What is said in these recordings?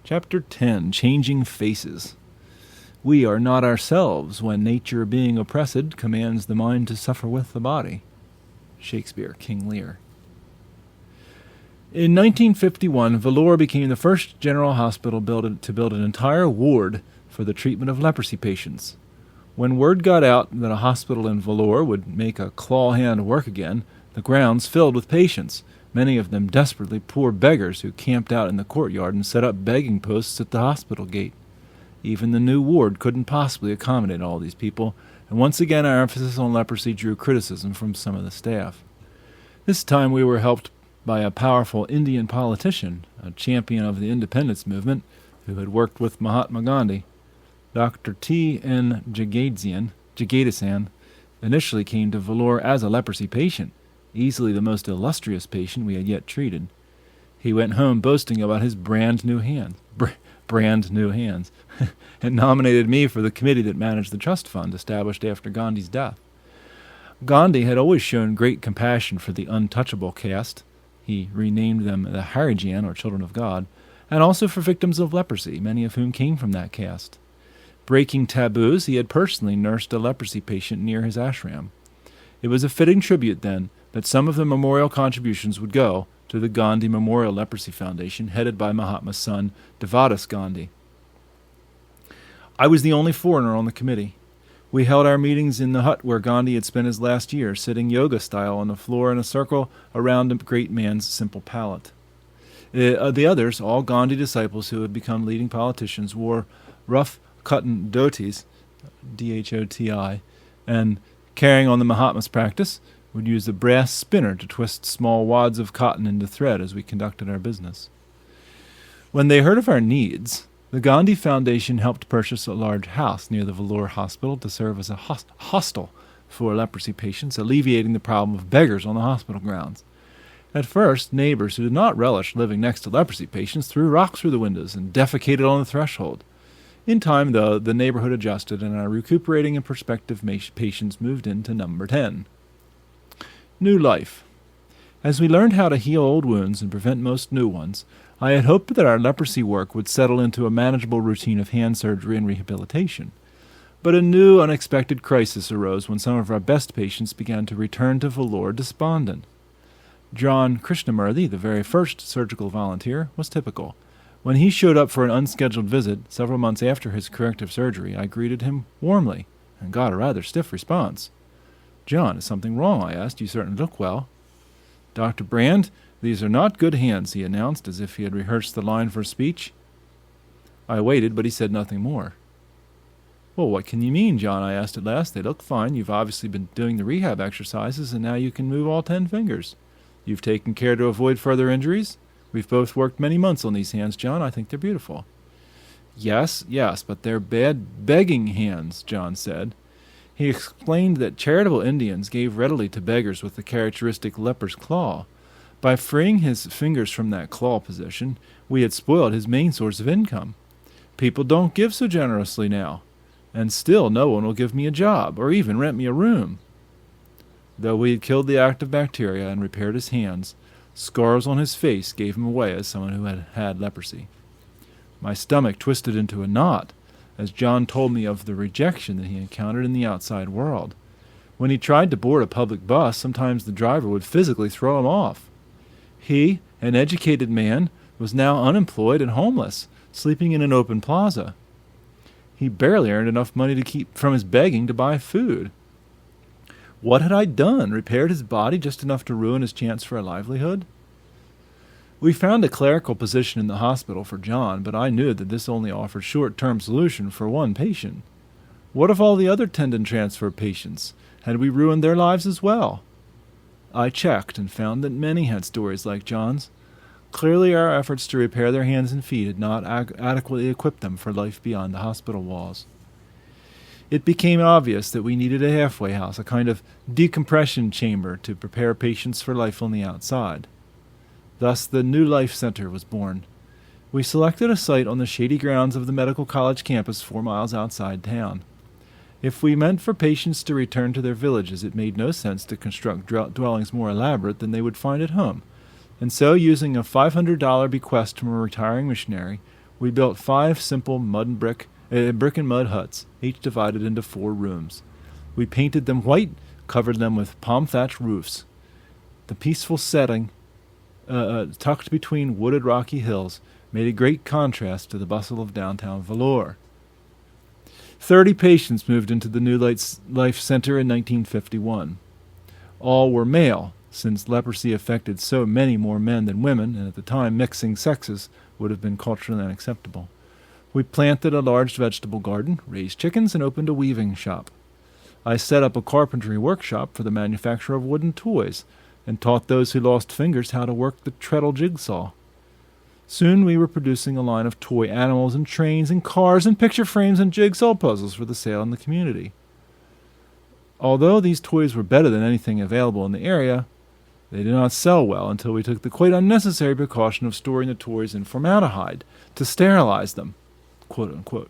Chapter 10, Changing Faces. We are not ourselves when nature, being oppressed, commands the mind to suffer with the body. Shakespeare, King Lear. In 1951, Vellore became the first general hospital to build an entire ward for the treatment of leprosy patients. When word got out that a hospital in Vellore would make a claw hand work again, the grounds filled with patients, many of them desperately poor beggars who camped out in the courtyard and set up begging posts at the hospital gate. Even the new ward couldn't possibly accommodate all these people, and once again our emphasis on leprosy drew criticism from some of the staff. This time we were helped by a powerful Indian politician, a champion of the independence movement, who had worked with Mahatma Gandhi. Dr. T.N. Jagadisan initially came to Vellore as a leprosy patient, easily the most illustrious patient we had yet treated. He went home boasting about his brand new hands, and nominated me for the committee that managed the trust fund established after Gandhi's death. Gandhi had always shown great compassion for the untouchable caste. He renamed them the Harijan, or Children of God, and also for victims of leprosy, many of whom came from that caste. Breaking taboos, he had personally nursed a leprosy patient near his ashram. It was a fitting tribute, then, that some of the memorial contributions would go to the Gandhi Memorial Leprosy Foundation, headed by Mahatma's son, Devadas Gandhi. I was the only foreigner on the committee. We held our meetings in the hut where Gandhi had spent his last year, sitting yoga-style on the floor in a circle around the great man's simple pallet. The others, all Gandhi disciples who had become leading politicians, wore rough cotton dhotis, D-H-O-T-I, and, carrying on the Mahatma's practice, would use a brass spinner to twist small wads of cotton into thread as we conducted our business. When they heard of our needs, the Gandhi Foundation helped purchase a large house near the Vellore Hospital to serve as a hostel for leprosy patients, alleviating the problem of beggars on the hospital grounds. At first, neighbors who did not relish living next to leprosy patients threw rocks through the windows and defecated on the threshold. In time, though, the neighborhood adjusted, and our recuperating and prospective patients moved into number 10. New life. As we learned how to heal old wounds and prevent most new ones, I had hoped that our leprosy work would settle into a manageable routine of hand surgery and rehabilitation. But a new, unexpected crisis arose when some of our best patients began to return to Vellore despondent. John Krishnamurthy, the very first surgical volunteer, was typical. When he showed up for an unscheduled visit several months after his corrective surgery, I greeted him warmly and got a rather stiff response. "John, is something wrong?" I asked. "You certainly look well." "Dr. Brand, these are not good hands," he announced, as if he had rehearsed the line for a speech. I waited, but he said nothing more. "Well, what can you mean, John?" I asked at last. "They look fine. You've obviously been doing the rehab exercises, and now you can move all 10 fingers. You've taken care to avoid further injuries? We've both worked many months on these hands, John. I think they're beautiful." Yes, but they're bad begging hands," John said. He explained that charitable Indians gave readily to beggars with the characteristic leper's claw. By freeing his fingers from that claw position, we had spoiled his main source of income. People don't give so generously now, and still no one will give me a job, or even rent me a room. Though we had killed the active bacteria and repaired his hands, scars on his face gave him away as someone who had had leprosy. My stomach twisted into a knot as John told me of the rejection that he encountered in the outside world. When he tried to board a public bus, sometimes the driver would physically throw him off. He, an educated man, was now unemployed and homeless, sleeping in an open plaza. He barely earned enough money to keep from his begging to buy food. What had I done? Repaired his body just enough to ruin his chance for a livelihood? We found a clerical position in the hospital for John, but I knew that this only offered short-term solution for one patient. What of all the other tendon transfer patients? Had we ruined their lives as well? I checked and found that many had stories like John's. Clearly our efforts to repair their hands and feet had not adequately equipped them for life beyond the hospital walls. It became obvious that we needed a halfway house, a kind of decompression chamber to prepare patients for life on the outside. Thus the New Life Center was born. We selected a site on the shady grounds of the medical college campus 4 miles outside town. If we meant for patients to return to their villages, it made no sense to construct dwellings more elaborate than they would find at home, and so, using a $500 bequest from a retiring missionary, We built 5 simple brick and mud huts, each divided into 4 rooms. We painted them white, covered them with palm-thatched roofs. The peaceful setting, tucked between wooded rocky hills, made a great contrast to the bustle of downtown Vellore. 30 patients moved into the New Life Center in 1951. All were male, since leprosy affected so many more men than women, and at the time mixing sexes would have been culturally unacceptable. We planted a large vegetable garden, raised chickens, and opened a weaving shop. I set up a carpentry workshop for the manufacture of wooden toys, and taught those who lost fingers how to work the treadle jigsaw. Soon we were producing a line of toy animals and trains and cars and picture frames and jigsaw puzzles for the sale in the community. Although these toys were better than anything available in the area, they did not sell well until we took the quite unnecessary precaution of storing the toys in formaldehyde to sterilize them, quote unquote.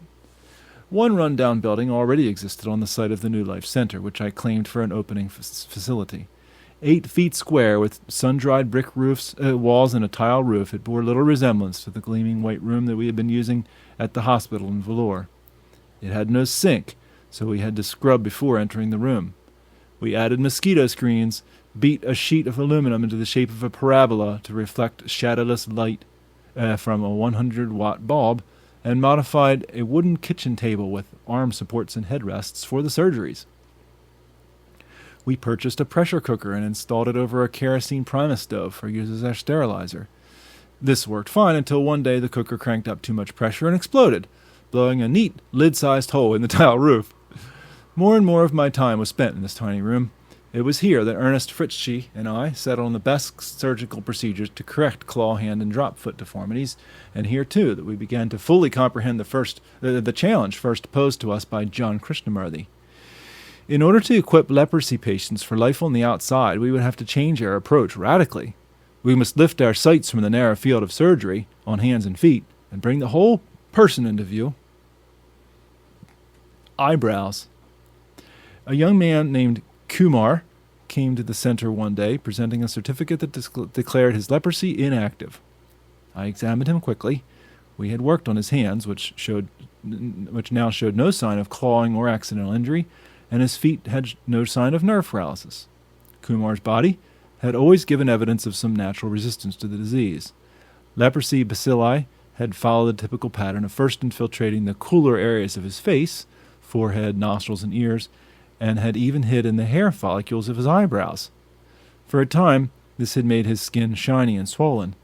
One rundown building already existed on the site of the New Life Center, which I claimed for an opening facility. 8 feet square, with sun-dried brick walls and a tile roof, it bore little resemblance to the gleaming white room that we had been using at the hospital in Vellore. It had no sink, so we had to scrub before entering the room. We added mosquito screens, beat a sheet of aluminum into the shape of a parabola to reflect shadowless light from a 100-watt bulb, and modified a wooden kitchen table with arm supports and headrests for the surgeries. We purchased a pressure cooker and installed it over a kerosene Primus stove for use as our sterilizer. This worked fine until one day the cooker cranked up too much pressure and exploded, blowing a neat, lid-sized hole in the tile roof. More and more of my time was spent in this tiny room. It was here that Ernest Fritzsche and I settled on the best surgical procedures to correct claw, hand, and drop foot deformities, and here, too, that we began to fully comprehend the challenge first posed to us by John Krishnamurthy. In order to equip leprosy patients for life on the outside, we would have to change our approach radically. We must lift our sights from the narrow field of surgery on hands and feet and bring the whole person into view. Eyebrows. A young man named Kumar came to the center one day, presenting a certificate that declared his leprosy inactive. I examined him quickly. We had worked on his hands, which now showed no sign of clawing or accidental injury, and his feet had no sign of nerve paralysis. Kumar's body had always given evidence of some natural resistance to the disease. Leprosy bacilli had followed the typical pattern of first infiltrating the cooler areas of his face, forehead, nostrils, and ears, and had even hid in the hair follicles of his eyebrows. For a time, this had made his skin shiny and swollen,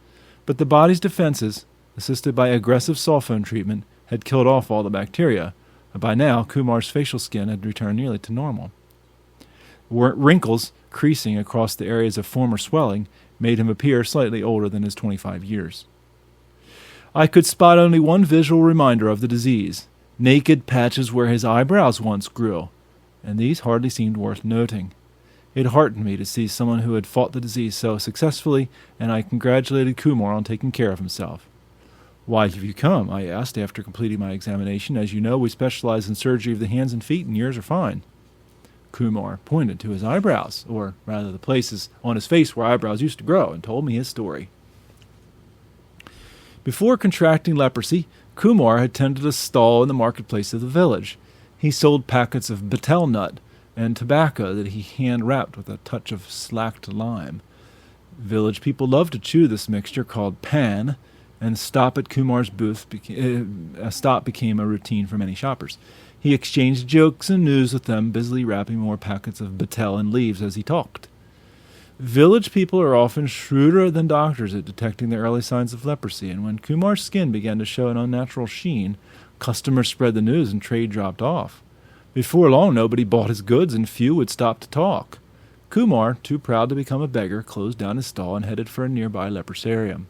but the body's defenses, assisted by aggressive sulfone treatment, had killed off all the bacteria. By now, Kumar's facial skin had returned nearly to normal. Wrinkles creasing across the areas of former swelling made him appear slightly older than his 25 years. I could spot only one visual reminder of the disease: naked patches where his eyebrows once grew, and these hardly seemed worth noting. It heartened me to see someone who had fought the disease so successfully, and I congratulated Kumar on taking care of himself. "Why have you come?" I asked after completing my examination. "As you know, we specialize in surgery of the hands and feet, and yours are fine." Kumar pointed to his eyebrows, or rather the places on his face where eyebrows used to grow, and told me his story. Before contracting leprosy, Kumar had tended a stall in the marketplace of the village. He sold packets of betel nut and tobacco that he hand-wrapped with a touch of slacked lime. Village people loved to chew this mixture called pan, and stop at Kumar's booth became a routine for many shoppers. He exchanged jokes and news with them, busily wrapping more packets of betel and leaves as he talked. Village people are often shrewder than doctors at detecting the early signs of leprosy, and when Kumar's skin began to show an unnatural sheen, customers spread the news and trade dropped off. Before long, nobody bought his goods, and few would stop to talk. Kumar, too proud to become a beggar, closed down his stall and headed for a nearby leprosarium.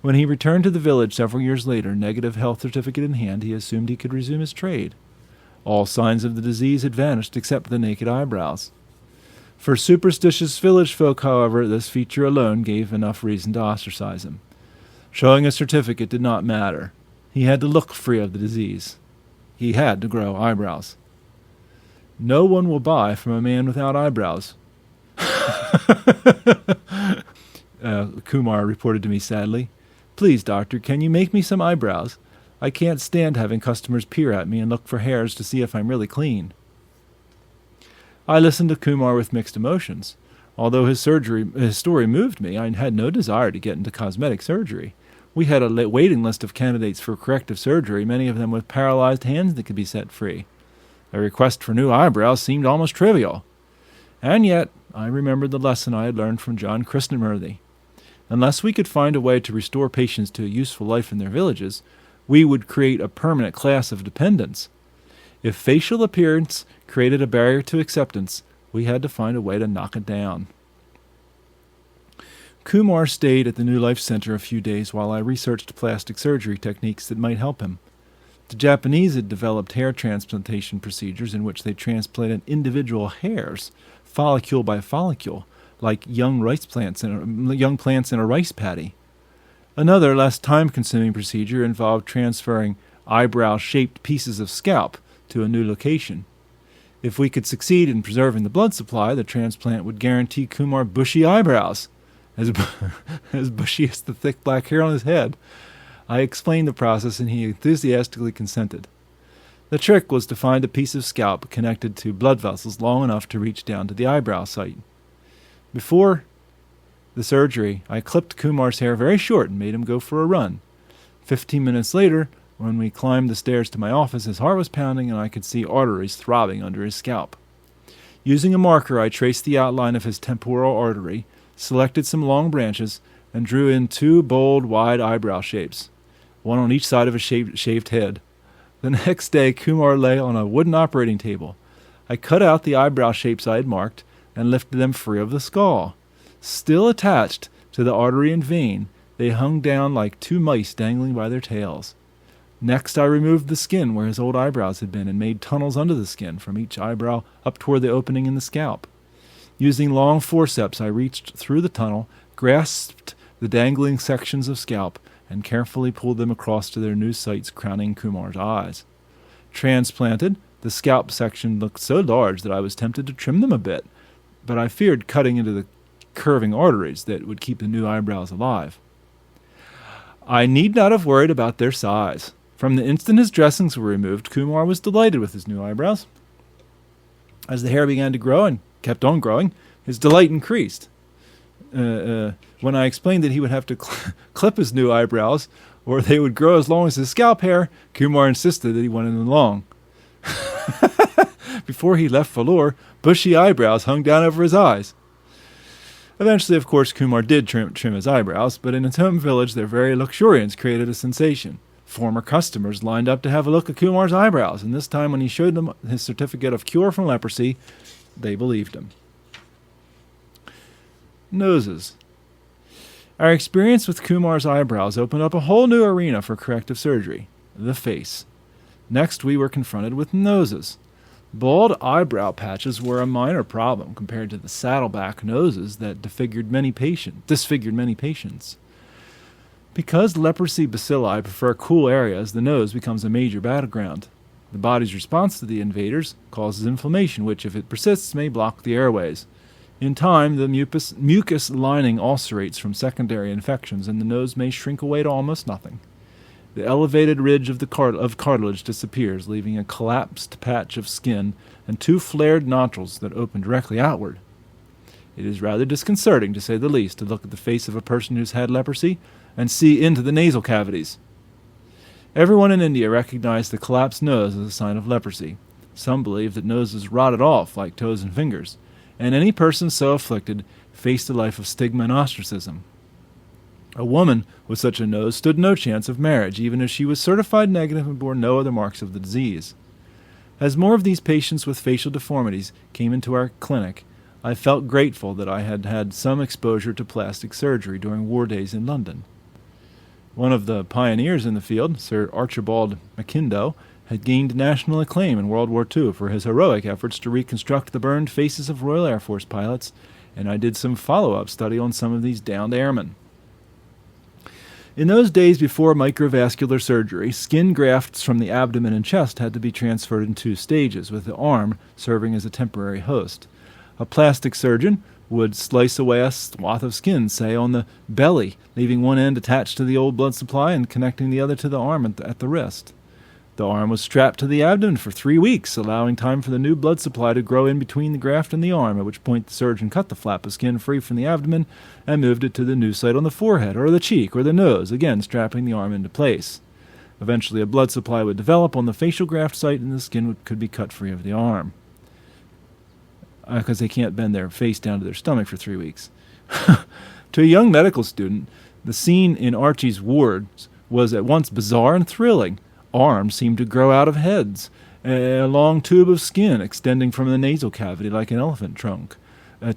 When he returned to the village several years later, negative health certificate in hand, he assumed he could resume his trade. All signs of the disease had vanished except the naked eyebrows. For superstitious village folk, however, this feature alone gave enough reason to ostracize him. Showing a certificate did not matter. He had to look free of the disease. He had to grow eyebrows. No one will buy from a man without eyebrows. Kumar reported to me sadly. "Please, doctor, can you make me some eyebrows? I can't stand having customers peer at me and look for hairs to see if I'm really clean. I listened to Kumar with mixed emotions. Although his story moved me, I had no desire to get into cosmetic surgery. We had a waiting list of candidates for corrective surgery, many of them with paralyzed hands that could be set free. A request for new eyebrows seemed almost trivial. And yet, I remembered the lesson I had learned from John Krishnamurti. Unless we could find a way to restore patients to a useful life in their villages, we would create a permanent class of dependents. If facial appearance created a barrier to acceptance, we had to find a way to knock it down. Kumar stayed at the New Life Center a few days while I researched plastic surgery techniques that might help him. The Japanese had developed hair transplantation procedures in which they transplanted individual hairs, follicle by follicle, like young plants in a rice paddy. Another, less time-consuming procedure involved transferring eyebrow-shaped pieces of scalp to a new location. If we could succeed in preserving the blood supply, the transplant would guarantee Kumar bushy eyebrows, as bushy as the thick black hair on his head. I explained the process, and he enthusiastically consented. The trick was to find a piece of scalp connected to blood vessels long enough to reach down to the eyebrow site. Before the surgery, I clipped Kumar's hair very short and made him go for a run. 15 minutes later, when we climbed the stairs to my office, his heart was pounding and I could see arteries throbbing under his scalp. Using a marker, I traced the outline of his temporal artery, selected some long branches, and drew in 2 bold, wide eyebrow shapes, one on each side of his shaved head. The next day, Kumar lay on a wooden operating table. I cut out the eyebrow shapes I had marked and lifted them free of the skull. Still attached to the artery and vein, they hung down like 2 mice dangling by their tails. Next, I removed the skin where his old eyebrows had been and made tunnels under the skin from each eyebrow up toward the opening in the scalp. Using long forceps, I reached through the tunnel, grasped the dangling sections of scalp, and carefully pulled them across to their new sites crowning Kumar's eyes. Transplanted, the scalp section looked so large that I was tempted to trim them a bit, but I feared cutting into the curving arteries that would keep the new eyebrows alive. I need not have worried about their size. From the instant his dressings were removed, Kumar was delighted with his new eyebrows. As the hair began to grow and kept on growing, his delight increased. When I explained that he would have to clip his new eyebrows, or they would grow as long as his scalp hair, Kumar insisted that he wanted them long. Before he left Vellore, bushy eyebrows hung down over his eyes. Eventually, of course, Kumar did trim his eyebrows, but in his home village their very luxuriance created a sensation. Former customers lined up to have a look at Kumar's eyebrows, and this time when he showed them his certificate of cure from leprosy, they believed him. Noses. Our experience with Kumar's eyebrows opened up a whole new arena for corrective surgery, the face. Next, we were confronted with noses. Bald eyebrow patches were a minor problem compared to the saddleback noses that disfigured many patients. Because leprosy bacilli prefer cool areas, the nose becomes a major battleground. The body's response to the invaders causes inflammation, which, if it persists, may block the airways. In time, the mucus lining ulcerates from secondary infections, and the nose may shrink away to almost nothing. The elevated ridge of cartilage disappears, leaving a collapsed patch of skin and 2 flared nodules that open directly outward. It is rather disconcerting, to say the least, to look at the face of a person who's had leprosy and see into the nasal cavities. Everyone in India recognized the collapsed nose as a sign of leprosy. Some believe that noses rotted off like toes and fingers, and any person so afflicted faced a life of stigma and ostracism. A woman with such a nose stood no chance of marriage, even if she was certified negative and bore no other marks of the disease. As more of these patients with facial deformities came into our clinic, I felt grateful that I had had some exposure to plastic surgery during war days in London. One of the pioneers in the field, Sir Archibald Mackindo, had gained national acclaim in World War II for his heroic efforts to reconstruct the burned faces of Royal Air Force pilots, and I did some follow-up study on some of these downed airmen. In those days before microvascular surgery, skin grafts from the abdomen and chest had to be transferred in 2 stages, with the arm serving as a temporary host. A plastic surgeon would slice away a swath of skin, say on the belly, leaving one end attached to the old blood supply and connecting the other to the arm at the wrist. The arm was strapped to the abdomen for 3 weeks, allowing time for the new blood supply to grow in between the graft and the arm, at which point the surgeon cut the flap of skin free from the abdomen and moved it to the new site on the forehead or the cheek or the nose, again strapping the arm into place. Eventually a blood supply would develop on the facial graft site and the skin could be cut free of the arm. Because they can't bend their face down to their stomach for 3 weeks. To a young medical student, the scene in Archie's wards was at once bizarre and thrilling. Arms seemed to grow out of heads, a long tube of skin extending from the nasal cavity like an elephant trunk,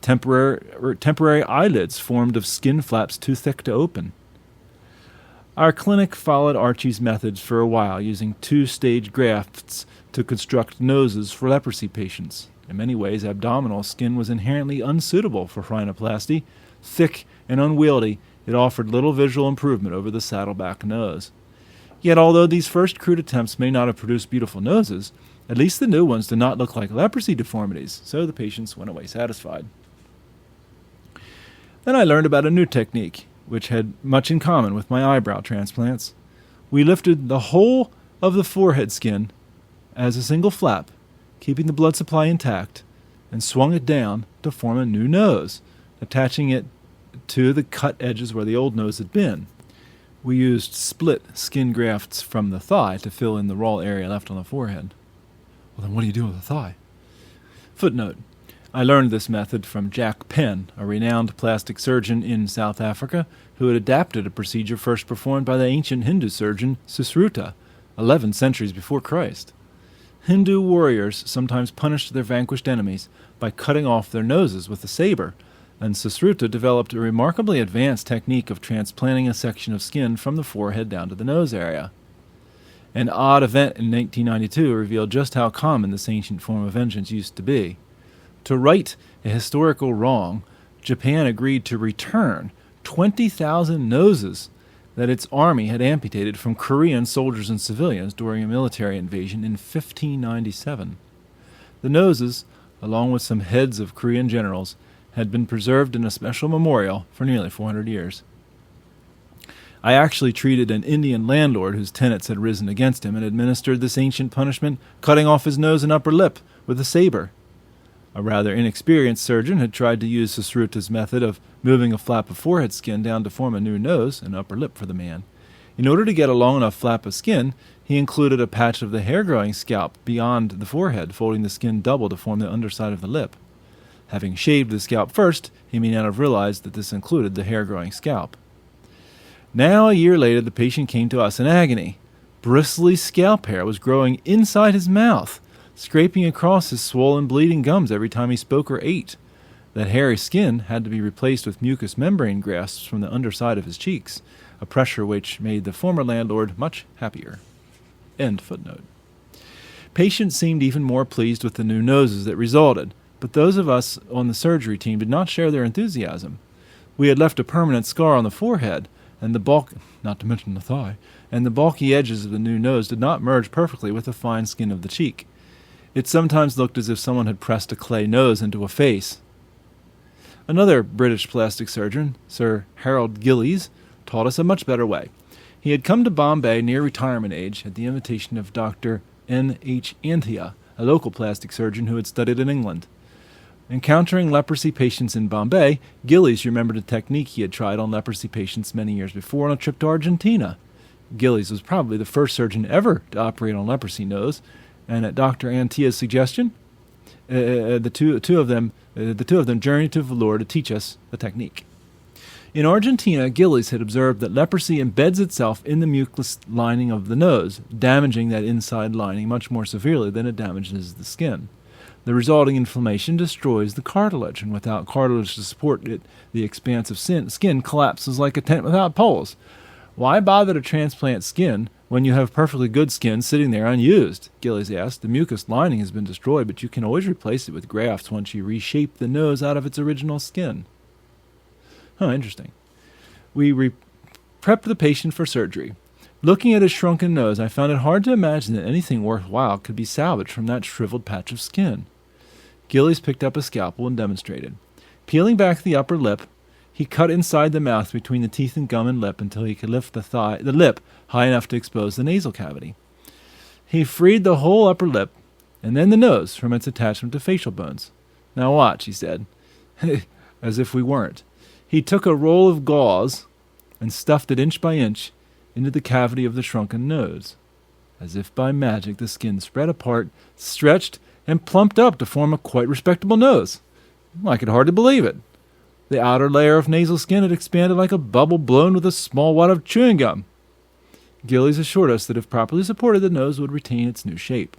temporary eyelids formed of skin flaps too thick to open. Our clinic followed Archie's methods for a while, using 2-stage grafts to construct noses for leprosy patients. In many ways, abdominal skin was inherently unsuitable for rhinoplasty. Thick and unwieldy, it offered little visual improvement over the saddleback nose. Yet although these first crude attempts may not have produced beautiful noses, at least the new ones did not look like leprosy deformities, so the patients went away satisfied. Then I learned about a new technique, which had much in common with my eyebrow transplants. We lifted the whole of the forehead skin as a single flap, keeping the blood supply intact, and swung it down to form a new nose, attaching it to the cut edges where the old nose had been. We used split skin grafts from the thigh to fill in the raw area left on the forehead. Well, then what do you do with the thigh? Footnote. I learned this method from Jack Penn, a renowned plastic surgeon in South Africa who had adapted a procedure first performed by the ancient Hindu surgeon Susruta, 11 centuries before Christ. Hindu warriors sometimes punished their vanquished enemies by cutting off their noses with a saber, and Susruta developed a remarkably advanced technique of transplanting a section of skin from the forehead down to the nose area. An odd event in 1992 revealed just how common this ancient form of vengeance used to be. To right a historical wrong, Japan agreed to return 20,000 noses that its army had amputated from Korean soldiers and civilians during a military invasion in 1597. The noses, along with some heads of Korean generals, had been preserved in a special memorial for nearly 400 years. I actually treated an Indian landlord whose tenants had risen against him and administered this ancient punishment, cutting off his nose and upper lip with a saber. A rather inexperienced surgeon had tried to use Susruta's method of moving a flap of forehead skin down to form a new nose and upper lip for the man. In order to get a long enough flap of skin, he included a patch of the hair-growing scalp beyond the forehead, folding the skin double to form the underside of the lip. Having shaved the scalp first, he may not have realized that this included the hair-growing scalp. Now, a year later, the patient came to us in agony. Bristly scalp hair was growing inside his mouth, scraping across his swollen, bleeding gums every time he spoke or ate. That hairy skin had to be replaced with mucous membrane grafts from the underside of his cheeks, a pressure which made the former landlord much happier. End footnote. Patients seemed even more pleased with the new noses that resulted, but those of us on the surgery team did not share their enthusiasm. We had left a permanent scar on the forehead, and not to mention the thigh, and the bulky edges of the new nose did not merge perfectly with the fine skin of the cheek. It sometimes looked as if someone had pressed a clay nose into a face. Another British plastic surgeon, Sir Harold Gillies, taught us a much better way. He had come to Bombay near retirement age at the invitation of Dr. N.H. Anthea, a local plastic surgeon who had studied in England. Encountering leprosy patients in Bombay, Gillies remembered a technique he had tried on leprosy patients many years before on a trip to Argentina. Gillies was probably the first surgeon ever to operate on leprosy nose, and at Dr. Anthea's suggestion, the two of them journeyed to Vellore to teach us the technique. In Argentina, Gillies had observed that leprosy embeds itself in the mucous lining of the nose, damaging that inside lining much more severely than it damages the skin. The resulting inflammation destroys the cartilage, and without cartilage to support it, the expansive skin collapses like a tent without poles. Why bother to transplant skin when you have perfectly good skin sitting there unused? Gillies asked. The mucous lining has been destroyed, but you can always replace it with grafts once you reshape the nose out of its original skin. Interesting. We prepped the patient for surgery. Looking at his shrunken nose, I found it hard to imagine that anything worthwhile could be salvaged from that shriveled patch of skin. Gillies picked up a scalpel and demonstrated. Peeling back the upper lip, he cut inside the mouth between the teeth and gum and lip until he could lift the lip high enough to expose the nasal cavity. He freed the whole upper lip and then the nose from its attachment to facial bones. Now watch, he said, as if we weren't. He took a roll of gauze and stuffed it inch by inch into the cavity of the shrunken nose. As if by magic, the skin spread apart, stretched, and plumped up to form a quite respectable nose. I could hardly believe it. The outer layer of nasal skin had expanded like a bubble blown with a small wad of chewing gum. Gillies assured us that if properly supported, the nose would retain its new shape.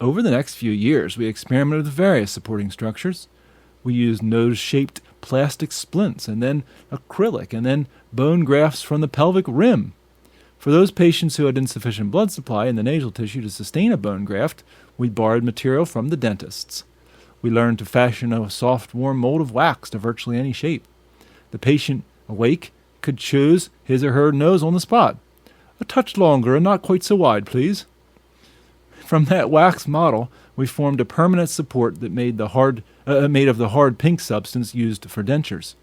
Over the next few years, we experimented with various supporting structures. We used nose-shaped plastic splints, and then acrylic, and then bone grafts from the pelvic rim. For those patients who had insufficient blood supply in the nasal tissue to sustain a bone graft, we borrowed material from the dentists. We learned to fashion a soft, warm mold of wax to virtually any shape. The patient, awake, could choose his or her nose on the spot. A touch longer and not quite so wide, please. From that wax model, we formed a permanent support that made of the hard pink substance used for dentures.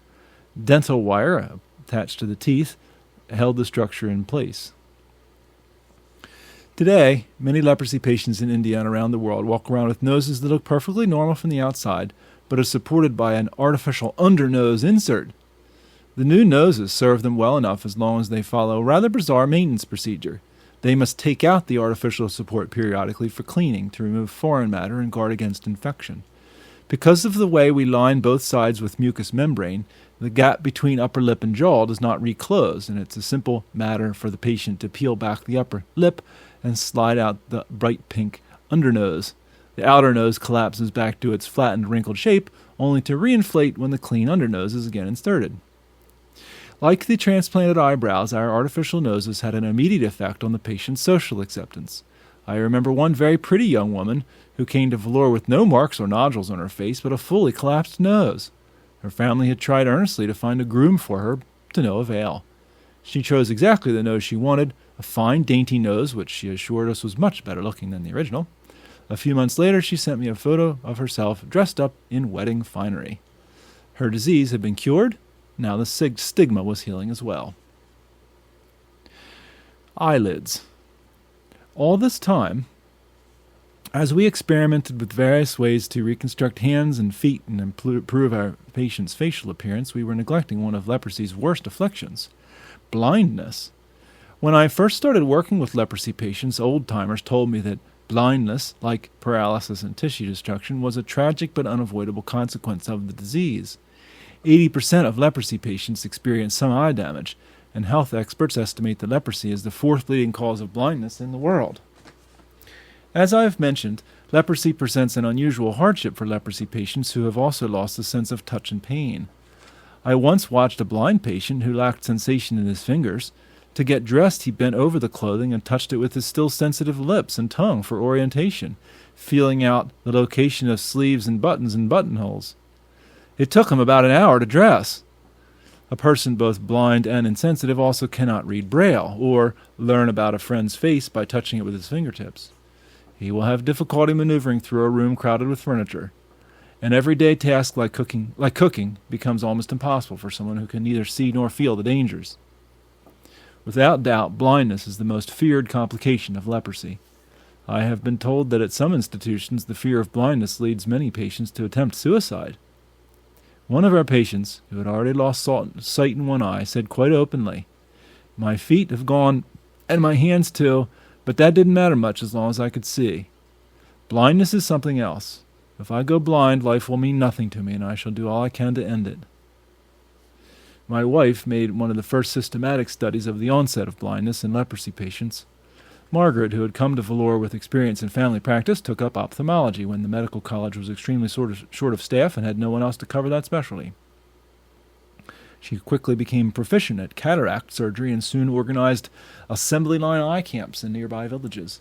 Dental wire, attached to the teeth, held the structure in place. Today, many leprosy patients in India and around the world walk around with noses that look perfectly normal from the outside, but are supported by an artificial undernose insert. The new noses serve them well enough as long as they follow a rather bizarre maintenance procedure. They must take out the artificial support periodically for cleaning to remove foreign matter and guard against infection. Because of the way we line both sides with mucous membrane, the gap between upper lip and jaw does not reclose, and it's a simple matter for the patient to peel back the upper lip and slide out the bright pink undernose. The outer nose collapses back to its flattened, wrinkled shape, only to reinflate when the clean undernose is again inserted. Like the transplanted eyebrows, our artificial noses had an immediate effect on the patient's social acceptance. I remember one very pretty young woman who came to velour with no marks or nodules on her face, but a fully collapsed nose. Her family had tried earnestly to find a groom for her, to no avail. She chose exactly the nose she wanted, a fine, dainty nose, which she assured us was much better looking than the original. A few months later, she sent me a photo of herself dressed up in wedding finery. Her disease had been cured. Now the stigma was healing as well. Eyelids. All this time, as we experimented with various ways to reconstruct hands and feet and improve our patient's facial appearance, we were neglecting one of leprosy's worst afflictions, blindness. When I first started working with leprosy patients, old-timers told me that blindness, like paralysis and tissue destruction, was a tragic but unavoidable consequence of the disease. 80% of leprosy patients experience some eye damage, and health experts estimate that leprosy is the fourth leading cause of blindness in the world. As I have mentioned, leprosy presents an unusual hardship for leprosy patients who have also lost the sense of touch and pain. I once watched a blind patient who lacked sensation in his fingers. To get dressed, he bent over the clothing and touched it with his still sensitive lips and tongue for orientation, feeling out the location of sleeves and buttons and buttonholes. It took him about an hour to dress. A person both blind and insensitive also cannot read Braille or learn about a friend's face by touching it with his fingertips. He will have difficulty maneuvering through a room crowded with furniture. An everyday task like cooking becomes almost impossible for someone who can neither see nor feel the dangers. Without doubt, blindness is the most feared complication of leprosy. I have been told that at some institutions the fear of blindness leads many patients to attempt suicide. One of our patients, who had already lost sight in one eye, said quite openly, "My feet have gone, and my hands too, but that didn't matter much as long as I could see. Blindness is something else. If I go blind, life will mean nothing to me, and I shall do all I can to end it." My wife made one of the first systematic studies of the onset of blindness in leprosy patients. Margaret, who had come to velour with experience in family practice, took up ophthalmology when the medical college was extremely short of staff and had no one else to cover that specialty. She quickly became proficient at cataract surgery and soon organized assembly line eye camps in nearby villages.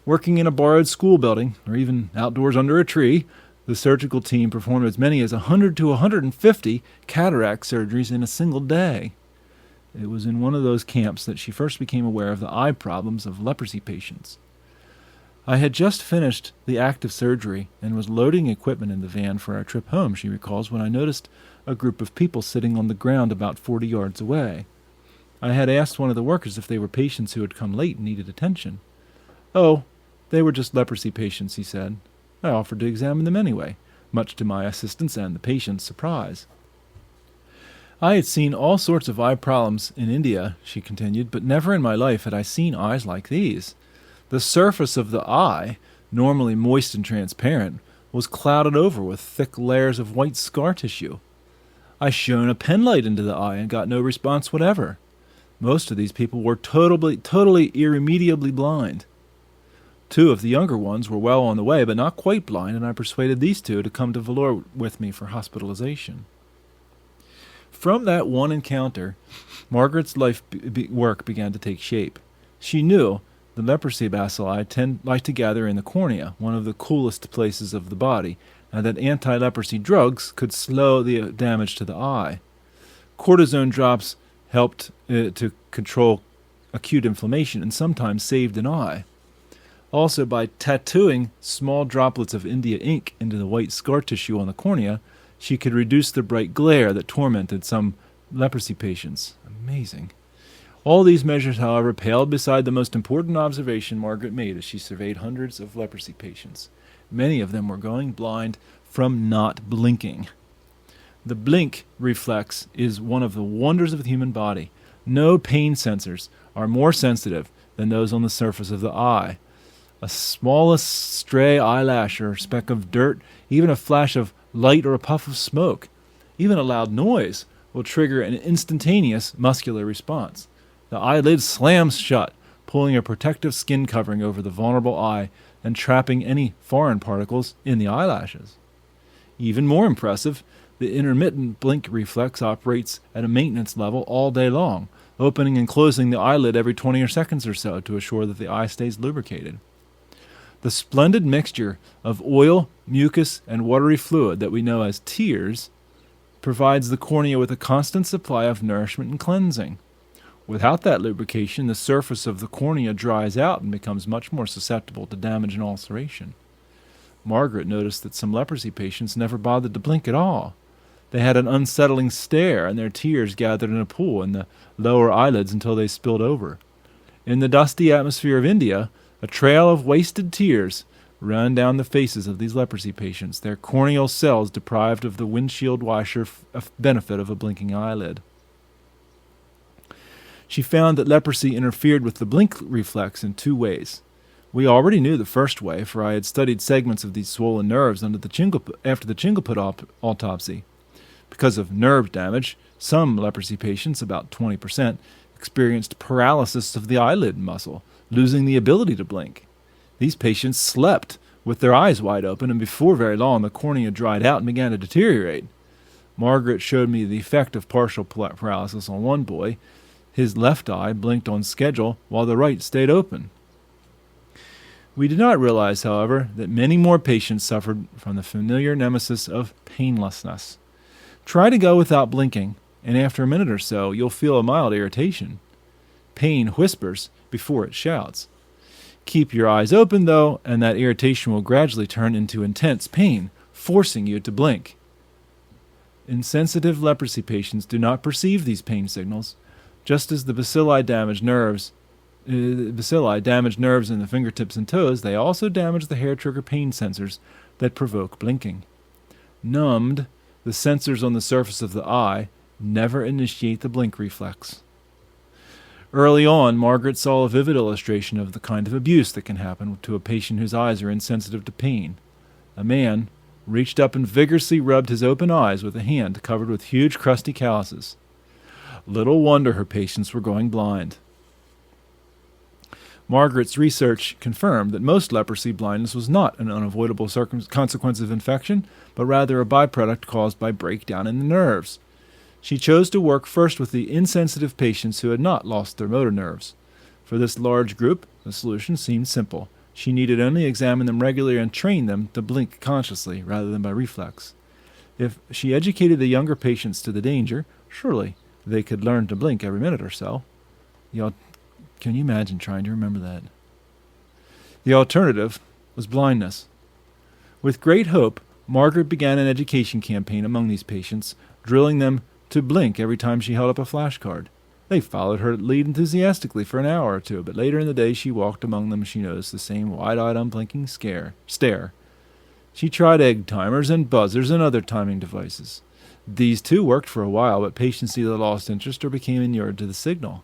Working in a borrowed school building, or even outdoors under a tree, the surgical team performed as many as 100 to 150 cataract surgeries in a single day. It was in one of those camps that she first became aware of the eye problems of leprosy patients. I had just finished the active surgery and was loading equipment in the van for our trip home, she recalls, when I noticed a group of people sitting on the ground about 40 yards away. I had asked one of the workers if they were patients who had come late and needed attention. "Oh, they were just leprosy patients," he said. I offered to examine them anyway, much to my assistant's and the patient's surprise. I had seen all sorts of eye problems in India, she continued, but never in my life had I seen eyes like these. The surface of the eye, normally moist and transparent, was clouded over with thick layers of white scar tissue. I shone a penlight into the eye and got no response whatever. Most of these people were totally irremediably blind. 2 of the younger ones were well on the way, but not quite blind, and I persuaded these 2 to come to Vellore with me for hospitalization. From that one encounter, Margaret's life work began to take shape. She knew the leprosy bacilli like to gather in the cornea, one of the coolest places of the body, and that anti-leprosy drugs could slow the damage to the eye. Cortisone drops helped to control acute inflammation and sometimes saved an eye. Also, by tattooing small droplets of India ink into the white scar tissue on the cornea, she could reduce the bright glare that tormented some leprosy patients. Amazing. All these measures, however, paled beside the most important observation Margaret made as she surveyed hundreds of leprosy patients. Many of them were going blind from not blinking. The blink reflex is one of the wonders of the human body. No pain sensors are more sensitive than those on the surface of the eye. A smallest stray eyelash or speck of dirt, even a flash of light or a puff of smoke, even a loud noise will trigger an instantaneous muscular response. The eyelid slams shut, pulling a protective skin covering over the vulnerable eye and trapping any foreign particles in the eyelashes. Even more impressive, the intermittent blink reflex operates at a maintenance level all day long, opening and closing the eyelid every 20 seconds or so to assure that the eye stays lubricated. The splendid mixture of oil, mucus, and watery fluid that we know as tears provides the cornea with a constant supply of nourishment and cleansing. Without that lubrication, the surface of the cornea dries out and becomes much more susceptible to damage and ulceration. Margaret noticed that some leprosy patients never bothered to blink at all. They had an unsettling stare, and their tears gathered in a pool in the lower eyelids until they spilled over. In the dusty atmosphere of India, a trail of wasted tears ran down the faces of these leprosy patients, their corneal cells deprived of the windshield washer benefit of a blinking eyelid. She found that leprosy interfered with the blink reflex in 2 ways. We already knew the first way, for I had studied segments of these swollen nerves after the Chingleput autopsy. Because of nerve damage, some leprosy patients, about 20%, experienced paralysis of the eyelid muscle, losing the ability to blink. These patients slept with their eyes wide open, and before very long the cornea dried out and began to deteriorate. Margaret showed me the effect of partial paralysis on one boy. His left eye blinked on schedule while the right stayed open. We did not realize, however, that many more patients suffered from the familiar nemesis of painlessness. Try to go without blinking, and after a minute or so you'll feel a mild irritation. Pain whispers before it shouts. Keep your eyes open, though, and that irritation will gradually turn into intense pain, forcing you to blink. Insensitive leprosy patients do not perceive these pain signals, just as the bacilli damage nerves in the fingertips and toes. They also damage the hair trigger pain sensors that provoke blinking. Numbed, the sensors on the surface of the eye never initiate the blink reflex. Early on, Margaret saw a vivid illustration of the kind of abuse that can happen to a patient whose eyes are insensitive to pain. A man reached up and vigorously rubbed his open eyes with a hand covered with huge crusty calluses. Little wonder her patients were going blind. Margaret's research confirmed that most leprosy blindness was not an unavoidable consequence of infection, but rather a byproduct caused by breakdown in the nerves. She chose to work first with the insensitive patients who had not lost their motor nerves. For this large group, the solution seemed simple. She needed only examine them regularly and train them to blink consciously rather than by reflex. If she educated the younger patients to the danger, surely they could learn to blink every minute or so. Can you imagine trying to remember that? The alternative was blindness. With great hope, Margaret began an education campaign among these patients, drilling them to blink every time she held up a flashcard. They followed her lead enthusiastically for an hour or two, but later in the day she walked among them and she noticed the same wide-eyed, unblinking stare. She tried egg timers and buzzers and other timing devices. These too worked for a while, but patients either lost interest or became inured to the signal.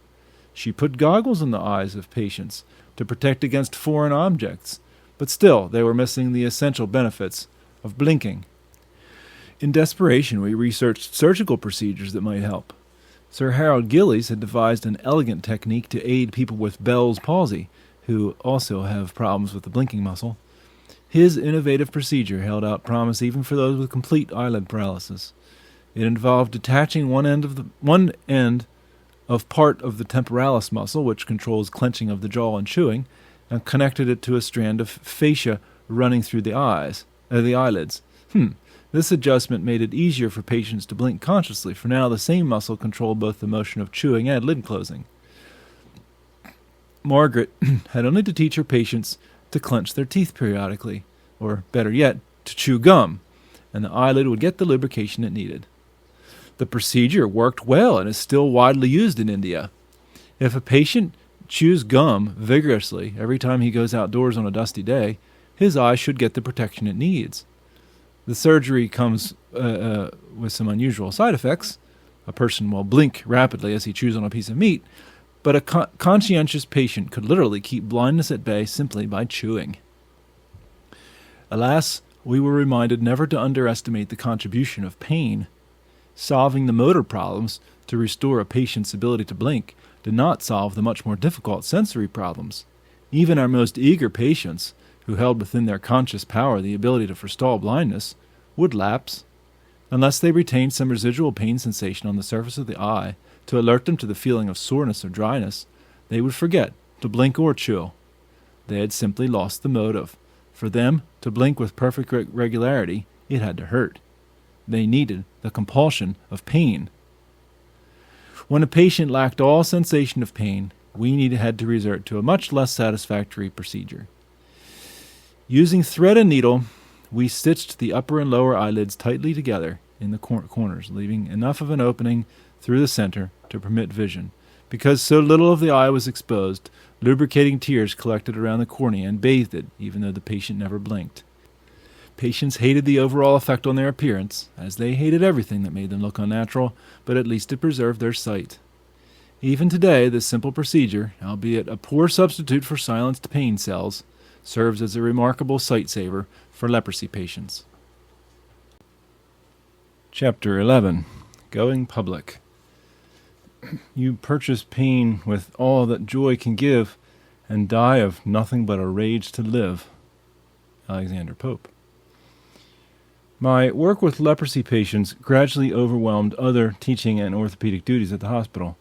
She put goggles in the eyes of patients to protect against foreign objects, but still they were missing the essential benefits of blinking. In desperation, we researched surgical procedures that might help. Sir Harold Gillies had devised an elegant technique to aid people with Bell's palsy, who also have problems with the blinking muscle. His innovative procedure held out promise even for those with complete eyelid paralysis. It involved detaching one end of part of the temporalis muscle, which controls clenching of the jaw and chewing, and connected it to a strand of fascia running through the eyelids. This adjustment made it easier for patients to blink consciously, for now the same muscle controlled both the motion of chewing and lid closing. Margaret had only to teach her patients to clench their teeth periodically, or better yet, to chew gum, and the eyelid would get the lubrication it needed. The procedure worked well and is still widely used in India. If a patient chews gum vigorously every time he goes outdoors on a dusty day, his eye should get the protection it needs. The surgery comes with some unusual side effects. A person will blink rapidly as he chews on a piece of meat, but a conscientious patient could literally keep blindness at bay simply by chewing. Alas, we were reminded never to underestimate the contribution of pain. Solving the motor problems to restore a patient's ability to blink did not solve the much more difficult sensory problems. Even our most eager patients, who held within their conscious power the ability to forestall blindness, would lapse. Unless they retained some residual pain sensation on the surface of the eye to alert them to the feeling of soreness or dryness, they would forget to blink or chew. They had simply lost the motive. For them to blink with perfect regularity, it had to hurt. They needed the compulsion of pain. When a patient lacked all sensation of pain, we had to resort to a much less satisfactory procedure. Using thread and needle, we stitched the upper and lower eyelids tightly together in the corners, leaving enough of an opening through the center to permit vision. Because so little of the eye was exposed, lubricating tears collected around the cornea and bathed it, even though the patient never blinked. Patients hated the overall effect on their appearance, as they hated everything that made them look unnatural, but at least it preserved their sight. Even today, this simple procedure, albeit a poor substitute for silenced pain cells, serves as a remarkable sight saver for leprosy patients. Chapter 11. Going Public. You purchase pain with all that joy can give, and die of nothing but a rage to live. Alexander Pope. My work with leprosy patients gradually overwhelmed other teaching and orthopedic duties at the hospital.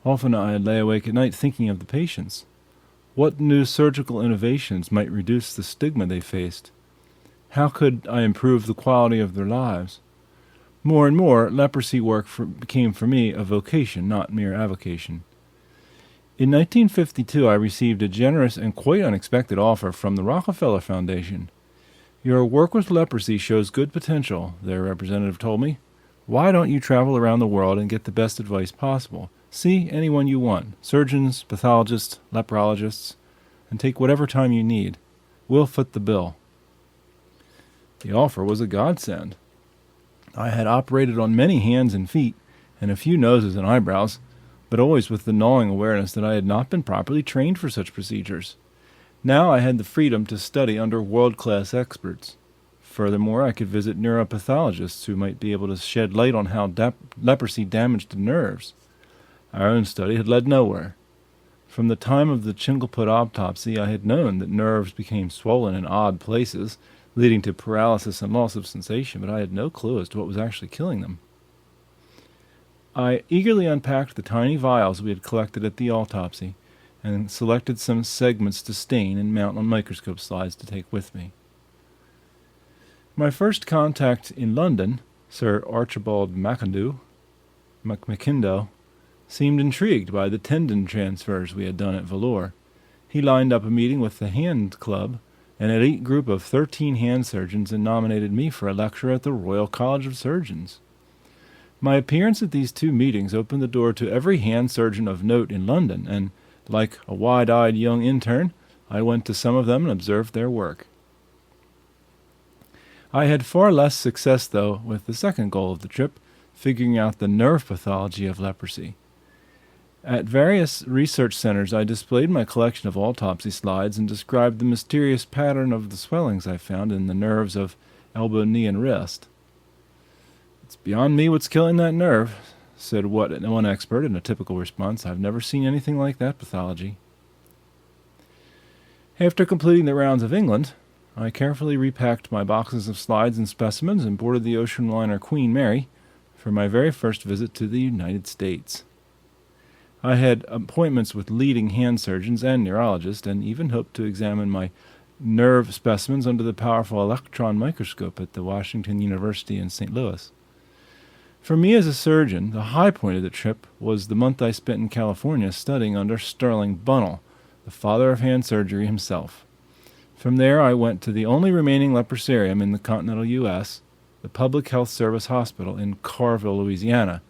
Often I lay awake at night thinking of the patients. What new surgical innovations might reduce the stigma they faced? How could I improve the quality of their lives? More and more, leprosy work became for me a vocation, not mere avocation. In 1952, I received a generous and quite unexpected offer from the Rockefeller Foundation. Your work with leprosy shows good potential, their representative told me. Why don't you travel around the world and get the best advice possible? See anyone you want, surgeons, pathologists, leprologists, and take whatever time you need. We'll foot the bill. The offer was a godsend. I had operated on many hands and feet, and a few noses and eyebrows, but always with the gnawing awareness that I had not been properly trained for such procedures. Now I had the freedom to study under world-class experts. Furthermore, I could visit neuropathologists who might be able to shed light on how leprosy damaged the nerves. Our own study had led nowhere. From the time of the Chingleput autopsy, I had known that nerves became swollen in odd places, leading to paralysis and loss of sensation, but I had no clue as to what was actually killing them. I eagerly unpacked the tiny vials we had collected at the autopsy, and selected some segments to stain and mount on microscope slides to take with me. My first contact in London, Sir Archibald Mackindo, seemed intrigued by the tendon transfers we had done at Vellore. He lined up a meeting with the Hand Club, an elite group of 13 hand surgeons, and nominated me for a lecture at the Royal College of Surgeons. My appearance at these 2 meetings opened the door to every hand surgeon of note in London, and, like a wide-eyed young intern, I went to some of them and observed their work. I had far less success, though, with the second goal of the trip, figuring out the nerve pathology of leprosy. At various research centers, I displayed my collection of autopsy slides and described the mysterious pattern of the swellings I found in the nerves of elbow, knee, and wrist. "It's beyond me what's killing that nerve," said one expert in a typical response. "I've never seen anything like that pathology." After completing the rounds of England, I carefully repacked my boxes of slides and specimens and boarded the ocean liner Queen Mary for my very first visit to the United States. I had appointments with leading hand surgeons and neurologists, and even hoped to examine my nerve specimens under the powerful electron microscope at the Washington University in St. Louis. For me as a surgeon, the high point of the trip was the month I spent in California studying under Sterling Bunnell, the father of hand surgery himself. From there I went to the only remaining leprosarium in the continental U.S., the Public Health Service Hospital in Carville, Louisiana,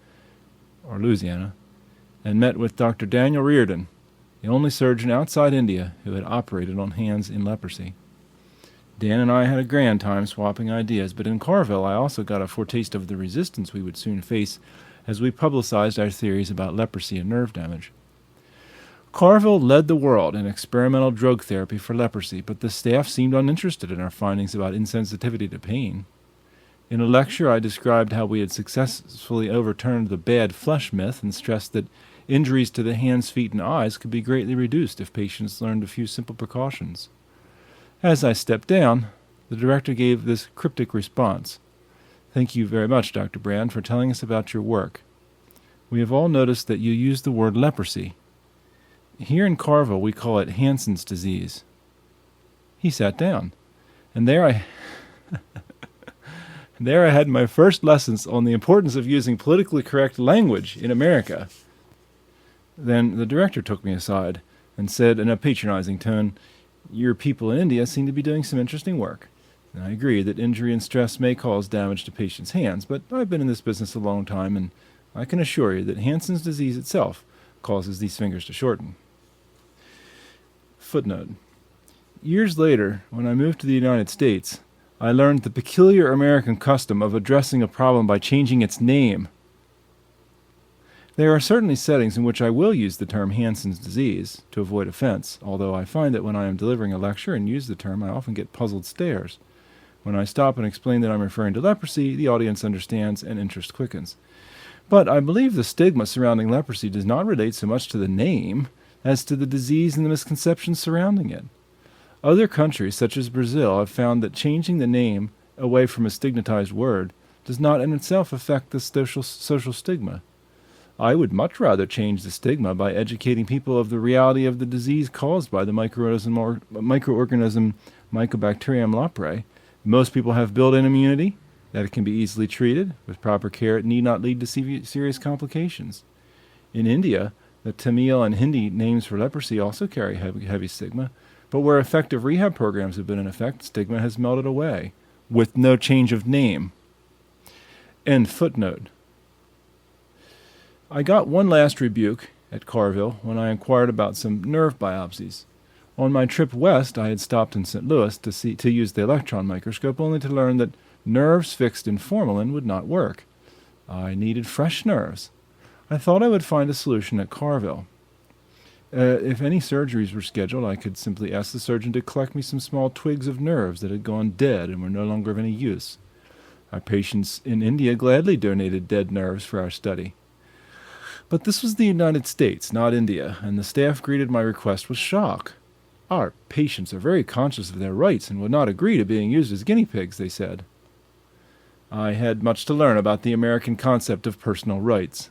and met with Dr. Daniel Reardon, the only surgeon outside India who had operated on hands in leprosy. Dan and I had a grand time swapping ideas, but in Carville I also got a foretaste of the resistance we would soon face as we publicized our theories about leprosy and nerve damage. Carville led the world in experimental drug therapy for leprosy, but the staff seemed uninterested in our findings about insensitivity to pain. In a lecture, I described how we had successfully overturned the bad flesh myth and stressed that injuries to the hands, feet, and eyes could be greatly reduced if patients learned a few simple precautions. As I stepped down, the director gave this cryptic response. "Thank you very much, Dr. Brand, for telling us about your work. We have all noticed that you use the word leprosy. Here in Carville, we call it Hansen's disease." He sat down, and there I had my first lessons on the importance of using politically correct language in America. Then the director took me aside and said in a patronizing tone, "Your people in India seem to be doing some interesting work. And I agree that injury and stress may cause damage to patients' hands, but I've been in this business a long time, and I can assure you that Hansen's disease itself causes these fingers to shorten." Footnote. Years later, when I moved to the United States, I learned the peculiar American custom of addressing a problem by changing its name. There are certainly settings in which I will use the term Hansen's disease to avoid offense, although I find that when I am delivering a lecture and use the term, I often get puzzled stares. When I stop and explain that I'm referring to leprosy, the audience understands and interest quickens. But I believe the stigma surrounding leprosy does not relate so much to the name as to the disease and the misconceptions surrounding it. Other countries, such as Brazil, have found that changing the name away from a stigmatized word does not in itself affect the social stigma. I would much rather change the stigma by educating people of the reality of the disease caused by the microorganism Mycobacterium leprae. Most people have built-in immunity, that it can be easily treated. With proper care, it need not lead to serious complications. In India, the Tamil and Hindi names for leprosy also carry heavy stigma, but where effective rehab programs have been in effect, stigma has melted away, with no change of name. End footnote. I got one last rebuke at Carville when I inquired about some nerve biopsies. On my trip west, I had stopped in St. Louis to use the electron microscope, only to learn that nerves fixed in formalin would not work. I needed fresh nerves. I thought I would find a solution at Carville. If any surgeries were scheduled, I could simply ask the surgeon to collect me some small twigs of nerves that had gone dead and were no longer of any use. Our patients in India gladly donated dead nerves for our study. But this was the United States, not India, and the staff greeted my request with shock. "Our patients are very conscious of their rights and would not agree to being used as guinea pigs," they said. I had much to learn about the American concept of personal rights.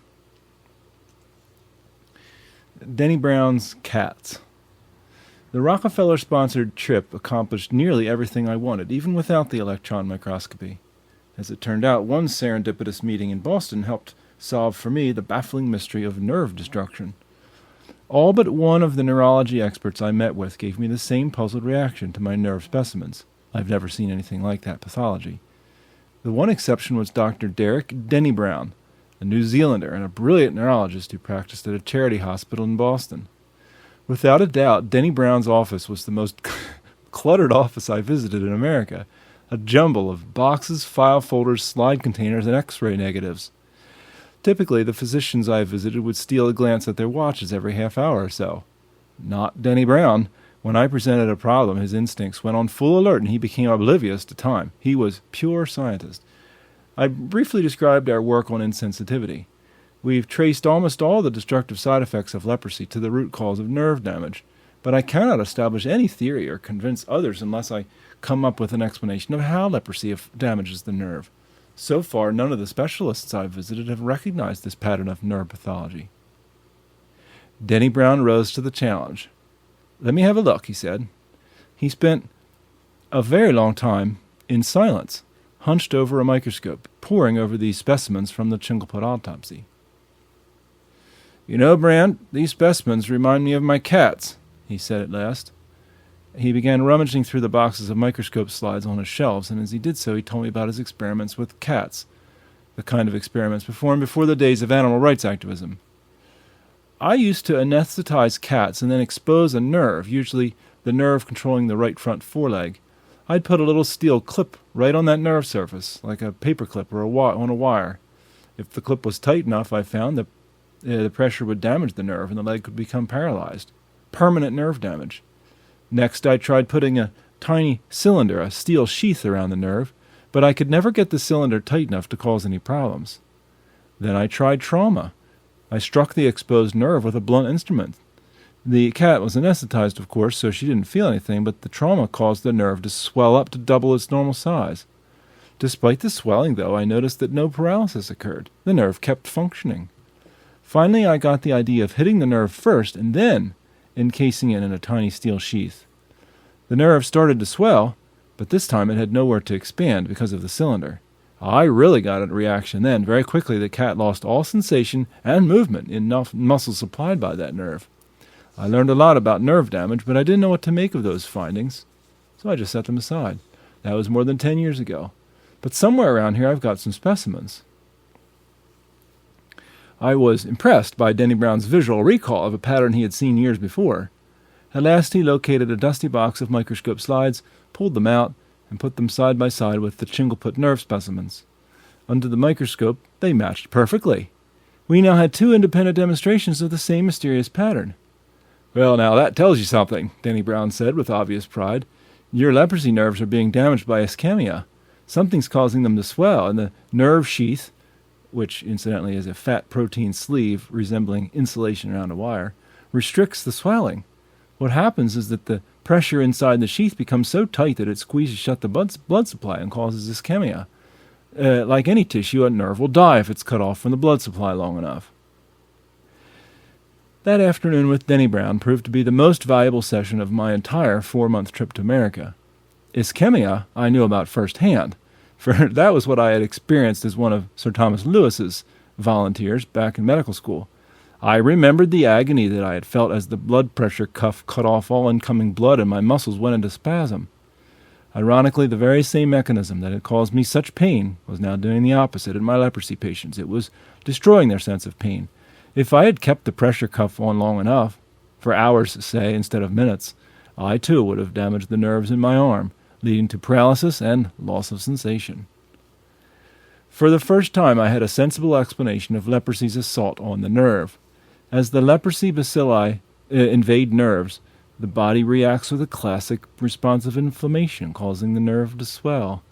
Denny Brown's cats. The Rockefeller-sponsored trip accomplished nearly everything I wanted, even without the electron microscopy. As it turned out, one serendipitous meeting in Boston helped solve for me the baffling mystery of nerve destruction. All but one of the neurology experts I met with gave me the same puzzled reaction to my nerve specimens. I've never seen anything like that pathology. The one exception was Dr. Derek Denny Brown, a New Zealander and a brilliant neurologist who practiced at a charity hospital in Boston. Without a doubt, Denny Brown's office was the most cluttered office I visited in America, a jumble of boxes, file folders, slide containers, and X-ray negatives. Typically, the physicians I visited would steal a glance at their watches every half hour or so. Not Denny Brown. When I presented a problem, his instincts went on full alert and he became oblivious to time. He was pure scientist. I briefly described our work on insensitivity. We've traced almost all the destructive side effects of leprosy to the root cause of nerve damage, but I cannot establish any theory or convince others unless I come up with an explanation of how leprosy damages the nerve. So far, none of the specialists I've visited have recognized this pattern of nerve pathology. Denny Brown rose to the challenge. "Let me have a look," he said. He spent a very long time in silence, hunched over a microscope, poring over these specimens from the Chingleput autopsy. "You know, Brand, these specimens remind me of my cats," he said at last. He began rummaging through the boxes of microscope slides on his shelves, and as he did so he told me about his experiments with cats, the kind of experiments performed before the days of animal rights activism. "I used to anesthetize cats and then expose a nerve, usually the nerve controlling the right front foreleg. I'd put a little steel clip right on that nerve surface, like a paper clip or on a wire. If the clip was tight enough, I found that the pressure would damage the nerve and the leg could become paralyzed. Permanent nerve damage. Next, I tried putting a tiny cylinder, a steel sheath, around the nerve, but I could never get the cylinder tight enough to cause any problems. Then I tried trauma. I struck the exposed nerve with a blunt instrument. The cat was anesthetized, of course, so she didn't feel anything, but the trauma caused the nerve to swell up to double its normal size. Despite the swelling, though, I noticed that no paralysis occurred. The nerve kept functioning. Finally, I got the idea of hitting the nerve first and then encasing it in a tiny steel sheath. The nerve started to swell, but this time it had nowhere to expand because of the cylinder. I really got a reaction then. Very quickly the cat lost all sensation and movement in muscles supplied by that nerve. I learned a lot about nerve damage, but I didn't know what to make of those findings, so I just set them aside. That was more than 10 years ago. But somewhere around here I've got some specimens." I was impressed by Denny Brown's visual recall of a pattern he had seen years before. At last he located a dusty box of microscope slides, pulled them out, and put them side by side with the Chingleput nerve specimens. Under the microscope, they matched perfectly. We now had 2 independent demonstrations of the same mysterious pattern. "Well, now that tells you something," Denny Brown said with obvious pride. "Your leprosy nerves are being damaged by ischemia. Something's causing them to swell, and the nerve sheath, which incidentally is a fat protein sleeve resembling insulation around a wire, restricts the swelling. What happens is that the pressure inside the sheath becomes so tight that it squeezes shut the blood supply and causes ischemia. Like any tissue, a nerve will die if it's cut off from the blood supply long enough." That afternoon with Denny Brown proved to be the most valuable session of my entire 4-month trip to America. Ischemia I knew about firsthand, for that was what I had experienced as one of Sir Thomas Lewis's volunteers back in medical school. I remembered the agony that I had felt as the blood pressure cuff cut off all incoming blood and my muscles went into spasm. Ironically, the very same mechanism that had caused me such pain was now doing the opposite in my leprosy patients. It was destroying their sense of pain. If I had kept the pressure cuff on long enough, for hours, say, instead of minutes, I too would have damaged the nerves in my arm, leading to paralysis and loss of sensation. For the first time I had a sensible explanation of leprosy's assault on the nerve. As the leprosy bacilli invade nerves, the body reacts with a classic response of inflammation, causing the nerve to swell.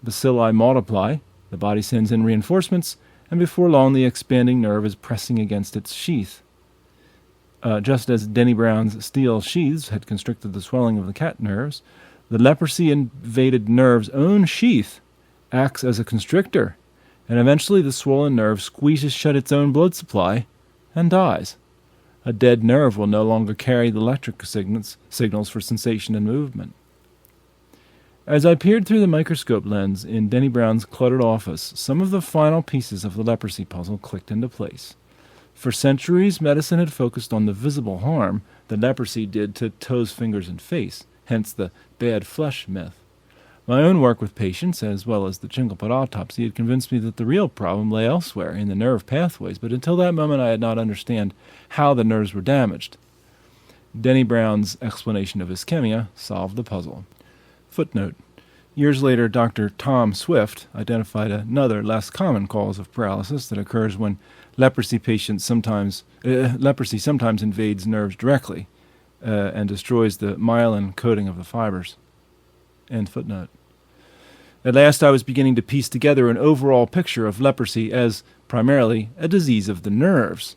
Bacilli multiply, the body sends in reinforcements, and before long the expanding nerve is pressing against its sheath. Just as Denny Brown's steel sheaths had constricted the swelling of the cat nerves, the leprosy-invaded nerve's own sheath acts as a constrictor, and eventually the swollen nerve squeezes shut its own blood supply and dies. A dead nerve will no longer carry the electric signals for sensation and movement. As I peered through the microscope lens in Denny Brown's cluttered office, some of the final pieces of the leprosy puzzle clicked into place. For centuries, medicine had focused on the visible harm that leprosy did to toes, fingers, and face, hence the bad flesh myth. My own work with patients, as well as the Chingleput autopsy, had convinced me that the real problem lay elsewhere, in the nerve pathways, but until that moment I had not understood how the nerves were damaged. Denny Brown's explanation of ischemia solved the puzzle. Footnote. Years later, Dr. Tom Swift identified another, less common cause of paralysis that occurs when leprosy sometimes invades nerves directly and destroys the myelin coating of the fibers. End footnote. At last I was beginning to piece together an overall picture of leprosy as primarily a disease of the nerves.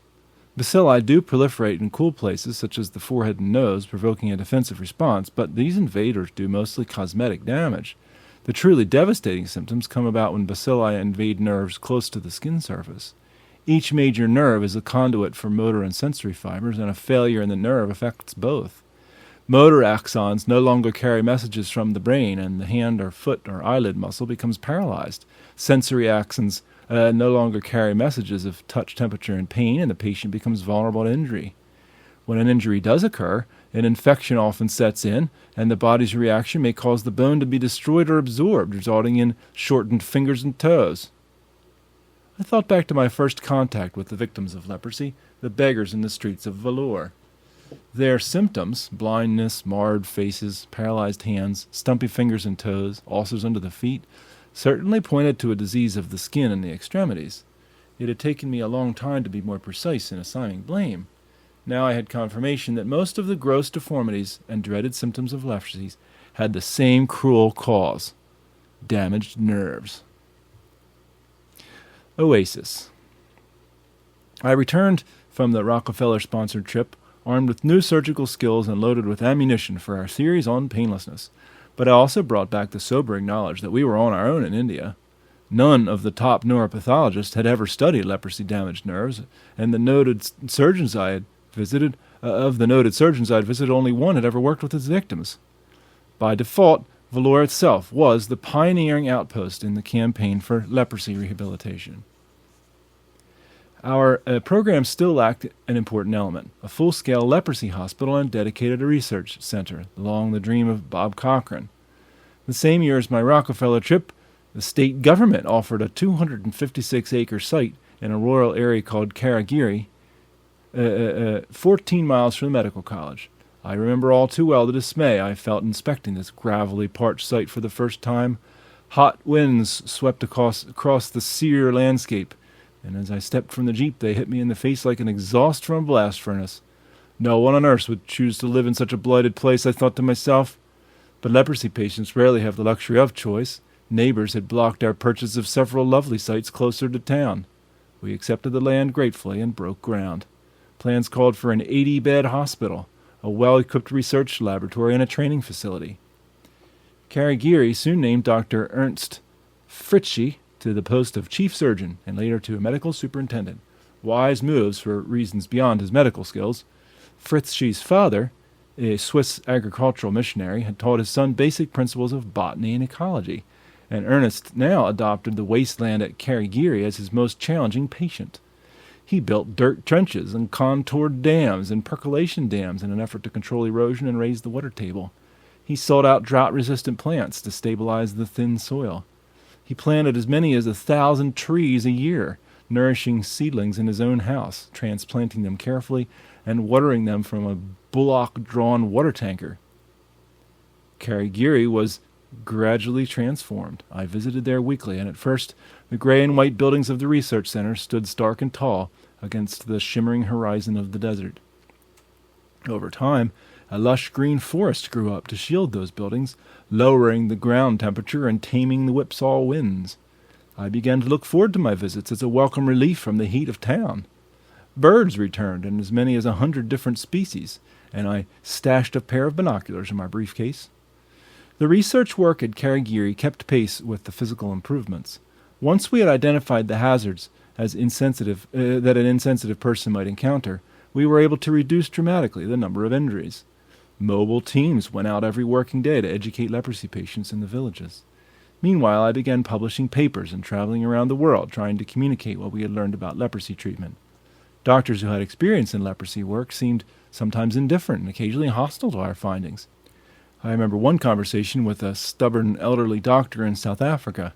Bacilli do proliferate in cool places such as the forehead and nose, provoking a defensive response, but these invaders do mostly cosmetic damage. The truly devastating symptoms come about when bacilli invade nerves close to the skin surface. Each major nerve is a conduit for motor and sensory fibers, and a failure in the nerve affects both. Motor axons no longer carry messages from the brain, and the hand or foot or eyelid muscle becomes paralyzed. Sensory axons no longer carry messages of touch, temperature, and pain, and the patient becomes vulnerable to injury. When an injury does occur, an infection often sets in, and the body's reaction may cause the bone to be destroyed or absorbed, resulting in shortened fingers and toes. I thought back to my first contact with the victims of leprosy, the beggars in the streets of Vellore. Their symptoms, blindness, marred faces, paralyzed hands, stumpy fingers and toes, ulcers under the feet, certainly pointed to a disease of the skin and the extremities. It had taken me a long time to be more precise in assigning blame. Now I had confirmation that most of the gross deformities and dreaded symptoms of leprosy had the same cruel cause: damaged nerves. Oasis. I returned from the Rockefeller-sponsored trip armed with new surgical skills and loaded with ammunition for our theories on painlessness. But I also brought back the sobering knowledge that we were on our own in India. None of the top neuropathologists had ever studied leprosy-damaged nerves, and of the noted surgeons I had visited, only one had ever worked with its victims. By default, Vellore itself was the pioneering outpost in the campaign for leprosy rehabilitation. Our program still lacked an important element: a full-scale leprosy hospital and dedicated research center, along the dream of Bob Cochran. The same year as my Rockefeller trip, the state government offered a 256-acre site in a rural area called Karagiri, 14 miles from the medical college. I remember all too well the dismay I felt inspecting this gravelly, parched site for the first time. Hot winds swept across the sere landscape, and as I stepped from the jeep, they hit me in the face like an exhaust from a blast furnace. No one on earth would choose to live in such a blighted place, I thought to myself. But leprosy patients rarely have the luxury of choice. Neighbors had blocked our purchase of several lovely sites closer to town. We accepted the land gratefully and broke ground. Plans called for an 80-bed hospital, a well-equipped research laboratory, and a training facility. Karagiri soon named Dr. Ernst Fritzsche to the post of chief surgeon and later to a medical superintendent. Wise moves for reasons beyond his medical skills. Fritzsche's father, a Swiss agricultural missionary, had taught his son basic principles of botany and ecology, and Ernest now adopted the wasteland at Karagiri as his most challenging patient. He built dirt trenches and contoured dams and percolation dams in an effort to control erosion and raise the water table. He sought out drought-resistant plants to stabilize the thin soil. He planted as many as 1,000 trees a year, nourishing seedlings in his own house, transplanting them carefully, and watering them from a bullock-drawn water tanker. Karagiri was gradually transformed. I visited there weekly, and at first the gray and white buildings of the research center stood stark and tall against the shimmering horizon of the desert. Over time, a lush green forest grew up to shield those buildings, lowering the ground temperature and taming the whipsaw winds. I began to look forward to my visits as a welcome relief from the heat of town. Birds returned in as many as 100 different species, and I stashed a pair of binoculars in my briefcase. The research work at Karagiri kept pace with the physical improvements. Once we had identified the hazards as that an insensitive person might encounter, we were able to reduce dramatically the number of injuries. Mobile teams went out every working day to educate leprosy patients in the villages. Meanwhile, I began publishing papers and traveling around the world trying to communicate what we had learned about leprosy treatment. Doctors who had experience in leprosy work seemed sometimes indifferent and occasionally hostile to our findings. I remember one conversation with a stubborn elderly doctor in South Africa.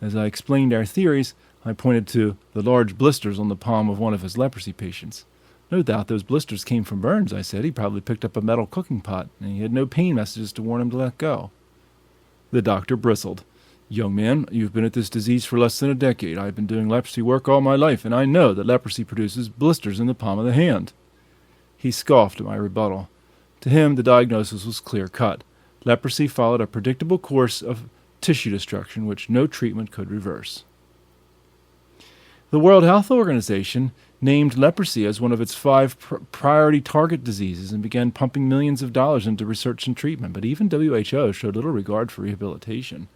As I explained our theories, I pointed to the large blisters on the palm of one of his leprosy patients. No doubt those blisters came from burns, I said. He probably picked up a metal cooking pot, and he had no pain messages to warn him to let go. The doctor bristled. "Young man, you've been at this disease for less than a decade. I've been doing leprosy work all my life, and I know that leprosy produces blisters in the palm of the hand." He scoffed at my rebuttal. To him, the diagnosis was clear-cut. Leprosy followed a predictable course of tissue destruction which no treatment could reverse. The World Health Organization named leprosy as one of its 5 priority target diseases and began pumping millions of dollars into research and treatment, but even WHO showed little regard for rehabilitation.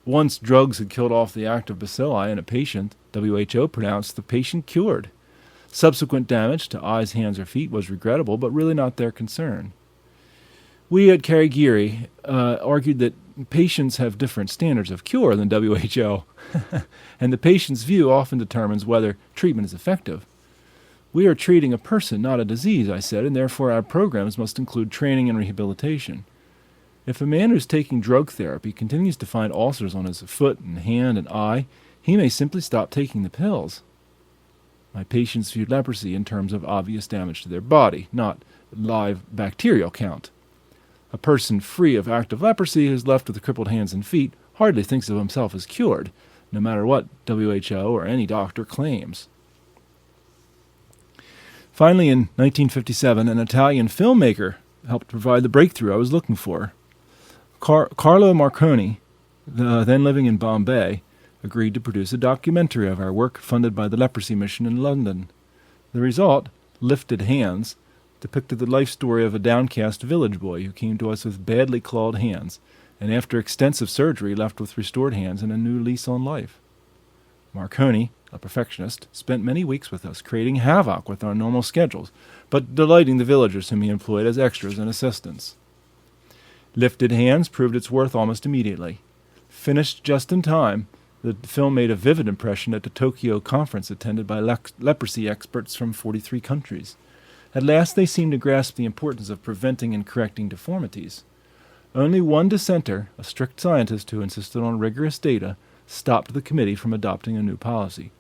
Once drugs had killed off the active bacilli in a patient, WHO pronounced the patient cured. Subsequent damage to eyes, hands, or feet was regrettable, but really not their concern. We at Carigiri argued that patients have different standards of cure than WHO, and the patient's view often determines whether treatment is effective. We are treating a person, not a disease, I said, and therefore our programs must include training and rehabilitation. If a man who's taking drug therapy continues to find ulcers on his foot and hand and eye, he may simply stop taking the pills. My patients viewed leprosy in terms of obvious damage to their body, not live bacterial count. A person free of active leprosy who is left with crippled hands and feet hardly thinks of himself as cured, no matter what WHO or any doctor claims. Finally, in 1957, an Italian filmmaker helped provide the breakthrough I was looking for. Carlo Marconi, then living in Bombay, agreed to produce a documentary of our work funded by the Leprosy Mission in London. The result, Lifted Hands, depicted the life story of a downcast village boy who came to us with badly clawed hands, and after extensive surgery left with restored hands and a new lease on life. Marconi, a perfectionist, spent many weeks with us, creating havoc with our normal schedules, but delighting the villagers whom he employed as extras and assistants. Lifted Hands proved its worth almost immediately. Finished just in time, the film made a vivid impression at the Tokyo conference attended by leprosy experts from 43 countries. At last they seemed to grasp the importance of preventing and correcting deformities. Only one dissenter, a strict scientist who insisted on rigorous data, stopped the committee from adopting a new policy.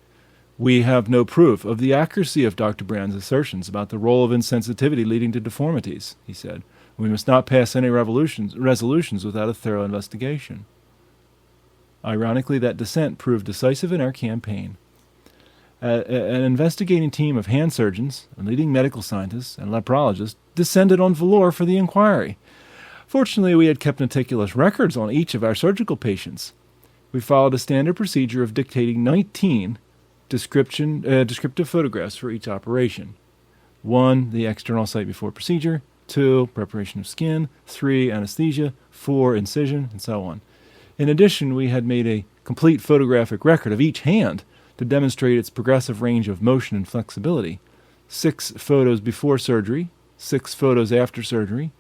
"We have no proof of the accuracy of Dr. Brand's assertions about the role of insensitivity leading to deformities," he said. "We must not pass any resolutions without a thorough investigation." Ironically, that dissent proved decisive in our campaign. An investigating team of hand surgeons, leading medical scientists, and leprologists descended on Vellore for the inquiry. Fortunately, we had kept meticulous records on each of our surgical patients. We followed a standard procedure of dictating 19 descriptive photographs for each operation. 1, the external site before procedure. 2, preparation of skin. 3, anesthesia. 4, incision, and so on. In addition, we had made a complete photographic record of each hand to demonstrate its progressive range of motion and flexibility. 6 photos before surgery, 6 photos after surgery,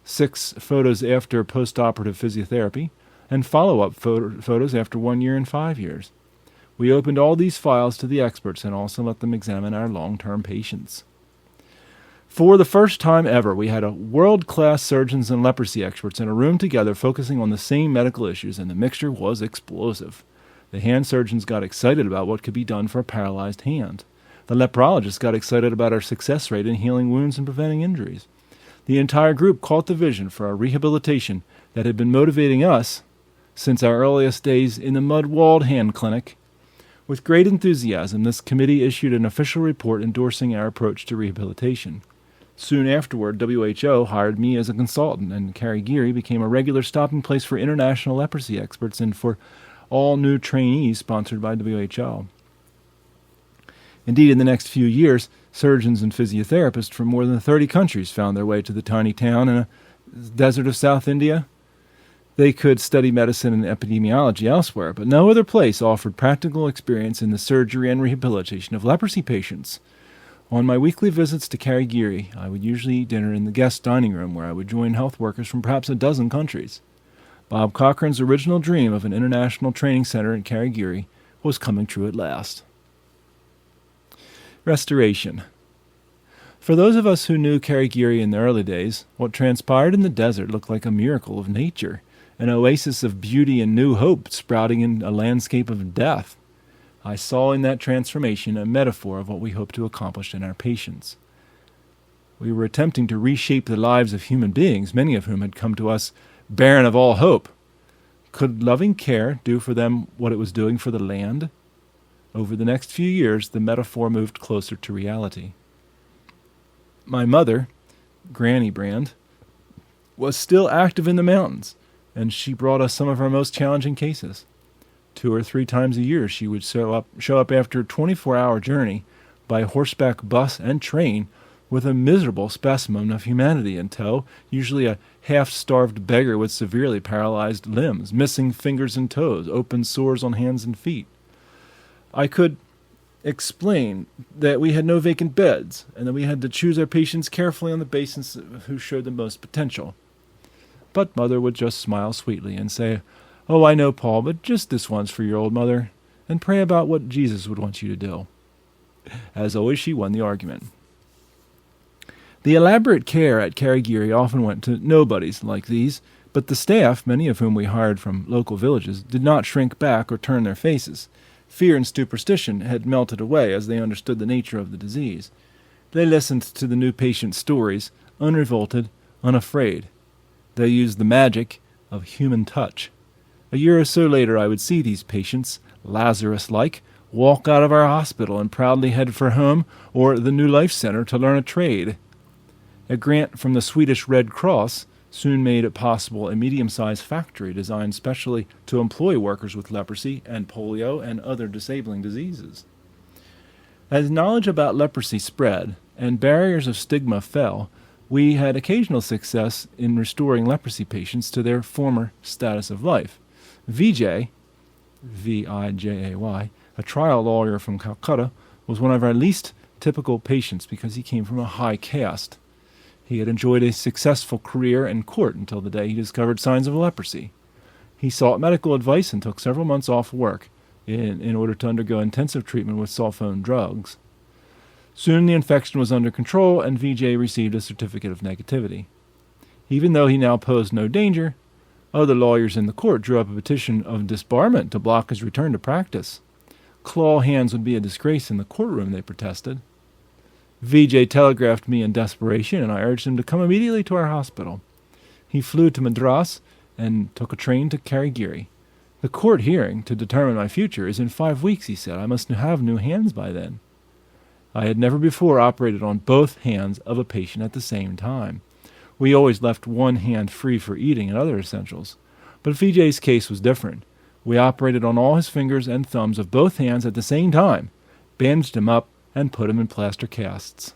6 photos after post-operative physiotherapy, and follow-up photos after 1 year and 5 years. We opened all these files to the experts and also let them examine our long-term patients. For the first time ever, we had a world-class surgeons and leprosy experts in a room together focusing on the same medical issues, and the mixture was explosive. The hand surgeons got excited about what could be done for a paralyzed hand. The leprologists got excited about our success rate in healing wounds and preventing injuries. The entire group caught the vision for our rehabilitation that had been motivating us since our earliest days in the mud-walled hand clinic. With great enthusiasm, this committee issued an official report endorsing our approach to rehabilitation. Soon afterward, WHO hired me as a consultant, and Carigiri became a regular stopping place for international leprosy experts and for all new trainees sponsored by WHO. Indeed, in the next few years, surgeons and physiotherapists from more than 30 countries found their way to the tiny town in a desert of South India. They could study medicine and epidemiology elsewhere, but no other place offered practical experience in the surgery and rehabilitation of leprosy patients. On my weekly visits to Carigiri, I would usually eat dinner in the guest dining room where I would join health workers from perhaps a dozen countries. Bob Cochrane's original dream of an international training center in Carigiri was coming true at last. Restoration. For those of us who knew Karigiri in the early days, what transpired in the desert looked like a miracle of nature, an oasis of beauty and new hope sprouting in a landscape of death. I saw in that transformation a metaphor of what we hope to accomplish in our patients. We were attempting to reshape the lives of human beings, many of whom had come to us barren of all hope. Could loving care do for them what it was doing for the land? Over the next few years, the metaphor moved closer to reality. My mother, Granny Brand, was still active in the mountains, and she brought us some of our most challenging cases. 2 or 3 times a year she would show up after a 24-hour journey by horseback, bus, and train with a miserable specimen of humanity in tow, usually a half-starved beggar with severely paralyzed limbs, missing fingers and toes, open sores on hands and feet. I could explain that we had no vacant beds and that we had to choose our patients carefully on the basis of who showed the most potential. But Mother would just smile sweetly and say, "Oh, I know, Paul, but just this once for your old mother, and pray about what Jesus would want you to do." As always, she won the argument. The elaborate care at Karigiri often went to nobodies like these, but the staff, many of whom we hired from local villages, did not shrink back or turn their faces. Fear and superstition had melted away as they understood the nature of the disease. They listened to the new patient's stories, unrevolted, unafraid. They used the magic of human touch. A year or so later I would see these patients, Lazarus-like, walk out of our hospital and proudly head for home or the New Life Center to learn a trade. A grant from the Swedish Red Cross soon made it possible a medium-sized factory designed specially to employ workers with leprosy and polio and other disabling diseases. As knowledge about leprosy spread and barriers of stigma fell, we had occasional success in restoring leprosy patients to their former status of life. Vijay, V-I-J-A-Y, a trial lawyer from Calcutta, was one of our least typical patients because he came from a high caste. He had enjoyed a successful career in court until the day he discovered signs of leprosy. He sought medical advice and took several months off work in order to undergo intensive treatment with sulfone drugs. Soon the infection was under control, and Vijay received a certificate of negativity. Even though he now posed no danger, other lawyers in the court drew up a petition of disbarment to block his return to practice. Claw hands would be a disgrace in the courtroom, they protested. Vijay telegraphed me in desperation, and I urged him to come immediately to our hospital. He flew to Madras and took a train to Karigiri. The court hearing to determine my future is in 5 weeks, he said. I must have new hands by then. I had never before operated on both hands of a patient at the same time. We always left one hand free for eating and other essentials. But Vijay's case was different. We operated on all his fingers and thumbs of both hands at the same time, bandaged him up, and put him in plaster casts.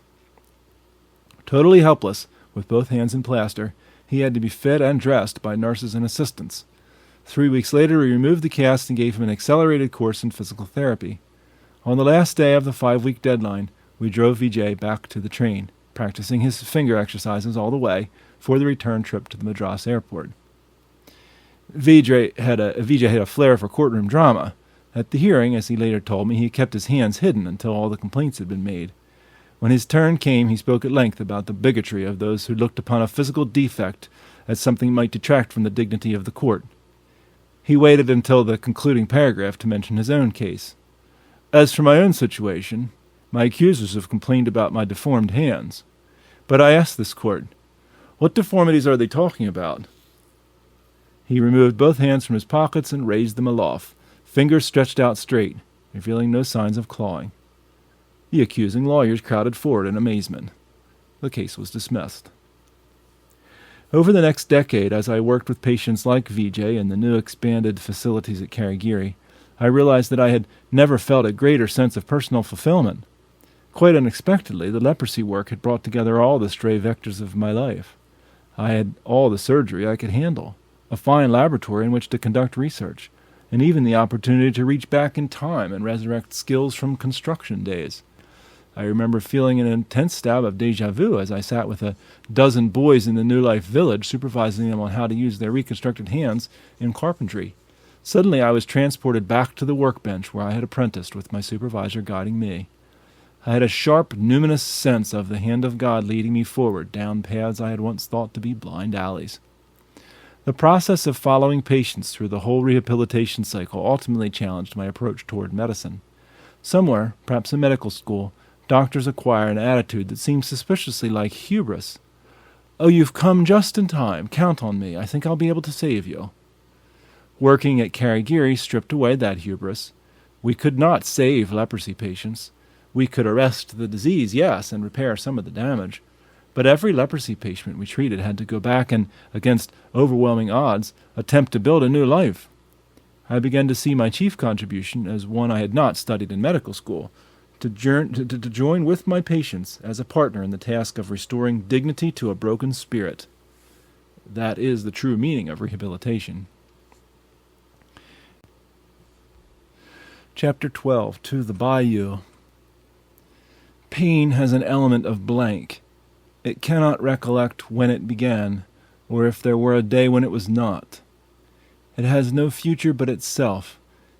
Totally helpless, with both hands in plaster, he had to be fed and dressed by nurses and assistants. 3 weeks later, we removed the cast and gave him an accelerated course in physical therapy. On the last day of the 5-week deadline, we drove Vijay back to the train, practicing his finger exercises all the way for the return trip to the Madras airport. Vijay had a flair for courtroom drama. At the hearing, as he later told me, he kept his hands hidden until all the complaints had been made. When his turn came, he spoke at length about the bigotry of those who looked upon a physical defect as something might detract from the dignity of the court. He waited until the concluding paragraph to mention his own case. As for my own situation, my accusers have complained about my deformed hands. But I asked this court, what deformities are they talking about? He removed both hands from his pockets and raised them aloft, fingers stretched out straight, revealing no signs of clawing. The accusing lawyers crowded forward in amazement. The case was dismissed. Over the next decade, as I worked with patients like Vijay in the new expanded facilities at Karigiri, I realized that I had never felt a greater sense of personal fulfillment. Quite unexpectedly, the leprosy work had brought together all the stray vectors of my life. I had all the surgery I could handle, a fine laboratory in which to conduct research, and even the opportunity to reach back in time and resurrect skills from construction days. I remember feeling an intense stab of déjà vu as I sat with a dozen boys in the New Life village, supervising them on how to use their reconstructed hands in carpentry. Suddenly I was transported back to the workbench where I had apprenticed, with my supervisor guiding me. I had a sharp, numinous sense of the hand of God leading me forward down paths I had once thought to be blind alleys. The process of following patients through the whole rehabilitation cycle ultimately challenged my approach toward medicine. Somewhere, perhaps in medical school, doctors acquire an attitude that seems suspiciously like hubris. "Oh, you've come just in time. Count on me. I think I'll be able to save you." Working at Karigiri stripped away that hubris. We could not save leprosy patients. We could arrest the disease, yes, and repair some of the damage. But every leprosy patient we treated had to go back and, against overwhelming odds, attempt to build a new life. I began to see my chief contribution as one I had not studied in medical school, to join with my patients as a partner in the task of restoring dignity to a broken spirit. That is the true meaning of rehabilitation. Chapter 12, To the Bayou. Pain has an element of blank. It cannot recollect when it began, or if there were a day when it was not. It has no future but itself.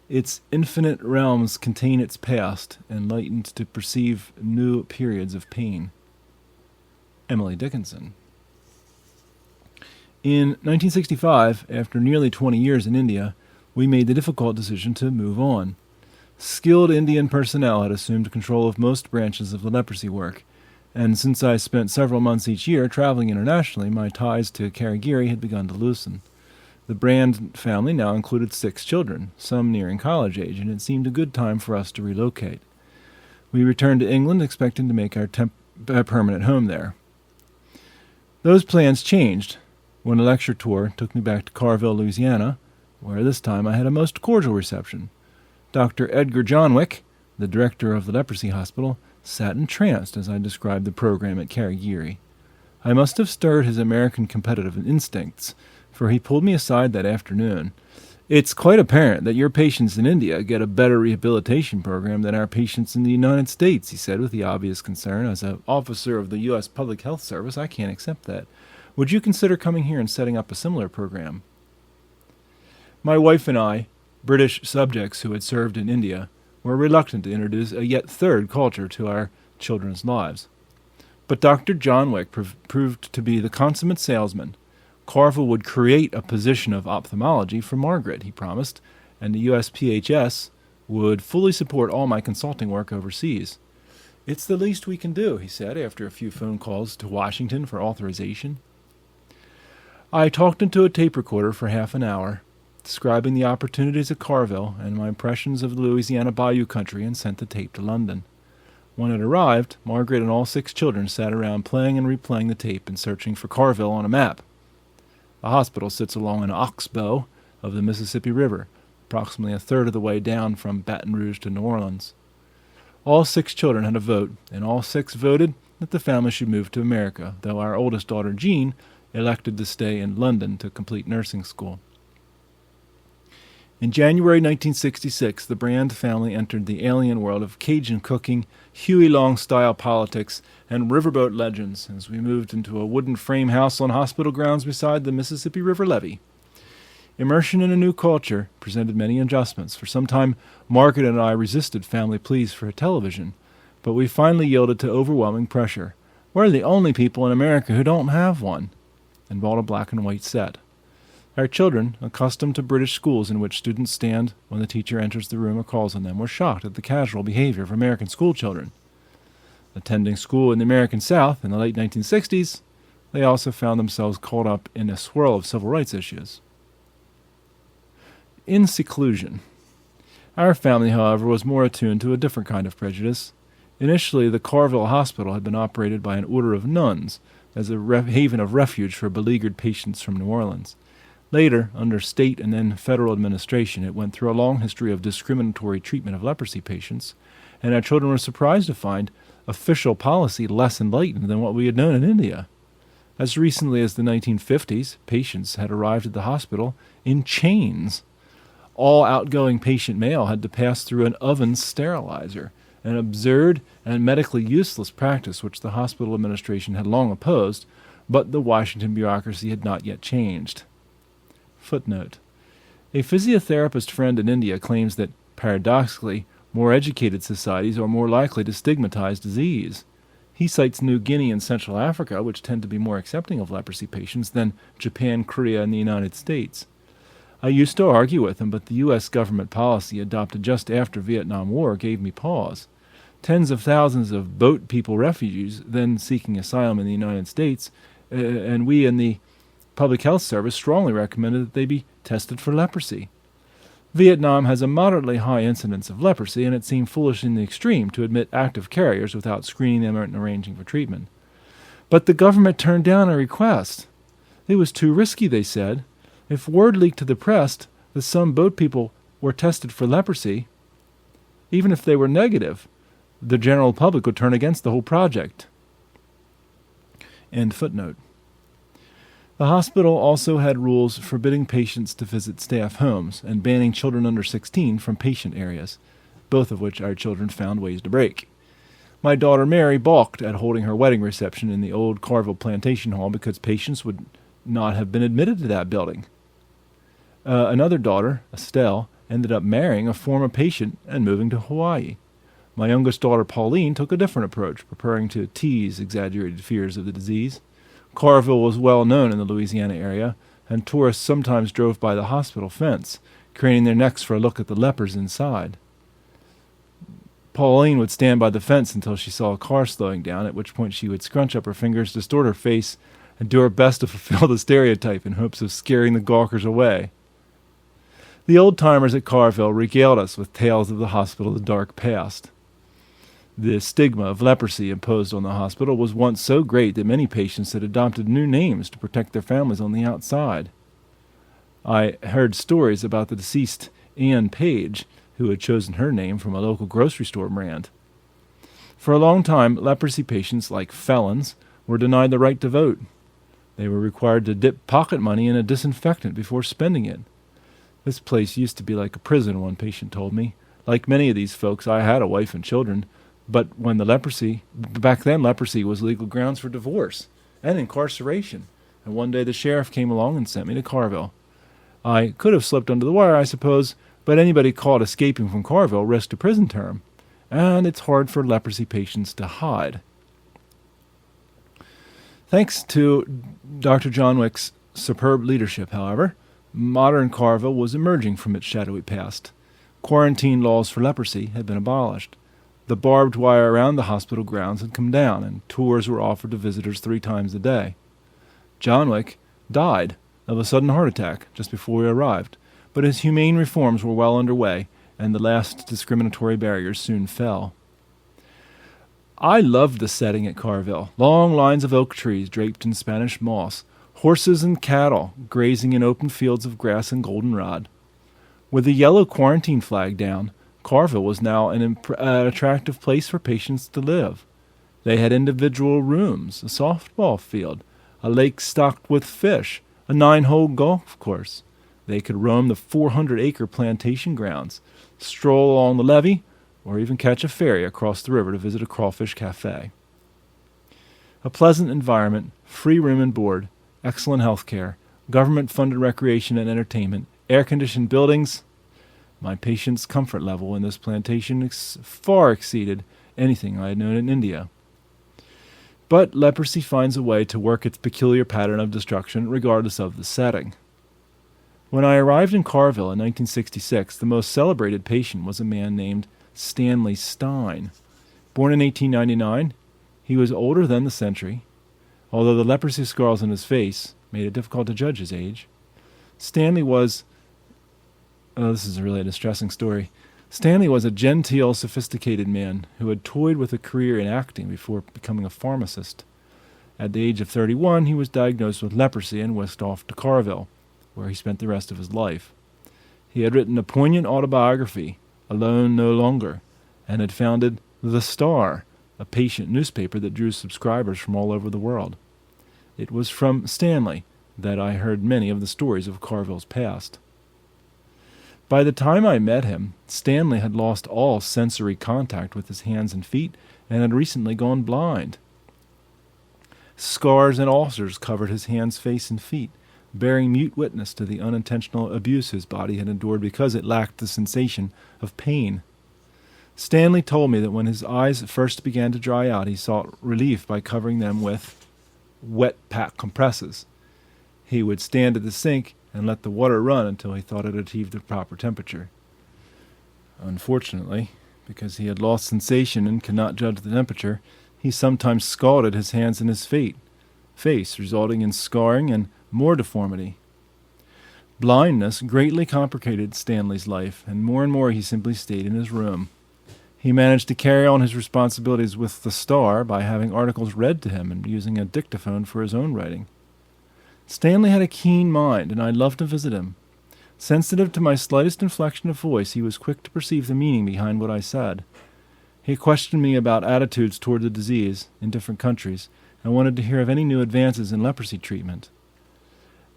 Its infinite realms contain its past, enlightened to perceive new periods of pain. Emily Dickinson. In 1965, after nearly 20 years in India, we made the difficult decision to move on. Skilled Indian personnel had assumed control of most branches of the leprosy work, and since I spent several months each year traveling internationally, my ties to Karigiri had begun to loosen. The Brand family now included 6 children, some nearing college age, and it seemed a good time for us to relocate. We returned to England, expecting to make our permanent home there. Those plans changed when a lecture tour took me back to Carville, Louisiana, where this time I had a most cordial reception. Dr. Edgar Johnwick, the director of the leprosy hospital, sat entranced as I described the program at Karigiri. I must have stirred his American competitive instincts, for he pulled me aside that afternoon. "It's quite apparent that your patients in India get a better rehabilitation program than our patients in the United States," he said with the obvious concern. "As an officer of the U.S. Public Health Service, I can't accept that. Would you consider coming here and setting up a similar program?" My wife and I, British subjects who had served in India, were reluctant to introduce a yet third culture to our children's lives. But Dr. Johnwick proved to be the consummate salesman. Carville would create a position of ophthalmology for Margaret, he promised, and the USPHS would fully support all my consulting work overseas. "It's the least we can do," he said after a few phone calls to Washington for authorization. I talked into a tape recorder for half an hour, describing the opportunities at Carville and my impressions of the Louisiana Bayou country, and sent the tape to London. When it arrived, Margaret and all 6 children sat around playing and replaying the tape and searching for Carville on a map. The hospital sits along an oxbow of the Mississippi River, approximately a third of the way down from Baton Rouge to New Orleans. All 6 children had a vote, and all 6 voted that the family should move to America, though our oldest daughter, Jean, elected to stay in London to complete nursing school. In January 1966, the Brand family entered the alien world of Cajun cooking, Huey Long-style politics, and riverboat legends as we moved into a wooden frame house on hospital grounds beside the Mississippi River levee. Immersion in a new culture presented many adjustments. For some time, Margaret and I resisted family pleas for a television, but we finally yielded to overwhelming pressure. "We're the only people in America who don't have one," and bought a black and white set. Our children, accustomed to British schools in which students stand when the teacher enters the room or calls on them, were shocked at the casual behavior of American school children. Attending school in the American South in the late 1960s, they also found themselves caught up in a swirl of civil rights issues. In seclusion. Our family, however, was more attuned to a different kind of prejudice. Initially, the Carville Hospital had been operated by an order of nuns as a haven of refuge for beleaguered patients from New Orleans. Later, under state and then federal administration, it went through a long history of discriminatory treatment of leprosy patients, and our children were surprised to find official policy less enlightened than what we had known in India. As recently as the 1950s, patients had arrived at the hospital in chains. All outgoing patient mail had to pass through an Owens sterilizer, an absurd and medically useless practice which the hospital administration had long opposed, but the Washington bureaucracy had not yet changed. Footnote. A physiotherapist friend in India claims that, paradoxically, More educated societies are more likely to stigmatize disease. He cites New Guinea and Central Africa, which tend to be more accepting of leprosy patients than Japan, Korea, and the United States. I used to argue with him, but the U.S. government policy adopted just after Vietnam War gave me pause. Tens of thousands of boat people refugees then seeking asylum in the United States, and we in the Public Health Service strongly recommended that they be tested for leprosy. Vietnam has a moderately high incidence of leprosy, and it seemed foolish in the extreme to admit active carriers without screening them and arranging for treatment. But the government turned down a request. It was too risky, they said. If word leaked to the press that some boat people were tested for leprosy, even if they were negative, the general public would turn against the whole project. End footnote. The hospital also had rules forbidding patients to visit staff homes and banning children under 16 from patient areas, both of which our children found ways to break. My daughter Mary balked at holding her wedding reception in the old Carville Plantation Hall because patients would not have been admitted to that building. Another daughter, Estelle, ended up marrying a former patient and moving to Hawaii. My youngest daughter Pauline took a different approach, preparing to tease exaggerated fears of the disease. Carville was well known in the Louisiana area, and tourists sometimes drove by the hospital fence, craning their necks for a look at the lepers inside. Pauline would stand by the fence until she saw a car slowing down, at which point she would scrunch up her fingers, distort her face, and do her best to fulfill the stereotype in hopes of scaring the gawkers away. The old-timers at Carville regaled us with tales of the hospital's dark past. The stigma of leprosy imposed on the hospital was once so great that many patients had adopted new names to protect their families on the outside. I heard stories about the deceased Anne Page, who had chosen her name from a local grocery store brand. For a long time, leprosy patients, like felons, were denied the right to vote. They were required to dip pocket money in a disinfectant before spending it. This place used to be like a prison, one patient told me. Like many of these folks, I had a wife and children, but back then leprosy was legal grounds for divorce and incarceration, and one day the sheriff came along and sent me to Carville. I could have slipped under the wire, I suppose, but anybody caught escaping from Carville risked a prison term, and it's hard for leprosy patients to hide. Thanks to Dr. John Wick's superb leadership, however, modern Carville was emerging from its shadowy past. Quarantine laws for leprosy had been abolished. The barbed wire around the hospital grounds had come down, and tours were offered to visitors 3 times a day. John Wick died of a sudden heart attack just before we arrived, but his humane reforms were well underway, and the last discriminatory barriers soon fell. I loved the setting at Carville. Long lines of oak trees draped in Spanish moss, horses and cattle grazing in open fields of grass and goldenrod. With the yellow quarantine flag down, Carville was now an attractive place for patients to live. They had individual rooms, a softball field, a lake stocked with fish, a 9-hole golf course. They could roam the 400-acre plantation grounds, stroll along the levee, or even catch a ferry across the river to visit a crawfish cafe. A pleasant environment, free room and board, excellent health care, government-funded recreation and entertainment, air-conditioned buildings. My patient's comfort level in this plantation far exceeded anything I had known in India. But leprosy finds a way to work its peculiar pattern of destruction regardless of the setting. When I arrived in Carville in 1966, the most celebrated patient was a man named Stanley Stein. Born in 1899, he was older than the century, although the leprosy scars on his face made it difficult to judge his age. Stanley was... this is really a distressing story. Stanley was a genteel, sophisticated man who had toyed with a career in acting before becoming a pharmacist. At the age of 31, he was diagnosed with leprosy and whisked off to Carville, where he spent the rest of his life. He had written a poignant autobiography, Alone No Longer, and had founded The Star, a patient newspaper that drew subscribers from all over the world. It was from Stanley that I heard many of the stories of Carville's past. By the time I met him, Stanley had lost all sensory contact with his hands and feet and had recently gone blind. Scars and ulcers covered his hands, face, and feet, bearing mute witness to the unintentional abuse his body had endured because it lacked the sensation of pain. Stanley told me that when his eyes first began to dry out, he sought relief by covering them with wet pack compresses. He would stand at the sink and let the water run until he thought it achieved the proper temperature. Unfortunately, because he had lost sensation and could not judge the temperature, he sometimes scalded his hands and his face, resulting in scarring and more deformity. Blindness greatly complicated Stanley's life, and more he simply stayed in his room. He managed to carry on his responsibilities with the Star by having articles read to him and using a dictaphone for his own writing. Stanley had a keen mind, and I loved to visit him. Sensitive to my slightest inflection of voice, he was quick to perceive the meaning behind what I said. He questioned me about attitudes toward the disease in different countries and wanted to hear of any new advances in leprosy treatment.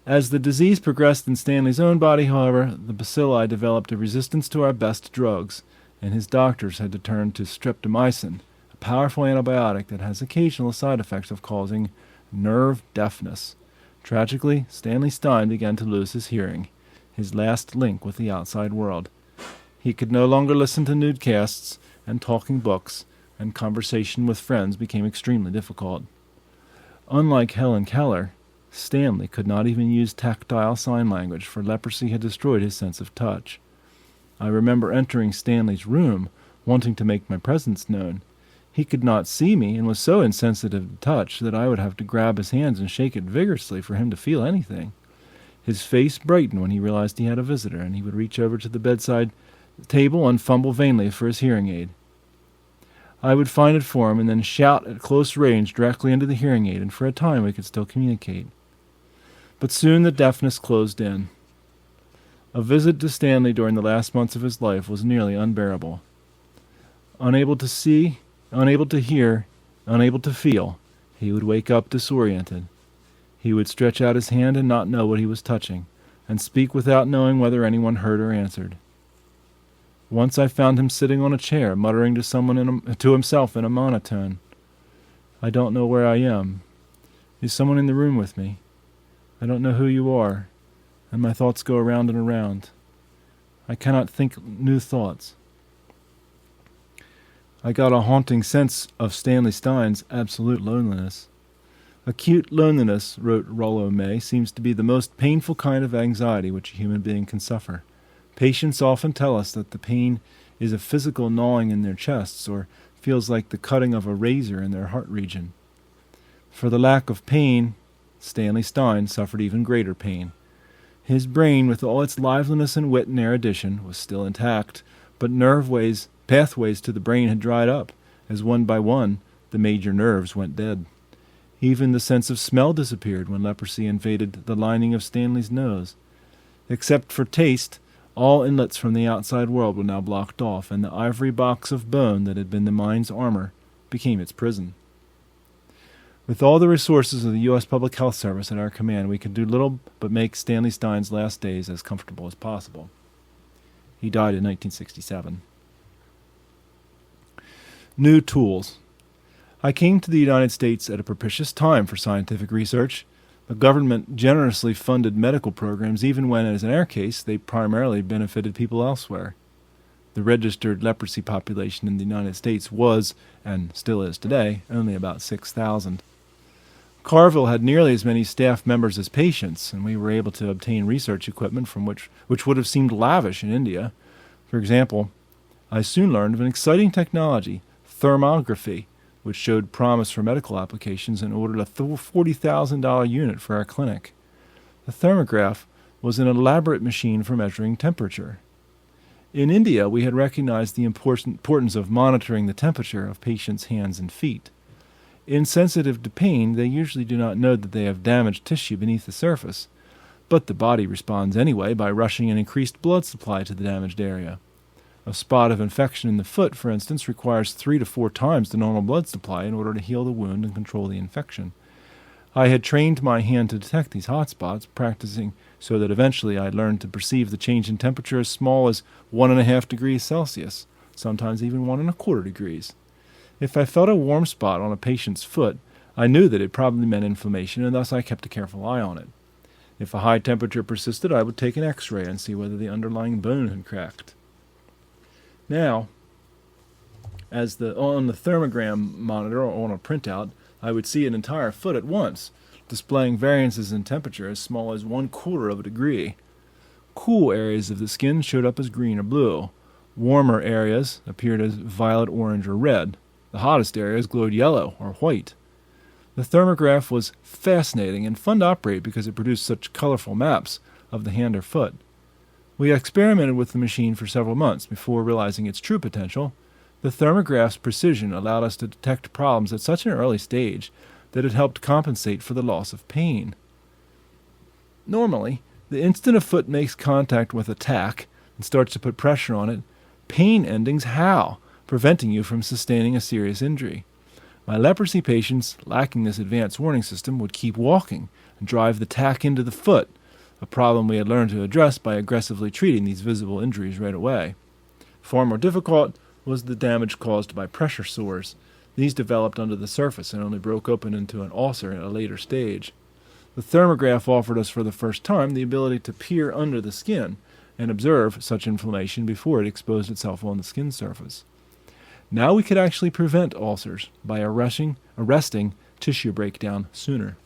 As the disease progressed in Stanley's own body, however, the bacilli developed a resistance to our best drugs, and his doctors had to turn to streptomycin, a powerful antibiotic that has occasional side effects of causing nerve deafness. Tragically, Stanley Stein began to lose his hearing, his last link with the outside world. He could no longer listen to newscasts and talking books, and conversation with friends became extremely difficult. Unlike Helen Keller, Stanley could not even use tactile sign language, for leprosy had destroyed his sense of touch. I remember entering Stanley's room, wanting to make my presence known. He could not see me and was so insensitive to touch that I would have to grab his hands and shake it vigorously for him to feel anything. His face brightened when he realized he had a visitor, and he would reach over to the bedside table and fumble vainly for his hearing aid. I would find it for him and then shout at close range directly into the hearing aid, and for a time we could still communicate. But soon the deafness closed in. A visit to Stanley during the last months of his life was nearly unbearable. Unable to see, unable to hear, unable to feel, he would wake up disoriented. He would stretch out his hand and not know what he was touching, and speak without knowing whether anyone heard or answered. Once I found him sitting on a chair, muttering to himself in a monotone. "I don't know where I am. Is someone in the room with me? I don't know who you are, and my thoughts go around and around. I cannot think new thoughts." I got a haunting sense of Stanley Stein's absolute loneliness. "Acute loneliness," wrote Rollo May, "seems to be the most painful kind of anxiety which a human being can suffer. Patients often tell us that the pain is a physical gnawing in their chests, or feels like the cutting of a razor in their heart region." For the lack of pain, Stanley Stein suffered even greater pain. His brain, with all its liveliness and wit and erudition, was still intact, but pathways to the brain had dried up, as one by one the major nerves went dead. Even the sense of smell disappeared when leprosy invaded the lining of Stanley's nose. Except for taste, all inlets from the outside world were now blocked off, and the ivory box of bone that had been the mind's armor became its prison. With all the resources of the U.S. Public Health Service at our command, we could do little but make Stanley Stein's last days as comfortable as possible. He died in 1967. New tools. I came to the United States at a propitious time for scientific research. The government generously funded medical programs even when, as in our case, they primarily benefited people elsewhere. The registered leprosy population in the United States was, and still is today, only about 6,000. Carville had nearly as many staff members as patients, and we were able to obtain research equipment from which would have seemed lavish in India. For example, I soon learned of an exciting technology, thermography, which showed promise for medical applications, and ordered a $40,000 unit for our clinic. The thermograph was an elaborate machine for measuring temperature. In India, we had recognized the importance of monitoring the temperature of patients' hands and feet. Insensitive to pain, they usually do not know that they have damaged tissue beneath the surface, but the body responds anyway by rushing an increased blood supply to the damaged area. A spot of infection in the foot, for instance, requires 3 to 4 times the normal blood supply in order to heal the wound and control the infection. I had trained my hand to detect these hot spots, practicing so that eventually I learned to perceive the change in temperature as small as 1.5 degrees Celsius, sometimes even 1.25 degrees. If I felt a warm spot on a patient's foot, I knew that it probably meant inflammation, and thus I kept a careful eye on it. If a high temperature persisted, I would take an X-ray and see whether the underlying bone had cracked. Now, On the thermogram monitor or on a printout, I would see an entire foot at once, displaying variances in temperature as small as 1/4 of a degree. Cool areas of the skin showed up as green or blue. Warmer areas appeared as violet, orange, or red. The hottest areas glowed yellow or white. The thermograph was fascinating and fun to operate because it produced such colorful maps of the hand or foot. We experimented with the machine for several months before realizing its true potential. The thermograph's precision allowed us to detect problems at such an early stage that it helped compensate for the loss of pain. Normally, the instant a foot makes contact with a tack and starts to put pressure on it, pain endings howl, preventing you from sustaining a serious injury. My leprosy patients, lacking this advanced warning system, would keep walking and drive the tack into the foot, a problem we had learned to address by aggressively treating these visible injuries right away. Far more difficult was the damage caused by pressure sores. These developed under the surface and only broke open into an ulcer at a later stage. The thermograph offered us for the first time the ability to peer under the skin and observe such inflammation before it exposed itself on the skin surface. Now we could actually prevent ulcers by arresting tissue breakdown sooner.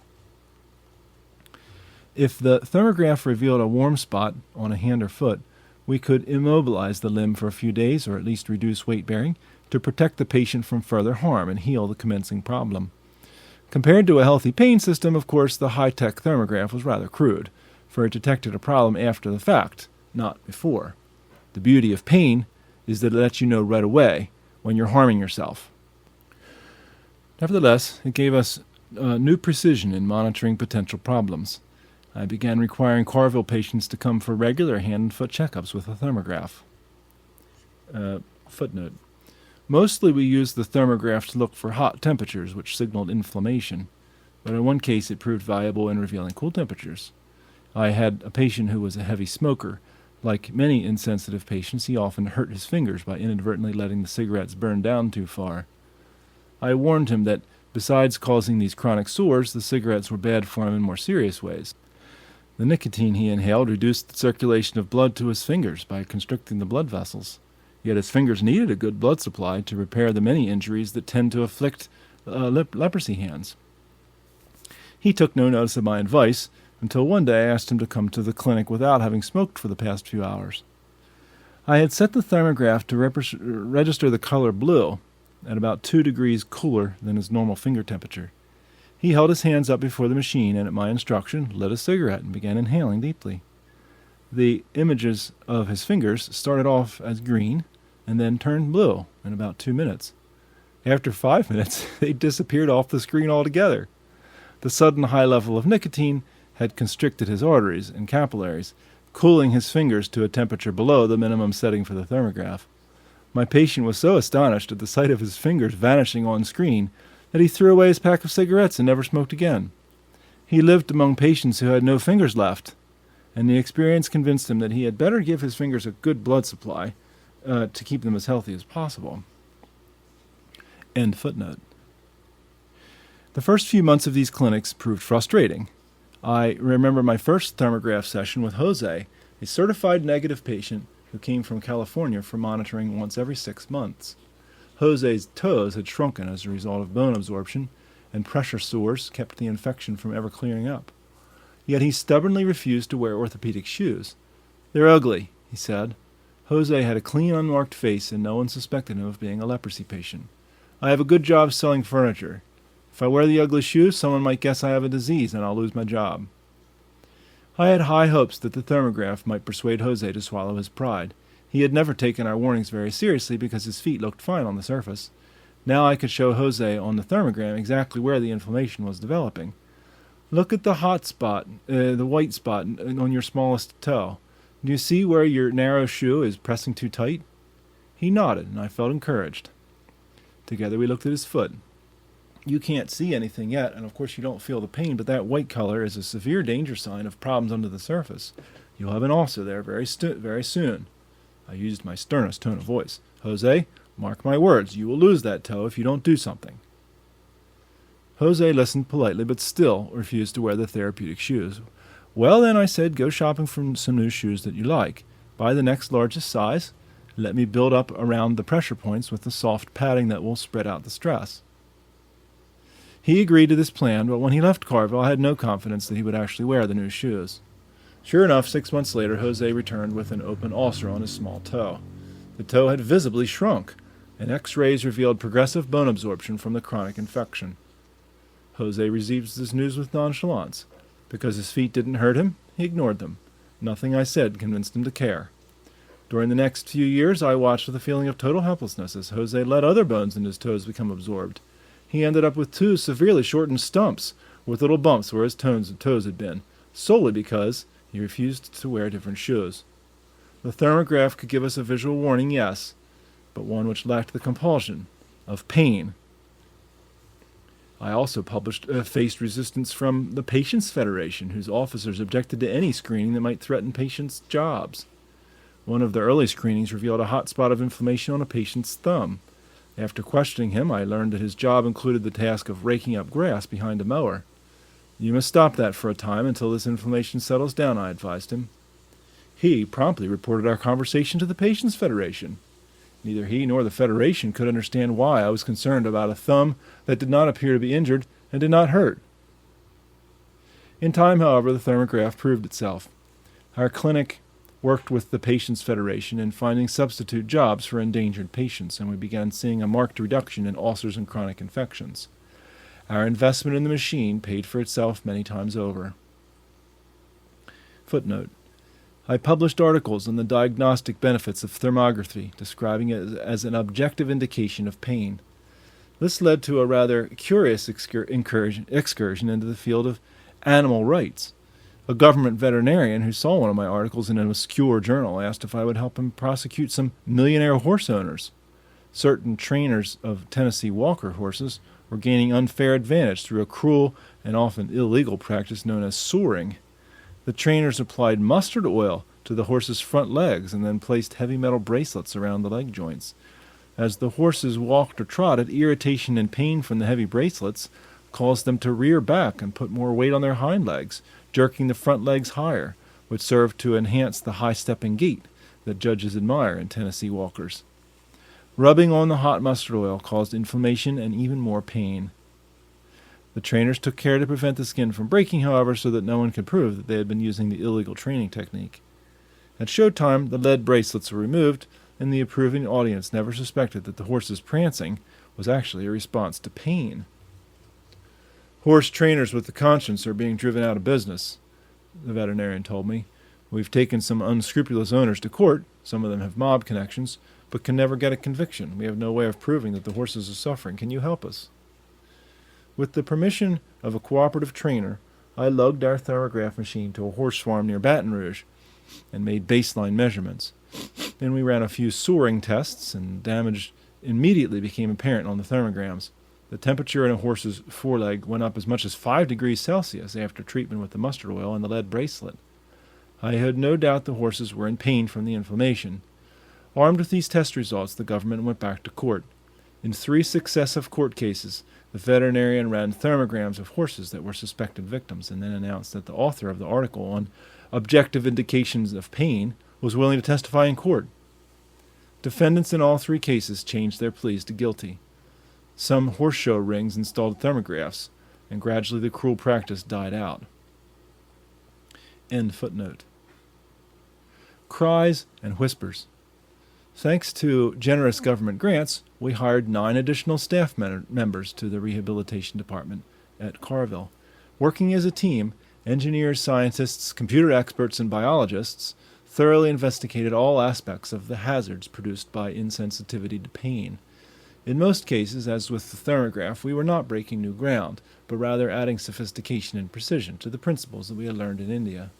If the thermograph revealed a warm spot on a hand or foot, we could immobilize the limb for a few days or at least reduce weight bearing to protect the patient from further harm and heal the commencing problem. Compared to a healthy pain system, of course, the high-tech thermograph was rather crude, for it detected a problem after the fact, not before. The beauty of pain is that it lets you know right away when you're harming yourself. Nevertheless, it gave us new precision in monitoring potential problems. I began requiring Carville patients to come for regular hand and foot checkups with a thermograph. Footnote. Mostly we used the thermograph to look for hot temperatures, which signaled inflammation, but in one case it proved valuable in revealing cool temperatures. I had a patient who was a heavy smoker. Like many insensitive patients, he often hurt his fingers by inadvertently letting the cigarettes burn down too far. I warned him that besides causing these chronic sores, the cigarettes were bad for him in more serious ways. The nicotine he inhaled reduced the circulation of blood to his fingers by constricting the blood vessels. Yet his fingers needed a good blood supply to repair the many injuries that tend to afflict leprosy hands. He took no notice of my advice until one day I asked him to come to the clinic without having smoked for the past few hours. I had set the thermograph to register the color blue at about 2 degrees cooler than his normal finger temperature. He held his hands up before the machine and, at my instruction, lit a cigarette and began inhaling deeply. The images of his fingers started off as green and then turned blue in about 2 minutes. After 5 minutes, they disappeared off the screen altogether. The sudden high level of nicotine had constricted his arteries and capillaries, cooling his fingers to a temperature below the minimum setting for the thermograph. My patient was so astonished at the sight of his fingers vanishing on screen that he threw away his pack of cigarettes and never smoked again. He lived among patients who had no fingers left, and the experience convinced him that he had better give his fingers a good blood supply to keep them as healthy as possible. End footnote. The first few months of these clinics proved frustrating. I remember my first thermograph session with Jose, a certified negative patient who came from California for monitoring once every 6 months. Jose's toes had shrunken as a result of bone absorption, and pressure sores kept the infection from ever clearing up. Yet he stubbornly refused to wear orthopedic shoes. "They're ugly," he said. Jose had a clean, unmarked face, and no one suspected him of being a leprosy patient. "I have a good job selling furniture. If I wear the ugly shoes, someone might guess I have a disease, and I'll lose my job." I had high hopes that the thermograph might persuade Jose to swallow his pride. He had never taken our warnings very seriously because his feet looked fine on the surface. Now I could show Jose on the thermogram exactly where the inflammation was developing. "Look at the hot spot, the white spot on your smallest toe. Do you see where your narrow shoe is pressing too tight?" He nodded, and I felt encouraged. Together we looked at his foot. "You can't see anything yet, and of course you don't feel the pain, but that white color is a severe danger sign of problems under the surface. You'll have an ulcer there very soon." I used my sternest tone of voice. "Jose, mark my words, you will lose that toe if you don't do something." Jose listened politely, but still refused to wear the therapeutic shoes. "Well then," I said, "go shopping for some new shoes that you like. Buy the next largest size, Let me build up around the pressure points with the soft padding that will spread out the stress. He agreed to this plan, but when he left Carville, I had no confidence that he would actually wear the new shoes. Sure enough, 6 months later, Jose returned with an open ulcer on his small toe. The toe had visibly shrunk, and X-rays revealed progressive bone absorption from the chronic infection. Jose received this news with nonchalance. Because his feet didn't hurt him, he ignored them. Nothing I said convinced him to care. During the next few years, I watched with a feeling of total helplessness as Jose let other bones in his toes become absorbed. He ended up with 2 severely shortened stumps with little bumps where his toes had been, solely because he refused to wear different shoes. The thermograph could give us a visual warning, yes, but one which lacked the compulsion of pain. I also faced resistance from the Patients' Federation, whose officers objected to any screening that might threaten patients' jobs. One of the early screenings revealed a hot spot of inflammation on a patient's thumb. After questioning him, I learned that his job included the task of raking up grass behind a mower. You must stop that for a time until this inflammation settles down, I advised him. He promptly reported our conversation to the Patients' Federation. Neither he nor the Federation could understand why I was concerned about a thumb that did not appear to be injured and did not hurt. In time, however, the thermograph proved itself. Our clinic worked with the Patients' Federation in finding substitute jobs for endangered patients, and we began seeing a marked reduction in ulcers and chronic infections. Our investment in the machine paid for itself many times over. Footnote. I published articles on the diagnostic benefits of thermography, describing it as an objective indication of pain. This led to a rather curious excursion into the field of animal rights. A government veterinarian who saw one of my articles in an obscure journal asked if I would help him prosecute some millionaire horse owners. Certain trainers of Tennessee Walker horses were gaining unfair advantage through a cruel and often illegal practice known as soring. The trainers applied mustard oil to the horse's front legs and then placed heavy metal bracelets around the leg joints. As the horses walked or trotted, irritation and pain from the heavy bracelets caused them to rear back and put more weight on their hind legs, jerking the front legs higher, which served to enhance the high-stepping gait that judges admire in Tennessee Walkers. Rubbing on the hot mustard oil caused inflammation and even more pain. The trainers took care to prevent the skin from breaking, however, so that no one could prove that they had been using the illegal training technique. At showtime, the lead bracelets were removed, and the approving audience never suspected that the horse's prancing was actually a response to pain. Horse trainers with the conscience are being driven out of business, the veterinarian told me. We've taken some unscrupulous owners to court. Some of them have mob connections, but can never get a conviction. We have no way of proving that the horses are suffering. Can you help us? With the permission of a cooperative trainer, I lugged our thermograph machine to a horse farm near Baton Rouge and made baseline measurements. Then we ran a few soring tests, and damage immediately became apparent on the thermograms. The temperature in a horse's foreleg went up as much as 5 degrees Celsius after treatment with the mustard oil and the lead bracelet. I had no doubt the horses were in pain from the inflammation. Armed with these test results, the government went back to court. In 3 successive court cases, the veterinarian ran thermograms of horses that were suspected victims and then announced that the author of the article on objective indications of pain was willing to testify in court. Defendants in all 3 cases changed their pleas to guilty. Some horse show rings installed thermographs, and gradually the cruel practice died out. End footnote. Cries and whispers. Thanks to generous government grants, we hired 9 additional staff members to the rehabilitation department at Carville. Working as a team, engineers, scientists, computer experts, and biologists thoroughly investigated all aspects of the hazards produced by insensitivity to pain. In most cases, as with the thermograph, we were not breaking new ground, but rather adding sophistication and precision to the principles that we had learned in India.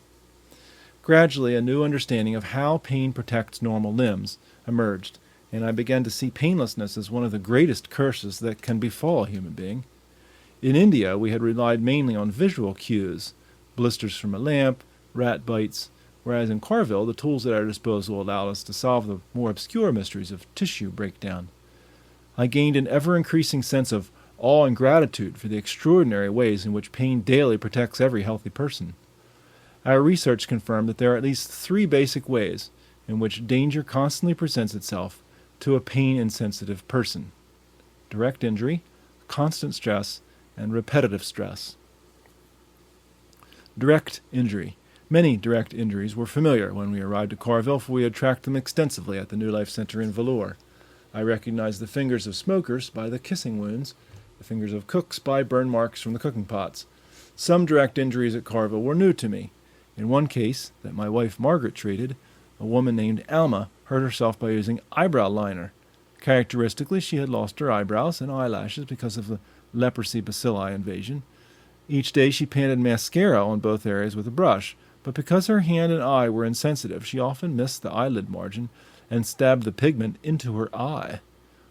Gradually, a new understanding of how pain protects normal limbs emerged, and I began to see painlessness as one of the greatest curses that can befall a human being. In India, we had relied mainly on visual cues, blisters from a lamp, rat bites, whereas in Carville, the tools at our disposal allowed us to solve the more obscure mysteries of tissue breakdown. I gained an ever-increasing sense of awe and gratitude for the extraordinary ways in which pain daily protects every healthy person. Our research confirmed that there are at least 3 basic ways in which danger constantly presents itself to a pain-insensitive person. Direct injury, constant stress, and repetitive stress. Direct injury. Many direct injuries were familiar when we arrived at Carville, for we had tracked them extensively at the New Life Center in Velour. I recognized the fingers of smokers by the kissing wounds, the fingers of cooks by burn marks from the cooking pots. Some direct injuries at Carville were new to me. In one case that my wife Margaret treated, a woman named Alma hurt herself by using eyebrow liner. Characteristically, she had lost her eyebrows and eyelashes because of the leprosy bacilli invasion. Each day she painted mascara on both areas with a brush, but because her hand and eye were insensitive, she often missed the eyelid margin and stabbed the pigment into her eye.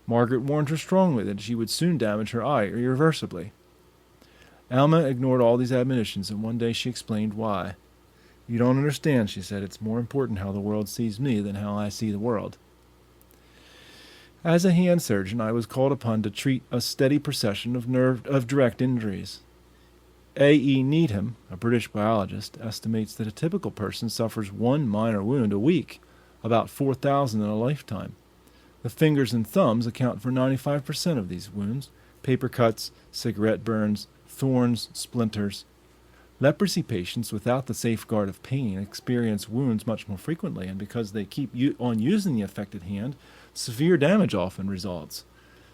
Margaret warned her strongly that she would soon damage her eye irreversibly. Alma ignored all these admonitions, and one day she explained why. "You don't understand," she said. "It's more important how the world sees me than how I see the world." As a hand surgeon, I was called upon to treat a steady procession of direct injuries. A.E. Needham, a British biologist, estimates that a typical person suffers one minor wound a week, about 4,000 in a lifetime. The fingers and thumbs account for 95% of these wounds: paper cuts, cigarette burns, thorns, splinters. Leprosy patients without the safeguard of pain experience wounds much more frequently, and because they keep on using the affected hand, severe damage often results.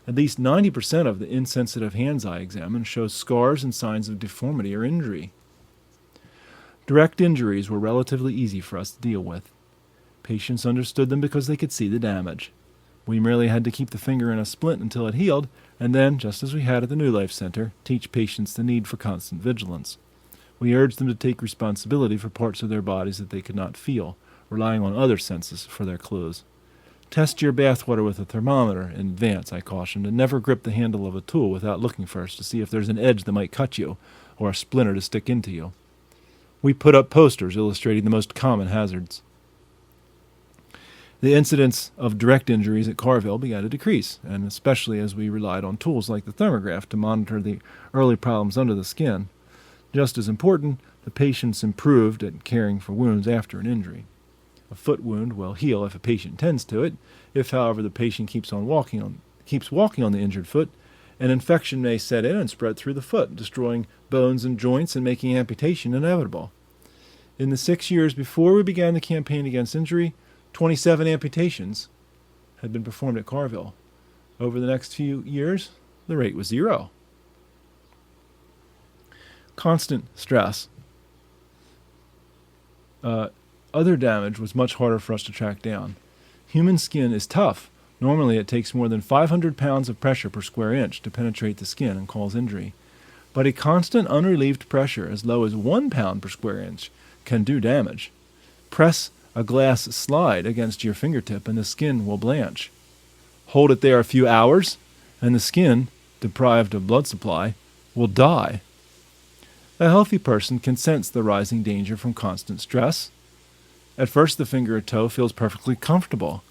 At least 90% of the insensitive hands I examined show scars and signs of deformity or injury. Direct injuries were relatively easy for us to deal with. Patients understood them because they could see the damage. We merely had to keep the finger in a splint until it healed, and then, just as we had at the New Life Center, teach patients the need for constant vigilance. We urged them to take responsibility for parts of their bodies that they could not feel, relying on other senses for their clues. Test your bathwater with a thermometer in advance, I cautioned, and never grip the handle of a tool without looking first to see if there's an edge that might cut you, or a splinter to stick into you. We put up posters illustrating the most common hazards. The incidence of direct injuries at Carville began to decrease, and especially as we relied on tools like the thermograph to monitor the early problems under the skin. Just as important, the patients improved at caring for wounds after an injury. A foot wound will heal if a patient tends to it. If, however, the patient keeps walking on the injured foot, an infection may set in and spread through the foot, destroying bones and joints and making amputation inevitable. In the 6 years before we began the campaign against injury, 27 amputations had been performed at Carville. Over the next few years, the rate was 0. Constant stress. Other damage was much harder for us to track down. Human skin is tough. Normally it takes more than 500 pounds of pressure per square inch to penetrate the skin and cause injury. But a constant unrelieved pressure as low as 1 pound per square inch can do damage. Press a glass slide against your fingertip and the skin will blanch. Hold it there a few hours and the skin, deprived of blood supply, will die. A healthy person can sense the rising danger from constant stress. At first, the finger or toe feels perfectly comfortable.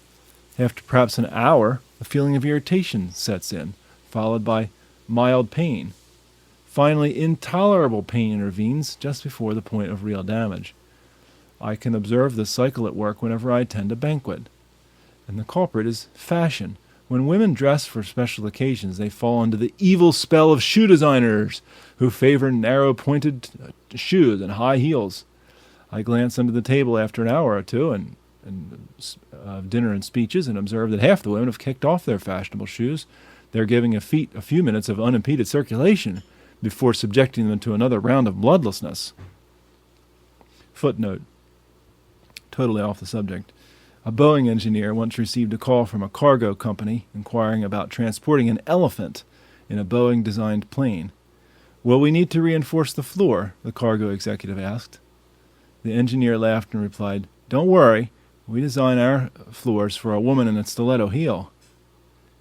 After perhaps an hour, a feeling of irritation sets in, followed by mild pain. Finally, intolerable pain intervenes just before the point of real damage. I can observe this cycle at work whenever I attend a banquet. And the culprit is fashion. When women dress for special occasions, they fall under the evil spell of shoe designers who favor narrow-pointed shoes and high heels. I glance under the table after an hour or two and dinner and speeches and observe that half the women have kicked off their fashionable shoes. They're giving a few minutes of unimpeded circulation before subjecting them to another round of bloodlessness. Footnote. Totally off the subject. A Boeing engineer once received a call from a cargo company inquiring about transporting an elephant in a Boeing-designed plane. "Will we need to reinforce the floor?" the cargo executive asked. The engineer laughed and replied, "Don't worry, we design our floors for a woman in a stiletto heel."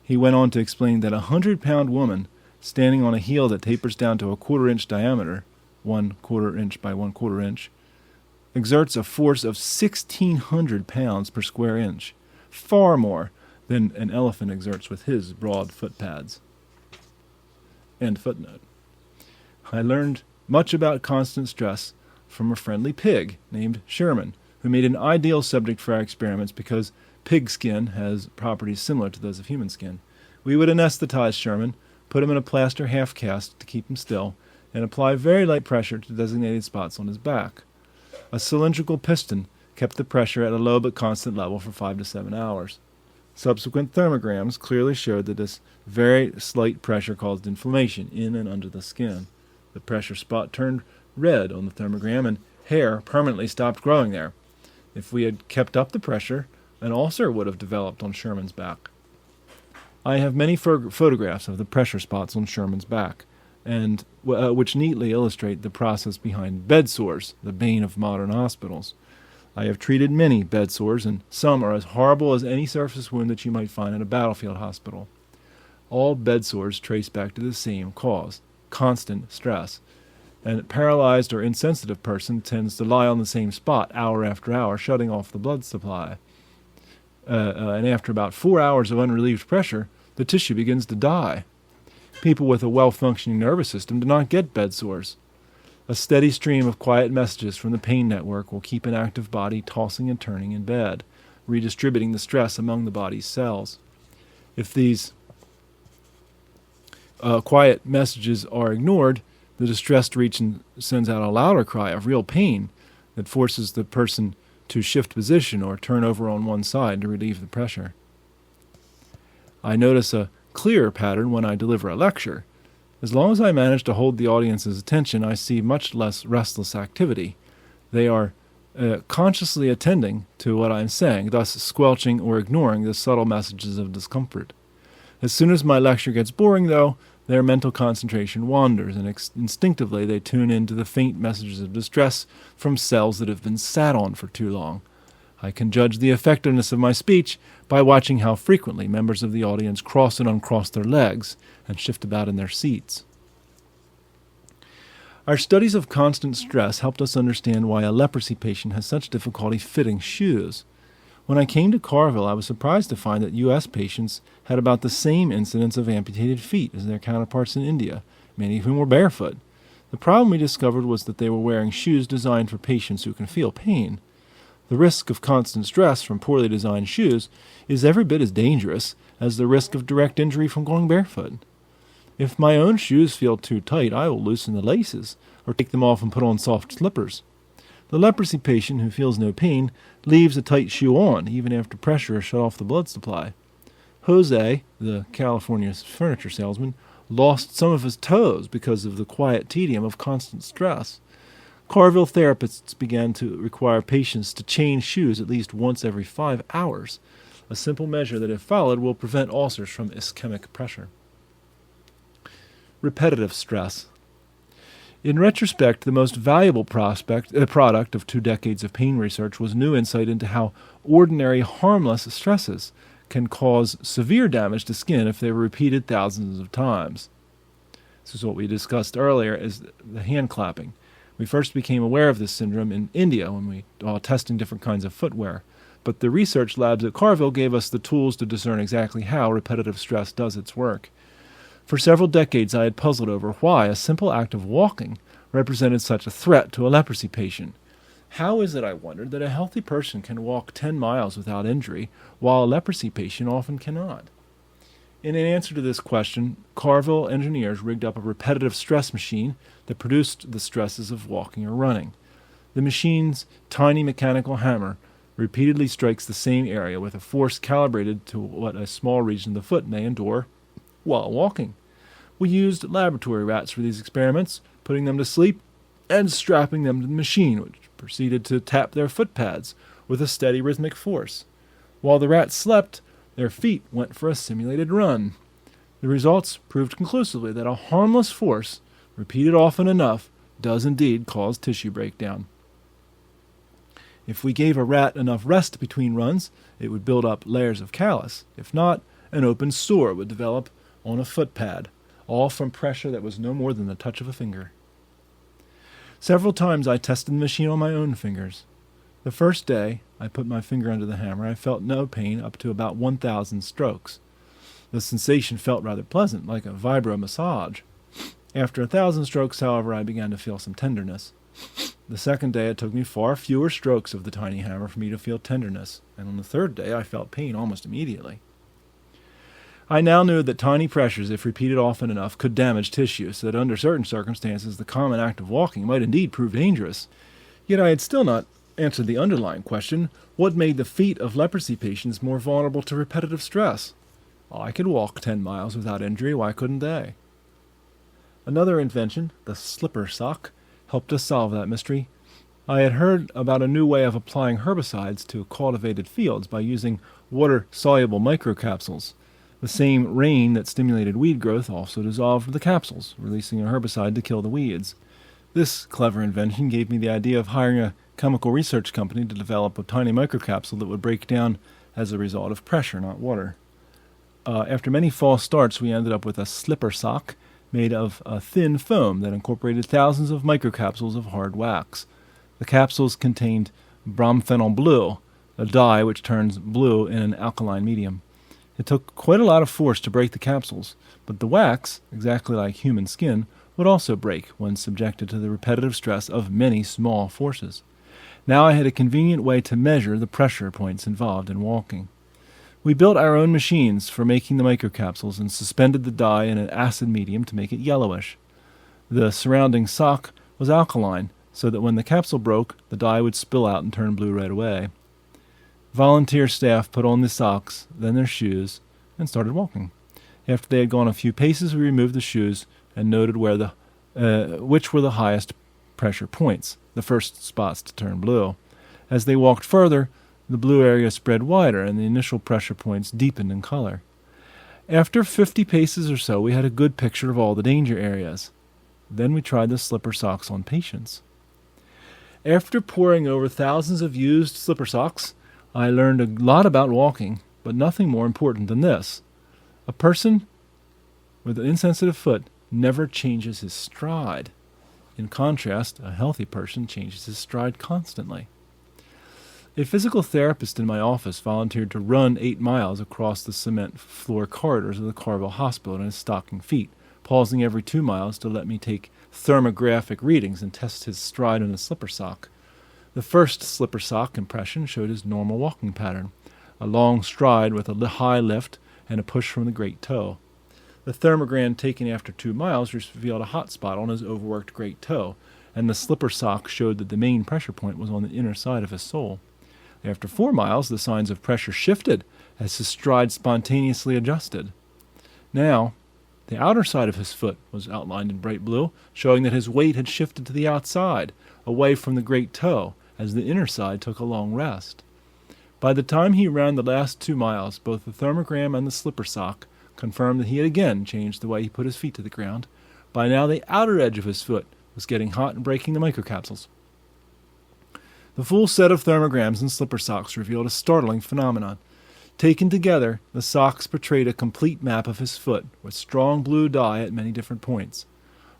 He went on to explain that a 100-pound woman standing on a heel that tapers down to a 1/4-inch diameter, 1/4 inch by 1/4 inch, exerts a force of 1,600 pounds per square inch, far more than an elephant exerts with his broad foot pads. End footnote. I learned much about constant stress from a friendly pig named Sherman, who made an ideal subject for our experiments because pig skin has properties similar to those of human skin. We would anesthetize Sherman, put him in a plaster half cast to keep him still, and apply very light pressure to designated spots on his back. A cylindrical piston kept the pressure at a low but constant level for 5 to 7 hours. Subsequent thermograms clearly showed that this very slight pressure caused inflammation in and under the skin. The pressure spot turned red on the thermogram, and hair permanently stopped growing there. If we had kept up the pressure, an ulcer would have developed on Sherman's back. I have many photographs of the pressure spots on Sherman's back, and which neatly illustrate the process behind bed sores, the bane of modern hospitals. I have treated many bed sores, and some are as horrible as any surface wound that you might find in a battlefield hospital. All bed sores trace back to the same cause, constant stress. A paralyzed or insensitive person tends to lie on the same spot hour after hour, shutting off the blood supply. And after about 4 hours of unrelieved pressure, the tissue begins to die. People with a well-functioning nervous system do not get bed sores. A steady stream of quiet messages from the pain network will keep an active body tossing and turning in bed, redistributing the stress among the body's cells. If these quiet messages are ignored, the distressed region sends out a louder cry of real pain that forces the person to shift position or turn over on one side to relieve the pressure. I notice a clearer pattern when I deliver a lecture. As long as I manage to hold the audience's attention, I see much less restless activity. They are consciously attending to what I am saying, thus squelching or ignoring the subtle messages of discomfort. As soon as my lecture gets boring, though, their mental concentration wanders, and instinctively they tune in to the faint messages of distress from cells that have been sat on for too long. I can judge the effectiveness of my speech by watching how frequently members of the audience cross and uncross their legs and shift about in their seats. Our studies of constant stress helped us understand why a leprosy patient has such difficulty fitting shoes. When I came to Carville, I was surprised to find that U.S. patients had about the same incidence of amputated feet as their counterparts in India, many of whom were barefoot. The problem we discovered was that they were wearing shoes designed for patients who can feel pain. The risk of constant stress from poorly designed shoes is every bit as dangerous as the risk of direct injury from going barefoot. If my own shoes feel too tight, I will loosen the laces or take them off and put on soft slippers. The leprosy patient who feels no pain leaves a tight shoe on, even after pressure has shut off the blood supply. Jose, the California furniture salesman, lost some of his toes because of the quiet tedium of constant stress. Carville therapists began to require patients to change shoes at least once every 5 hours, a simple measure that, if followed, will prevent ulcers from ischemic pressure. Repetitive stress. In retrospect, the most valuable product of 2 decades of pain research was new insight into how ordinary harmless stresses can cause severe damage to skin if they were repeated thousands of times. This is what we discussed earlier as the hand clapping. We first became aware of this syndrome in India when we were testing different kinds of footwear, but the research labs at Carville gave us the tools to discern exactly how repetitive stress does its work. For several decades I had puzzled over why a simple act of walking represented such a threat to a leprosy patient. How is it, I wondered, that a healthy person can walk 10 miles without injury, while a leprosy patient often cannot? In an answer to this question, Carville engineers rigged up a repetitive stress machine that produced the stresses of walking or running. The machine's tiny mechanical hammer repeatedly strikes the same area with a force calibrated to what a small region of the foot may endure while walking. We used laboratory rats for these experiments, putting them to sleep and strapping them to the machine, which proceeded to tap their foot pads with a steady rhythmic force. While the rats slept, their feet went for a simulated run. The results proved conclusively that a harmless force, repeated often enough, does indeed cause tissue breakdown. If we gave a rat enough rest between runs, it would build up layers of callus. If not, an open sore would develop on a foot pad, all from pressure that was no more than the touch of a finger. Several times I tested the machine on my own fingers. The first day I put my finger under the hammer, I felt no pain up to about 1,000 strokes. The sensation felt rather pleasant, like a vibro massage. After 1,000 strokes, however, I began to feel some tenderness. The second day it took me far fewer strokes of the tiny hammer for me to feel tenderness, and on the third day I felt pain almost immediately. I now knew that tiny pressures, if repeated often enough, could damage tissue, so that under certain circumstances the common act of walking might indeed prove dangerous. Yet I had still not answered the underlying question: what made the feet of leprosy patients more vulnerable to repetitive stress? I could walk 10 miles without injury, why couldn't they? Another invention, the slipper sock, helped us solve that mystery. I had heard about a new way of applying herbicides to cultivated fields by using water-soluble microcapsules. The same rain that stimulated weed growth also dissolved the capsules, releasing a herbicide to kill the weeds. This clever invention gave me the idea of hiring a chemical research company to develop a tiny microcapsule that would break down as a result of pressure, not water. After many false starts, we ended up with a slipper sock made of a thin foam that incorporated thousands of microcapsules of hard wax. The capsules contained bromphenol blue, a dye which turns blue in an alkaline medium. It took quite a lot of force to break the capsules, but the wax, exactly like human skin, would also break when subjected to the repetitive stress of many small forces. Now I had a convenient way to measure the pressure points involved in walking. We built our own machines for making the microcapsules and suspended the dye in an acid medium to make it yellowish. The surrounding sock was alkaline, so that when the capsule broke, the dye would spill out and turn blue right away. Volunteer staff put on the socks, then their shoes, and started walking. After they had gone a few paces, we removed the shoes and noted which were the highest pressure points, the first spots to turn blue. As they walked further, the blue area spread wider, and the initial pressure points deepened in color. After 50 paces or so, we had a good picture of all the danger areas. Then we tried the slipper socks on patients. After poring over thousands of used slipper socks, I learned a lot about walking, but nothing more important than this. A person with an insensitive foot never changes his stride. In contrast, a healthy person changes his stride constantly. A physical therapist in my office volunteered to run 8 miles across the cement floor corridors of the Carville Hospital in his stocking feet, pausing every 2 miles to let me take thermographic readings and test his stride on a slipper sock. The first slipper sock impression showed his normal walking pattern, a long stride with a high lift and a push from the great toe. The thermogram taken after 2 miles revealed a hot spot on his overworked great toe, and the slipper sock showed that the main pressure point was on the inner side of his sole. After 4 miles, the signs of pressure shifted as his stride spontaneously adjusted. Now, the outer side of his foot was outlined in bright blue, showing that his weight had shifted to the outside, away from the great toe, as the inner side took a long rest. By the time he ran the last 2 miles, both the thermogram and the slipper sock confirmed that he had again changed the way he put his feet to the ground. By now, the outer edge of his foot was getting hot and breaking the microcapsules. The full set of thermograms and slipper socks revealed a startling phenomenon. Taken together, the socks portrayed a complete map of his foot, with strong blue dye at many different points.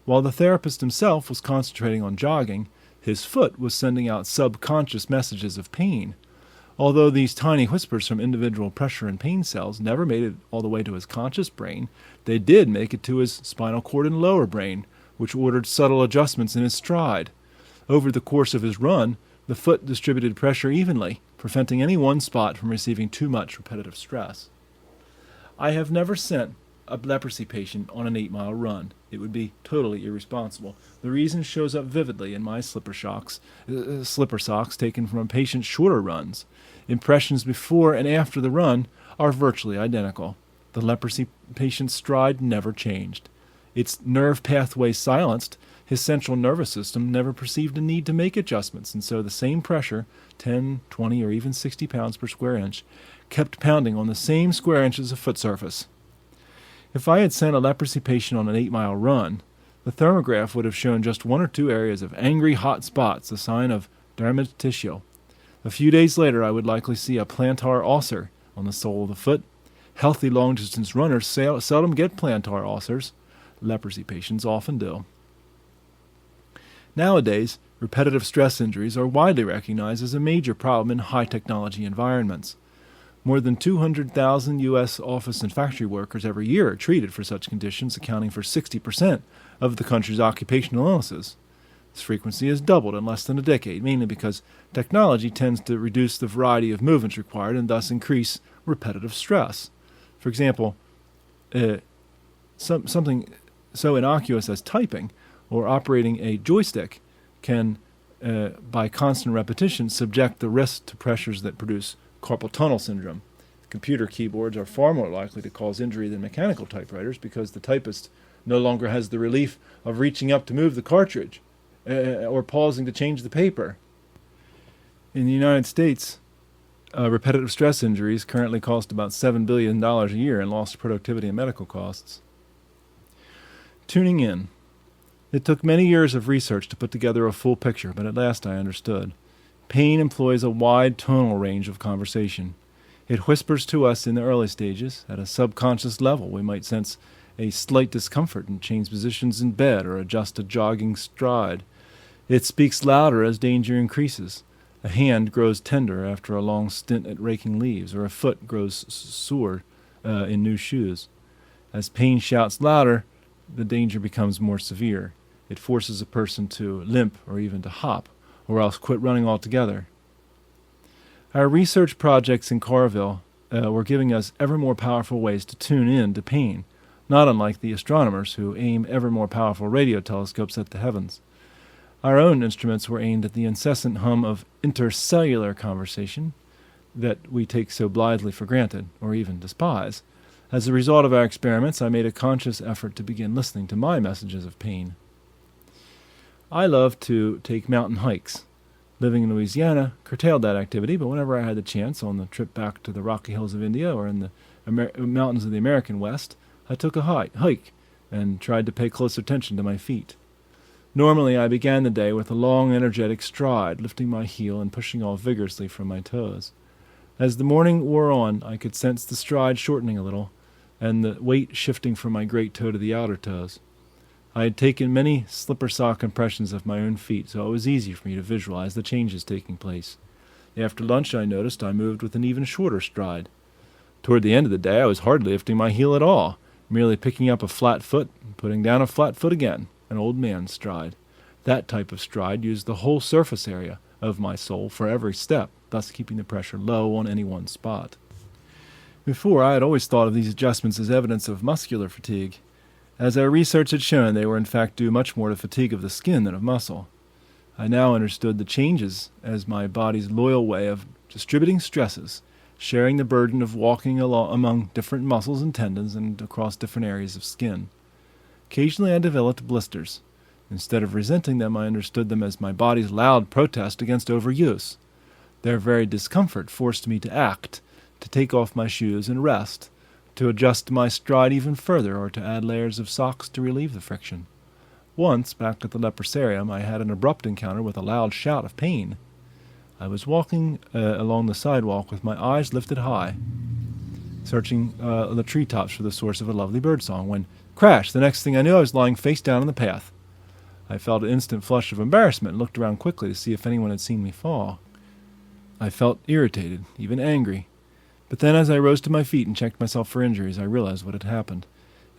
While the therapist himself was concentrating on jogging, his foot was sending out subconscious messages of pain. Although these tiny whispers from individual pressure and pain cells never made it all the way to his conscious brain, they did make it to his spinal cord and lower brain, which ordered subtle adjustments in his stride. Over the course of his run, the foot distributed pressure evenly, preventing any one spot from receiving too much repetitive stress. I have never sent a leprosy patient on an 8-mile run. It would be totally irresponsible. The reason shows up vividly in my slipper socks taken from a patient's shorter runs. Impressions before and after the run are virtually identical. The leprosy patient's stride never changed. Its nerve pathway silenced, his central nervous system never perceived a need to make adjustments, and so the same pressure, 10, 20, or even 60 pounds per square inch, kept pounding on the same square inches of foot surface. If I had sent a leprosy patient on an 8-mile run, the thermograph would have shown just 1 or 2 areas of angry hot spots, a sign of dermatitis. A few days later, I would likely see a plantar ulcer on the sole of the foot. Healthy long-distance runners seldom get plantar ulcers. Leprosy patients often do. Nowadays, repetitive stress injuries are widely recognized as a major problem in high-technology environments. More than 200,000 U.S. office and factory workers every year are treated for such conditions, accounting for 60% of the country's occupational illnesses. Its frequency has doubled in less than a decade, mainly because technology tends to reduce the variety of movements required and thus increase repetitive stress. For example, something so innocuous as typing or operating a joystick can, by constant repetition, subject the wrist to pressures that produce carpal tunnel syndrome. Computer keyboards are far more likely to cause injury than mechanical typewriters because the typist no longer has the relief of reaching up to move the cartridge or pausing to change the paper. In the United States, repetitive stress injuries currently cost about $7 billion a year in lost productivity and medical costs. Tuning in. It took many years of research to put together a full picture, but at last I understood. Pain employs a wide tonal range of conversation. It whispers to us in the early stages. At a subconscious level, we might sense a slight discomfort and change positions in bed or adjust a jogging stride. It speaks louder as danger increases. A hand grows tender after a long stint at raking leaves, or a foot grows sore in new shoes. As pain shouts louder, the danger becomes more severe. It forces a person to limp or even to hop, or else quit running altogether. Our research projects in Carville were giving us ever more powerful ways to tune in to pain, not unlike the astronomers who aim ever more powerful radio telescopes at the heavens. Our own instruments were aimed at the incessant hum of intercellular conversation that we take so blithely for granted, or even despise. As a result of our experiments, I made a conscious effort to begin listening to my messages of pain. I love to take mountain hikes. Living in Louisiana curtailed that activity, but whenever I had the chance on the trip back to the Rocky Hills of India or in the mountains of the American West, I took a hike and tried to pay close attention to my feet. Normally, I began the day with a long, energetic stride, lifting my heel and pushing off vigorously from my toes. As the morning wore on, I could sense the stride shortening a little, and the weight shifting from my great toe to the outer toes. I had taken many slipper sock impressions of my own feet, so it was easy for me to visualize the changes taking place. After lunch, I noticed I moved with an even shorter stride. Toward the end of the day, I was hardly lifting my heel at all, merely picking up a flat foot and putting down a flat foot again, an old man's stride. That type of stride used the whole surface area of my sole for every step, thus keeping the pressure low on any one spot. Before, I had always thought of these adjustments as evidence of muscular fatigue. As our research had shown, they were in fact due much more to fatigue of the skin than of muscle. I now understood the changes as my body's loyal way of distributing stresses, sharing the burden of walking among different muscles and tendons and across different areas of skin. Occasionally I developed blisters. Instead of resenting them, I understood them as my body's loud protest against overuse. Their very discomfort forced me to act, to take off my shoes and rest, to adjust my stride even further, or to add layers of socks to relieve the friction. Once, back at the leprosarium, I had an abrupt encounter with a loud shout of pain. I was walking along the sidewalk with my eyes lifted high, searching the treetops for the source of a lovely birdsong, when, crash, the next thing I knew I was lying face down in the path. I felt an instant flush of embarrassment and looked around quickly to see if anyone had seen me fall. I felt irritated, even angry. But then as I rose to my feet and checked myself for injuries, I realized what had happened.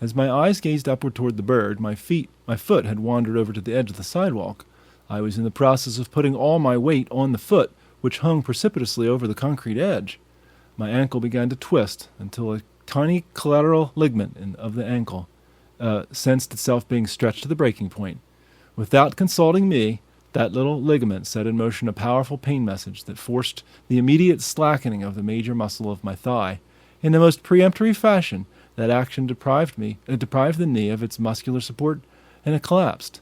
As my eyes gazed upward toward the bird, my foot had wandered over to the edge of the sidewalk. I was in the process of putting all my weight on the foot, which hung precipitously over the concrete edge. My ankle began to twist until a tiny collateral ligament of the ankle sensed itself being stretched to the breaking point. Without consulting me, that little ligament set in motion a powerful pain message that forced the immediate slackening of the major muscle of my thigh. In the most peremptory fashion, that action deprived the knee of its muscular support, and it collapsed.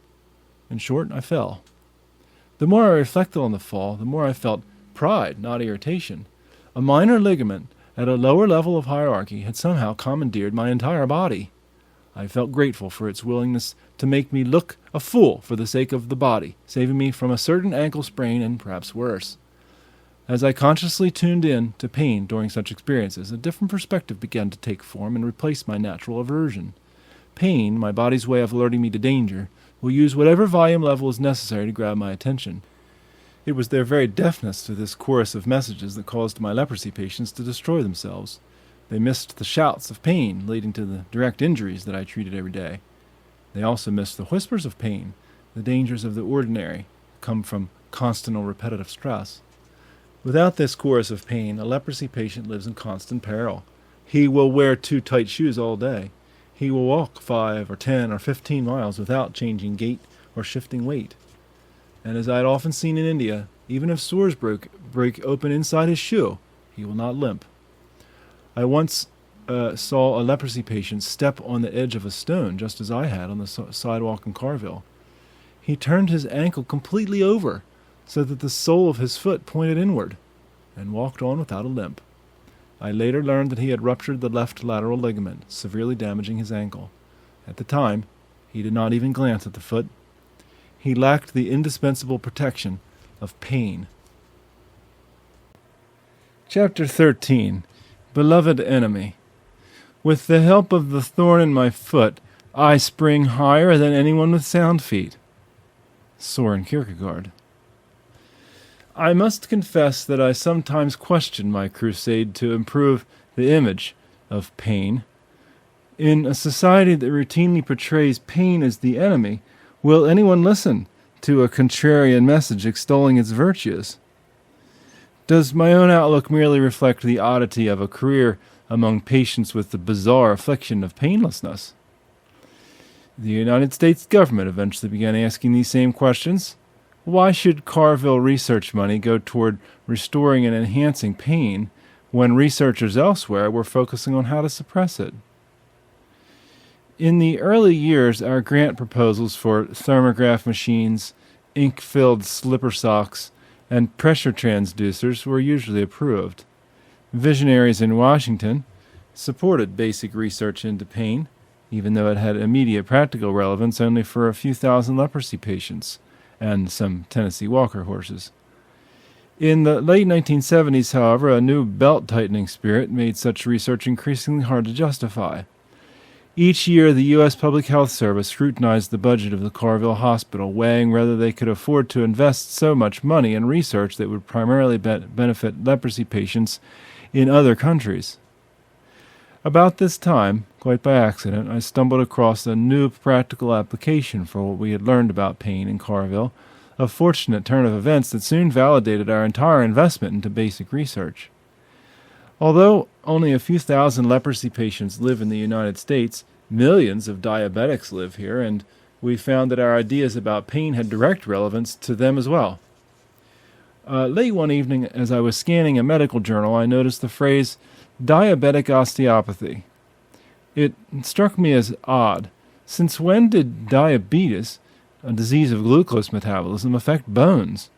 In short, I fell. The more I reflected on the fall, the more I felt pride, not irritation. A minor ligament at a lower level of hierarchy had somehow commandeered my entire body. I felt grateful for its willingness to make me look a fool for the sake of the body, saving me from a certain ankle sprain and perhaps worse. As I consciously tuned in to pain during such experiences, a different perspective began to take form and replace my natural aversion. Pain, my body's way of alerting me to danger, will use whatever volume level is necessary to grab my attention. It was their very deafness to this chorus of messages that caused my leprosy patients to destroy themselves. They missed the shouts of pain leading to the direct injuries that I treated every day. They also missed the whispers of pain the dangers of the ordinary come from constant or repetitive stress. Without this chorus of pain, a leprosy patient lives in constant peril. He will wear too tight shoes all day. He will walk 5 or 10 or 15 miles without changing gait or shifting weight. And as I had often seen in India, even if sores break open inside his shoe, he will not limp. I once saw a leprosy patient step on the edge of a stone, just as I had on the sidewalk in Carville. He turned his ankle completely over so that the sole of his foot pointed inward, and walked on without a limp. I later learned that he had ruptured the left lateral ligament, severely damaging his ankle. At the time, he did not even glance at the foot. He lacked the indispensable protection of pain. Chapter 13. Beloved Enemy. With the help of the thorn in my foot, I spring higher than anyone with sound feet. Soren Kierkegaard. I must confess that I sometimes question my crusade to improve the image of pain. In a society that routinely portrays pain as the enemy, will anyone listen to a contrarian message extolling its virtues? Does my own outlook merely reflect the oddity of a career among patients with the bizarre affliction of painlessness? The United States government eventually began asking these same questions. Why should Carville research money go toward restoring and enhancing pain when researchers elsewhere were focusing on how to suppress it? In the early years, our grant proposals for thermograph machines, ink-filled slipper socks, and pressure transducers were usually approved. Visionaries in Washington supported basic research into pain, even though it had immediate practical relevance only for a few thousand leprosy patients and some Tennessee Walker horses. In the late 1970s, however, a new belt-tightening spirit made such research increasingly hard to justify. Each year, the U.S. Public Health Service scrutinized the budget of the Carville Hospital, weighing whether they could afford to invest so much money in research that would primarily benefit leprosy patients in other countries. About this time, quite by accident, I stumbled across a new practical application for what we had learned about pain in Carville, a fortunate turn of events that soon validated our entire investment into basic research. Although only a few thousand leprosy patients live in the United States, millions of diabetics live here, and we found that our ideas about pain had direct relevance to them as well. Late one evening, as I was scanning a medical journal, I noticed the phrase, diabetic osteopathy. It struck me as odd. Since when did diabetes, a disease of glucose metabolism, affect bones?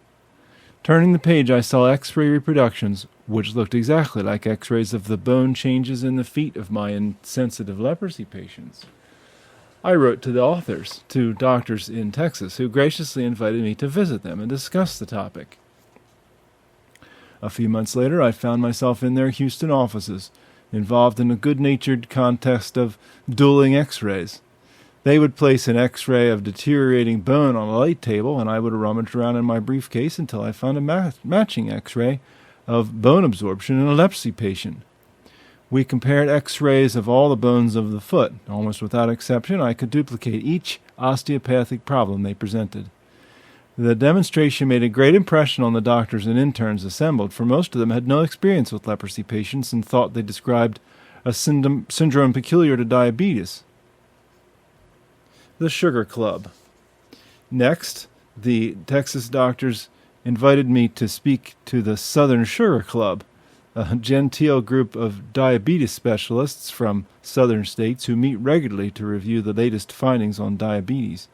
Turning the page, I saw X-ray reproductions, which looked exactly like X-rays of the bone changes in the feet of my insensitive leprosy patients. I wrote to the authors, two doctors in Texas, who graciously invited me to visit them and discuss the topic. A few months later, I found myself in their Houston offices, involved in a good-natured contest of dueling X-rays. They would place an X-ray of deteriorating bone on a light table, and I would rummage around in my briefcase until I found a matching X-ray of bone absorption in a leprosy patient. We compared X-rays of all the bones of the foot. Almost without exception, I could duplicate each osteopathic problem they presented. The demonstration made a great impression on the doctors and interns assembled, for most of them had no experience with leprosy patients and thought they described a syndrome peculiar to diabetes. The Sugar Club. Next, the Texas doctors invited me to speak to the Southern Sugar Club, a genteel group of diabetes specialists from southern states who meet regularly to review the latest findings on diabetes.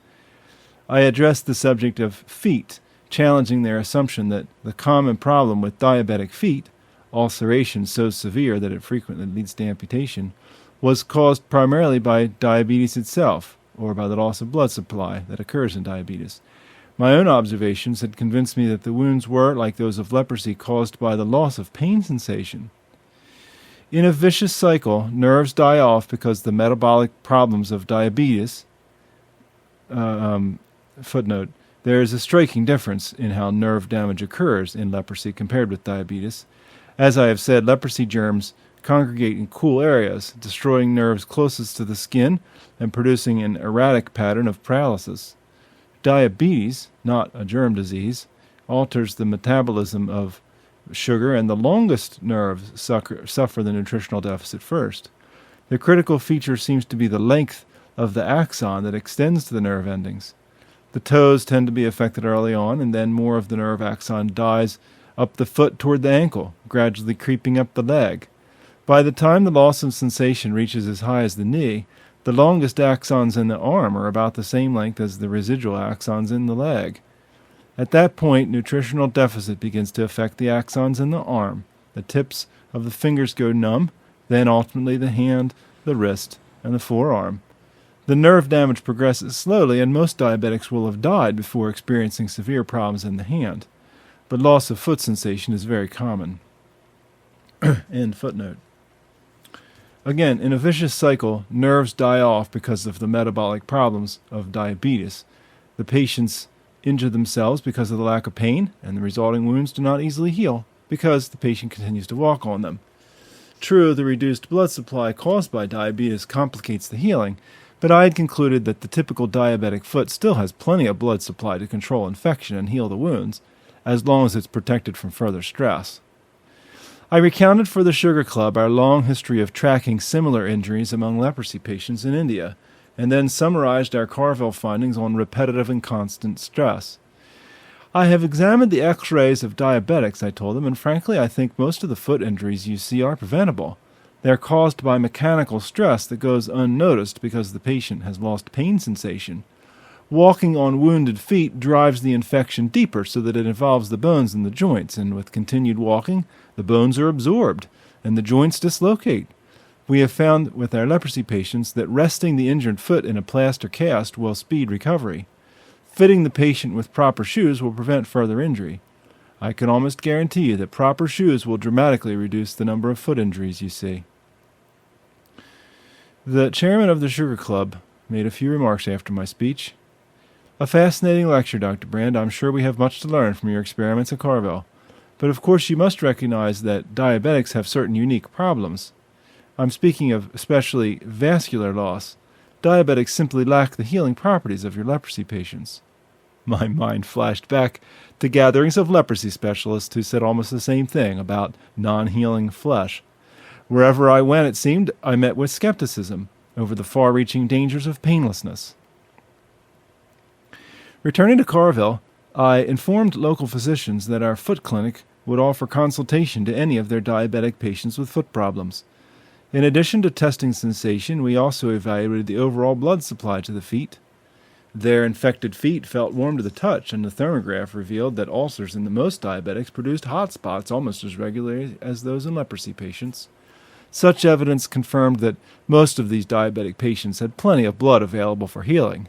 I addressed the subject of feet, challenging their assumption that the common problem with diabetic feet, ulceration so severe that it frequently leads to amputation, was caused primarily by diabetes itself, or by the loss of blood supply that occurs in diabetes. My own observations had convinced me that the wounds were, like those of leprosy, caused by the loss of pain sensation. In a vicious cycle, nerves die off because the metabolic problems of diabetes. Footnote: there is a striking difference in how nerve damage occurs in leprosy compared with diabetes. As I have said, leprosy germs congregate in cool areas, destroying nerves closest to the skin and producing an erratic pattern of paralysis. Diabetes, not a germ disease, alters the metabolism of sugar, and the longest nerves suffer the nutritional deficit first. The critical feature seems to be the length of the axon that extends to the nerve endings. The toes tend to be affected early on, and then more of the nerve axon dies up the foot toward the ankle, gradually creeping up the leg. By the time the loss of sensation reaches as high as the knee, the longest axons in the arm are about the same length as the residual axons in the leg. At that point, nutritional deficit begins to affect the axons in the arm. The tips of the fingers go numb, then ultimately the hand, the wrist, and the forearm. The nerve damage progresses slowly, and most diabetics will have died before experiencing severe problems in the hand. But loss of foot sensation is very common. End footnote. Again, in a vicious cycle, nerves die off because of the metabolic problems of diabetes. The patients injure themselves because of the lack of pain, and the resulting wounds do not easily heal because the patient continues to walk on them. True, the reduced blood supply caused by diabetes complicates the healing, but I had concluded that the typical diabetic foot still has plenty of blood supply to control infection and heal the wounds, as long as it's protected from further stress. I recounted for the Sugar Club our long history of tracking similar injuries among leprosy patients in India, and then summarized our Carville findings on repetitive and constant stress. I have examined the X-rays of diabetics, I told them, and frankly I think most of the foot injuries you see are preventable. They are caused by mechanical stress that goes unnoticed because the patient has lost pain sensation. Walking on wounded feet drives the infection deeper so that it involves the bones and the joints, and with continued walking, the bones are absorbed, and the joints dislocate. We have found with our leprosy patients that resting the injured foot in a plaster cast will speed recovery. Fitting the patient with proper shoes will prevent further injury. I can almost guarantee you that proper shoes will dramatically reduce the number of foot injuries you see. The chairman of the Sugar Club made a few remarks after my speech. A fascinating lecture, Dr. Brand. I'm sure we have much to learn from your experiments at Carville. But of course you must recognize that diabetics have certain unique problems. I'm speaking of especially vascular loss. Diabetics simply lack the healing properties of your leprosy patients. My mind flashed back to gatherings of leprosy specialists who said almost the same thing about non-healing flesh. Wherever I went, it seemed, I met with skepticism over the far-reaching dangers of painlessness. Returning to Carville, I informed local physicians that our foot clinic would offer consultation to any of their diabetic patients with foot problems. In addition to testing sensation, we also evaluated the overall blood supply to the feet. Their infected feet felt warm to the touch, and the thermograph revealed that ulcers in the most diabetics produced hot spots almost as regularly as those in leprosy patients. Such evidence confirmed that most of these diabetic patients had plenty of blood available for healing.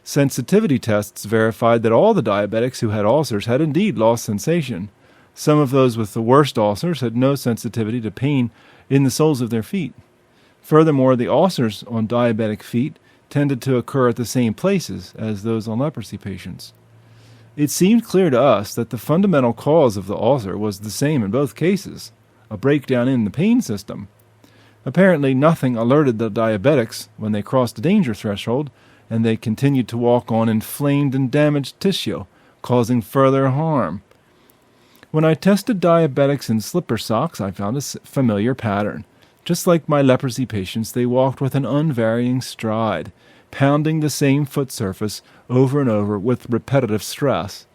Sensitivity tests verified that all the diabetics who had ulcers had indeed lost sensation. Some of those with the worst ulcers had no sensitivity to pain in the soles of their feet. Furthermore, the ulcers on diabetic feet tended to occur at the same places as those on leprosy patients. It seemed clear to us that the fundamental cause of the ulcer was the same in both cases, a breakdown in the pain system. Apparently nothing alerted the diabetics when they crossed the danger threshold, and they continued to walk on inflamed and damaged tissue, causing further harm. When I tested diabetics in slipper socks, I found a familiar pattern. Just like my leprosy patients, they walked with an unvarying stride, pounding the same foot surface over and over with repetitive stress.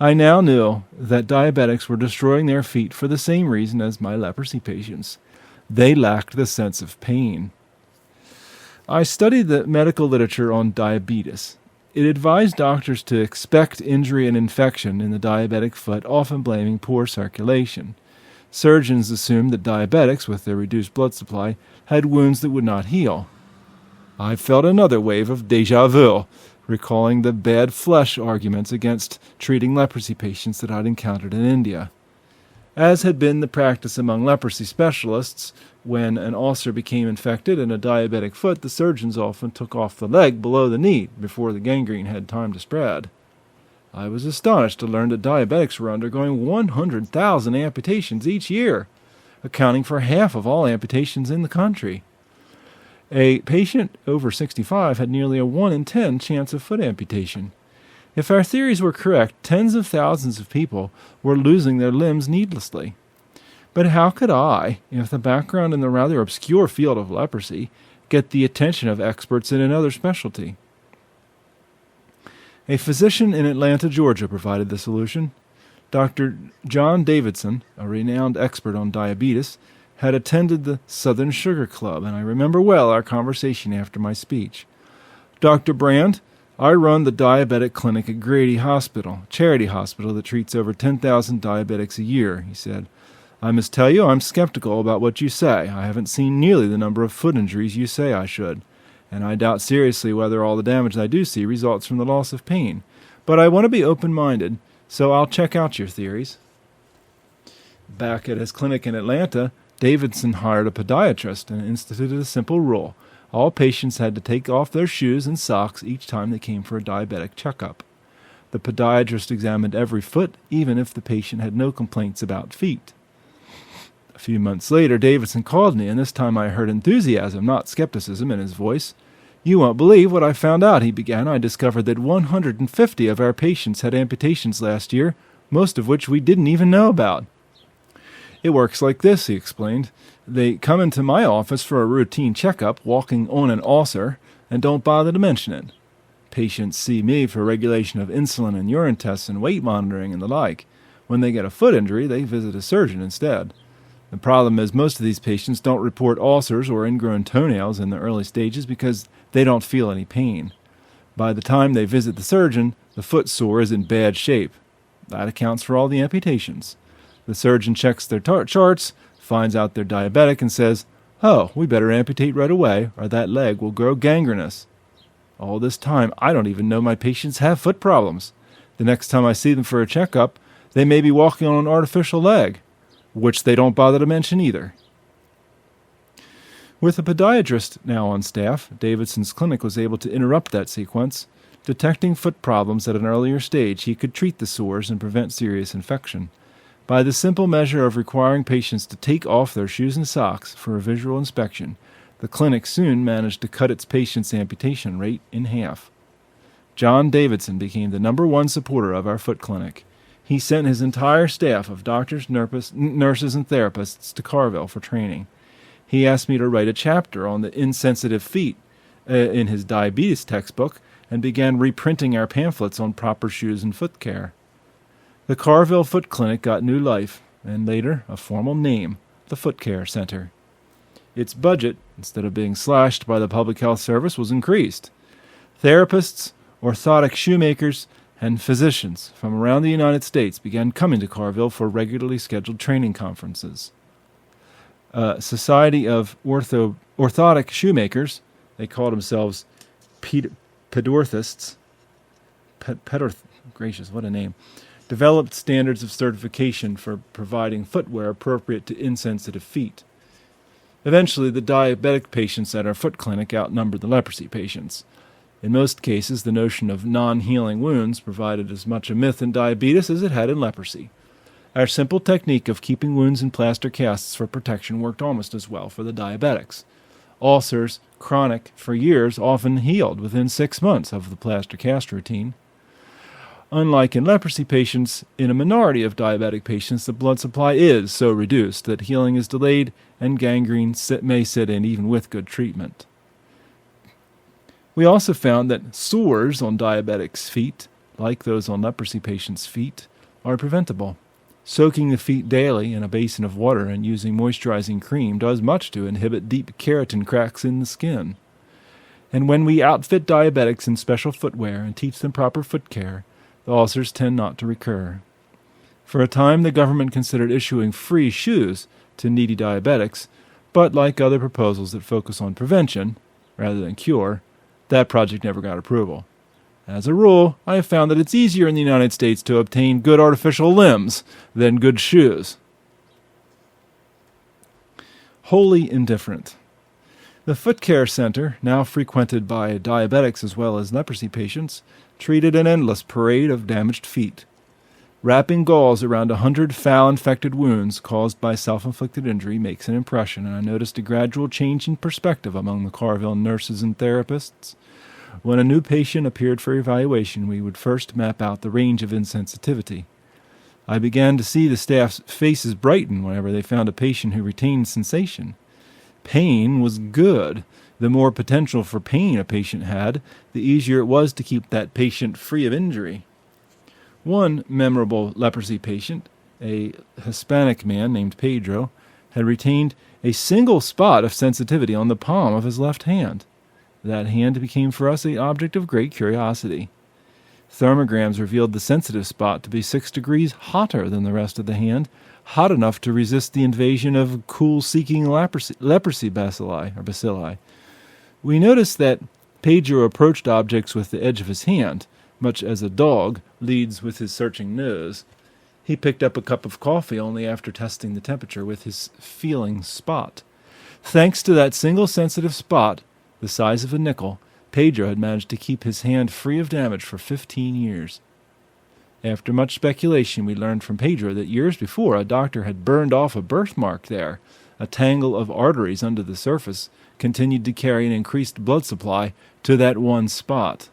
I now knew that diabetics were destroying their feet for the same reason as my leprosy patients. They lacked the sense of pain. I studied the medical literature on diabetes. It advised doctors to expect injury and infection in the diabetic foot, often blaming poor circulation. Surgeons assumed that diabetics, with their reduced blood supply, had wounds that would not heal. I felt another wave of déjà vu, recalling the bad flesh arguments against treating leprosy patients that I'd encountered in India. As had been the practice among leprosy specialists, when an ulcer became infected in a diabetic foot, the surgeons often took off the leg below the knee before the gangrene had time to spread. I was astonished to learn that diabetics were undergoing 100,000 amputations each year, accounting for half of all amputations in the country. A patient over 65 had nearly a 1 in 10 chance of foot amputation. If our theories were correct, tens of thousands of people were losing their limbs needlessly. But how could I, with a background in the rather obscure field of leprosy, get the attention of experts in another specialty? A physician in Atlanta, Georgia, provided the solution. Dr. John Davidson, a renowned expert on diabetes, had attended the Southern Sugar Club, and I remember well our conversation after my speech. Dr. Brand, I run the diabetic clinic at Grady Hospital, a charity hospital that treats over 10,000 diabetics a year, he said. I must tell you I'm skeptical about what you say. I haven't seen nearly the number of foot injuries you say I should, and I doubt seriously whether all the damage I do see results from the loss of pain. But I want to be open-minded, so I'll check out your theories. Back at his clinic in Atlanta, Davidson hired a podiatrist and instituted a simple rule. All patients had to take off their shoes and socks each time they came for a diabetic checkup. The podiatrist examined every foot, even if the patient had no complaints about feet. A few months later, Davidson called me, and this time I heard enthusiasm, not skepticism, in his voice. You won't believe what I found out, he began. I discovered that 150 of our patients had amputations last year, most of which we didn't even know about. It works like this, he explained. They come into my office for a routine checkup, walking on an ulcer, and don't bother to mention it. Patients see me for regulation of insulin and urine tests and weight monitoring and the like. When they get a foot injury, they visit a surgeon instead. The problem is most of these patients don't report ulcers or ingrown toenails in the early stages because they don't feel any pain. By the time they visit the surgeon, the foot sore is in bad shape. That accounts for all the amputations. The surgeon checks their charts, finds out they're diabetic, and says, "Oh, we better amputate right away, or that leg will grow gangrenous." All this time, I don't even know my patients have foot problems. The next time I see them for a checkup, they may be walking on an artificial leg, which they don't bother to mention either. With a podiatrist now on staff, Davidson's clinic was able to interrupt that sequence. Detecting foot problems at an earlier stage, he could treat the sores and prevent serious infection. By the simple measure of requiring patients to take off their shoes and socks for a visual inspection, the clinic soon managed to cut its patients' amputation rate in half. John Davidson became the #1 supporter of our foot clinic. He sent his entire staff of doctors, nurses, and therapists to Carville for training. He asked me to write a chapter on the insensitive feet in his diabetes textbook and began reprinting our pamphlets on proper shoes and foot care. The Carville Foot Clinic got new life, and later a formal name, the Foot Care Center. Its budget, instead of being slashed by the Public Health Service, was increased. Therapists, orthotic shoemakers, and physicians from around the United States began coming to Carville for regularly scheduled training conferences. Society of Orthotic Shoemakers, they called themselves pedorthists, gracious, what a name, developed standards of certification for providing footwear appropriate to insensitive feet. Eventually, the diabetic patients at our foot clinic outnumbered the leprosy patients. In most cases, the notion of non-healing wounds provided as much a myth in diabetes as it had in leprosy. Our simple technique of keeping wounds in plaster casts for protection worked almost as well for the diabetics. Ulcers, chronic for years, often healed within 6 months of the plaster cast routine. Unlike in leprosy patients, in a minority of diabetic patients, the blood supply is so reduced that healing is delayed and gangrene may set in even with good treatment. We also found that sores on diabetics' feet, like those on leprosy patients' feet, are preventable. Soaking the feet daily in a basin of water and using moisturizing cream does much to inhibit deep keratin cracks in the skin. And when we outfit diabetics in special footwear and teach them proper foot care, the ulcers tend not to recur. For a time, the government considered issuing free shoes to needy diabetics, but like other proposals that focus on prevention, rather than cure, that project never got approval. As a rule, I have found that it's easier in the United States to obtain good artificial limbs than good shoes. Wholly indifferent. The Foot Care Center, now frequented by diabetics as well as leprosy patients, treated an endless parade of damaged feet. Wrapping gauze around 100 foul-infected wounds caused by self-inflicted injury makes an impression, and I noticed a gradual change in perspective among the Carville nurses and therapists. When a new patient appeared for evaluation, we would first map out the range of insensitivity. I began to see the staff's faces brighten whenever they found a patient who retained sensation. Pain was good. The more potential for pain a patient had, the easier it was to keep that patient free of injury. One memorable leprosy patient, a Hispanic man named Pedro, had retained a single spot of sensitivity on the palm of his left hand. That hand became for us an object of great curiosity. Thermograms revealed the sensitive spot to be 6 degrees hotter than the rest of the hand, hot enough to resist the invasion of cool-seeking leprosy bacilli. We noticed that Pedro approached objects with the edge of his hand, much as a dog leads with his searching nose. He picked up a cup of coffee only after testing the temperature with his feeling spot. Thanks to that single sensitive spot, the size of a nickel, Pedro had managed to keep his hand free of damage for 15 years. After much speculation, we learned from Pedro that years before a doctor had burned off a birthmark there. A tangle of arteries under the surface continued to carry an increased blood supply to that one spot.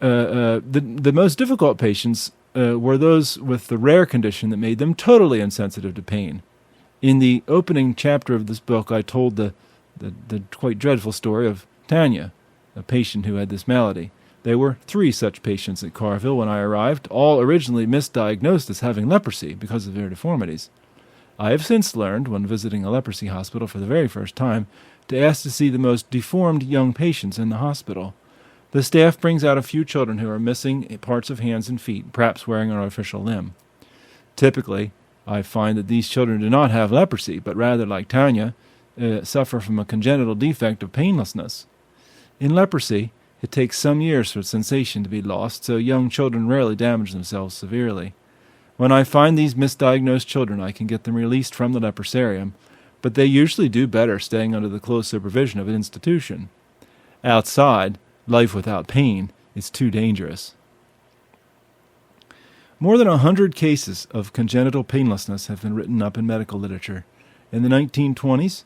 The most difficult patients were those with the rare condition that made them totally insensitive to pain. In the opening chapter of this book, I told the quite dreadful story of Tanya, a patient who had this malady. There were 3 such patients at Carville when I arrived, all originally misdiagnosed as having leprosy because of their deformities. I have since learned, when visiting a leprosy hospital for the very first time, to ask to see the most deformed young patients in the hospital. The staff brings out a few children who are missing parts of hands and feet, perhaps wearing an artificial limb. Typically, I find that these children do not have leprosy, but rather, like Tanya, suffer from a congenital defect of painlessness. In leprosy, it takes some years for sensation to be lost, so young children rarely damage themselves severely. When I find these misdiagnosed children, I can get them released from the leprosarium, but they usually do better staying under the close supervision of an institution. Outside, life without pain is too dangerous. More than 100 cases of congenital painlessness have been written up in medical literature. In the 1920s,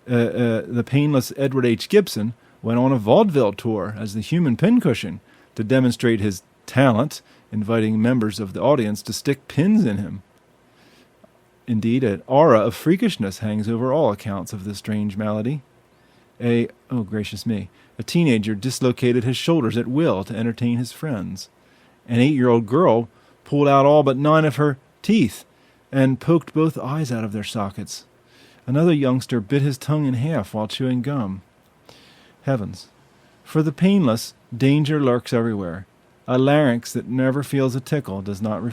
the painless Edward H. Gibson went on a vaudeville tour as the human pincushion to demonstrate his talent, inviting members of the audience to stick pins in him. Indeed, an aura of freakishness hangs over all accounts of this strange malady. A teenager dislocated his shoulders at will to entertain his friends. An 8-year-old girl pulled out all but 9 of her teeth and poked both eyes out of their sockets. Another youngster bit his tongue in half while chewing gum. Heavens! For the painless, danger lurks everywhere. A larynx that never feels a tickle does not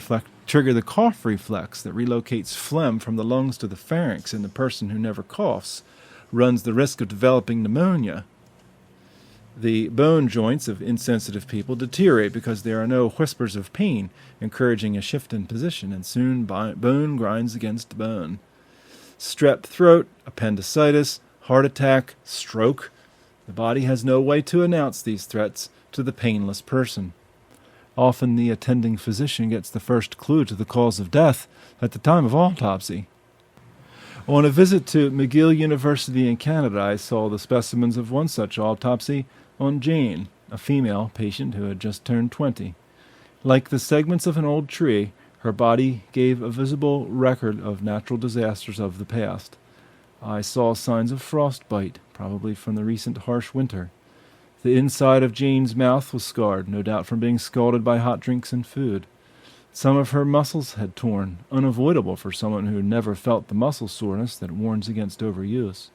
trigger the cough reflex that relocates phlegm from the lungs to the pharynx, and the person who never coughs runs the risk of developing pneumonia. The bone joints of insensitive people deteriorate because there are no whispers of pain, encouraging a shift in position, and soon bone grinds against bone. Strep throat, appendicitis, heart attack, stroke. The body has no way to announce these threats to the painless person. Often the attending physician gets the first clue to the cause of death at the time of autopsy. On a visit to McGill University in Canada, I saw the specimens of one such autopsy on Jane, a female patient who had just turned 20. Like the segments of an old tree, her body gave a visible record of natural disasters of the past. I saw signs of frostbite, probably from the recent harsh winter. The inside of Jane's mouth was scarred, no doubt from being scalded by hot drinks and food. Some of her muscles had torn, unavoidable for someone who never felt the muscle soreness that warns against overuse.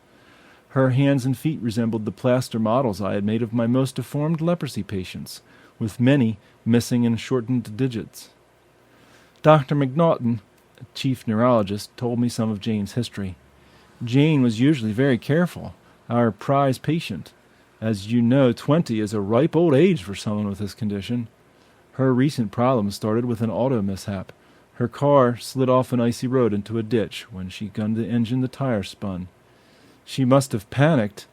Her hands and feet resembled the plaster models I had made of my most deformed leprosy patients, with many missing and shortened digits. Dr. McNaughton, a chief neurologist, told me some of Jane's history. Jane was usually very careful, our prize patient. As you know, 20 is a ripe old age for someone with this condition. Her recent problem started with an auto mishap. Her car slid off an icy road into a ditch. When she gunned the engine, the tire spun. She must have panicked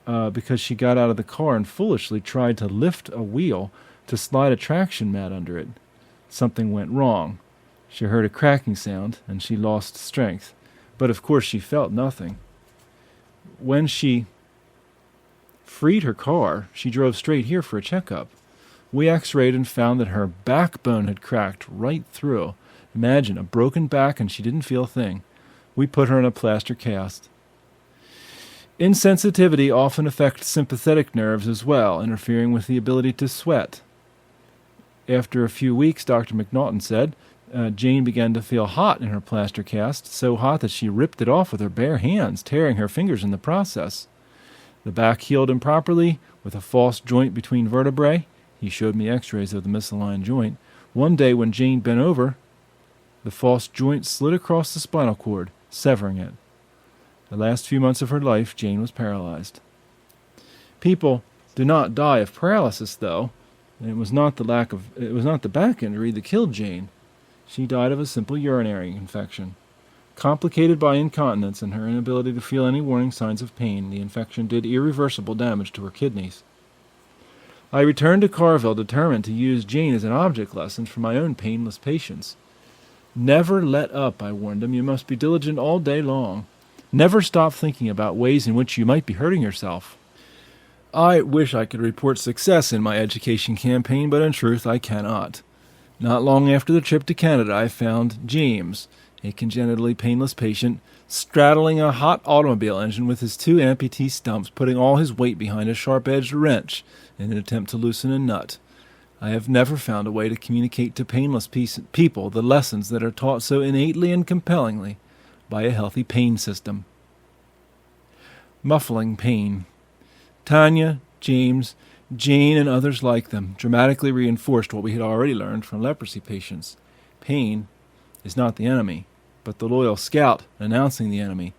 because she got out of the car and foolishly tried to lift a wheel to slide a traction mat under it. Something went wrong. She heard a cracking sound, and she lost strength. But of course she felt nothing. When she freed her car, she drove straight here for a checkup. We x-rayed and found that her backbone had cracked right through. Imagine, a broken back and she didn't feel a thing. We put her in a plaster cast. Insensitivity often affects sympathetic nerves as well, interfering with the ability to sweat. After a few weeks, Dr. McNaughton said, Jane began to feel hot in her plaster cast, so hot that she ripped it off with her bare hands, tearing her fingers in the process. The back healed improperly, with a false joint between vertebrae. He showed me x-rays of the misaligned joint. One day when Jane bent over, the false joint slid across the spinal cord, severing it. The last few months of her life, Jane was paralyzed. People do not die of paralysis, though. It was not the back injury that killed Jane. She died of a simple urinary infection. Complicated by incontinence and her inability to feel any warning signs of pain, the infection did irreversible damage to her kidneys. I returned to Carville determined to use Jane as an object lesson for my own painless patients. Never let up, I warned him. You must be diligent all day long. Never stop thinking about ways in which you might be hurting yourself. I wish I could report success in my education campaign, but in truth I cannot. Not long after the trip to Canada, I found James, a congenitally painless patient, straddling a hot automobile engine with his 2 amputee stumps, putting all his weight behind a sharp-edged wrench in an attempt to loosen a nut. I have never found a way to communicate to painless people the lessons that are taught so innately and compellingly by a healthy pain system. Muffling pain. Tanya, James, Jane, and others like them dramatically reinforced what we had already learned from leprosy patients. Pain is not the enemy, but the loyal scout announcing the enemy.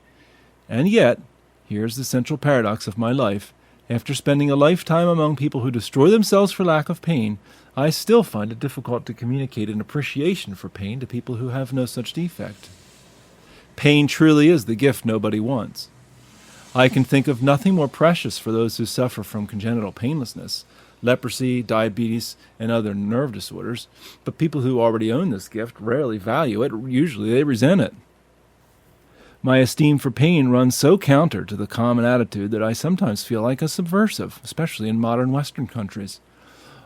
And yet, here's the central paradox of my life. After spending a lifetime among people who destroy themselves for lack of pain, I still find it difficult to communicate an appreciation for pain to people who have no such defect. Pain truly is the gift nobody wants. I can think of nothing more precious for those who suffer from congenital painlessness, leprosy, diabetes, and other nerve disorders, but people who already own this gift rarely value it. Usually they resent it. My esteem for pain runs so counter to the common attitude that I sometimes feel like a subversive, especially in modern Western countries.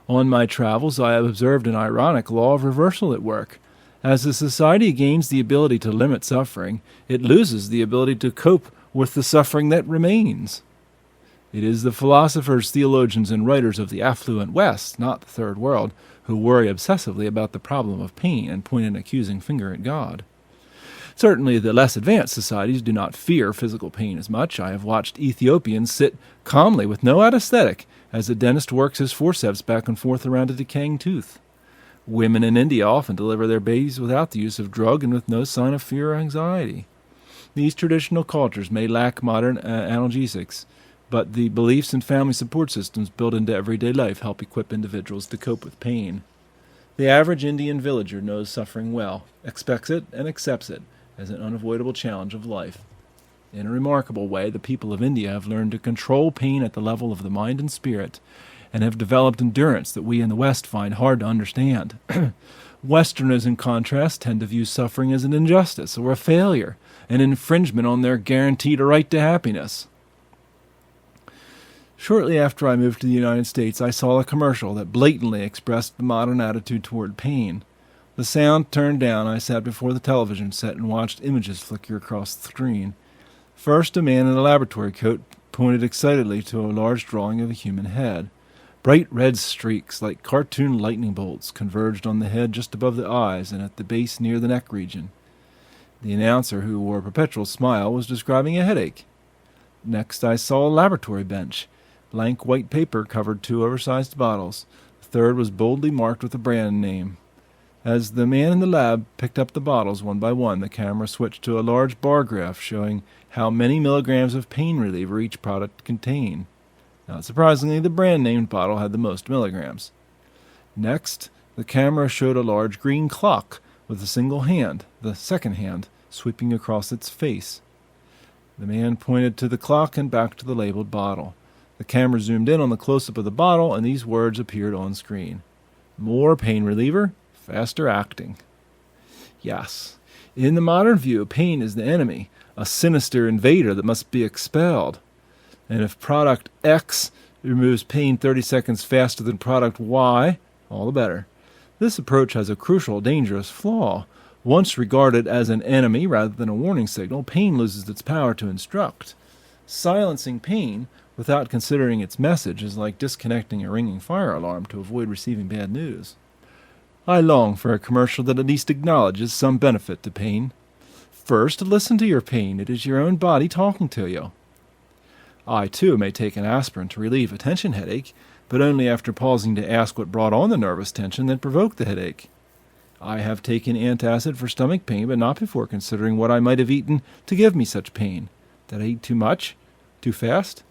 On my travels, I have observed an ironic law of reversal at work. As a society gains the ability to limit suffering, it loses the ability to cope with the suffering that remains. It is the philosophers, theologians, and writers of the affluent West, not the Third World, who worry obsessively about the problem of pain and point an accusing finger at God. Certainly the less advanced societies do not fear physical pain as much. I have watched Ethiopians sit calmly with no anesthetic as a dentist works his forceps back and forth around a decaying tooth. Women in India often deliver their babies without the use of drug and with no sign of fear or anxiety. These traditional cultures may lack modern analgesics, but the beliefs and family support systems built into everyday life help equip individuals to cope with pain. The average Indian villager knows suffering well, expects it, and accepts it as an unavoidable challenge of life. In a remarkable way, the people of India have learned to control pain at the level of the mind and spirit, and have developed endurance that we in the West find hard to understand. Westerners, in contrast, tend to view suffering as an injustice or a failure, an infringement on their guaranteed right to happiness. Shortly after I moved to the United States, I saw a commercial that blatantly expressed the modern attitude toward pain. The sound turned down, I sat before the television set and watched images flicker across the screen. First, a man in a laboratory coat pointed excitedly to a large drawing of a human head. Bright red streaks, like cartoon lightning bolts, converged on the head just above the eyes and at the base near the neck region. The announcer, who wore a perpetual smile, was describing a headache. Next, I saw a laboratory bench. Blank white paper covered 2 oversized bottles. The third was boldly marked with a brand name. As the man in the lab picked up the bottles one by one, the camera switched to a large bar graph showing how many milligrams of pain reliever each product contained. Not surprisingly, the brand-named bottle had the most milligrams. Next, the camera showed a large green clock with a single hand, the second hand, sweeping across its face. The man pointed to the clock and back to the labeled bottle. The camera zoomed in on the close-up of the bottle, and these words appeared on screen. More pain reliever, faster acting. Yes, in the modern view, pain is the enemy, a sinister invader that must be expelled. And if product X removes pain 30 seconds faster than product Y, all the better. This approach has a crucial, dangerous flaw. Once regarded as an enemy rather than a warning signal, pain loses its power to instruct. Silencing pain without considering its message is like disconnecting a ringing fire alarm to avoid receiving bad news. I long for a commercial that at least acknowledges some benefit to pain. First, listen to your pain. It is your own body talking to you. I, too, may take an aspirin to relieve a tension headache, but only after pausing to ask what brought on the nervous tension that provoked the headache. I have taken antacid for stomach pain, but not before considering what I might have eaten to give me such pain. Did I eat too much? Too fast?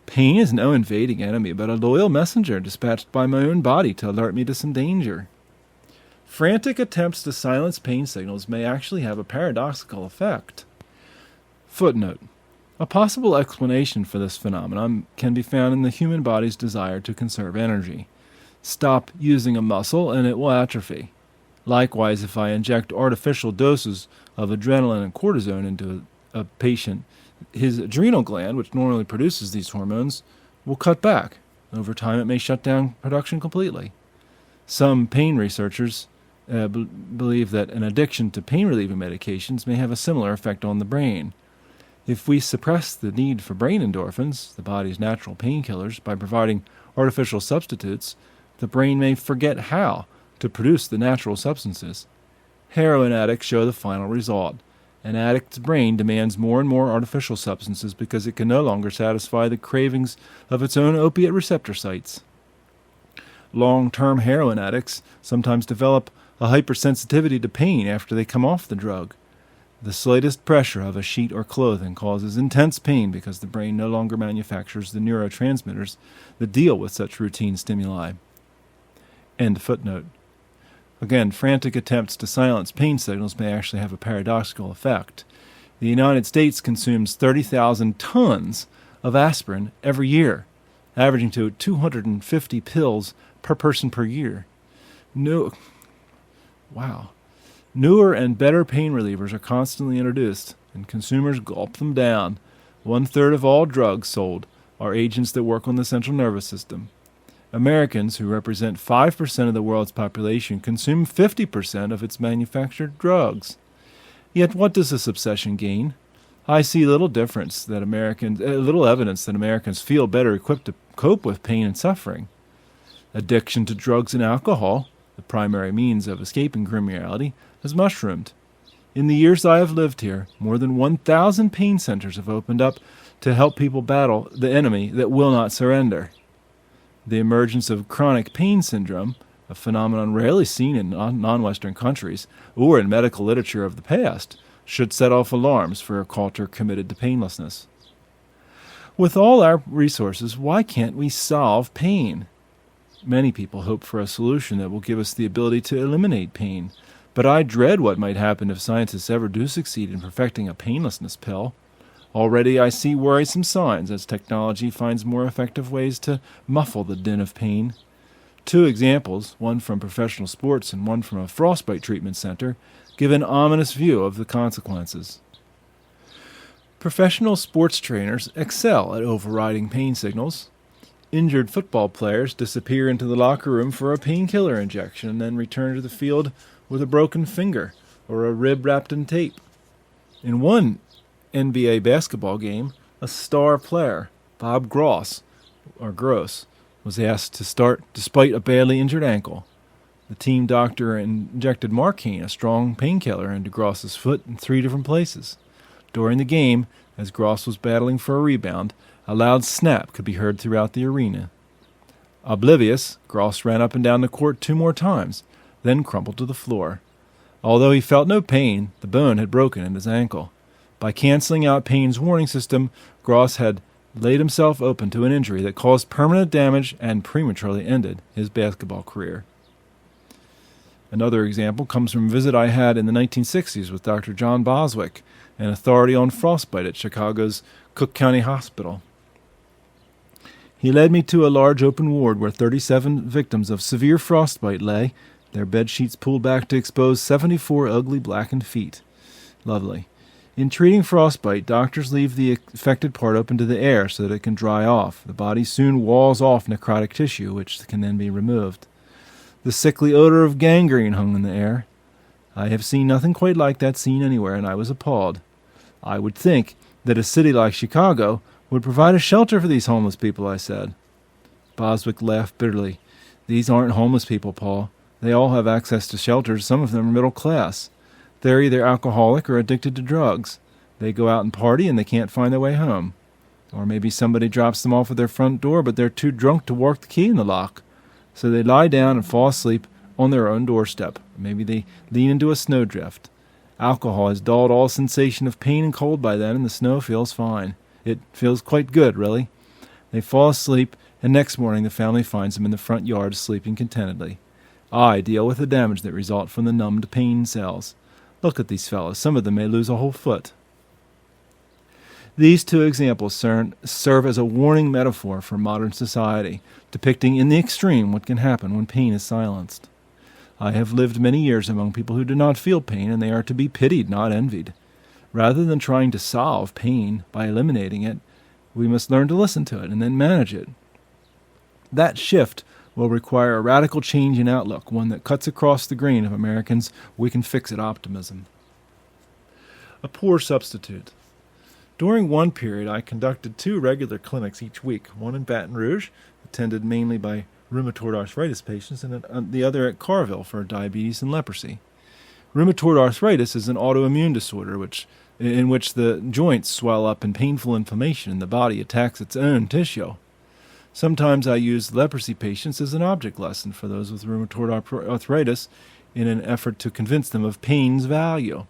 Pain is no invading enemy, but a loyal messenger dispatched by my own body to alert me to some danger. Frantic attempts to silence pain signals may actually have a paradoxical effect. Footnote. A possible explanation for this phenomenon can be found in the human body's desire to conserve energy. Stop using a muscle and it will atrophy. Likewise, if I inject artificial doses of adrenaline and cortisone into a patient, his adrenal gland, which normally produces these hormones, will cut back. Over time, it may shut down production completely. Some pain researchers believe that an addiction to pain-relieving medications may have a similar effect on the brain. If we suppress the need for brain endorphins, the body's natural painkillers, by providing artificial substitutes, the brain may forget how to produce the natural substances. Heroin addicts show the final result. An addict's brain demands more and more artificial substances because it can no longer satisfy the cravings of its own opiate receptor sites. Long-term heroin addicts sometimes develop a hypersensitivity to pain after they come off the drug. The slightest pressure of a sheet or clothing causes intense pain because the brain no longer manufactures the neurotransmitters that deal with such routine stimuli. End footnote. Again, frantic attempts to silence pain signals may actually have a paradoxical effect. The United States consumes 30,000 tons of aspirin every year, averaging to 250 pills per person per year. Newer and better pain relievers are constantly introduced, and consumers gulp them down. 1/3 of all drugs sold are agents that work on the central nervous system. Americans, who represent 5% of the world's population, consume 50% of its manufactured drugs. Yet what does this obsession gain? I see little evidence that Americans feel better equipped to cope with pain and suffering. Addiction to drugs and alcohol, the primary means of escaping grim reality, has mushroomed. In the years I have lived here, more than 1,000 pain centers have opened up to help people battle the enemy that will not surrender. The emergence of chronic pain syndrome, a phenomenon rarely seen in non-Western countries or in medical literature of the past, should set off alarms for a culture committed to painlessness. With all our resources, why can't we solve pain? Many people hope for a solution that will give us the ability to eliminate pain, but I dread what might happen if scientists ever do succeed in perfecting a painlessness pill. Already I see worrisome signs as technology finds more effective ways to muffle the din of pain. 2 examples, one from professional sports and one from a frostbite treatment center, give an ominous view of the consequences. Professional sports trainers excel at overriding pain signals. Injured football players disappear into the locker room for a painkiller injection and then return to the field with a broken finger or a rib wrapped in tape. In one NBA basketball game, a star player, Bob Gross, was asked to start despite a badly injured ankle. The team doctor injected Marcaine, a strong painkiller, into Gross's foot in 3 different places. During the game, as Gross was battling for a rebound, a loud snap could be heard throughout the arena. Oblivious, Gross ran up and down the court 2 more times, then crumpled to the floor. Although he felt no pain, the bone had broken in his ankle. By canceling out pain's warning system, Gross had laid himself open to an injury that caused permanent damage and prematurely ended his basketball career. Another example comes from a visit I had in the 1960s with Dr. John Boswick, an authority on frostbite at Chicago's Cook County Hospital. He led me to a large open ward where 37 victims of severe frostbite lay, their bed sheets pulled back to expose 74 ugly blackened feet. Lovely. In treating frostbite, doctors leave the affected part open to the air so that it can dry off. The body soon walls off necrotic tissue, which can then be removed. The sickly odor of gangrene hung in the air. I have seen nothing quite like that scene anywhere, and I was appalled. I would think that a city like Chicago would provide a shelter for these homeless people, I said. Boswick laughed bitterly. These aren't homeless people, Paul. They all have access to shelters. Some of them are middle class. They're either alcoholic or addicted to drugs. They go out and party and they can't find their way home. Or maybe somebody drops them off at their front door, but they're too drunk to work the key in the lock. So they lie down and fall asleep on their own doorstep. Maybe they lean into a snowdrift. Alcohol has dulled all sensation of pain and cold by then, and the snow feels fine. It feels quite good, really. They fall asleep, and next morning the family finds them in the front yard sleeping contentedly. I deal with the damage that results from the numbed pain cells. Look at these fellows. Some of them may lose a whole foot. These two examples serve as a warning metaphor for modern society, depicting in the extreme what can happen when pain is silenced. I have lived many years among people who do not feel pain, and they are to be pitied, not envied. Rather than trying to solve pain by eliminating it, we must learn to listen to it and then manage it. That shift will require a radical change in outlook, one that cuts across the grain of Americans' we-can-fix-it optimism. A poor substitute. During one period, I conducted 2 regular clinics each week, one in Baton Rouge, attended mainly by rheumatoid arthritis patients, and the other at Carville for diabetes and leprosy. Rheumatoid arthritis is an autoimmune disorder in which the joints swell up and painful inflammation in the body attacks its own tissue. Sometimes I use leprosy patients as an object lesson for those with rheumatoid arthritis in an effort to convince them of pain's value.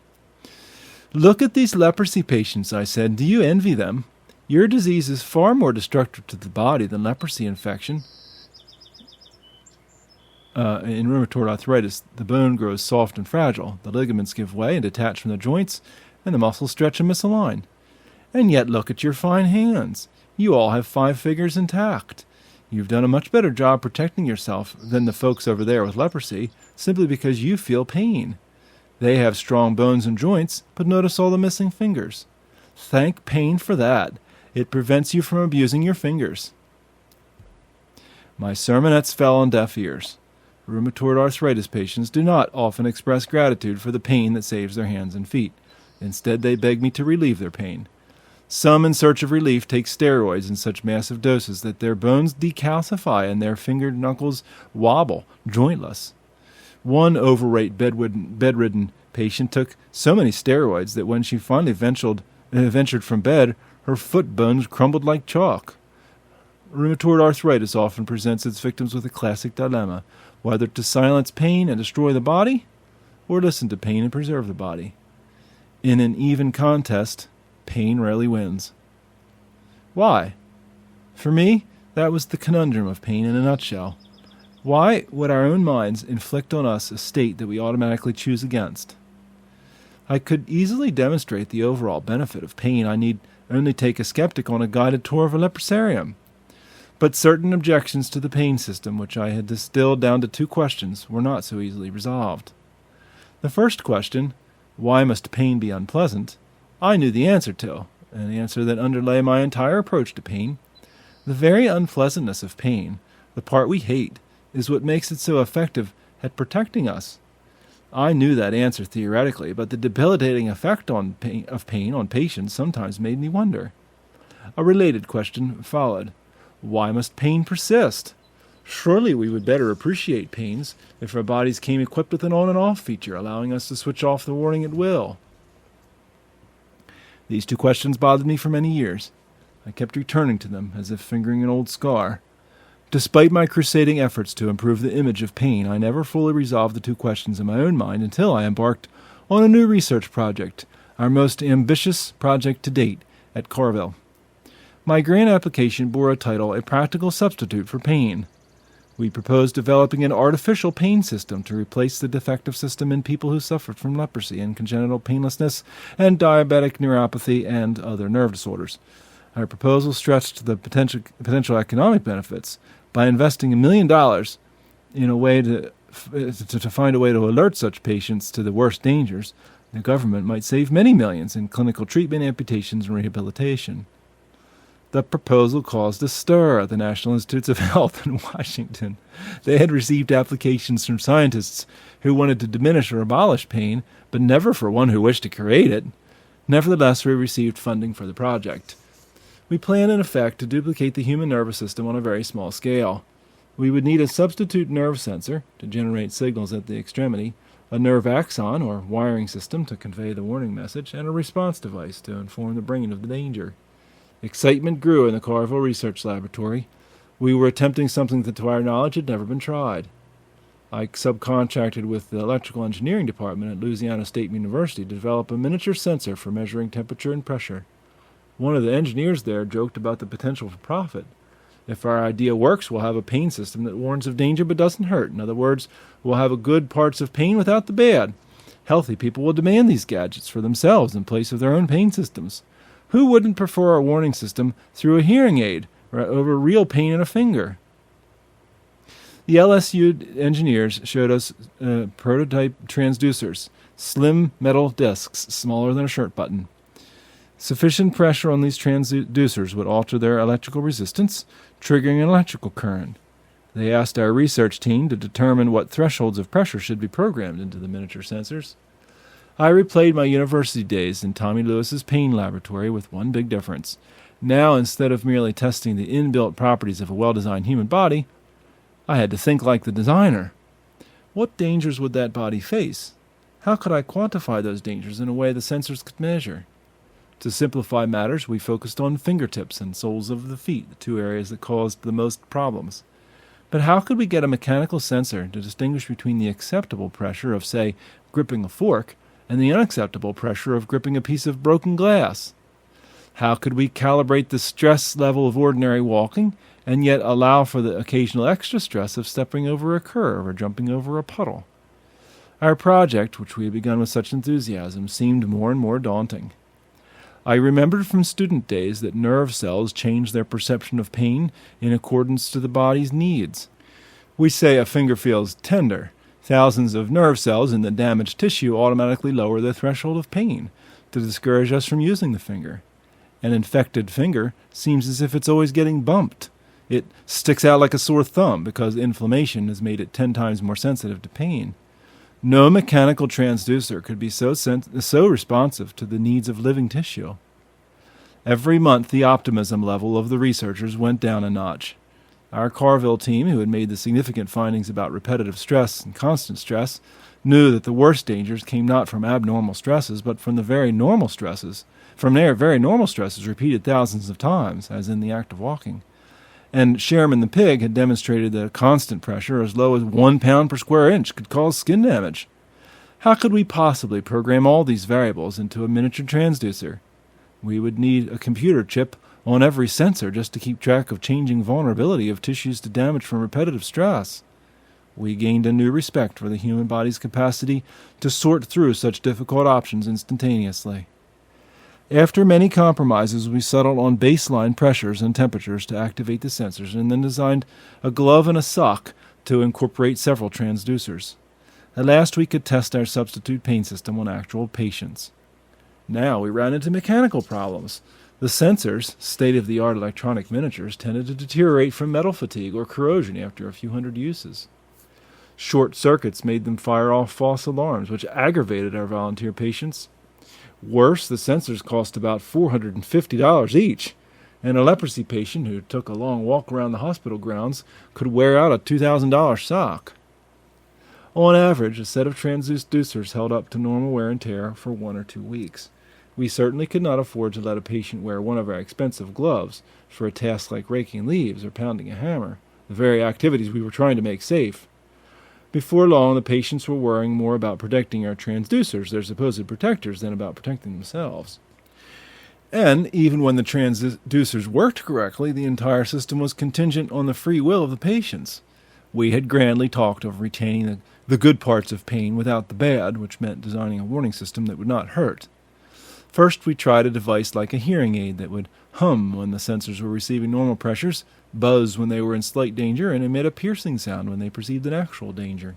Look at these leprosy patients, I said. Do you envy them? Your disease is far more destructive to the body than leprosy infection. In rheumatoid arthritis, the bone grows soft and fragile, the ligaments give way and detach from the joints, and the muscles stretch and misalign. And yet look at your fine hands. You all have 5 fingers intact. You've done a much better job protecting yourself than the folks over there with leprosy, simply because you feel pain. They have strong bones and joints, but notice all the missing fingers. Thank pain for that. It prevents you from abusing your fingers. My sermonettes fell on deaf ears. Rheumatoid arthritis patients do not often express gratitude for the pain that saves their hands and feet. Instead, they beg me to relieve their pain. Some, in search of relief, take steroids in such massive doses that their bones decalcify and their fingered knuckles wobble, jointless. One overweight bedridden patient took so many steroids that when she finally ventured from bed, her foot bones crumbled like chalk. Rheumatoid arthritis often presents its victims with a classic dilemma, whether to silence pain and destroy the body, or listen to pain and preserve the body. In an even contest, pain rarely wins. Why? For me, that was the conundrum of pain in a nutshell. Why would our own minds inflict on us a state that we automatically choose against? I could easily demonstrate the overall benefit of pain. I need only take a skeptic on a guided tour of a leprosarium. But certain objections to the pain system, which I had distilled down to 2 questions, were not so easily resolved. The first question, why must pain be unpleasant, I knew the answer to, an answer that underlay my entire approach to pain. The very unpleasantness of pain, the part we hate, is what makes it so effective at protecting us. I knew that answer theoretically, but the debilitating effect of pain on patients sometimes made me wonder. A related question followed. Why must pain persist? Surely we would better appreciate pains if our bodies came equipped with an on and off feature, allowing us to switch off the warning at will. These 2 questions bothered me for many years. I kept returning to them, as if fingering an old scar. Despite my crusading efforts to improve the image of pain, I never fully resolved the 2 questions in my own mind until I embarked on a new research project, our most ambitious project to date, at Carville. My grant application bore a title, A Practical Substitute for Pain. We proposed developing an artificial pain system to replace the defective system in people who suffered from leprosy and congenital painlessness and diabetic neuropathy and other nerve disorders. Our proposal stretched the potential economic benefits by investing $1 million in a way to find a way to alert such patients to the worst dangers. The government might save many millions in clinical treatment, amputations, and rehabilitation. The proposal caused a stir at the National Institutes of Health in Washington. They had received applications from scientists who wanted to diminish or abolish pain, but never for one who wished to create it. Nevertheless, we received funding for the project. We plan, in effect, to duplicate the human nervous system on a very small scale. We would need a substitute nerve sensor to generate signals at the extremity, a nerve axon or wiring system to convey the warning message, and a response device to inform the brain of the danger. Excitement grew in the Carville Research Laboratory. We were attempting something that, to our knowledge, had never been tried. I subcontracted with the Electrical Engineering Department at Louisiana State University to develop a miniature sensor for measuring temperature and pressure. One of the engineers there joked about the potential for profit. If our idea works, we'll have a pain system that warns of danger but doesn't hurt. In other words, we'll have good parts of pain without the bad. Healthy people will demand these gadgets for themselves in place of their own pain systems. Who wouldn't prefer a warning system through a hearing aid or over real pain in a finger? The LSU engineers showed us prototype transducers, slim metal discs smaller than a shirt button. Sufficient pressure on these transducers would alter their electrical resistance, triggering an electrical current. They asked our research team to determine what thresholds of pressure should be programmed into the miniature sensors. I replayed my university days in Tommy Lewis's pain laboratory with one big difference. Now, instead of merely testing the inbuilt properties of a well-designed human body, I had to think like the designer. What dangers would that body face? How could I quantify those dangers in a way the sensors could measure? To simplify matters, we focused on fingertips and soles of the feet, the two areas that caused the most problems. But how could we get a mechanical sensor to distinguish between the acceptable pressure of, say, gripping a fork and the unacceptable pressure of gripping a piece of broken glass? How could we calibrate the stress level of ordinary walking and yet allow for the occasional extra stress of stepping over a curve or jumping over a puddle? Our project, which we had begun with such enthusiasm, seemed more and more daunting. I remembered from student days that nerve cells change their perception of pain in accordance to the body's needs. We say a finger feels tender. Thousands of nerve cells in the damaged tissue automatically lower the threshold of pain to discourage us from using the finger. An infected finger seems as if it's always getting bumped. It sticks out like a sore thumb because inflammation has made it 10 times more sensitive to pain. No mechanical transducer could be so responsive to the needs of living tissue. Every month, the optimism level of the researchers went down a notch. Our Carville team, who had made the significant findings about repetitive stress and constant stress, knew that the worst dangers came not from abnormal stresses, but from their very normal stresses repeated thousands of times, as in the act of walking. And Sherman the pig had demonstrated that a constant pressure as low as 1 pound per square inch could cause skin damage. How could we possibly program all these variables into a miniature transducer? We would need a computer chip on every sensor just to keep track of changing vulnerability of tissues to damage from repetitive stress. We gained a new respect for the human body's capacity to sort through such difficult options instantaneously. After many compromises, we settled on baseline pressures and temperatures to activate the sensors and then designed a glove and a sock to incorporate several transducers. At last, we could test our substitute pain system on actual patients. Now we ran into mechanical problems. The sensors, state-of-the-art electronic miniatures, tended to deteriorate from metal fatigue or corrosion after a few hundred uses. Short circuits made them fire off false alarms, which aggravated our volunteer patients. Worse, the sensors cost about $450 each, and a leprosy patient who took a long walk around the hospital grounds could wear out a $2,000 sock. On average, a set of transducers held up to normal wear and tear for 1 or 2 weeks. We certainly could not afford to let a patient wear one of our expensive gloves for a task like raking leaves or pounding a hammer, the very activities we were trying to make safe. Before long, the patients were worrying more about protecting our transducers, their supposed protectors, than about protecting themselves. And even when the transducers worked correctly, the entire system was contingent on the free will of the patients. We had grandly talked of retaining the good parts of pain without the bad, which meant designing a warning system that would not hurt. First, we tried a device like a hearing aid that would hum when the sensors were receiving normal pressures, buzz when they were in slight danger, and emit a piercing sound when they perceived an actual danger.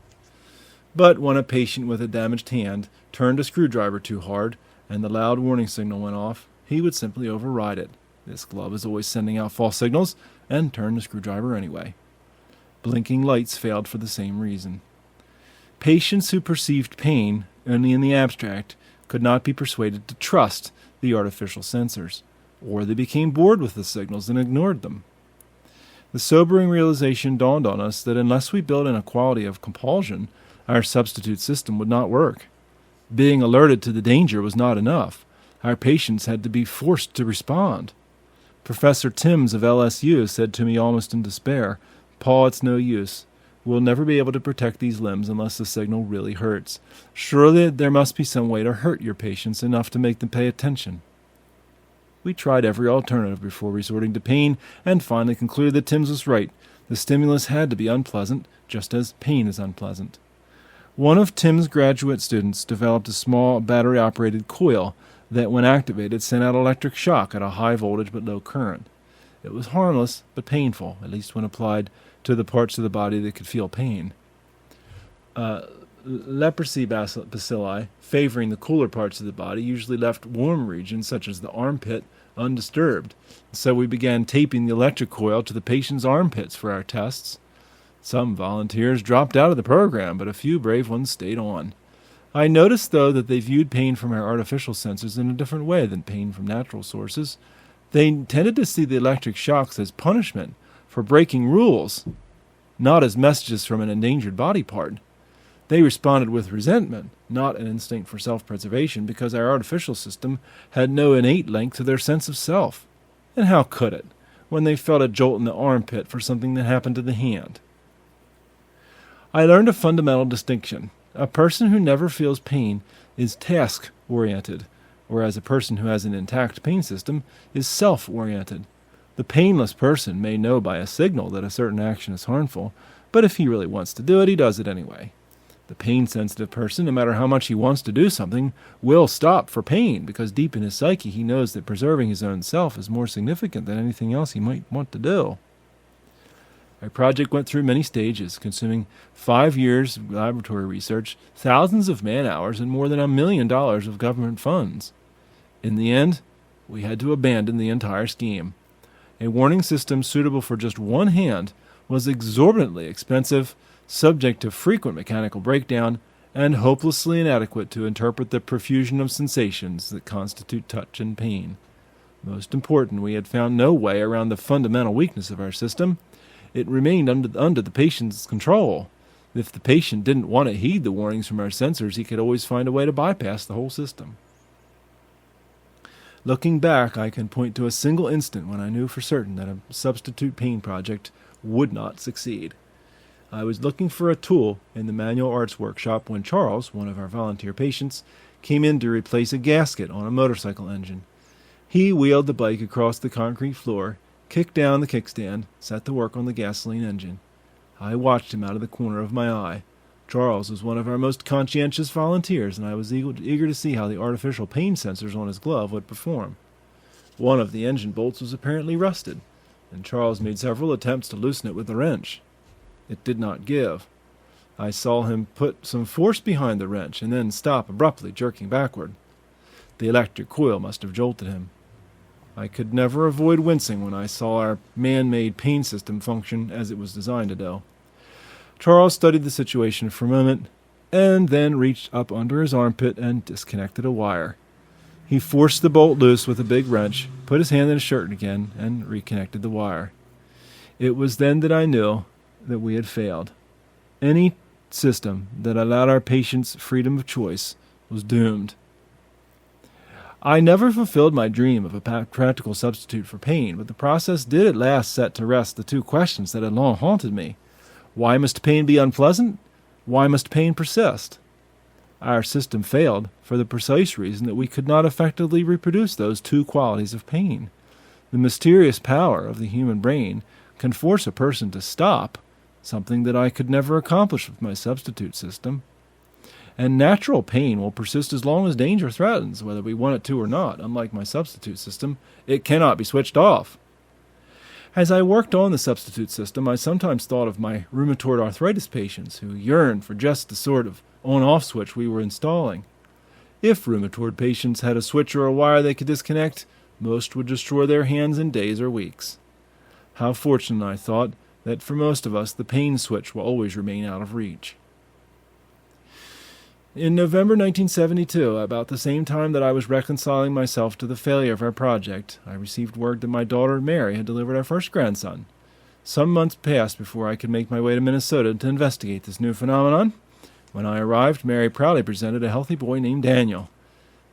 But when a patient with a damaged hand turned a screwdriver too hard and the loud warning signal went off, he would simply override it. This glove is always sending out false signals and turn the screwdriver anyway. Blinking lights failed for the same reason. Patients who perceived pain only in the abstract could not be persuaded to trust the artificial sensors, or they became bored with the signals and ignored them. The sobering realization dawned on us that unless we built in a quality of compulsion, our substitute system would not work. Being alerted to the danger was not enough. Our patients had to be forced to respond. Professor Timms of LSU said to me almost in despair, "Paul, it's no use. We'll never be able to protect these limbs unless the signal really hurts. Surely there must be some way to hurt your patients enough to make them pay attention." We tried every alternative before resorting to pain and finally concluded that Timms was right. The stimulus had to be unpleasant, just as pain is unpleasant. One of Tim's graduate students developed a small battery-operated coil that, when activated, sent out electric shock at a high voltage but low current. It was harmless but painful, at least when applied to the parts of the body that could feel pain. Leprosy bacilli, favoring the cooler parts of the body, usually left warm regions such as the armpit undisturbed. So we began taping the electric coil to the patient's armpits for our tests. Some volunteers dropped out of the program, but a few brave ones stayed on. I noticed, though, that they viewed pain from our artificial sensors in a different way than pain from natural sources. They tended to see the electric shocks as punishment for breaking rules, not as messages from an endangered body part. They responded with resentment, not an instinct for self-preservation, because our artificial system had no innate link to their sense of self. And how could it, when they felt a jolt in the armpit for something that happened to the hand? I learned a fundamental distinction. A person who never feels pain is task-oriented, whereas a person who has an intact pain system is self-oriented. The painless person may know by a signal that a certain action is harmful, but if he really wants to do it, he does it anyway. The pain-sensitive person, no matter how much he wants to do something, will stop for pain, because deep in his psyche he knows that preserving his own self is more significant than anything else he might want to do. Our project went through many stages, consuming 5 years of laboratory research, thousands of man-hours, and more than $1 million of government funds. In the end, we had to abandon the entire scheme. A warning system suitable for just one hand was exorbitantly expensive, subject to frequent mechanical breakdown, and hopelessly inadequate to interpret the profusion of sensations that constitute touch and pain. Most important, we had found no way around the fundamental weakness of our system. It remained under the patient's control. If the patient didn't want to heed the warnings from our sensors, he could always find a way to bypass the whole system. Looking back, I can point to a single instant when I knew for certain that a substitute pain project would not succeed. I was looking for a tool in the manual arts workshop when Charles, one of our volunteer patients, came in to replace a gasket on a motorcycle engine. He wheeled the bike across the concrete floor, kicked down the kickstand, set to work on the gasoline engine. I watched him out of the corner of my eye. Charles was one of our most conscientious volunteers, and I was eager to see how the artificial pain sensors on his glove would perform. One of the engine bolts was apparently rusted, and Charles made several attempts to loosen it with a wrench. It did not give. I saw him put some force behind the wrench and then stop abruptly, jerking backward. The electric coil must have jolted him. I could never avoid wincing when I saw our man-made pain system function as it was designed to do. Charles studied the situation for a moment, and then reached up under his armpit and disconnected a wire. He forced the bolt loose with a big wrench, put his hand in his shirt again, and reconnected the wire. It was then that I knew that we had failed. Any system that allowed our patients freedom of choice was doomed. I never fulfilled my dream of a practical substitute for pain, but the process did at last set to rest the two questions that had long haunted me. Why must pain be unpleasant? Why must pain persist? Our system failed for the precise reason that we could not effectively reproduce those two qualities of pain. The mysterious power of the human brain can force a person to stop, something that I could never accomplish with my substitute system. and natural pain will persist as long as danger threatens, whether we want it to or not. Unlike my substitute system, it cannot be switched off. As I worked on the substitute system, I sometimes thought of my rheumatoid arthritis patients who yearned for just the sort of on-off switch we were installing. If rheumatoid patients had a switch or a wire they could disconnect, most would destroy their hands in days or weeks. How fortunate, I thought, that for most of us the pain switch will always remain out of reach. In November 1972, about the same time that I was reconciling myself to the failure of our project, I received word that my daughter Mary had delivered our first grandson. Some months passed before I could make my way to Minnesota to investigate this new phenomenon. When I arrived, Mary proudly presented a healthy boy named Daniel.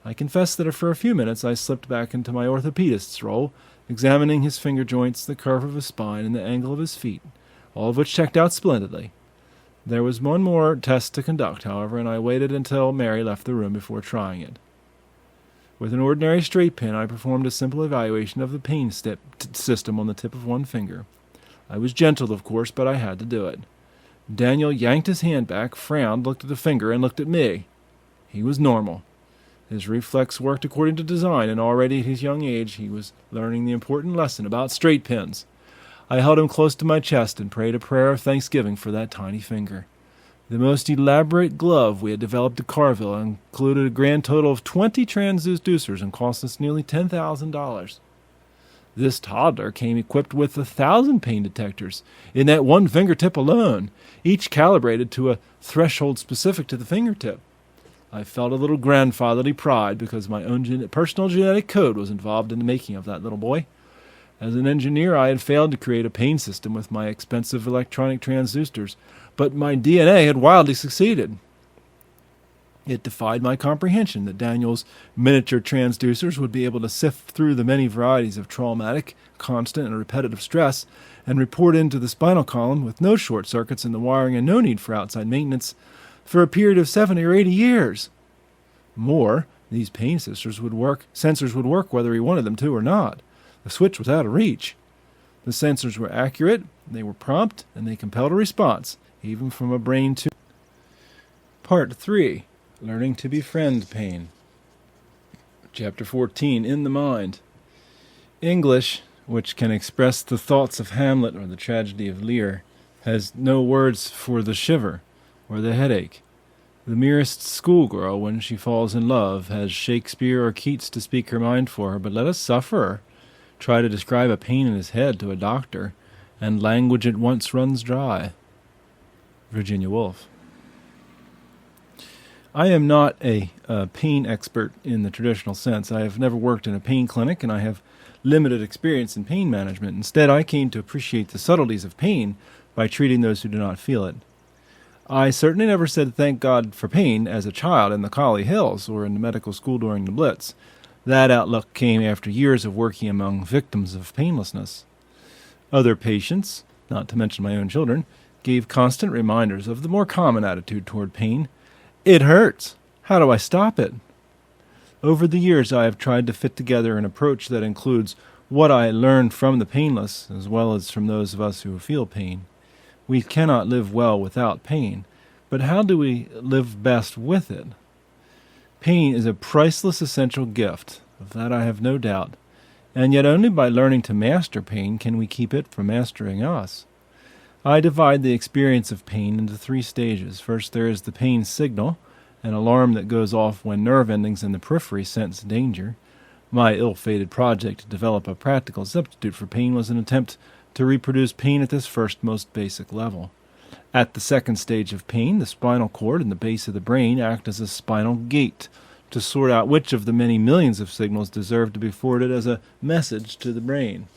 I confess that for a few minutes I slipped back into my orthopedist's role, examining his finger joints, the curve of his spine, and the angle of his feet, all of which checked out splendidly. There was one more test to conduct, however, and I waited until Mary left the room before trying it. With an ordinary straight pin, I performed a simple evaluation of the pain system on the tip of one finger. I was gentle, of course, but I had to do it. Daniel yanked his hand back, frowned, looked at the finger, and looked at me. He was normal. His reflex worked according to design, and already at his young age he was learning the important lesson about straight pins. I held him close to my chest and prayed a prayer of thanksgiving for that tiny finger. The most elaborate glove we had developed at Carville included a grand total of 20 transducers and cost us nearly $10,000. This toddler came equipped with 1,000 pain detectors in that one fingertip alone, each calibrated to a threshold specific to the fingertip. I felt a little grandfatherly pride because my own personal genetic code was involved in the making of that little boy. As an engineer, I had failed to create a pain system with my expensive electronic transducers, but my DNA had wildly succeeded. It defied my comprehension that Daniel's miniature transducers would be able to sift through the many varieties of traumatic, constant, and repetitive stress and report into the spinal column with no short circuits in the wiring and no need for outside maintenance for a period of 70 or 80 years. More, these pain sensors would work whether he wanted them to or not. The switch was out of reach. The sensors were accurate, they were prompt, and they compelled a response, even from a brain to... Part 3. Learning to Befriend Pain. Chapter 14. In the Mind. English, which can express the thoughts of Hamlet or the tragedy of Lear, has no words for the shiver or the headache. The merest schoolgirl, when she falls in love, has Shakespeare or Keats to speak her mind for her, but let a sufferer try to describe a pain in his head to a doctor, and language at once runs dry. Virginia Woolf. I am not a pain expert in the traditional sense. I have never worked in a pain clinic, and I have limited experience in pain management. Instead, I came to appreciate the subtleties of pain by treating those who do not feel it. I certainly never said thank God for pain as a child in the Collie Hills or in the medical school during the Blitz. That outlook came after years of working among victims of painlessness. Other patients, not to mention my own children, gave constant reminders of the more common attitude toward pain. It hurts. How do I stop it? Over the years, I have tried to fit together an approach that includes what I learned from the painless as well as from those of us who feel pain. We cannot live well without pain, but how do we live best with it? Pain is a priceless essential gift, of that I have no doubt, and yet only by learning to master pain can we keep it from mastering us. I divide the experience of pain into 3 stages. First, there is the pain signal, an alarm that goes off when nerve endings in the periphery sense danger. My ill-fated project to develop a practical substitute for pain was an attempt to reproduce pain at this first most basic level. At the second stage of pain, the spinal cord and the base of the brain act as a spinal gate to sort out which of the many millions of signals deserve to be forwarded as a message to the brain.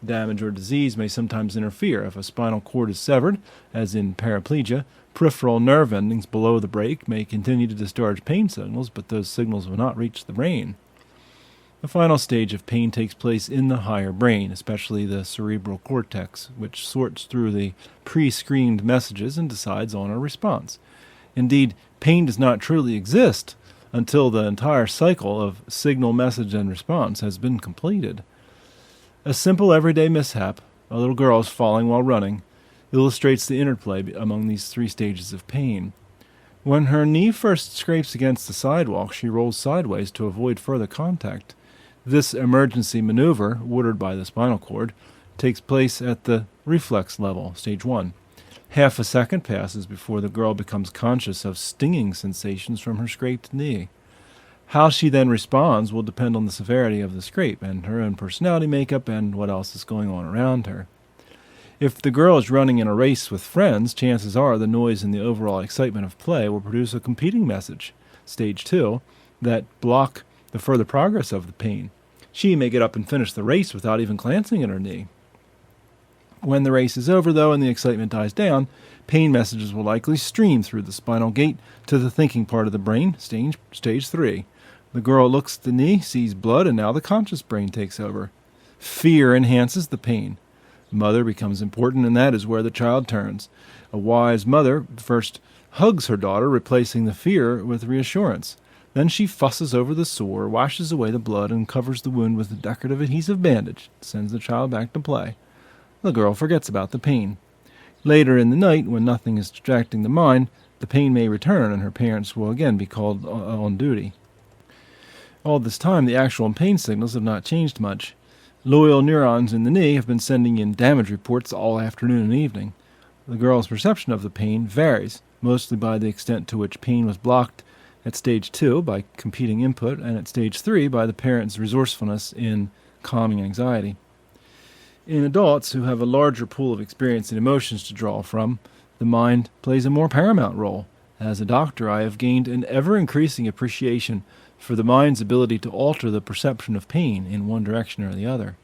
Damage or disease may sometimes interfere. If a spinal cord is severed, as in paraplegia, peripheral nerve endings below the brake may continue to discharge pain signals, but those signals will not reach the brain. The final stage of pain takes place in the higher brain, especially the cerebral cortex, which sorts through the pre-screened messages and decides on a response. Indeed, pain does not truly exist until the entire cycle of signal, message, and response has been completed. A simple everyday mishap, a little girl is falling while running, illustrates the interplay among these 3 stages of pain. When her knee first scrapes against the sidewalk, she rolls sideways to avoid further contact. This emergency maneuver, ordered by the spinal cord, takes place at the reflex level, stage 1. Half a second passes before the girl becomes conscious of stinging sensations from her scraped knee. How she then responds will depend on the severity of the scrape and her own personality makeup and what else is going on around her. If the girl is running in a race with friends, chances are the noise and the overall excitement of play will produce a competing message, stage 2, that block the further progress of the pain. She may get up and finish the race without even glancing at her knee. When the race is over, though, and the excitement dies down, pain messages will likely stream through the spinal gate to the thinking part of the brain, stage 3. The girl looks at the knee, sees blood, and now the conscious brain takes over. Fear enhances the pain. Mother becomes important, and that is where the child turns. A wise mother first hugs her daughter, replacing the fear with reassurance. Then she fusses over the sore, washes away the blood, and covers the wound with a decorative adhesive bandage, sends the child back to play. The girl forgets about the pain. Later in the night, when nothing is distracting the mind, the pain may return, and her parents will again be called on duty. All this time, the actual pain signals have not changed much. Loyal neurons in the knee have been sending in damage reports all afternoon and evening. The girl's perception of the pain varies, mostly by the extent to which pain was blocked at stage 2 by competing input, and at stage 3 by the parent's resourcefulness in calming anxiety. In adults who have a larger pool of experience and emotions to draw from, the mind plays a more paramount role. As a doctor, I have gained an ever-increasing appreciation for the mind's ability to alter the perception of pain in one direction or the other.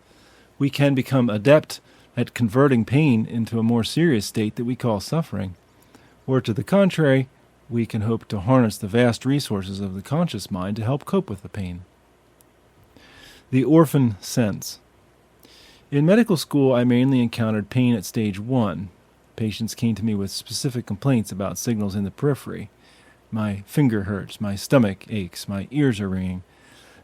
We can become adept at converting pain into a more serious state that we call suffering. Or to the contrary, we can hope to harness the vast resources of the conscious mind to help cope with the pain. The orphan sense. In medical school, I mainly encountered pain at stage 1. Patients came to me with specific complaints about signals in the periphery. My finger hurts, my stomach aches, my ears are ringing.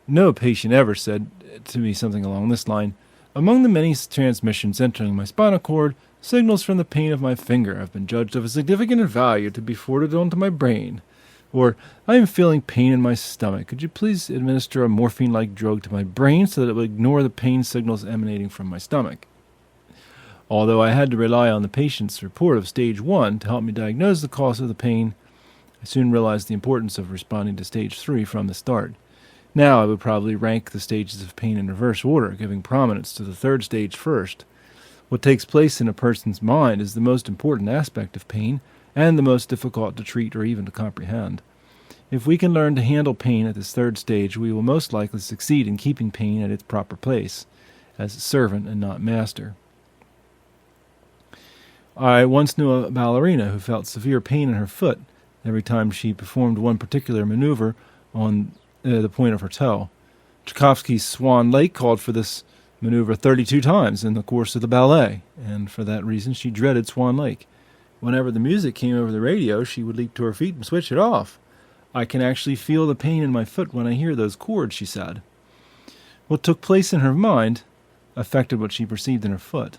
No patient ever said to me something along this line: among the many transmissions entering my spinal cord, signals from the pain of my finger have been judged of a significant value to be forwarded onto my brain. Or, I am feeling pain in my stomach. Could you please administer a morphine-like drug to my brain so that it will ignore the pain signals emanating from my stomach? Although I had to rely on the patient's report of stage 1 to help me diagnose the cause of the pain, I soon realized the importance of responding to stage 3 from the start. Now I would probably rank the stages of pain in reverse order, giving prominence to the third stage first. What takes place in a person's mind is the most important aspect of pain and the most difficult to treat or even to comprehend. If we can learn to handle pain at this third stage, we will most likely succeed in keeping pain at its proper place, as a servant and not master. I once knew a ballerina who felt severe pain in her foot every time she performed one particular maneuver on the point of her toe. Tchaikovsky's Swan Lake called for this maneuver 32 times in the course of the ballet, and for that reason she dreaded Swan Lake. Whenever the music came over the radio, she would leap to her feet and switch it off. I can actually feel the pain in my foot when I hear those chords, she said. What took place in her mind affected what she perceived in her foot.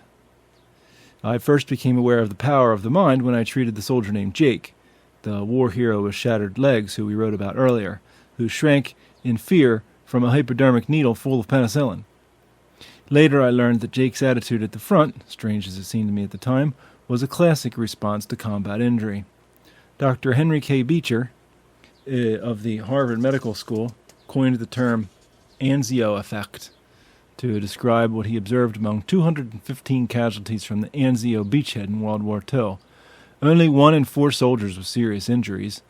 I first became aware of the power of the mind when I treated the soldier named Jake, the war hero with shattered legs who we wrote about earlier, who shrank in fear from a hypodermic needle full of penicillin. Later I learned that Jake's attitude at the front, strange as it seemed to me at the time, was a classic response to combat injury. Dr. Henry K. Beecher of the Harvard Medical School coined the term Anzio effect to describe what he observed among 215 casualties from the Anzio beachhead in World War II. Only 1 in 4 soldiers with serious injuries,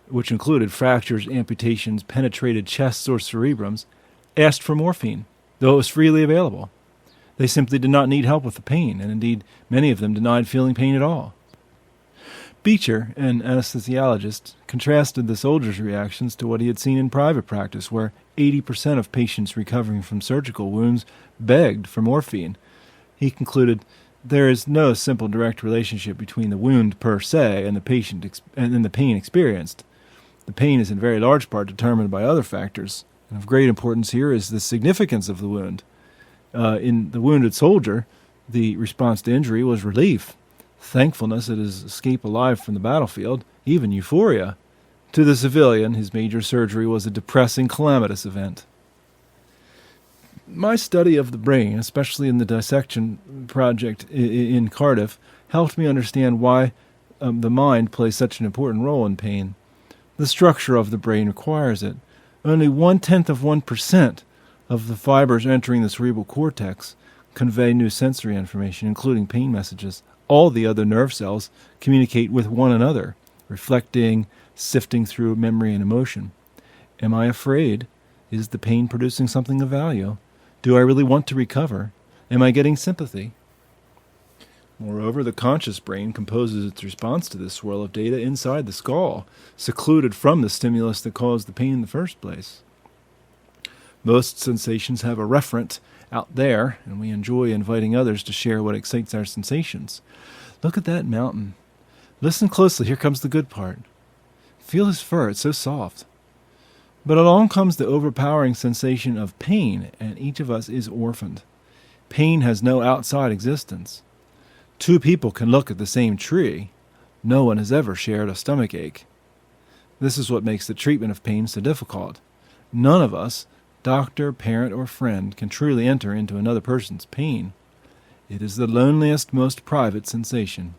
which included fractures, amputations, penetrated chests, or cerebrums, asked for morphine, though it was freely available. They simply did not need help with the pain, and indeed many of them denied feeling pain at all. Beecher, an anesthesiologist, contrasted the soldiers' reactions to what he had seen in private practice, where 80% of patients recovering from surgical wounds begged for morphine. He concluded, there is no simple direct relationship between the wound per se and the patient and the pain experienced. The pain is in very large part determined by other factors, and of great importance here is the significance of the wound. In the wounded soldier, the response to injury was relief, thankfulness at his escape alive from the battlefield, even euphoria. To the civilian, his major surgery was a depressing, calamitous event. My study of the brain, especially in the dissection project in Cardiff, helped me understand why the mind plays such an important role in pain. The structure of the brain requires it. Only 0.1% of the fibers entering the cerebral cortex convey new sensory information, including pain messages. All the other nerve cells communicate with one another, reflecting, sifting through memory and emotion. Am I afraid? Is the pain producing something of value? Do I really want to recover? Am I getting sympathy? Moreover, the conscious brain composes its response to this swirl of data inside the skull, secluded from the stimulus that caused the pain in the first place. Most sensations have a referent out there, and we enjoy inviting others to share what excites our sensations. Look at that mountain. Listen closely, here comes the good part. Feel his fur, it's so soft. But along comes the overpowering sensation of pain, and each of us is orphaned. Pain has no outside existence. Two people can look at the same tree. No one has ever shared a stomach ache. This is what makes the treatment of pain so difficult. None of us, doctor, parent, or friend, can truly enter into another person's pain. It is the loneliest, most private sensation.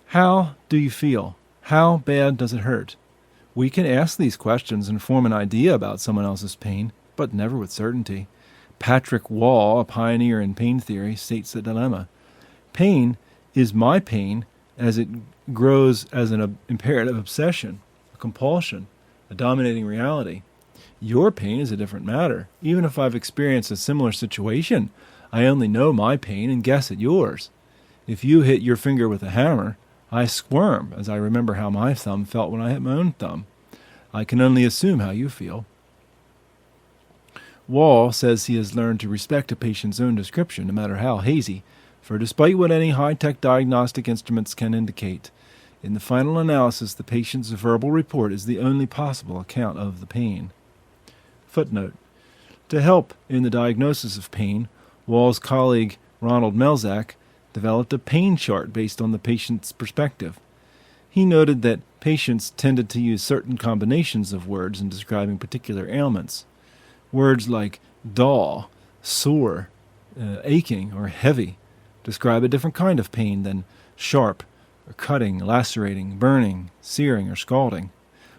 How do you feel? How bad does it hurt? We can ask these questions and form an idea about someone else's pain, but never with certainty. Patrick Wall, a pioneer in pain theory, states the dilemma. Pain is my pain as it grows as an imperative obsession, a compulsion, a dominating reality. Your pain is a different matter. Even if I've experienced a similar situation, I only know my pain and guess at yours. If you hit your finger with a hammer, I squirm as I remember how my thumb felt when I hit my own thumb. I can only assume how you feel. Wall says he has learned to respect a patient's own description, no matter how hazy, for despite what any high-tech diagnostic instruments can indicate, in the final analysis the patient's verbal report is the only possible account of the pain. Footnote. To help in the diagnosis of pain, Wall's colleague Ronald Melzack developed a pain chart based on the patient's perspective. He noted that patients tended to use certain combinations of words in describing particular ailments. Words like dull, sore, aching, or heavy describe a different kind of pain than sharp, or cutting, lacerating, burning, searing, or scalding,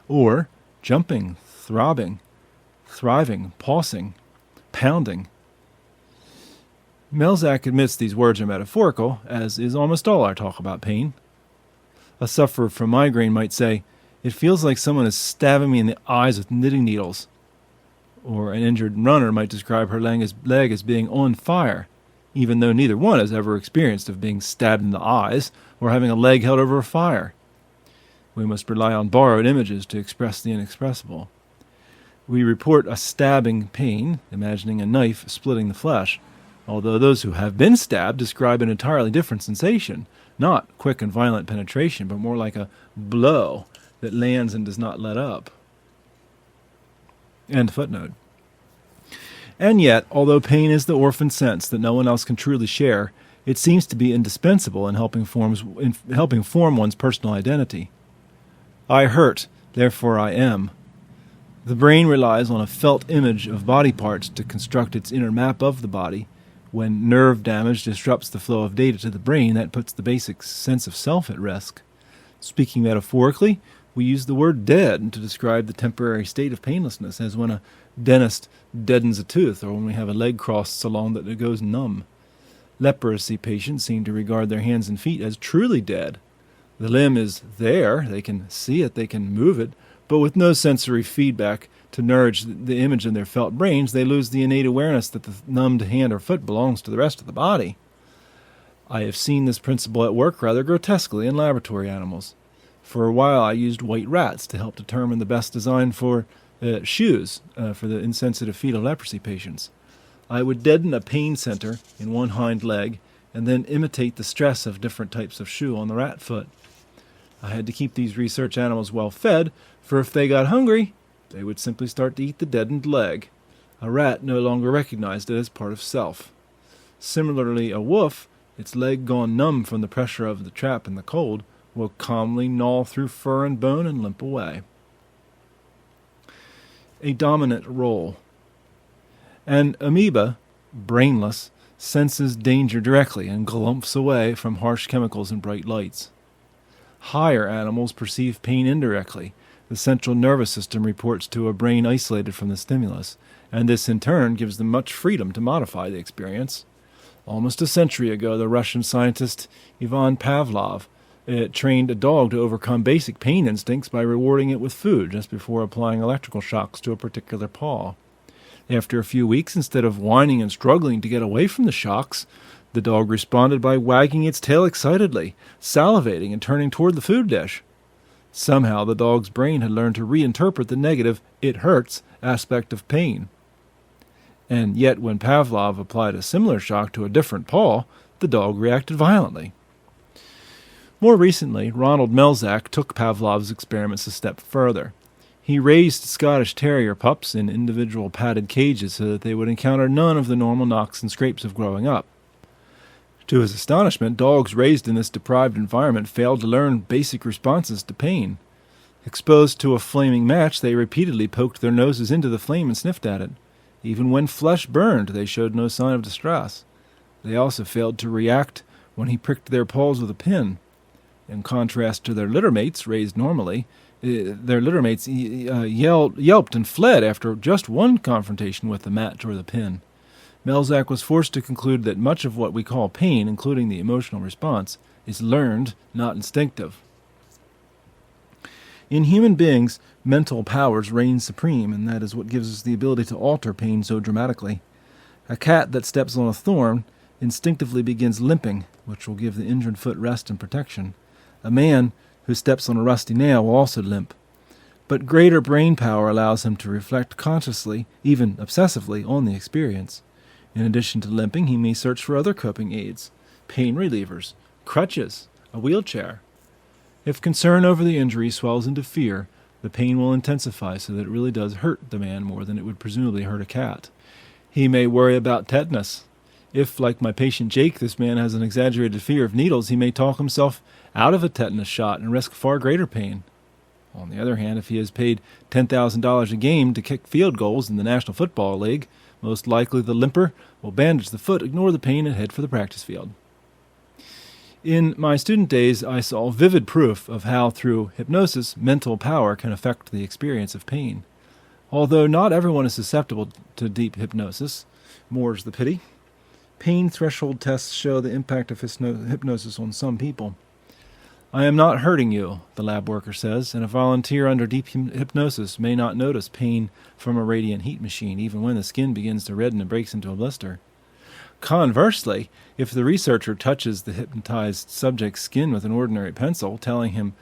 or jumping, throbbing, thriving, pulsing, pounding. Melzack admits these words are metaphorical, as is almost all our talk about pain. A sufferer from migraine might say, "It feels like someone is stabbing me in the eyes with knitting needles." Or an injured runner might describe her leg as being on fire, even though neither one has ever experienced of being stabbed in the eyes or having a leg held over a fire. We must rely on borrowed images to express the inexpressible. We report a stabbing pain, imagining a knife splitting the flesh, although those who have been stabbed describe an entirely different sensation, not quick and violent penetration, but more like a blow that lands and does not let up. End footnote. And yet, although pain is the orphan sense that no one else can truly share, it seems to be indispensable in helping form one's personal identity. I hurt, therefore I am. The brain relies on a felt image of body parts to construct its inner map of the body. When nerve damage disrupts the flow of data to the brain, that puts the basic sense of self at risk. Speaking metaphorically, we use the word dead to describe the temporary state of painlessness, as when a dentist deadens a tooth or when we have a leg crossed so long that it goes numb. Leprosy patients seem to regard their hands and feet as truly dead. The limb is there, they can see it, they can move it, but with no sensory feedback to nourish the image in their felt brains, they lose the innate awareness that the numbed hand or foot belongs to the rest of the body. I have seen this principle at work rather grotesquely in laboratory animals. For a while I used white rats to help determine the best design for shoes for the insensitive fetal leprosy patients. I would deaden a pain center in one hind leg and then imitate the stress of different types of shoe on the rat foot. I had to keep these research animals well fed, for if they got hungry, they would simply start to eat the deadened leg. A rat no longer recognized it as part of self. Similarly, a wolf, its leg gone numb from the pressure of the trap and the cold, will calmly gnaw through fur and bone and limp away. A dominant role. An amoeba, brainless, senses danger directly and glumps away from harsh chemicals and bright lights. Higher animals perceive pain indirectly. The central nervous system reports to a brain isolated from the stimulus, and this in turn gives them much freedom to modify the experience. Almost a century ago, the Russian scientist Ivan Pavlov trained a dog to overcome basic pain instincts by rewarding it with food just before applying electrical shocks to a particular paw. After a few weeks, instead of whining and struggling to get away from the shocks, the dog responded by wagging its tail excitedly, salivating, and turning toward the food dish. Somehow the dog's brain had learned to reinterpret the negative "it hurts" aspect of pain. And yet when Pavlov applied a similar shock to a different paw, the dog reacted violently. More recently, Ronald Melzack took Pavlov's experiments a step further. He raised Scottish Terrier pups in individual padded cages so that they would encounter none of the normal knocks and scrapes of growing up. To his astonishment, dogs raised in this deprived environment failed to learn basic responses to pain. Exposed to a flaming match, they repeatedly poked their noses into the flame and sniffed at it. Even when flesh burned, they showed no sign of distress. They also failed to react when he pricked their paws with a pin. In contrast to their littermates, raised normally, yelped and fled after just one confrontation with the match or the pin. Melzack was forced to conclude that much of what we call pain, including the emotional response, is learned, not instinctive. In human beings, mental powers reign supreme, and that is what gives us the ability to alter pain so dramatically. A cat that steps on a thorn instinctively begins limping, which will give the injured foot rest and protection. A man who steps on a rusty nail will also limp. But greater brain power allows him to reflect consciously, even obsessively, on the experience. In addition to limping, he may search for other coping aids, pain relievers, crutches, a wheelchair. If concern over the injury swells into fear, the pain will intensify so that it really does hurt the man more than it would presumably hurt a cat. He may worry about tetanus. If, like my patient Jake, this man has an exaggerated fear of needles, he may talk himself out of a tetanus shot and risk far greater pain. On the other hand, if he has paid $10,000 a game to kick field goals in the National Football League, most likely the limper will bandage the foot, ignore the pain, and head for the practice field. In my student days, I saw vivid proof of how, through hypnosis, mental power can affect the experience of pain. Although not everyone is susceptible to deep hypnosis, more's the pity, pain threshold tests show the impact of hypnosis on some people. I am not hurting you, the lab worker says, and a volunteer under deep hypnosis may not notice pain from a radiant heat machine, even when the skin begins to redden and breaks into a blister. Conversely, if the researcher touches the hypnotized subject's skin with an ordinary pencil, telling him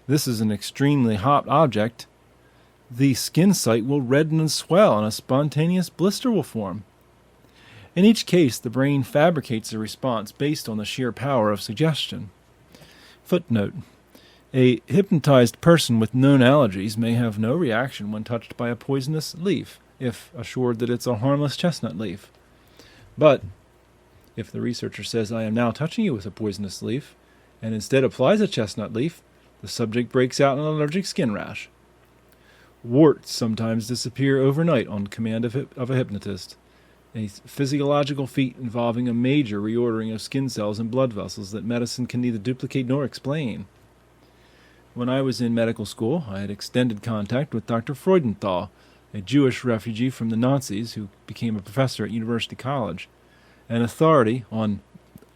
this is an extremely hot object, the skin site will redden and swell, and a spontaneous blister will form. In each case, the brain fabricates a response based on the sheer power of suggestion. Footnote: a hypnotized person with known allergies may have no reaction when touched by a poisonous leaf, if assured that it's a harmless chestnut leaf. But if the researcher says, I am now touching you with a poisonous leaf, and instead applies a chestnut leaf, the subject breaks out in an allergic skin rash. Warts sometimes disappear overnight on command of a hypnotist, a physiological feat involving a major reordering of skin cells and blood vessels that medicine can neither duplicate nor explain. When I was in medical school, I had extended contact with Dr. Freudenthal, a Jewish refugee from the Nazis who became a professor at University College. An authority on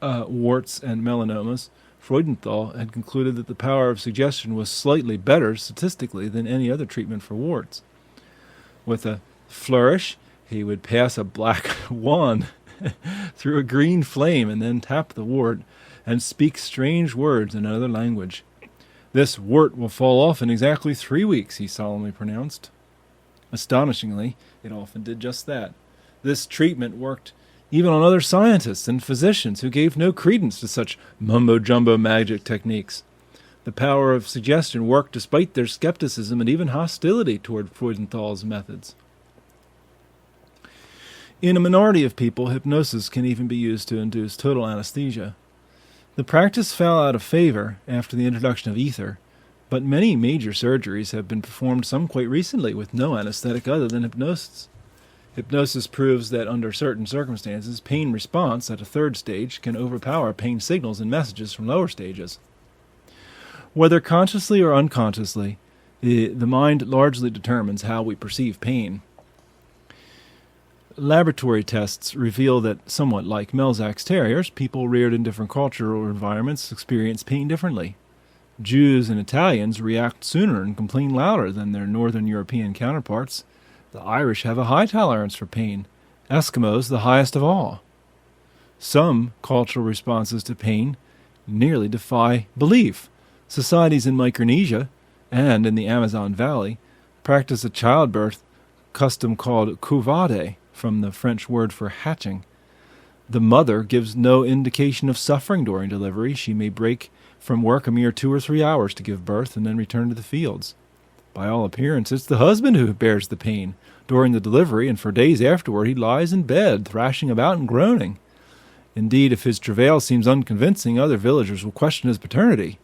warts and melanomas, Freudenthal had concluded that the power of suggestion was slightly better statistically than any other treatment for warts. With a flourish, he would pass a black wand through a green flame and then tap the wart and speak strange words in another language. This wart will fall off in exactly 3 weeks, he solemnly pronounced. Astonishingly, it often did just that. This treatment worked even on other scientists and physicians who gave no credence to such mumbo-jumbo magic techniques. The power of suggestion worked despite their skepticism and even hostility toward Freudenthal's methods. In a minority of people, hypnosis can even be used to induce total anesthesia. The practice fell out of favor after the introduction of ether, but many major surgeries have been performed, some quite recently, with no anesthetic other than hypnosis. Hypnosis proves that under certain circumstances, pain response at a third stage can overpower pain signals and messages from lower stages. Whether consciously or unconsciously, the mind largely determines how we perceive pain. Laboratory tests reveal that, somewhat like Melzac's terriers, people reared in different cultural environments experience pain differently. Jews and Italians react sooner and complain louder than their Northern European counterparts. The Irish have a high tolerance for pain, Eskimos the highest of all. Some cultural responses to pain nearly defy belief. Societies in Micronesia and in the Amazon Valley practice a childbirth custom called couvade, from the French word for hatching. The mother gives no indication of suffering during delivery. She may break from work a mere 2 or 3 hours to give birth and then return to the fields. By all appearance, it's the husband who bears the pain during the delivery, and for days afterward he lies in bed, thrashing about and groaning. Indeed, if his travail seems unconvincing, other villagers will question his paternity.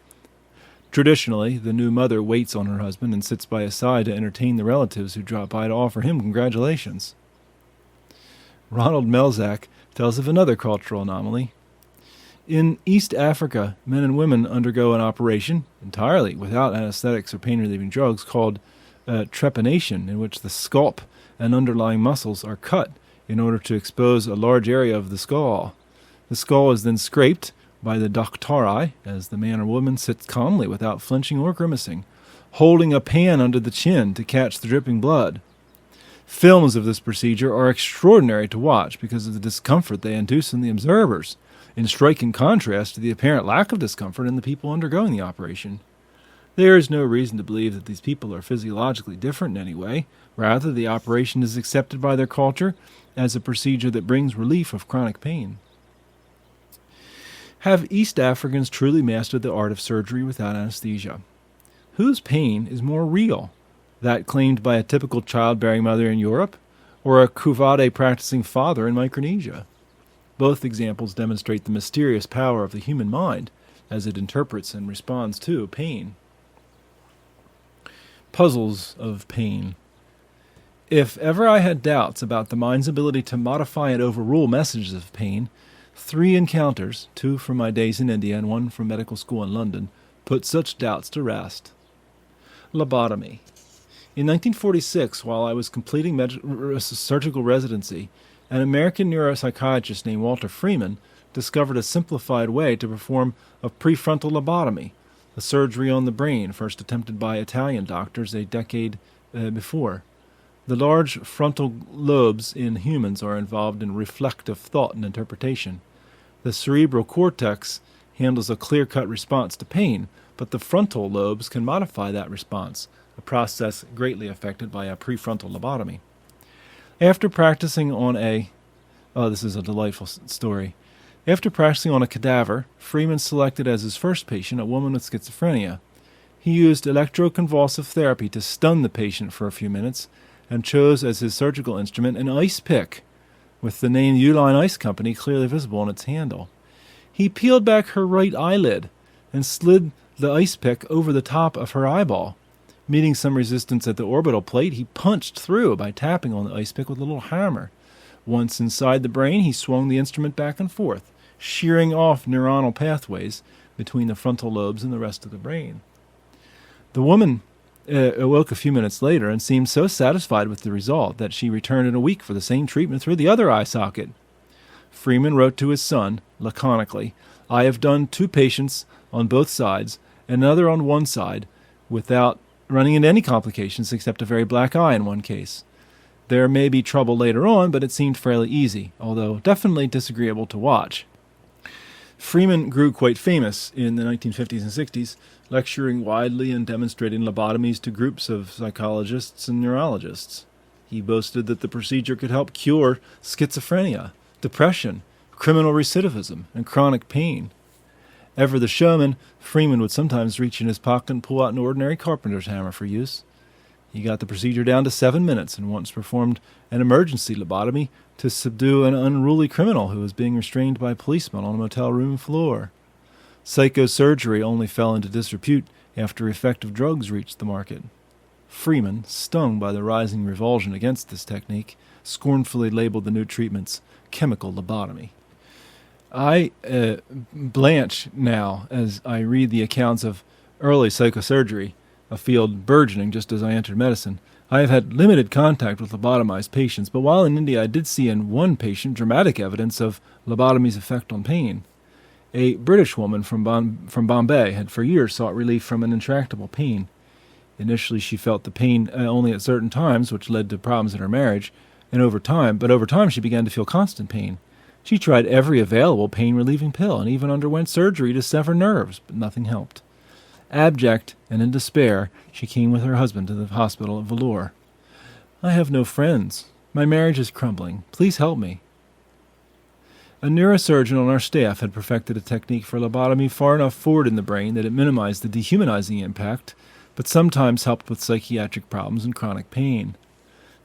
Traditionally, the new mother waits on her husband and sits by his side to entertain the relatives who drop by to offer him congratulations. Ronald Melzack tells of another cultural anomaly. In East Africa, men and women undergo an operation, entirely without anesthetics or pain-relieving drugs, called trepanation, in which the scalp and underlying muscles are cut in order to expose a large area of the skull. The skull is then scraped by the doctori as the man or woman sits calmly without flinching or grimacing, holding a pan under the chin to catch the dripping blood. Films of this procedure are extraordinary to watch because of the discomfort they induce in the observers, in striking contrast to the apparent lack of discomfort in the people undergoing the operation. There is no reason to believe that these people are physiologically different in any way. Rather, the operation is accepted by their culture as a procedure that brings relief of chronic pain. Have East Africans truly mastered the art of surgery without anesthesia? Whose pain is more real? That claimed by a typical childbearing mother in Europe, or a couvade practicing father in Micronesia? Both examples demonstrate the mysterious power of the human mind as it interprets and responds to pain. Puzzles of pain. If ever I had doubts about the mind's ability to modify and overrule messages of pain, 3 encounters, 2 from my days in India and 1 from medical school in London, put such doubts to rest. Lobotomy. In 1946, while I was completing surgical residency, an American neuropsychiatrist named Walter Freeman discovered a simplified way to perform a prefrontal lobotomy, a surgery on the brain first attempted by Italian doctors a decade before. The large frontal lobes in humans are involved in reflective thought and interpretation. The cerebral cortex handles a clear-cut response to pain, but the frontal lobes can modify that response, a process greatly affected by a prefrontal lobotomy. After practicing on this is a delightful story. After practicing on a cadaver, Freeman selected as his first patient a woman with schizophrenia. He used electroconvulsive therapy to stun the patient for a few minutes and chose as his surgical instrument an ice pick, with the name Uline Ice Company clearly visible on its handle. He peeled back her right eyelid and slid the ice pick over the top of her eyeball. Meeting some resistance at the orbital plate, he punched through by tapping on the ice pick with a little hammer. Once inside the brain, he swung the instrument back and forth, shearing off neuronal pathways between the frontal lobes and the rest of the brain. The woman awoke a few minutes later and seemed so satisfied with the result that she returned in a week for the same treatment through the other eye socket. Freeman wrote to his son, laconically, "I have done 2 patients on both sides, and another on one side, without running into any complications except a very black eye in one case. There may be trouble later on, but it seemed fairly easy, although definitely disagreeable to watch." Freeman grew quite famous in the 1950s and 60s, lecturing widely and demonstrating lobotomies to groups of psychologists and neurologists. He boasted that the procedure could help cure schizophrenia, depression, criminal recidivism, and chronic pain. Ever the showman, Freeman would sometimes reach in his pocket and pull out an ordinary carpenter's hammer for use. He got the procedure down to 7 minutes and once performed an emergency lobotomy to subdue an unruly criminal who was being restrained by policemen on a motel room floor. Psychosurgery only fell into disrepute after effective drugs reached the market. Freeman, stung by the rising revulsion against this technique, scornfully labeled the new treatments chemical lobotomy. I blanch now as I read the accounts of early psychosurgery, a field burgeoning just as I entered medicine. I have had limited contact with lobotomized patients, but while in India I did see in one patient dramatic evidence of lobotomy's effect on pain. A British woman from Bombay had for years sought relief from an intractable pain. Initially she felt the pain only at certain times, which led to problems in her marriage, and over time she began to feel constant pain. She tried every available pain-relieving pill and even underwent surgery to sever nerves, but nothing helped. Abject and in despair, she came with her husband to the hospital at Vellore. "I have no friends. My marriage is crumbling. Please help me." A neurosurgeon on our staff had perfected a technique for lobotomy far enough forward in the brain that it minimized the dehumanizing impact, but sometimes helped with psychiatric problems and chronic pain.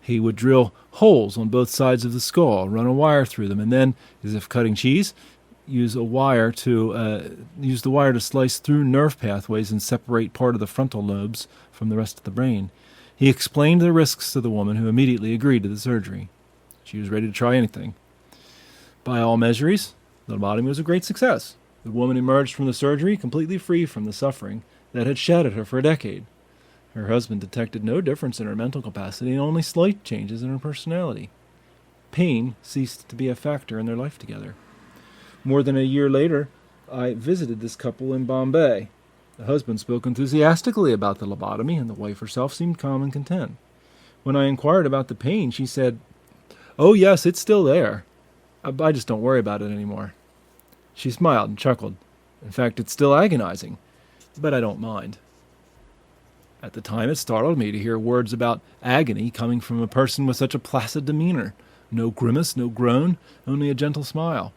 He would drill holes on both sides of the skull, run a wire through them, and then, as if cutting cheese, use the wire to slice through nerve pathways and separate part of the frontal lobes from the rest of the brain. He explained the risks to the woman, who immediately agreed to the surgery. She was ready to try anything. By all measures, the lobotomy was a great success. The woman emerged from the surgery completely free from the suffering that had shattered her for a decade. Her husband detected no difference in her mental capacity and only slight changes in her personality. Pain ceased to be a factor in their life together. More than a year later, I visited this couple in Bombay. The husband spoke enthusiastically about the lobotomy, and the wife herself seemed calm and content. When I inquired about the pain, she said, "Oh yes, it's still there. I just don't worry about it anymore." She smiled and chuckled. "In fact, it's still agonizing, but I don't mind." At the time, it startled me to hear words about agony coming from a person with such a placid demeanor. No grimace, no groan, only a gentle smile.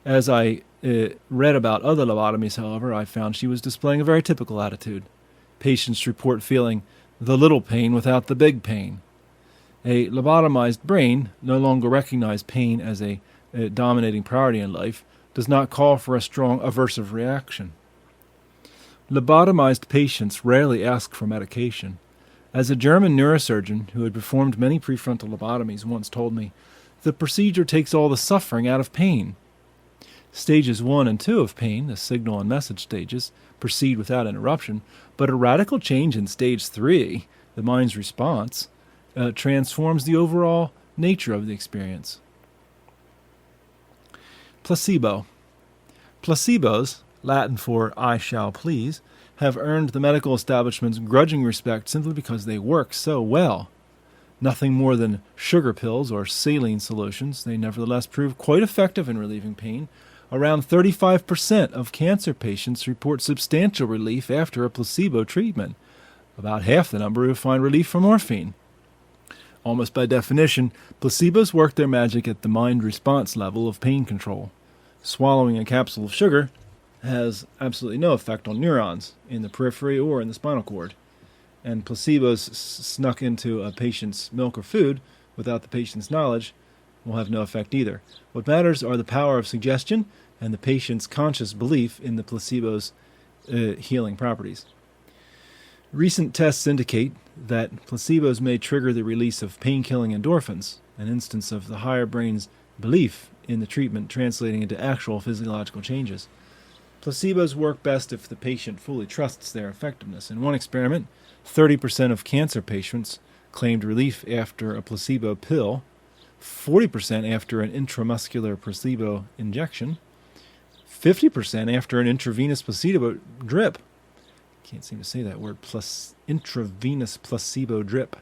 As I read about other lobotomies, however, I found she was displaying a very typical attitude. Patients report feeling the little pain without the big pain. A lobotomized brain no longer recognizes pain as a dominating priority in life, does not call for a strong aversive reaction. Lobotomized patients rarely ask for medication. As a German neurosurgeon who had performed many prefrontal lobotomies once told me, the procedure takes all the suffering out of pain. Stages 1 and 2 of pain, the signal and message stages, proceed without interruption, but a radical change in stage 3, the mind's response, transforms the overall nature of the experience. Placebo. Placebos, Latin for "I shall please," have earned the medical establishment's grudging respect simply because they work so well. Nothing more than sugar pills or saline solutions, they nevertheless prove quite effective in relieving pain. Around 35% of cancer patients report substantial relief after a placebo treatment, about half the number who find relief from morphine. Almost by definition, placebos work their magic at the mind response level of pain control. Swallowing a capsule of sugar has absolutely no effect on neurons in the periphery or in the spinal cord, and placebos snuck into a patient's milk or food without the patient's knowledge will have no effect either. What matters are the power of suggestion and the patient's conscious belief in the placebo's healing properties. Recent tests indicate that placebos may trigger the release of pain-killing endorphins, an instance of the higher brain's belief in the treatment translating into actual physiological changes. Placebos work best if the patient fully trusts their effectiveness. In one experiment, 30% of cancer patients claimed relief after a placebo pill, 40% after an intramuscular placebo injection, 50% after an intravenous placebo drip. Can't seem to say that word, intravenous placebo drip.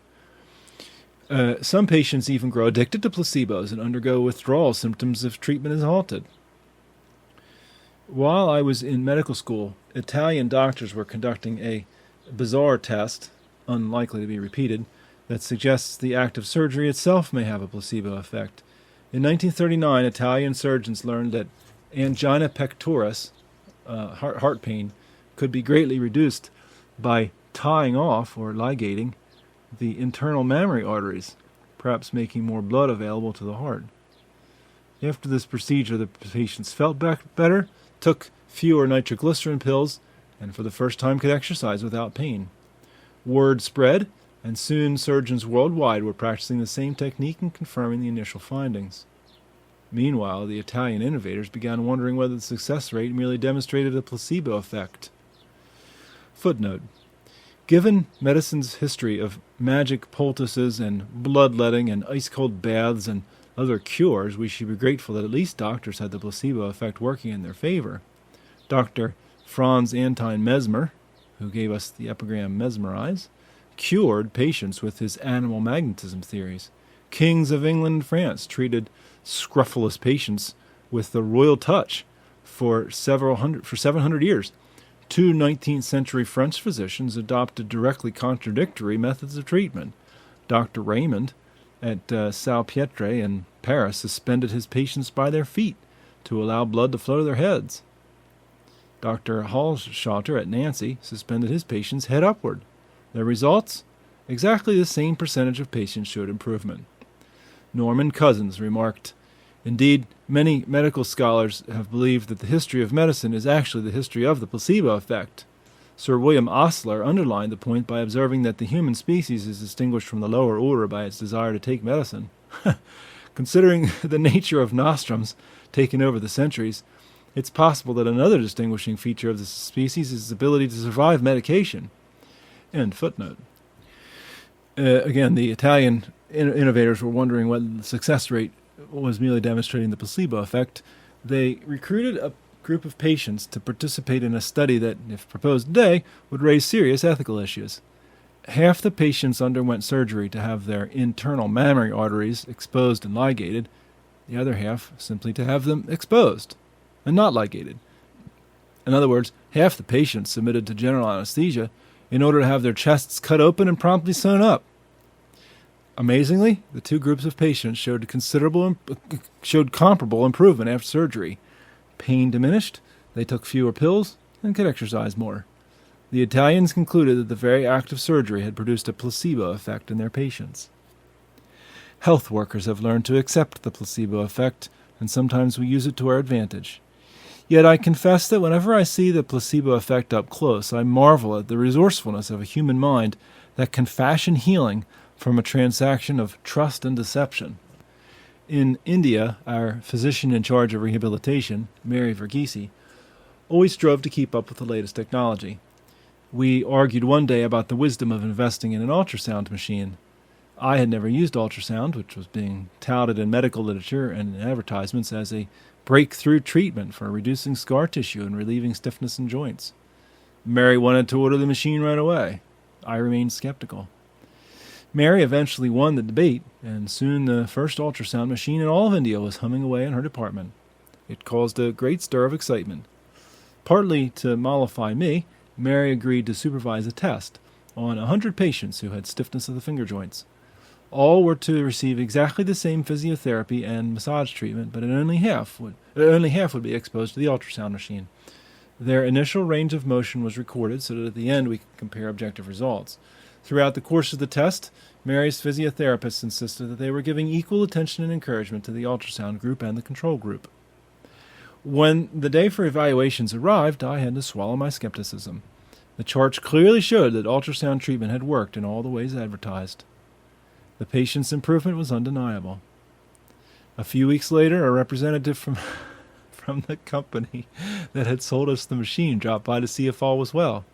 Some patients even grow addicted to placebos and undergo withdrawal symptoms if treatment is halted. While I was in medical school, Italian doctors were conducting a bizarre test, unlikely to be repeated, that suggests the act of surgery itself may have a placebo effect. In 1939, Italian surgeons learned that angina pectoris, heart pain, could be greatly reduced by tying off or ligating the internal mammary arteries, perhaps making more blood available to the heart. After this procedure, the patients felt better, took fewer nitroglycerin pills, and for the first time could exercise without pain. Word spread, and soon surgeons worldwide were practicing the same technique and confirming the initial findings. Meanwhile, the Italian innovators began wondering whether the success rate merely demonstrated a placebo effect. Footnote: given medicine's history of magic poultices and bloodletting and ice-cold baths and other cures, we should be grateful that at least doctors had the placebo effect working in their favor. Dr. Franz Anton Mesmer, who gave us the epigram mesmerize, cured patients with his animal magnetism theories. Kings of England and France treated scrofulous patients with the royal touch for 700 years. Two 19th century French physicians adopted directly contradictory methods of treatment. Dr. Raymond at Salpêtre in Paris suspended his patients by their feet to allow blood to flow to their heads. Dr. Hallschotter at Yancey suspended his patients head upward. The results? Exactly the same percentage of patients showed improvement. Norman Cousins remarked, "Indeed, many medical scholars have believed that the history of medicine is actually the history of the placebo effect." Sir William Osler underlined the point by observing that the human species is distinguished from the lower order by its desire to take medicine. Considering the nature of nostrums taken over the centuries, it's possible that another distinguishing feature of the species is its ability to survive medication. End footnote. Again, the Italian innovators were wondering whether the success rate was merely demonstrating the placebo effect. They recruited a group of patients to participate in a study that, if proposed today, would raise serious ethical issues. Half the patients underwent surgery to have their internal mammary arteries exposed and ligated, the other half simply to have them exposed and not ligated. In other words, half the patients submitted to general anesthesia in order to have their chests cut open and promptly sewn up. Amazingly, the two groups of patients showed comparable improvement after surgery. Pain diminished, they took fewer pills, and could exercise more. The Italians concluded that the very act of surgery had produced a placebo effect in their patients. Health workers have learned to accept the placebo effect, and sometimes we use it to our advantage. Yet I confess that whenever I see the placebo effect up close, I marvel at the resourcefulness of a human mind that can fashion healing from a transaction of trust and deception. In India, our physician in charge of rehabilitation, Mary Verghese, always strove to keep up with the latest technology. We argued one day about the wisdom of investing in an ultrasound machine. I had never used ultrasound, which was being touted in medical literature and in advertisements as a breakthrough treatment for reducing scar tissue and relieving stiffness in joints. Mary wanted to order the machine right away. I remained skeptical. Mary eventually won the debate, and soon the first ultrasound machine in all of India was humming away in her department. It caused a great stir of excitement. Partly to mollify me, Mary agreed to supervise a test on 100 patients who had stiffness of the finger joints. All were to receive exactly the same physiotherapy and massage treatment, but only half would be exposed to the ultrasound machine. Their initial range of motion was recorded so that at the end we could compare objective results. Throughout the course of the test, Mary's physiotherapist insisted that they were giving equal attention and encouragement to the ultrasound group and the control group. When the day for evaluations arrived, I had to swallow my skepticism. The charts clearly showed that ultrasound treatment had worked in all the ways advertised. The patient's improvement was undeniable. A few weeks later, a representative from the company that had sold us the machine dropped by to see if all was well.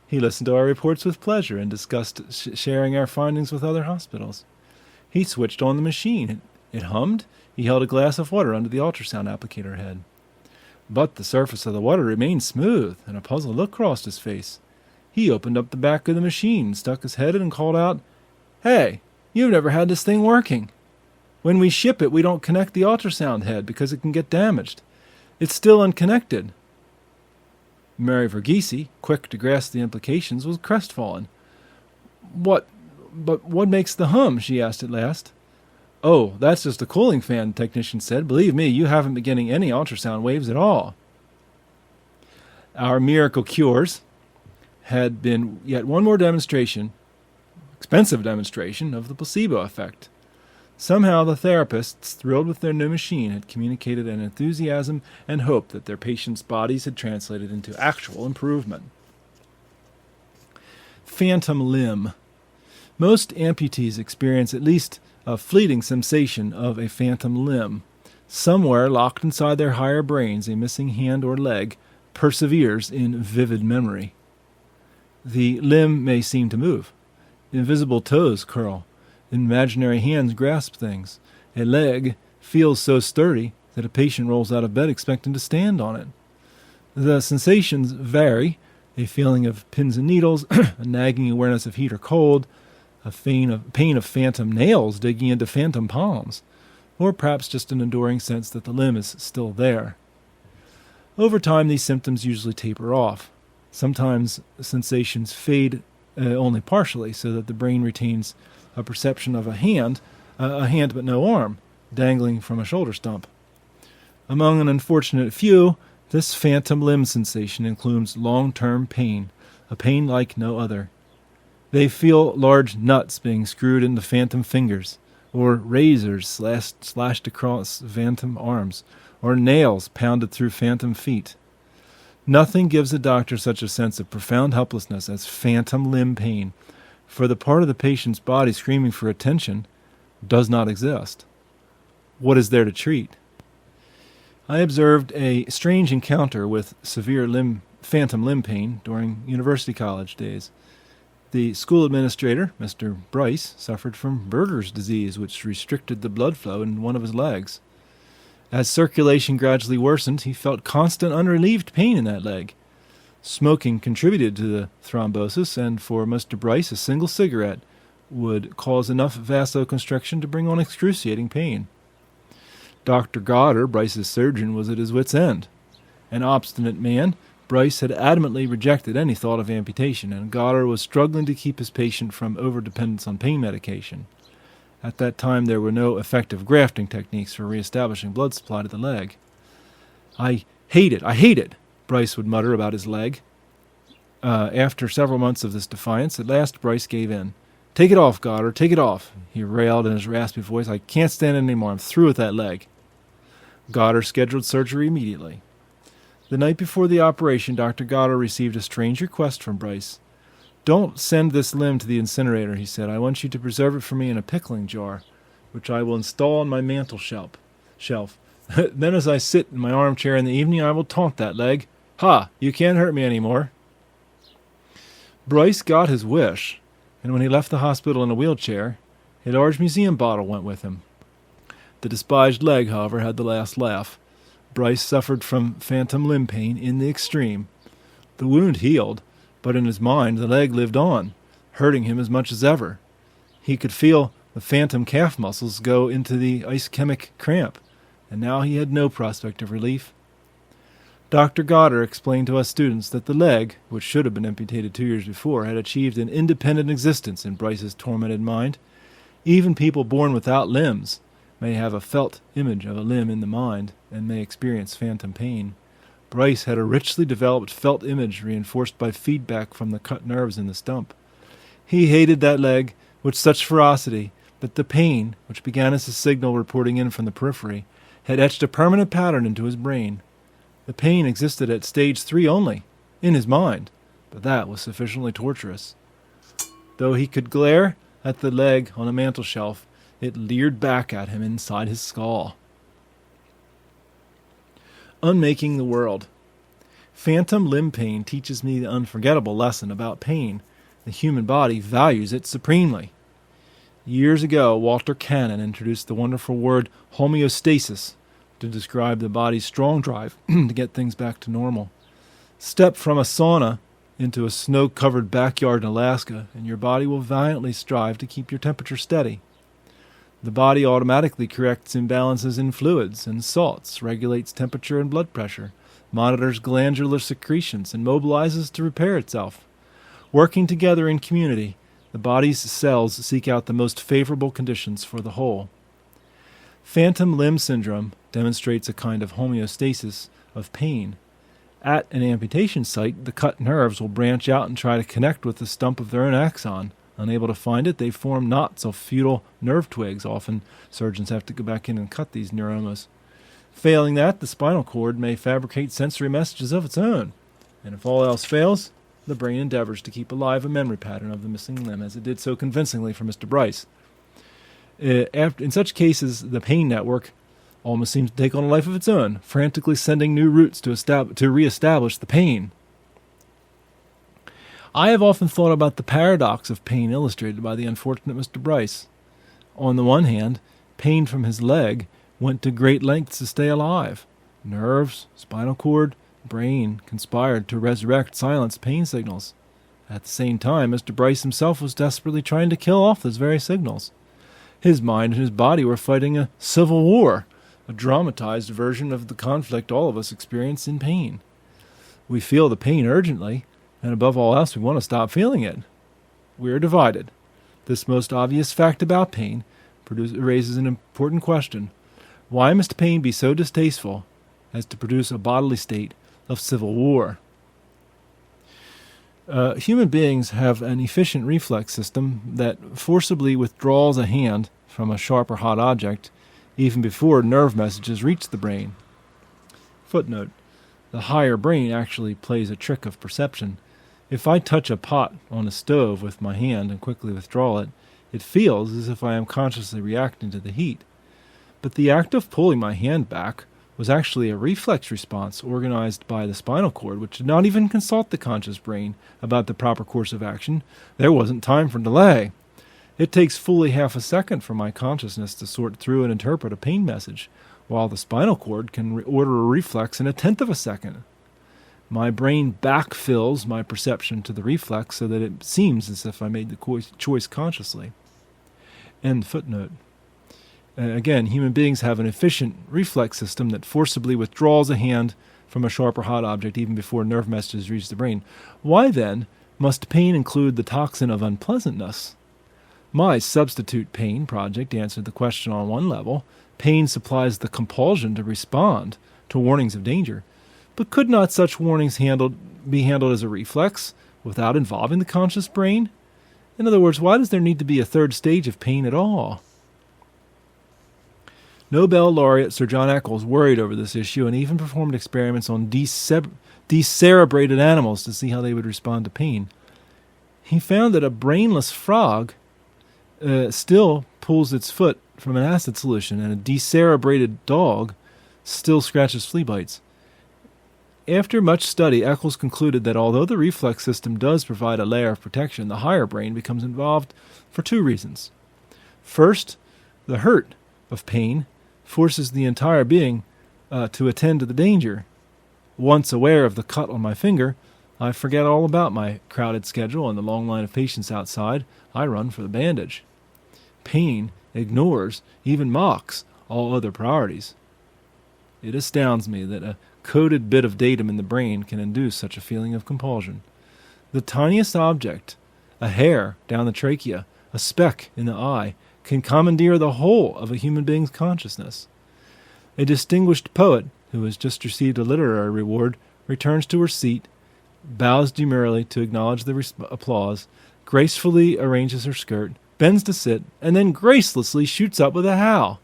He listened to our reports with pleasure and discussed sharing our findings with other hospitals. He switched on the machine. It hummed. He held a glass of water under the ultrasound applicator head. But the surface of the water remained smooth, and a puzzled look crossed his face. He opened up the back of the machine, stuck his head in, and called out, "Hey, you've never had this thing working. When we ship it, we don't connect the ultrasound head because it can get damaged. It's still unconnected." Mary Verghese, quick to grasp the implications, was crestfallen. But what makes the hum?" she asked at last. "Oh, that's just a cooling fan," the technician said. "Believe me, you haven't been getting any ultrasound waves at all." Our miracle cures had been yet one more expensive demonstration of the placebo effect. Somehow the therapists, thrilled with their new machine, had communicated an enthusiasm and hope that their patients' bodies had translated into actual improvement. Phantom limb. Most amputees experience at least a fleeting sensation of a phantom limb. Somewhere locked inside their higher brains, a missing hand or leg perseveres in vivid memory. The limb may seem to move. Invisible toes curl. Imaginary hands grasp things. A leg feels so sturdy that a patient rolls out of bed expecting to stand on it. The sensations vary: a feeling of pins and needles, a nagging awareness of heat or cold, a pain of phantom nails digging into phantom palms, or perhaps just an enduring sense that the limb is still there. Over time, these symptoms usually taper off. Sometimes sensations fade only partially, so that the brain retains a perception of a hand but no arm, dangling from a shoulder stump. Among an unfortunate few, this phantom limb sensation includes long-term pain, a pain like no other. They feel large nuts being screwed into phantom fingers, or razors slashed across phantom arms, or nails pounded through phantom feet. Nothing gives a doctor such a sense of profound helplessness as phantom limb pain, for the part of the patient's body screaming for attention does not exist. What is there to treat? I observed a strange encounter with severe phantom limb pain during university college days. The school administrator, Mr. Bryce, suffered from Berger's disease, which restricted the blood flow in one of his legs. As circulation gradually worsened, he felt constant unrelieved pain in that leg. Smoking contributed to the thrombosis, and for Mr. Bryce, a single cigarette would cause enough vasoconstriction to bring on excruciating pain. Dr. Goddard, Bryce's surgeon, was at his wit's end. An obstinate man, Bryce had adamantly rejected any thought of amputation, and Goddard was struggling to keep his patient from overdependence on pain medication. At that time, there were no effective grafting techniques for reestablishing blood supply to the leg. I hate it, Bryce would mutter about his leg. After several months of this defiance, at last Bryce gave in. "Take it off, Goddard, take it off," he railed in his raspy voice. "I can't stand it anymore. I'm through with that leg." Goddard scheduled surgery immediately. The night before the operation, Dr. Goddard received a strange request from Bryce. "Don't send this limb to the incinerator," he said. "I want you to preserve it for me in a pickling jar, which I will install on my mantel shelf. Then as I sit in my armchair in the evening, I will taunt that leg. 'Ha! You can't hurt me anymore.'" Bryce got his wish, and when he left the hospital in a wheelchair, a large museum bottle went with him. The despised leg, however, had the last laugh. Bryce suffered from phantom limb pain in the extreme. The wound healed, but in his mind the leg lived on, hurting him as much as ever. He could feel the phantom calf muscles go into the ischemic cramp, and now he had no prospect of relief. Dr. Goddard explained to us students that the leg, which should have been amputated 2 years before, had achieved an independent existence in Bryce's tormented mind. Even people born without limbs may have a felt image of a limb in the mind and may experience phantom pain. Bryce had a richly developed felt image reinforced by feedback from the cut nerves in the stump. He hated that leg with such ferocity that the pain, which began as a signal reporting in from the periphery, had etched a permanent pattern into his brain. The pain existed at stage 3 only, in his mind, but that was sufficiently torturous. Though he could glare at the leg on a mantel shelf, it leered back at him inside his skull. Unmaking the world. Phantom limb pain teaches me the unforgettable lesson about pain. The human body values it supremely. Years ago, Walter Cannon introduced the wonderful word homeostasis to describe the body's strong drive to get things back to normal. Step from a sauna into a snow-covered backyard in Alaska, and your body will valiantly strive to keep your temperature steady. The body automatically corrects imbalances in fluids and salts, regulates temperature and blood pressure, monitors glandular secretions, and mobilizes to repair itself. Working together in community, the body's cells seek out the most favorable conditions for the whole. Phantom limb syndrome demonstrates a kind of homeostasis of pain. At an amputation site, the cut nerves will branch out and try to connect with the stump of their own axon, Unable to find it, they form knots of futile nerve twigs. Often surgeons have to go back in and cut these neuromas. Failing that, the spinal cord may fabricate sensory messages of its own. And if all else fails, the brain endeavors to keep alive a memory pattern of the missing limb, as it did so convincingly for Mr. Bryce. In such cases, the pain network almost seems to take on a life of its own, frantically sending new routes to reestablish the pain. I have often thought about the paradox of pain illustrated by the unfortunate Mr. Bryce. On the one hand, pain from his leg went to great lengths to stay alive. Nerves, spinal cord, brain conspired to resurrect silenced pain signals. At the same time, Mr. Bryce himself was desperately trying to kill off those very signals. His mind and his body were fighting a civil war, a dramatized version of the conflict all of us experience in pain. We feel the pain urgently, and above all else we want to stop feeling it. We are divided. This most obvious fact about pain raises an important question. Why must pain be so distasteful as to produce a bodily state of civil war? Human beings have an efficient reflex system that forcibly withdraws a hand from a sharp or hot object even before nerve messages reach the brain. Footnote: the higher brain actually plays a trick of perception. If I touch a pot on a stove with my hand and quickly withdraw it, it feels as if I am consciously reacting to the heat. But the act of pulling my hand back was actually a reflex response organized by the spinal cord, which did not even consult the conscious brain about the proper course of action. There wasn't time for delay. It takes fully half a second for my consciousness to sort through and interpret a pain message, while the spinal cord can order a reflex in 1/10 of a second. My brain backfills my perception to the reflex so that it seems as if I made the choice consciously. End footnote. Again, human beings have an efficient reflex system that forcibly withdraws a hand from a sharp or hot object even before nerve messages reach the brain. Why, then, must pain include the toxin of unpleasantness? My substitute pain project answered the question on one level. Pain supplies the compulsion to respond to warnings of danger. But could not such warnings be handled as a reflex without involving the conscious brain? In other words, why does there need to be a third stage of pain at all? Nobel laureate Sir John Eccles worried over this issue and even performed experiments on decerebrated animals to see how they would respond to pain. He found that a brainless frog still pulls its foot from an acid solution, and a decerebrated dog still scratches flea bites. After much study, Eccles concluded that although the reflex system does provide a layer of protection, the higher brain becomes involved for two reasons. First, the hurt of pain forces the entire being to attend to the danger. Once aware of the cut on my finger, I forget all about my crowded schedule and the long line of patients outside. I run for the bandage. Pain ignores, even mocks, all other priorities. It astounds me that a coded bit of datum in the brain can induce such a feeling of compulsion. The tiniest object, a hair down the trachea, a speck in the eye, can commandeer the whole of a human being's consciousness. A distinguished poet, who has just received a literary reward, returns to her seat, bows demurely to acknowledge the applause, gracefully arranges her skirt, bends to sit, and then gracelessly shoots up with a howl.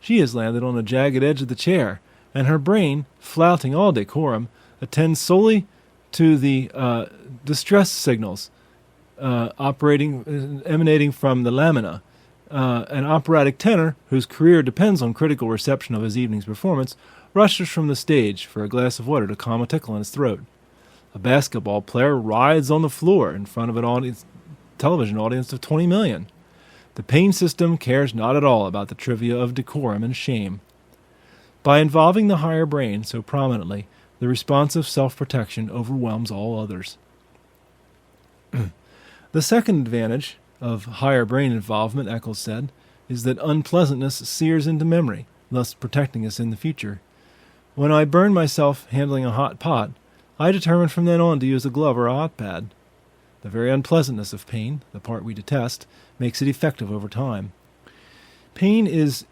She has landed on a jagged edge of the chair, and her brain, flouting all decorum, attends solely to the distress signals emanating from the lamina. An operatic tenor, whose career depends on critical reception of his evening's performance, rushes from the stage for a glass of water to calm a tickle in his throat. A basketball player writhes on the floor in front of an television audience of 20 million. The pain system cares not at all about the trivia of decorum and shame. By involving the higher brain so prominently, the response of self-protection overwhelms all others. The second advantage of higher brain involvement, Eccles said, is that unpleasantness sears into memory, thus protecting us in the future. When I burn myself handling a hot pot, I determine from then on to use a glove or a hot pad. The very unpleasantness of pain, the part we detest, makes it effective over time. Pain is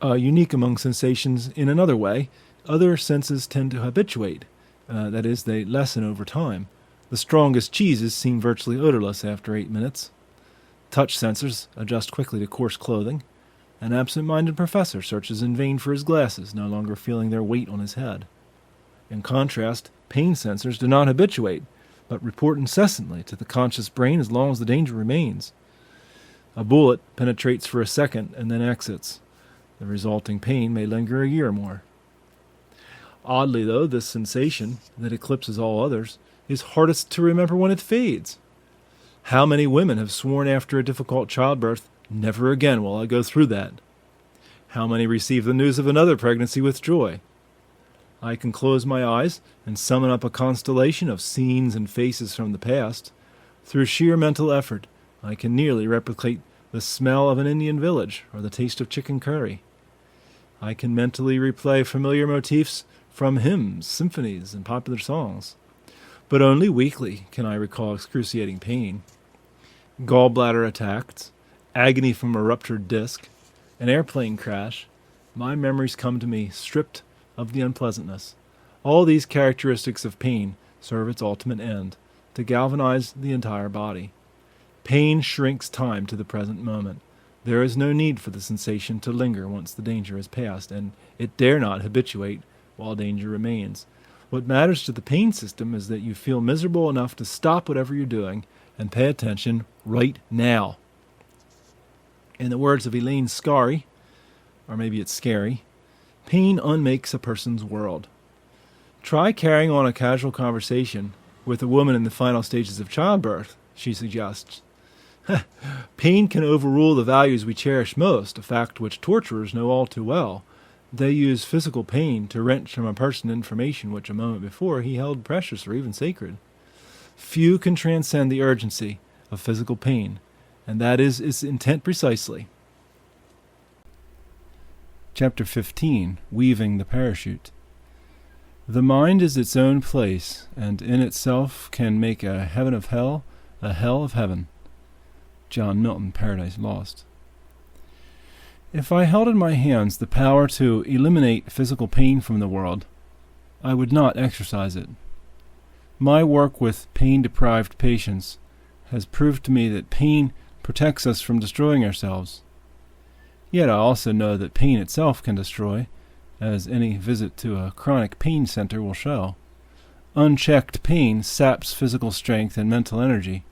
unique among sensations in another way. Other senses tend to habituate. That is, they lessen over time. The strongest cheeses seem virtually odorless after 8 minutes. Touch sensors adjust quickly to coarse clothing. An absent-minded professor searches in vain for his glasses, no longer feeling their weight on his head. In contrast, pain sensors do not habituate, but report incessantly to the conscious brain as long as the danger remains. A bullet penetrates for a second and then exits. The resulting pain may linger a year or more. Oddly, though, this sensation, that eclipses all others, is hardest to remember when it fades. How many women have sworn after a difficult childbirth, "Never again will I go through that"? How many receive the news of another pregnancy with joy? I can close my eyes and summon up a constellation of scenes and faces from the past. Through sheer mental effort, I can nearly replicate the smell of an Indian village or the taste of chicken curry. I can mentally replay familiar motifs from hymns, symphonies, and popular songs. But only weakly can I recall excruciating pain. Gallbladder attacks, agony from a ruptured disc, an airplane crash, my memories come to me stripped of the unpleasantness. All these characteristics of pain serve its ultimate end, to galvanize the entire body. Pain shrinks time to the present moment. There is no need for the sensation to linger once the danger is past, and it dare not habituate while danger remains. What matters to the pain system is that you feel miserable enough to stop whatever you're doing and pay attention right now. In the words of Elaine Scarry, or maybe it's Scary, pain unmakes a person's world. Try carrying on a casual conversation with a woman in the final stages of childbirth, she suggests. Pain can overrule the values we cherish most, a fact which torturers know all too well. They use physical pain to wrench from a person information which a moment before he held precious or even sacred. Few can transcend the urgency of physical pain, and that is its intent precisely. Chapter 15, Weaving the Parachute. The mind is its own place, and in itself can make a heaven of hell, a hell of heaven. John Milton, Paradise Lost. If I held in my hands the power to eliminate physical pain from the world, I would not exercise it. My work with pain-deprived patients has proved to me that pain protects us from destroying ourselves. Yet I also know that pain itself can destroy, as any visit to a chronic pain center will show. Unchecked pain saps physical strength and mental energy,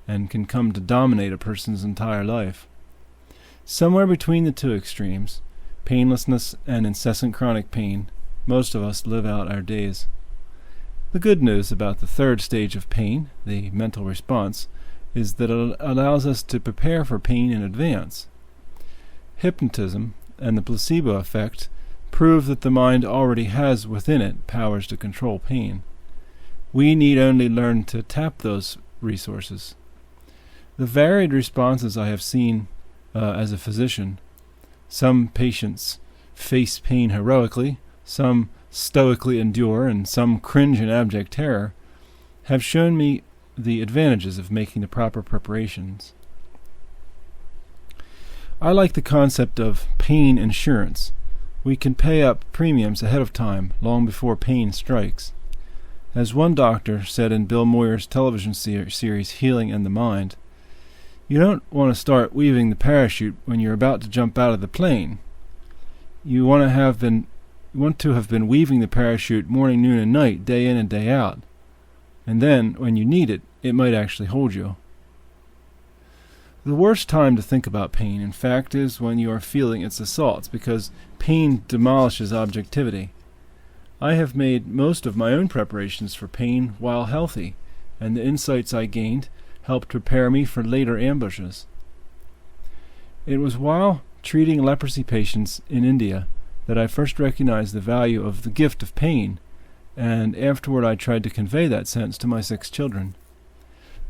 and can come to dominate a person's entire life. Somewhere between the two extremes, painlessness and incessant chronic pain, most of us live out our days. The good news about the third stage of pain, the mental response, is that it allows us to prepare for pain in advance. Hypnotism and the placebo effect prove that the mind already has within it powers to control pain. We need only learn to tap those resources. The varied responses I have seen as a physician, some patients face pain heroically, some stoically endure, and some cringe in abject terror, have shown me the advantages of making the proper preparations. I like the concept of pain insurance. We can pay up premiums ahead of time, long before pain strikes. As one doctor said in Bill Moyer's television series Healing in the Mind, you don't want to start weaving the parachute when you're about to jump out of the plane. You want to have been weaving the parachute morning, noon, and night, day in and day out. And then, when you need it, it might actually hold you. The worst time to think about pain, in fact, is when you are feeling its assaults, because pain demolishes objectivity. I have made most of my own preparations for pain while healthy, and the insights I gained helped prepare me for later ambushes. It was while treating leprosy patients in India that I first recognized the value of the gift of pain, and afterward I tried to convey that sense to my 6 children.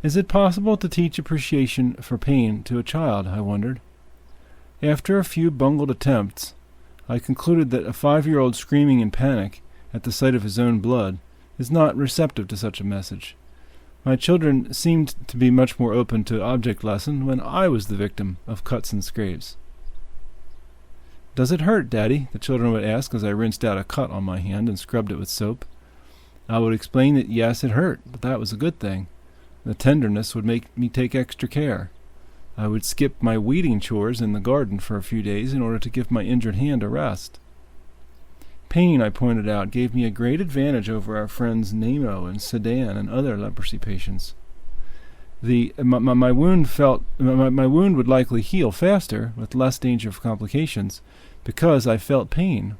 Is it possible to teach appreciation for pain to a child, I wondered. After a few bungled attempts, I concluded that a 5-year-old screaming in panic at the sight of his own blood is not receptive to such a message. My children seemed to be much more open to object lesson when I was the victim of cuts and scrapes. "Does it hurt, Daddy?" the children would ask as I rinsed out a cut on my hand and scrubbed it with soap. I would explain that yes, it hurt, but that was a good thing. The tenderness would make me take extra care. I would skip my weeding chores in the garden for a few days in order to give my injured hand a rest. Pain, I pointed out, gave me a great advantage over our friends Nemo and Sedan and other leprosy patients. My wound would likely heal faster with less danger of complications because I felt pain.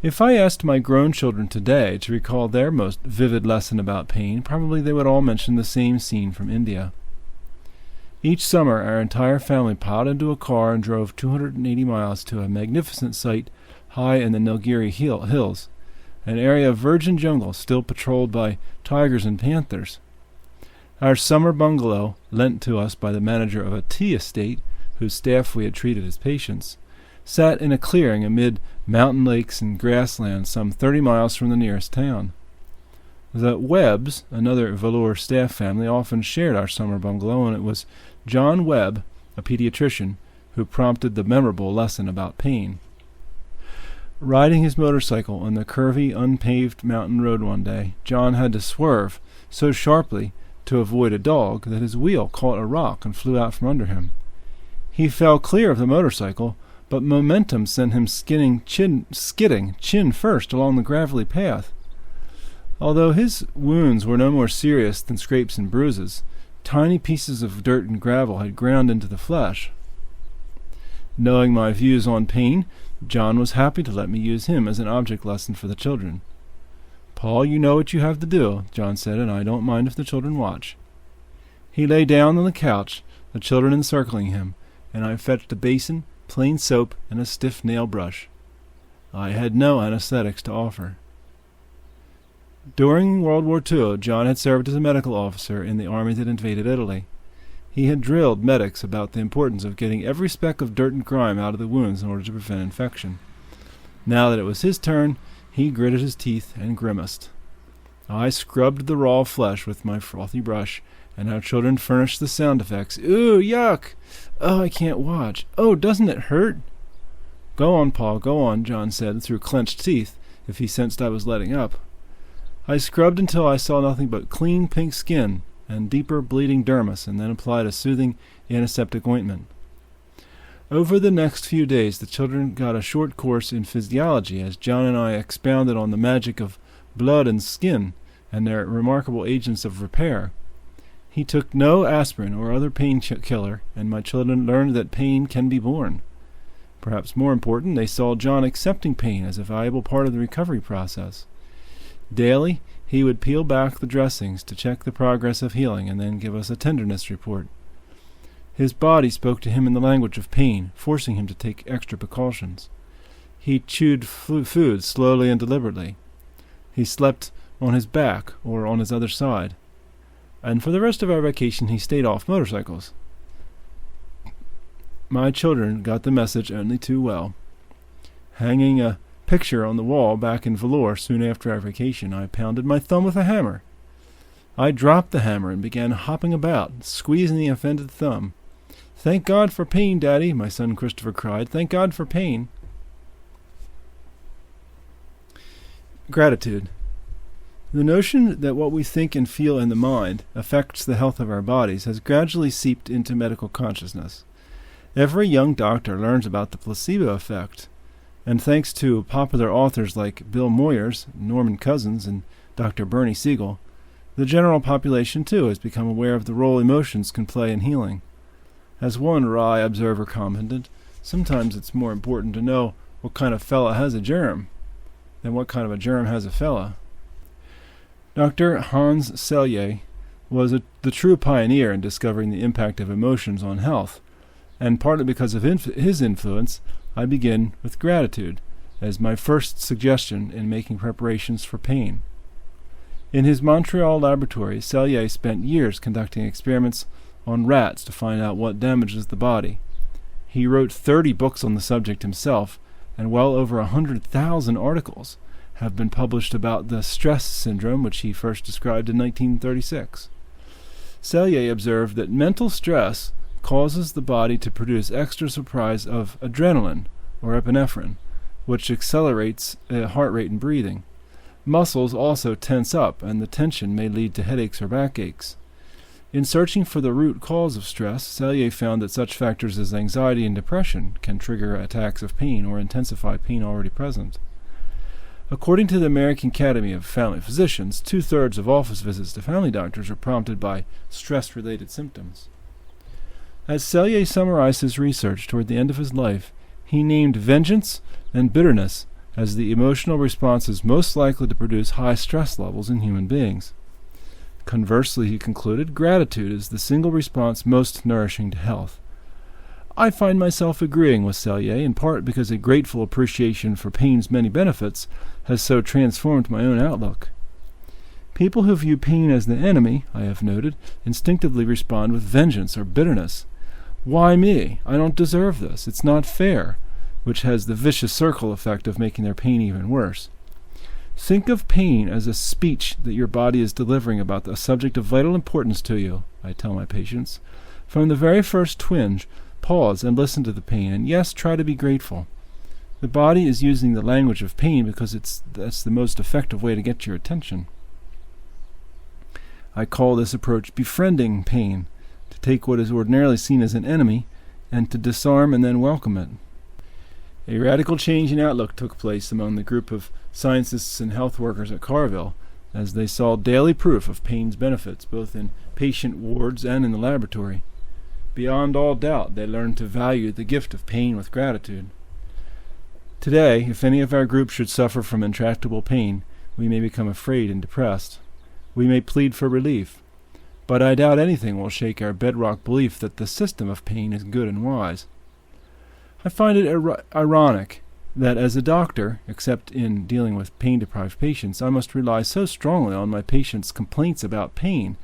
If I asked my grown children today to recall their most vivid lesson about pain, probably they would all mention the same scene from India. Each summer, our entire family piled into a car and drove 280 miles to a magnificent site high in the Nilgiri hills, an area of virgin jungle still patrolled by tigers and panthers. Our summer bungalow, lent to us by the manager of a tea estate whose staff we had treated as patients, sat in a clearing amid mountain lakes and grasslands some 30 miles from the nearest town. The Webbs, another velour staff family, often shared our summer bungalow, and it was John Webb, a pediatrician, who prompted the memorable lesson about pain. Riding his motorcycle on the curvy, unpaved mountain road one day, John had to swerve so sharply to avoid a dog that his wheel caught a rock and flew out from under him. He fell clear of the motorcycle, but momentum sent him skidding chin first along the gravelly path. Although his wounds were no more serious than scrapes and bruises, tiny pieces of dirt and gravel had ground into the flesh. Knowing my views on pain, John was happy to let me use him as an object lesson for the children. "Paul, you know what you have to do," John said, "and I don't mind if the children watch." He lay down on the couch, the children encircling him, and I fetched a basin, plain soap, and a stiff nail brush. I had no anesthetics to offer. During World War II, John had served as a medical officer in the army that invaded Italy. He had drilled medics about the importance of getting every speck of dirt and grime out of the wounds in order to prevent infection. Now that it was his turn, he gritted his teeth and grimaced. I scrubbed the raw flesh with my frothy brush, and our children furnished the sound effects. "Ooh, yuck! Oh, I can't watch. Oh, doesn't it hurt?" "Go on, Paul, go on," John said through clenched teeth, if he sensed I was letting up. I scrubbed until I saw nothing but clean pink skin and deeper bleeding dermis, and then applied a soothing antiseptic ointment. Over the next few days, the children got a short course in physiology as John and I expounded on the magic of blood and skin and their remarkable agents of repair. He took no aspirin or other painkiller, and my children learned that pain can be borne. Perhaps more important, they saw John accepting pain as a valuable part of the recovery process. Daily, he would peel back the dressings to check the progress of healing and then give us a tenderness report. His body spoke to him in the language of pain, forcing him to take extra precautions. He chewed food slowly and deliberately. He slept on his back or on his other side. And for the rest of our vacation, he stayed off motorcycles. My children got the message only too well. Hanging a picture on the wall back in velour soon after our vacation, I pounded my thumb with a hammer. I dropped the hammer and began hopping about, squeezing the offended thumb. "Thank God for pain, Daddy," my son Christopher cried. "Thank God for pain." Gratitude. The notion that what we think and feel in the mind affects the health of our bodies has gradually seeped into medical consciousness. Every young doctor learns about the placebo effect, and thanks to popular authors like Bill Moyers, Norman Cousins, and Dr. Bernie Siegel, the general population too has become aware of the role emotions can play in healing. As one wry observer commented, sometimes it's more important to know what kind of fella has a germ than what kind of a germ has a fella. Dr. Hans Selye was the true pioneer in discovering the impact of emotions on health, and partly because of his influence, I begin with gratitude as my first suggestion in making preparations for pain. In his Montreal laboratory, Selye spent years conducting experiments on rats to find out what damages the body. He wrote 30 books on the subject himself, and well over 100,000 articles have been published about the stress syndrome, which he first described in 1936. Selye observed that mental stress causes the body to produce extra supplies of adrenaline, or epinephrine, which accelerates heart rate and breathing. Muscles also tense up, and the tension may lead to headaches or backaches. In searching for the root cause of stress, Selye found that such factors as anxiety and depression can trigger attacks of pain or intensify pain already present. According to the American Academy of Family Physicians, 2/3 of office visits to family doctors are prompted by stress-related symptoms. As Selye summarized his research toward the end of his life, he named vengeance and bitterness as the emotional responses most likely to produce high stress levels in human beings. Conversely, he concluded, gratitude is the single response most nourishing to health. I find myself agreeing with Selye, in part because a grateful appreciation for pain's many benefits has so transformed my own outlook. People who view pain as the enemy, I have noted, instinctively respond with vengeance or bitterness. Why me? I don't deserve this. It's not fair, which has the vicious circle effect of making their pain even worse. Think of pain as a speech that your body is delivering about a subject of vital importance to you, I tell my patients. From the very first twinge, pause and listen to the pain, and yes, try to be grateful. The body is using the language of pain because that's the most effective way to get your attention. I call this approach befriending pain, to take what is ordinarily seen as an enemy and to disarm and then welcome it. A radical change in outlook took place among the group of scientists and health workers at Carville as they saw daily proof of pain's benefits, both in patient wards and in the laboratory. Beyond all doubt, they learned to value the gift of pain with gratitude. Today, if any of our group should suffer from intractable pain, we may become afraid and depressed. We may plead for relief, but I doubt anything will shake our bedrock belief that the system of pain is good and wise. I find it ironic that as a doctor, except in dealing with pain-deprived patients, I must rely so strongly on my patients' complaints about pain,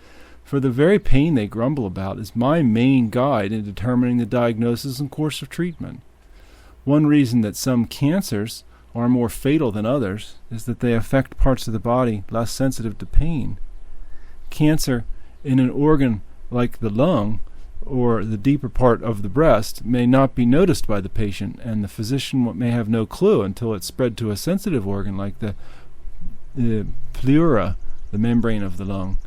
for the very pain they grumble about is my main guide in determining the diagnosis and course of treatment. One reason that some cancers are more fatal than others is that they affect parts of the body less sensitive to pain. Cancer in an organ like the lung or the deeper part of the breast may not be noticed by the patient, and the physician may have no clue until it's spread to a sensitive organ like the pleura, the membrane of the lung.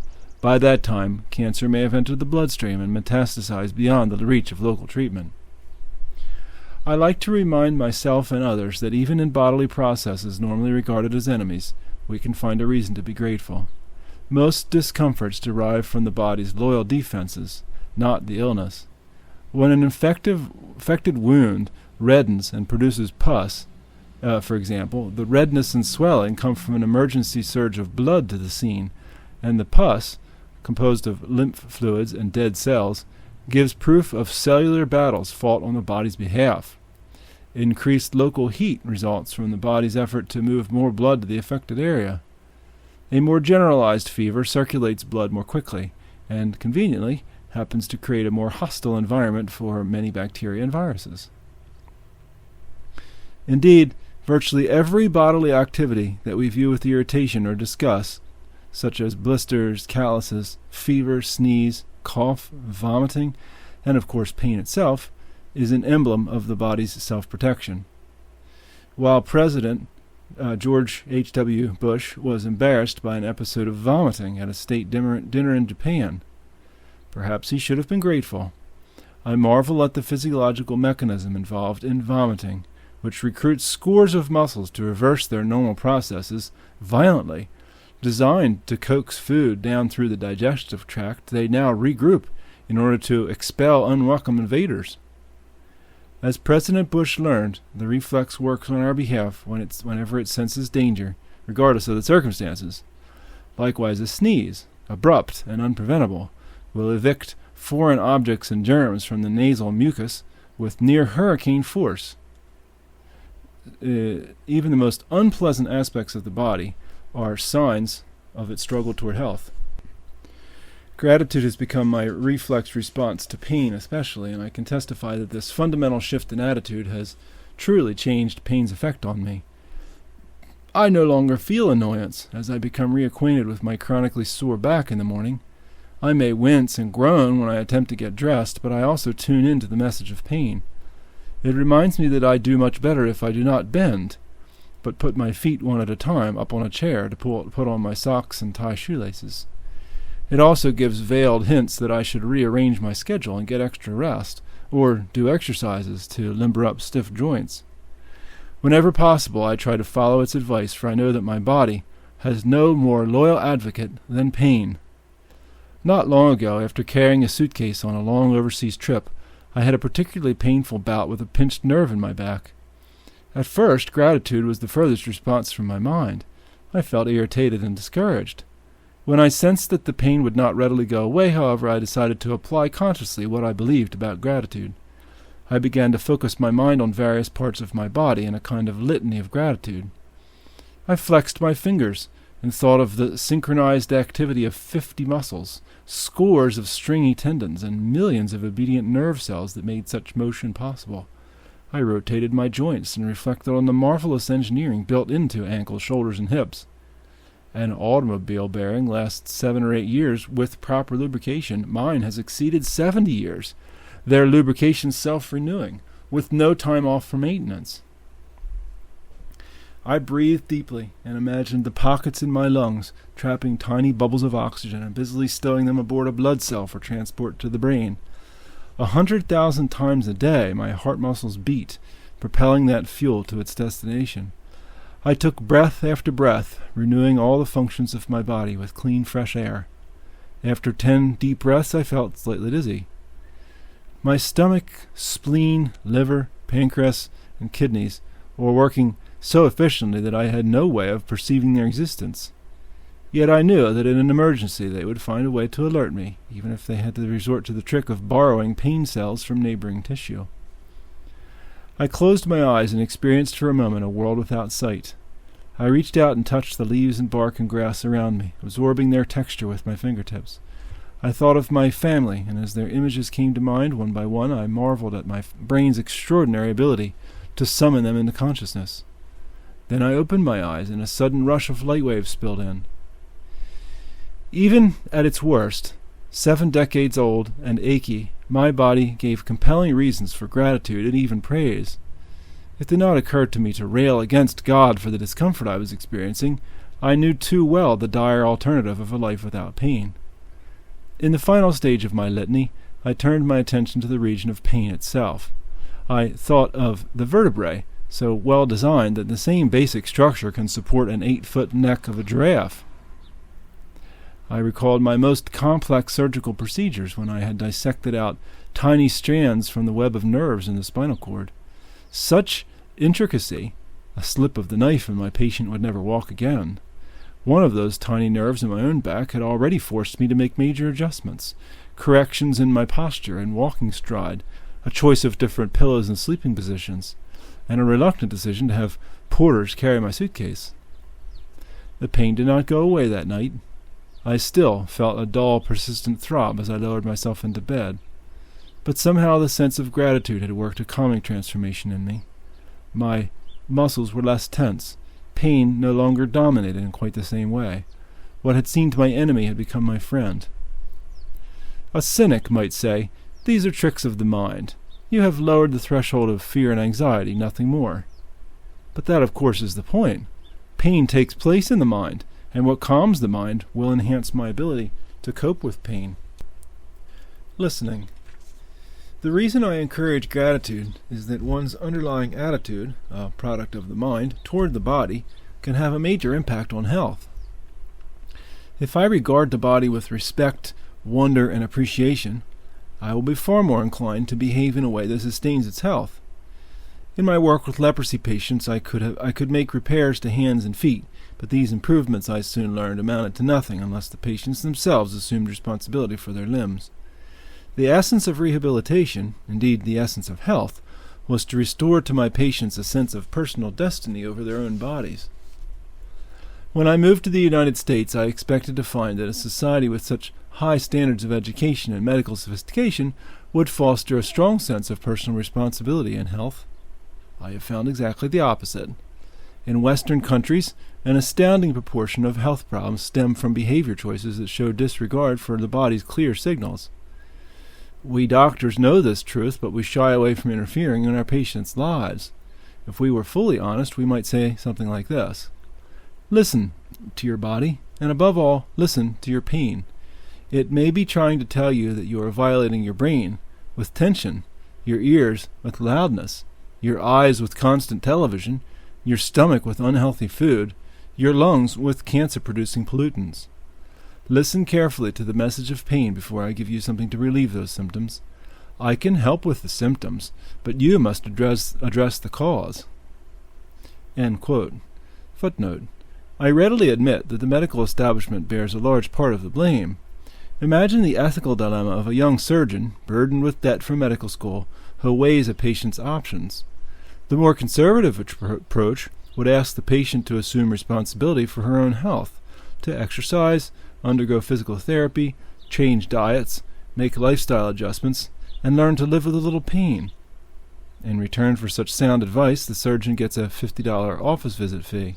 By that time, cancer may have entered the bloodstream and metastasized beyond the reach of local treatment. I like to remind myself and others that even in bodily processes normally regarded as enemies, we can find a reason to be grateful. Most discomforts derive from the body's loyal defenses, not the illness. When an infected wound reddens and produces pus, for example, the redness and swelling come from an emergency surge of blood to the scene, and the pus, composed of lymph fluids and dead cells, gives proof of cellular battles fought on the body's behalf. Increased local heat results from the body's effort to move more blood to the affected area. A more generalized fever circulates blood more quickly, and conveniently happens to create a more hostile environment for many bacteria and viruses. Indeed, virtually every bodily activity that we view with irritation or disgust, such as blisters, calluses, fever, sneeze, cough, vomiting, and of course pain itself, is an emblem of the body's self-protection. While President George H.W. Bush was embarrassed by an episode of vomiting at a state dinner in Japan, perhaps he should have been grateful. I marvel at the physiological mechanism involved in vomiting, which recruits scores of muscles to reverse their normal processes violently. Designed to coax food down through the digestive tract, they now regroup in order to expel unwelcome invaders. As President Bush learned, the reflex works on our behalf whenever it senses danger, regardless of the circumstances. Likewise, a sneeze, abrupt and unpreventable, will evict foreign objects and germs from the nasal mucus with near-hurricane force. Even the most unpleasant aspects of the body are signs of its struggle toward health. Gratitude has become my reflex response to pain especially, and I can testify that this fundamental shift in attitude has truly changed pain's effect on me. I no longer feel annoyance as I become reacquainted with my chronically sore back in the morning. I may wince and groan when I attempt to get dressed, but I also tune in to the message of pain. It reminds me that I do much better if I do not bend, but put my feet one at a time up on a chair to put on my socks and tie shoelaces. It also gives veiled hints that I should rearrange my schedule and get extra rest, or do exercises to limber up stiff joints. Whenever possible, I try to follow its advice, for I know that my body has no more loyal advocate than pain. Not long ago, after carrying a suitcase on a long overseas trip, I had a particularly painful bout with a pinched nerve in my back. At first, gratitude was the furthest response from my mind. I felt irritated and discouraged. When I sensed that the pain would not readily go away, however, I decided to apply consciously what I believed about gratitude. I began to focus my mind on various parts of my body in a kind of litany of gratitude. I flexed my fingers and thought of the synchronized activity of 50 muscles, scores of stringy tendons, and millions of obedient nerve cells that made such motion possible. I rotated my joints and reflected on the marvelous engineering built into ankles, shoulders, and hips. An automobile bearing lasts 7 or 8 years with proper lubrication. Mine has exceeded 70 years. Their lubrication self-renewing, with no time off for maintenance. I breathed deeply and imagined the pockets in my lungs trapping tiny bubbles of oxygen and busily stowing them aboard a blood cell for transport to the brain. 100,000 times a day my heart muscles beat, propelling that fuel to its destination. I took breath after breath, renewing all the functions of my body with clean, fresh air. After 10 deep breaths, I felt slightly dizzy. My stomach, spleen, liver, pancreas, and kidneys were working so efficiently that I had no way of perceiving their existence. Yet I knew that in an emergency they would find a way to alert me, even if they had to resort to the trick of borrowing pain cells from neighboring tissue. I closed my eyes and experienced for a moment a world without sight. I reached out and touched the leaves and bark and grass around me, absorbing their texture with my fingertips. I thought of my family, and as their images came to mind one by one, I marveled at my brain's extraordinary ability to summon them into consciousness. Then I opened my eyes, and a sudden rush of light waves spilled in. Even at its worst, 7 decades old and achy, my body gave compelling reasons for gratitude and even praise. It did not occur to me to rail against God for the discomfort I was experiencing. I knew too well the dire alternative of a life without pain. In the final stage of my litany, I turned my attention to the region of pain itself. I thought of the vertebrae, so well designed that the same basic structure can support an 8-foot neck of a giraffe. I recalled my most complex surgical procedures when I had dissected out tiny strands from the web of nerves in the spinal cord. Such intricacy, a slip of the knife and my patient would never walk again. One of those tiny nerves in my own back had already forced me to make major adjustments, corrections in my posture and walking stride, a choice of different pillows and sleeping positions, and a reluctant decision to have porters carry my suitcase. The pain did not go away that night. I still felt a dull, persistent throb as I lowered myself into bed. But somehow the sense of gratitude had worked a calming transformation in me. My muscles were less tense. Pain no longer dominated in quite the same way. What had seemed my enemy had become my friend. A cynic might say, "These are tricks of the mind. You have lowered the threshold of fear and anxiety, nothing more." But that, of course, is the point. Pain takes place in the mind, and what calms the mind will enhance my ability to cope with pain. Listening. The reason I encourage gratitude is that one's underlying attitude, a product of the mind, toward the body, can have a major impact on health. If I regard the body with respect, wonder, and appreciation, I will be far more inclined to behave in a way that sustains its health. In my work with leprosy patients, I could make repairs to hands and feet, but these improvements, I soon learned, amounted to nothing unless the patients themselves assumed responsibility for their limbs. The essence of rehabilitation, indeed the essence of health, was to restore to my patients a sense of personal destiny over their own bodies. When I moved to the United States, I expected to find that a society with such high standards of education and medical sophistication would foster a strong sense of personal responsibility in health. I have found exactly the opposite. In Western countries, an astounding proportion of health problems stem from behavior choices that show disregard for the body's clear signals. We doctors know this truth, but we shy away from interfering in our patients' lives. If we were fully honest, we might say something like this: listen to your body, and above all, listen to your pain. It may be trying to tell you that you are violating your brain with tension, your ears with loudness, your eyes with constant television, your stomach with unhealthy food, your lungs with cancer-producing pollutants. Listen carefully to the message of pain before I give you something to relieve those symptoms. I can help with the symptoms, but you must address the cause." End quote. Footnote: I readily admit that the medical establishment bears a large part of the blame. Imagine the ethical dilemma of a young surgeon, burdened with debt from medical school, who weighs a patient's options. The more conservative approach would ask the patient to assume responsibility for her own health, to exercise, undergo physical therapy, change diets, make lifestyle adjustments, and learn to live with a little pain. In return for such sound advice, the surgeon gets a $50 office visit fee.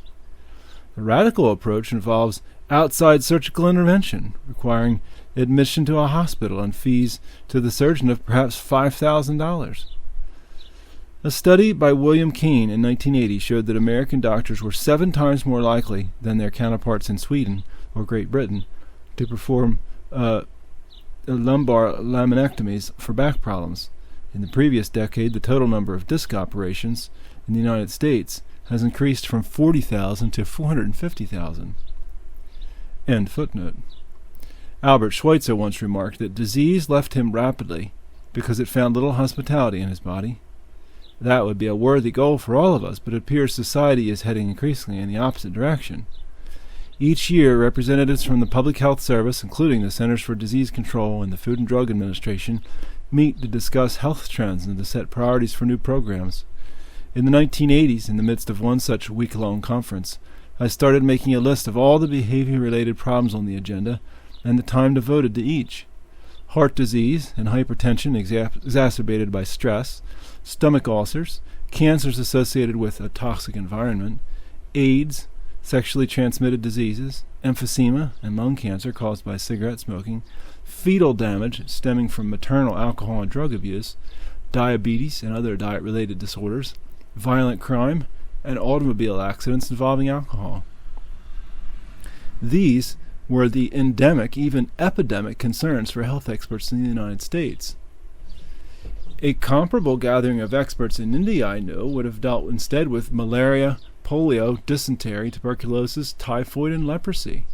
The radical approach involves outside surgical intervention, requiring admission to a hospital and fees to the surgeon of perhaps $5,000. A study by William Kane in 1980 showed that American doctors were 7 times more likely than their counterparts in Sweden or Great Britain to perform lumbar laminectomies for back problems. In the previous decade, the total number of disc operations in the United States has increased from 40,000 to 450,000. End footnote. Albert Schweitzer once remarked that disease left him rapidly because it found little hospitality in his body. That would be a worthy goal for all of us, but it appears society is heading increasingly in the opposite direction. Each year, representatives from the Public Health Service, including the Centers for Disease Control and the Food and Drug Administration, meet to discuss health trends and to set priorities for new programs. In the 1980s, in the midst of one such week-long conference, I started making a list of all the behavior-related problems on the agenda and the time devoted to each. Heart disease and hypertension exacerbated by stress, stomach ulcers, cancers associated with a toxic environment, AIDS, sexually transmitted diseases, emphysema and lung cancer caused by cigarette smoking, fetal damage stemming from maternal alcohol and drug abuse, diabetes and other diet-related disorders, violent crime, and automobile accidents involving alcohol. These were the endemic, even epidemic concerns for health experts in the United States. A comparable gathering of experts in India, I know, would have dealt instead with malaria, polio, dysentery, tuberculosis, typhoid, and leprosy.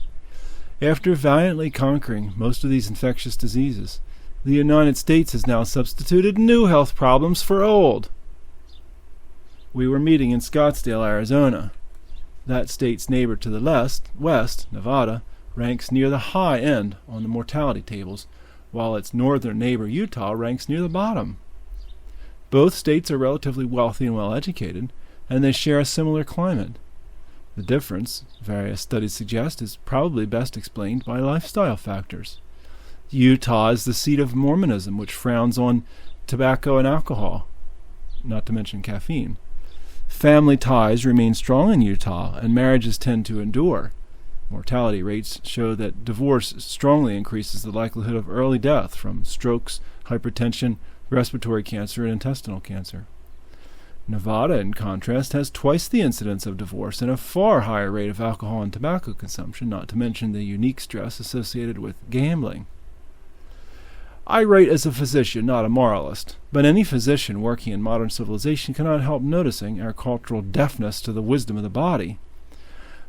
After valiantly conquering most of these infectious diseases, the United States has now substituted new health problems for old. We were meeting in Scottsdale, Arizona. That state's neighbor to the west, Nevada, ranks near the high end on the mortality tables, while its northern neighbor, Utah, ranks near the bottom. Both states are relatively wealthy and well-educated, and they share a similar climate. The difference, various studies suggest, is probably best explained by lifestyle factors. Utah is the seat of Mormonism, which frowns on tobacco and alcohol, not to mention caffeine. Family ties remain strong in Utah, and marriages tend to endure. Mortality rates show that divorce strongly increases the likelihood of early death from strokes, hypertension, respiratory cancer, and intestinal cancer. Nevada, in contrast, has twice the incidence of divorce and a far higher rate of alcohol and tobacco consumption, not to mention the unique stress associated with gambling. I write as a physician, not a moralist, but any physician working in modern civilization cannot help noticing our cultural deafness to the wisdom of the body.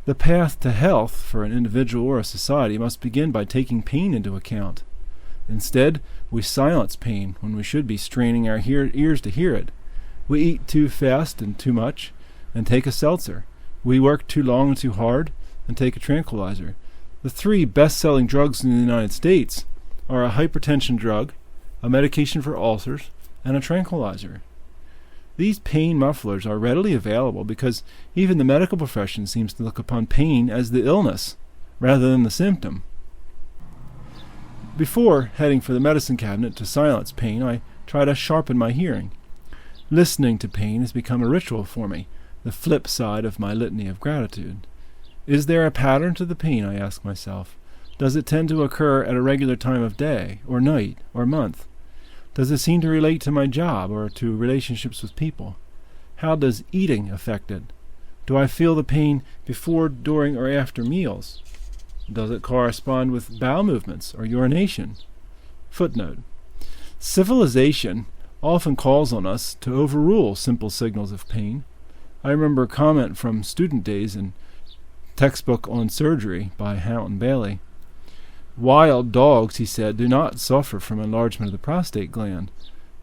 The path to health for an individual or a society must begin by taking pain into account. Instead, we silence pain when we should be straining our ears to hear it. We eat too fast and too much, and take a seltzer. We work too long and too hard, and take a tranquilizer. The 3 best-selling drugs in the United States are a hypertension drug, a medication for ulcers, and a tranquilizer. These pain mufflers are readily available because even the medical profession seems to look upon pain as the illness rather than the symptom. Before heading for the medicine cabinet to silence pain, I try to sharpen my hearing. Listening to pain has become a ritual for me, the flip side of my litany of gratitude. Is there a pattern to the pain, I ask myself? Does it tend to occur at a regular time of day, or night, or month? Does it seem to relate to my job or to relationships with people? How does eating affect it? Do I feel the pain before, during, or after meals? Does it correspond with bowel movements or urination? Footnote. Civilization often calls on us to overrule simple signals of pain. I remember a comment from student days in Textbook on Surgery by Houghton Bailey. Wild dogs, he said, do not suffer from enlargement of the prostate gland,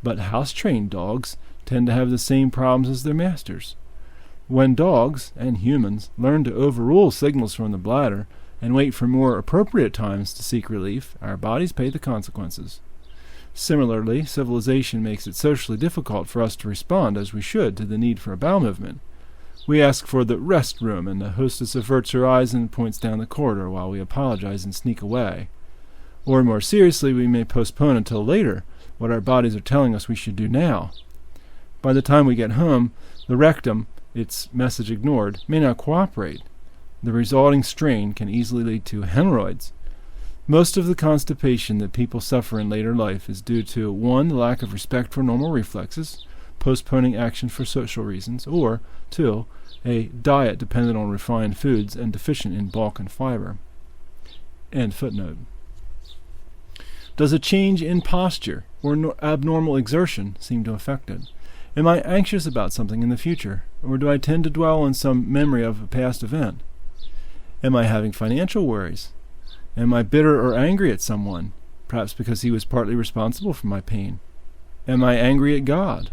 but house-trained dogs tend to have the same problems as their masters. When dogs, and humans, learn to overrule signals from the bladder and wait for more appropriate times to seek relief, our bodies pay the consequences. Similarly, civilization makes it socially difficult for us to respond as we should to the need for a bowel movement. We ask for the rest room, and the hostess averts her eyes and points down the corridor while we apologize and sneak away. Or more seriously, we may postpone until later what our bodies are telling us we should do now. By the time we get home, the rectum, its message ignored, may not cooperate. The resulting strain can easily lead to hemorrhoids. Most of the constipation that people suffer in later life is due to 1. The lack of respect for normal reflexes, postponing action for social reasons, or 2. A diet dependent on refined foods and deficient in bulk and fiber. End footnote. Does a change in posture or abnormal exertion seem to affect it? Am I anxious about something in the future, or do I tend to dwell on some memory of a past event? Am I having financial worries? Am I bitter or angry at someone, perhaps because he was partly responsible for my pain? Am I angry at God?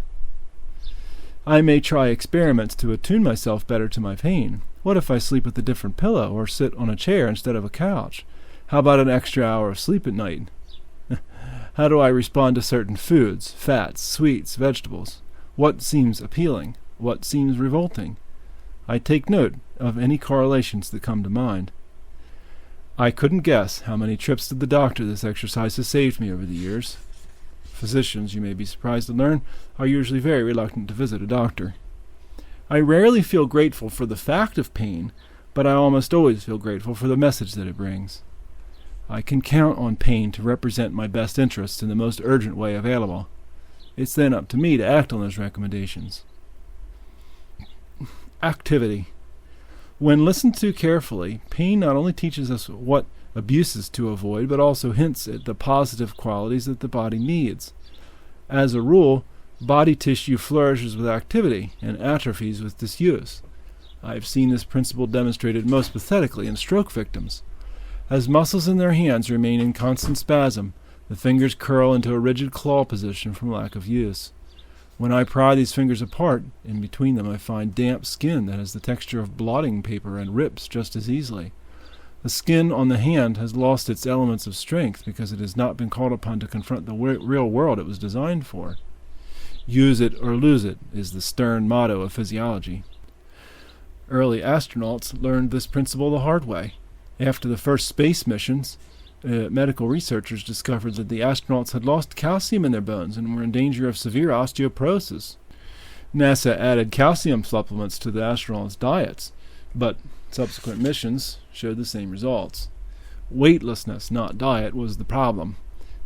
I may try experiments to attune myself better to my pain. What if I sleep with a different pillow or sit on a chair instead of a couch? How about an extra hour of sleep at night? How do I respond to certain foods, fats, sweets, vegetables? What seems appealing? What seems revolting? I take note of any correlations that come to mind. I couldn't guess how many trips to the doctor this exercise has saved me over the years. Physicians, you may be surprised to learn, are usually very reluctant to visit a doctor. I rarely feel grateful for the fact of pain, but I almost always feel grateful for the message that it brings. I can count on pain to represent my best interests in the most urgent way available. It's then up to me to act on those recommendations. Activity. When listened to carefully, pain not only teaches us what abuses to avoid, but also hints at the positive qualities that the body needs. As a rule, body tissue flourishes with activity and atrophies with disuse. I have seen this principle demonstrated most pathetically in stroke victims. As muscles in their hands remain in constant spasm, the fingers curl into a rigid claw position from lack of use. When I pry these fingers apart, in between them I find damp skin that has the texture of blotting paper and rips just as easily. The skin on the hand has lost its elements of strength because it has not been called upon to confront the real world it was designed for. Use it or lose it is the stern motto of physiology. Early astronauts learned this principle the hard way. After the first space missions, medical researchers discovered that the astronauts had lost calcium in their bones and were in danger of severe osteoporosis. NASA added calcium supplements to the astronauts' diets, but subsequent missions showed the same results. Weightlessness, not diet, was the problem.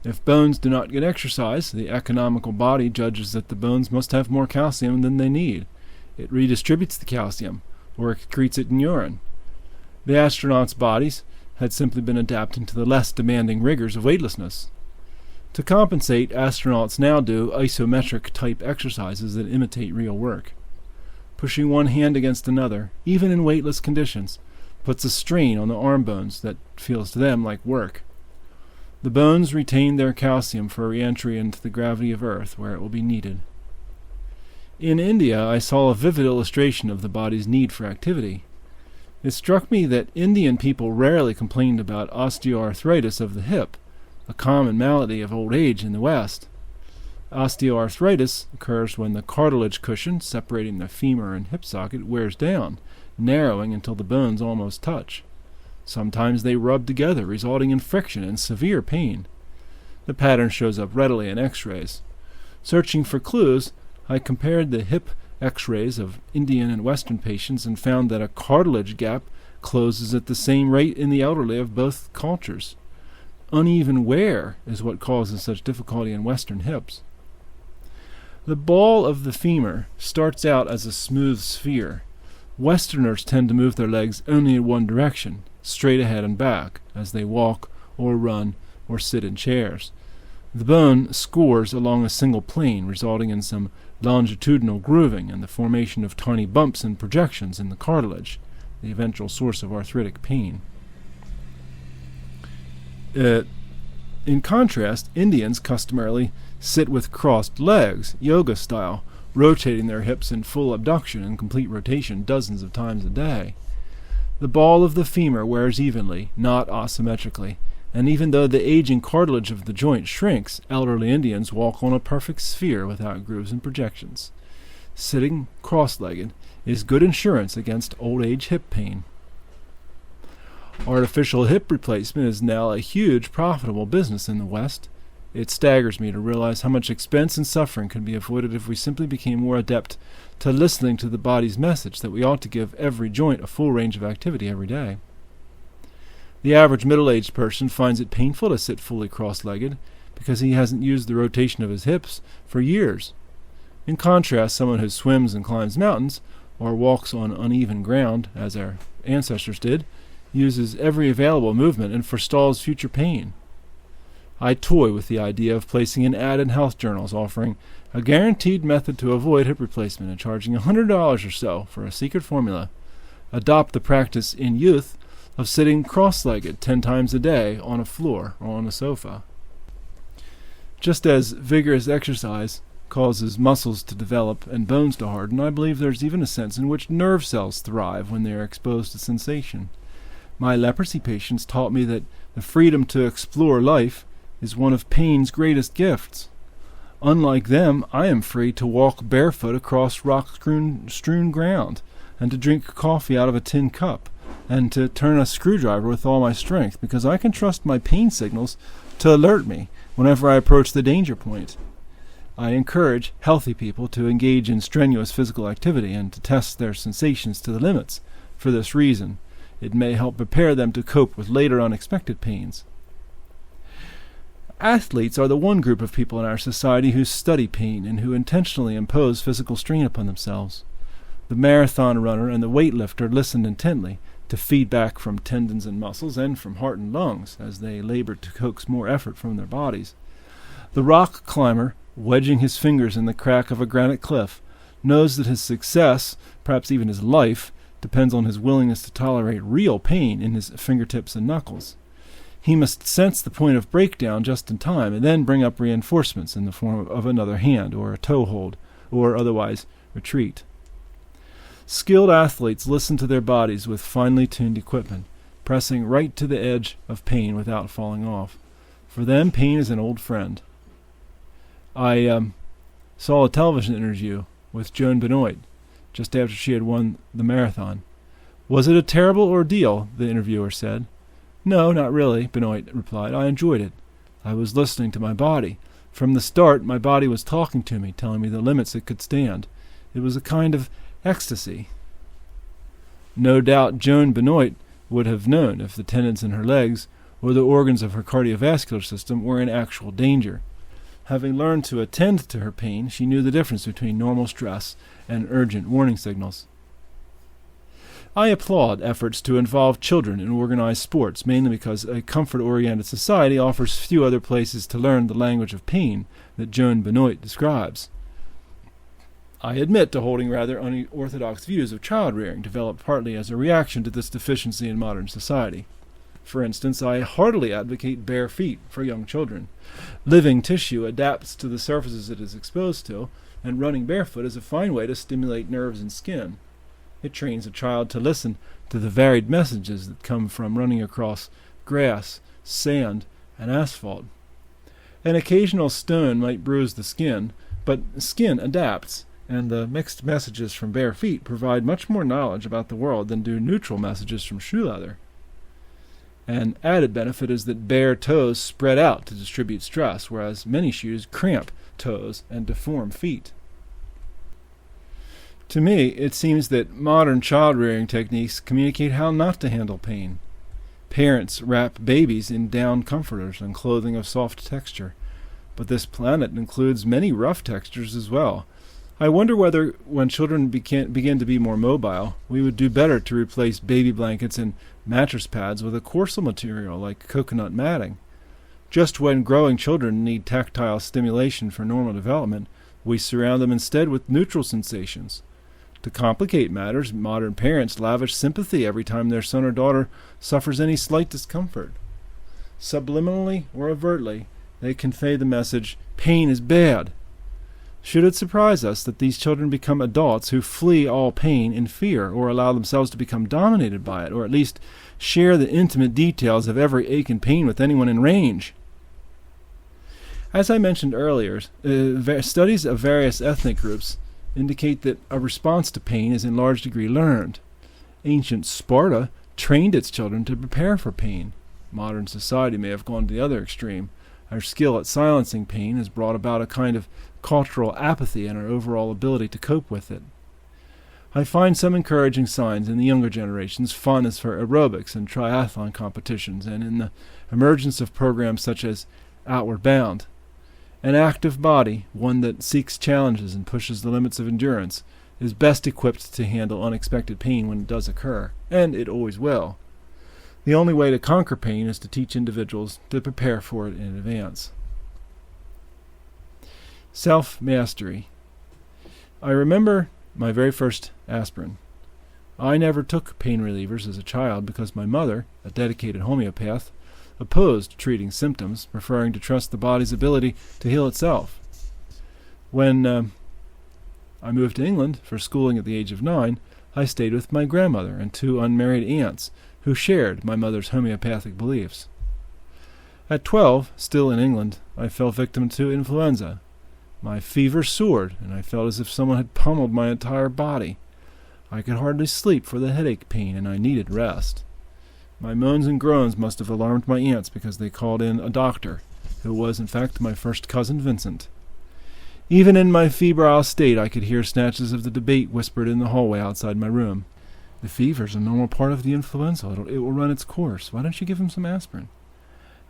If bones do not get exercise, the economical body judges that the bones must have more calcium than they need. It redistributes the calcium, or excretes it in urine. The astronauts' bodies had simply been adapting to the less demanding rigors of weightlessness. To compensate, astronauts now do isometric-type exercises that imitate real work. Pushing one hand against another, even in weightless conditions, puts a strain on the arm bones that feels to them like work. The bones retain their calcium for re-entry into the gravity of Earth, where it will be needed. In India, I saw a vivid illustration of the body's need for activity. It struck me that Indian people rarely complained about osteoarthritis of the hip, a common malady of old age in the West. Osteoarthritis occurs when the cartilage cushion separating the femur and hip socket wears down, narrowing until the bones almost touch. Sometimes they rub together, resulting in friction and severe pain. The pattern shows up readily in X-rays. Searching for clues, I compared the hip X-rays of Indian and Western patients and found that a cartilage gap closes at the same rate in the elderly of both cultures. Uneven wear is what causes such difficulty in Western hips. The ball of the femur starts out as a smooth sphere. Westerners tend to move their legs only in one direction, straight ahead and back, as they walk or run or sit in chairs. The bone scores along a single plane, resulting in some longitudinal grooving and the formation of tiny bumps and projections in the cartilage, the eventual source of arthritic pain. In contrast, Indians customarily sit with crossed legs, yoga style, rotating their hips in full abduction and complete rotation dozens of times a day. The ball of the femur wears evenly, not asymmetrically, and even though the aging cartilage of the joint shrinks, elderly Indians walk on a perfect sphere without grooves and projections. Sitting cross-legged is good insurance against old age hip pain. Artificial hip replacement is now a huge profitable business in the West. It staggers me to realize how much expense and suffering could be avoided if we simply became more adept to listening to the body's message that we ought to give every joint a full range of activity every day. The average middle-aged person finds it painful to sit fully cross-legged because he hasn't used the rotation of his hips for years. In contrast, someone who swims and climbs mountains or walks on uneven ground, as our ancestors did, uses every available movement and forestalls future pain. I toy with the idea of placing an ad in health journals offering a guaranteed method to avoid hip replacement and charging $100 or so for a secret formula. Adopt the practice in youth of sitting cross-legged 10 times a day on a floor or on a sofa. Just as vigorous exercise causes muscles to develop and bones to harden, I believe there's even a sense in which nerve cells thrive when they are exposed to sensation. My leprosy patients taught me that the freedom to explore life is one of pain's greatest gifts. Unlike them, I am free to walk barefoot across rock-strewn ground, and to drink coffee out of a tin cup, and to turn a screwdriver with all my strength, because I can trust my pain signals to alert me whenever I approach the danger point. I encourage healthy people to engage in strenuous physical activity and to test their sensations to the limits. For this reason, it may help prepare them to cope with later unexpected pains. Athletes are the one group of people in our society who study pain and who intentionally impose physical strain upon themselves. The marathon runner and the weightlifter listen intently to feedback from tendons and muscles and from heart and lungs as they labor to coax more effort from their bodies. The rock climber, wedging his fingers in the crack of a granite cliff, knows that his success, perhaps even his life, depends on his willingness to tolerate real pain in his fingertips and knuckles. He must sense the point of breakdown just in time and then bring up reinforcements in the form of another hand or a toe hold, or otherwise retreat. Skilled athletes listen to their bodies with finely tuned equipment, pressing right to the edge of pain without falling off. For them, pain is an old friend. I saw a television interview with Joan Benoit just after she had won the marathon. "Was it a terrible ordeal?" the interviewer said. "No, not really," Benoit replied. "I enjoyed it. I was listening to my body. From the start, my body was talking to me, telling me the limits it could stand. It was a kind of ecstasy." No doubt Joan Benoit would have known if the tendons in her legs or the organs of her cardiovascular system were in actual danger. Having learned to attend to her pain, she knew the difference between normal stress and urgent warning signals. I applaud efforts to involve children in organized sports, mainly because a comfort-oriented society offers few other places to learn the language of pain that Joan Benoit describes. I admit to holding rather unorthodox views of child-rearing, developed partly as a reaction to this deficiency in modern society. For instance, I heartily advocate bare feet for young children. Living tissue adapts to the surfaces it is exposed to, and running barefoot is a fine way to stimulate nerves and skin. It trains a child to listen to the varied messages that come from running across grass, sand, and asphalt. An occasional stone might bruise the skin, but skin adapts, and the mixed messages from bare feet provide much more knowledge about the world than do neutral messages from shoe leather. An added benefit is that bare toes spread out to distribute stress, whereas many shoes cramp toes and deform feet. To me, it seems that modern child-rearing techniques communicate how not to handle pain. Parents wrap babies in down comforters and clothing of soft texture, but this planet includes many rough textures as well. I wonder whether, when children begin to be more mobile, we would do better to replace baby blankets and mattress pads with a coarser material like coconut matting. Just when growing children need tactile stimulation for normal development, we surround them instead with neutral sensations. To complicate matters, modern parents lavish sympathy every time their son or daughter suffers any slight discomfort. Subliminally or overtly, they convey the message, pain is bad. Should it surprise us that these children become adults who flee all pain in fear, or allow themselves to become dominated by it, or at least share the intimate details of every ache and pain with anyone in range? As I mentioned earlier, studies of various ethnic groups indicate that a response to pain is in large degree learned. Ancient Sparta trained its children to prepare for pain. Modern society may have gone to the other extreme. Our skill at silencing pain has brought about a kind of cultural apathy in our overall ability to cope with it. I find some encouraging signs in the younger generation's fondness for aerobics and triathlon competitions, and in the emergence of programs such as Outward Bound. An active body, one that seeks challenges and pushes the limits of endurance, is best equipped to handle unexpected pain when it does occur, and it always will. The only way to conquer pain is to teach individuals to prepare for it in advance. Self-mastery. I remember my very first aspirin. I never took pain relievers as a child because my mother, a dedicated homeopath, opposed treating symptoms, preferring to trust the body's ability to heal itself. When I moved to England for schooling at the age of 9, I stayed with my grandmother and 2 unmarried aunts who shared my mother's homeopathic beliefs. At 12, still in England, I fell victim to influenza. My fever soared, and I felt as if someone had pummeled my entire body. I could hardly sleep for the headache pain, and I needed rest. My moans and groans must have alarmed my aunts because they called in a doctor, who was in fact my first cousin Vincent. Even in my febrile state I could hear snatches of the debate whispered in the hallway outside my room. The fever's a normal part of the influenza. It will run its course. Why don't you give him some aspirin?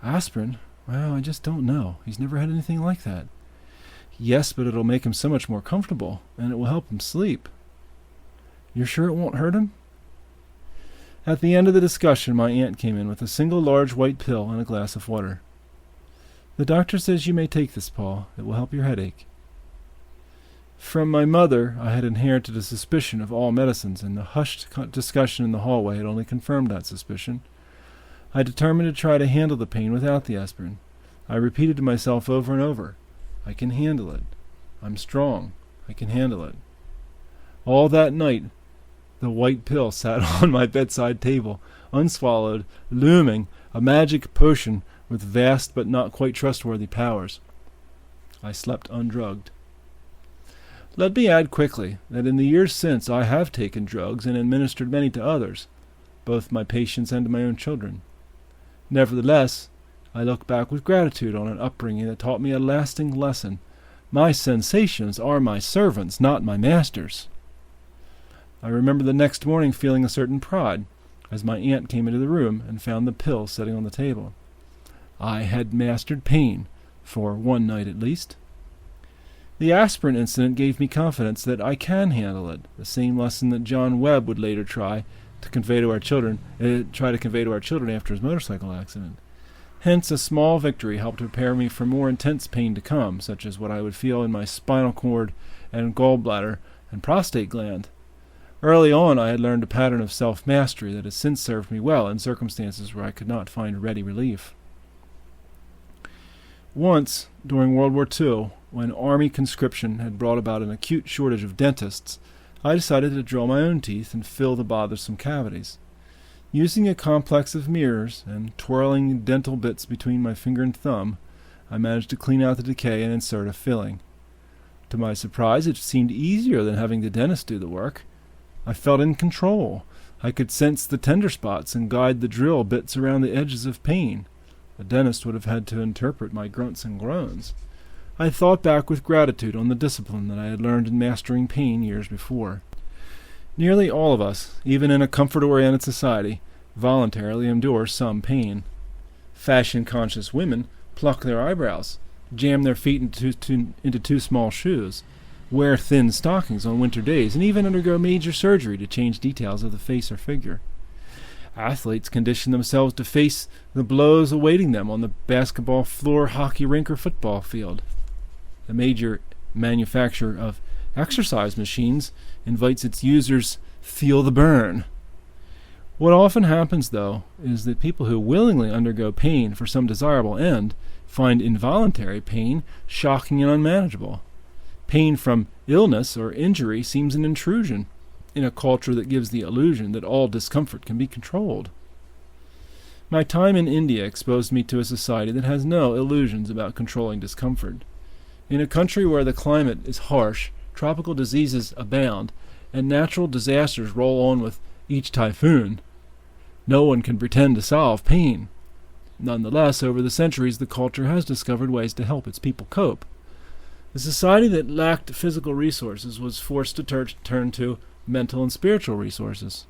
Aspirin? Well, I just don't know. He's never had anything like that. Yes, but it'll make him so much more comfortable, and it will help him sleep. You're sure it won't hurt him? At the end of the discussion, my aunt came in with a single large white pill and a glass of water. The doctor says you may take this, Paul. It will help your headache. From my mother, I had inherited a suspicion of all medicines, and the hushed discussion in the hallway had only confirmed that suspicion. I determined to try to handle the pain without the aspirin. I repeated to myself over and over, I can handle it. I'm strong. I can handle it. All that night, the white pill sat on my bedside table, unswallowed, looming, a magic potion with vast but not quite trustworthy powers. I slept undrugged. Let me add quickly that in the years since I have taken drugs and administered many to others, both my patients and to my own children. Nevertheless, I look back with gratitude on an upbringing that taught me a lasting lesson. My sensations are my servants, not my masters. I remember the next morning feeling a certain pride as my aunt came into the room and found the pill sitting on the table. I had mastered pain, for one night at least. The aspirin incident gave me confidence that I can handle it, the same lesson that John Webb would later try to convey to our children after his motorcycle accident. Hence, a small victory helped prepare me for more intense pain to come, such as what I would feel in my spinal cord and gallbladder and prostate gland. Early on, I had learned a pattern of self-mastery that has since served me well in circumstances where I could not find ready relief. Once, during World War II, when Army conscription had brought about an acute shortage of dentists, I decided to drill my own teeth and fill the bothersome cavities. Using a complex of mirrors and twirling dental bits between my finger and thumb, I managed to clean out the decay and insert a filling. To my surprise, it seemed easier than having the dentist do the work. I felt in control. I could sense the tender spots and guide the drill bits around the edges of pain. A dentist would have had to interpret my grunts and groans. I thought back with gratitude on the discipline that I had learned in mastering pain years before. Nearly all of us, even in a comfort-oriented society, voluntarily endure some pain. Fashion-conscious women pluck their eyebrows, jam their feet into too small shoes, wear thin stockings on winter days, and even undergo major surgery to change details of the face or figure. Athletes condition themselves to face the blows awaiting them on the basketball floor, hockey rink, or football field. The major manufacturer of exercise machines invites its users feel the burn. What often happens, though, is that people who willingly undergo pain for some desirable end find involuntary pain shocking and unmanageable. Pain from illness or injury seems an intrusion in a culture that gives the illusion that all discomfort can be controlled. My time in India exposed me to a society that has no illusions about controlling discomfort. In a country where the climate is harsh, tropical diseases abound, and natural disasters roll on with each typhoon, no one can pretend to solve pain. Nonetheless, over the centuries, the culture has discovered ways to help its people cope. The society that lacked physical resources was forced to turn to mental and spiritual resources.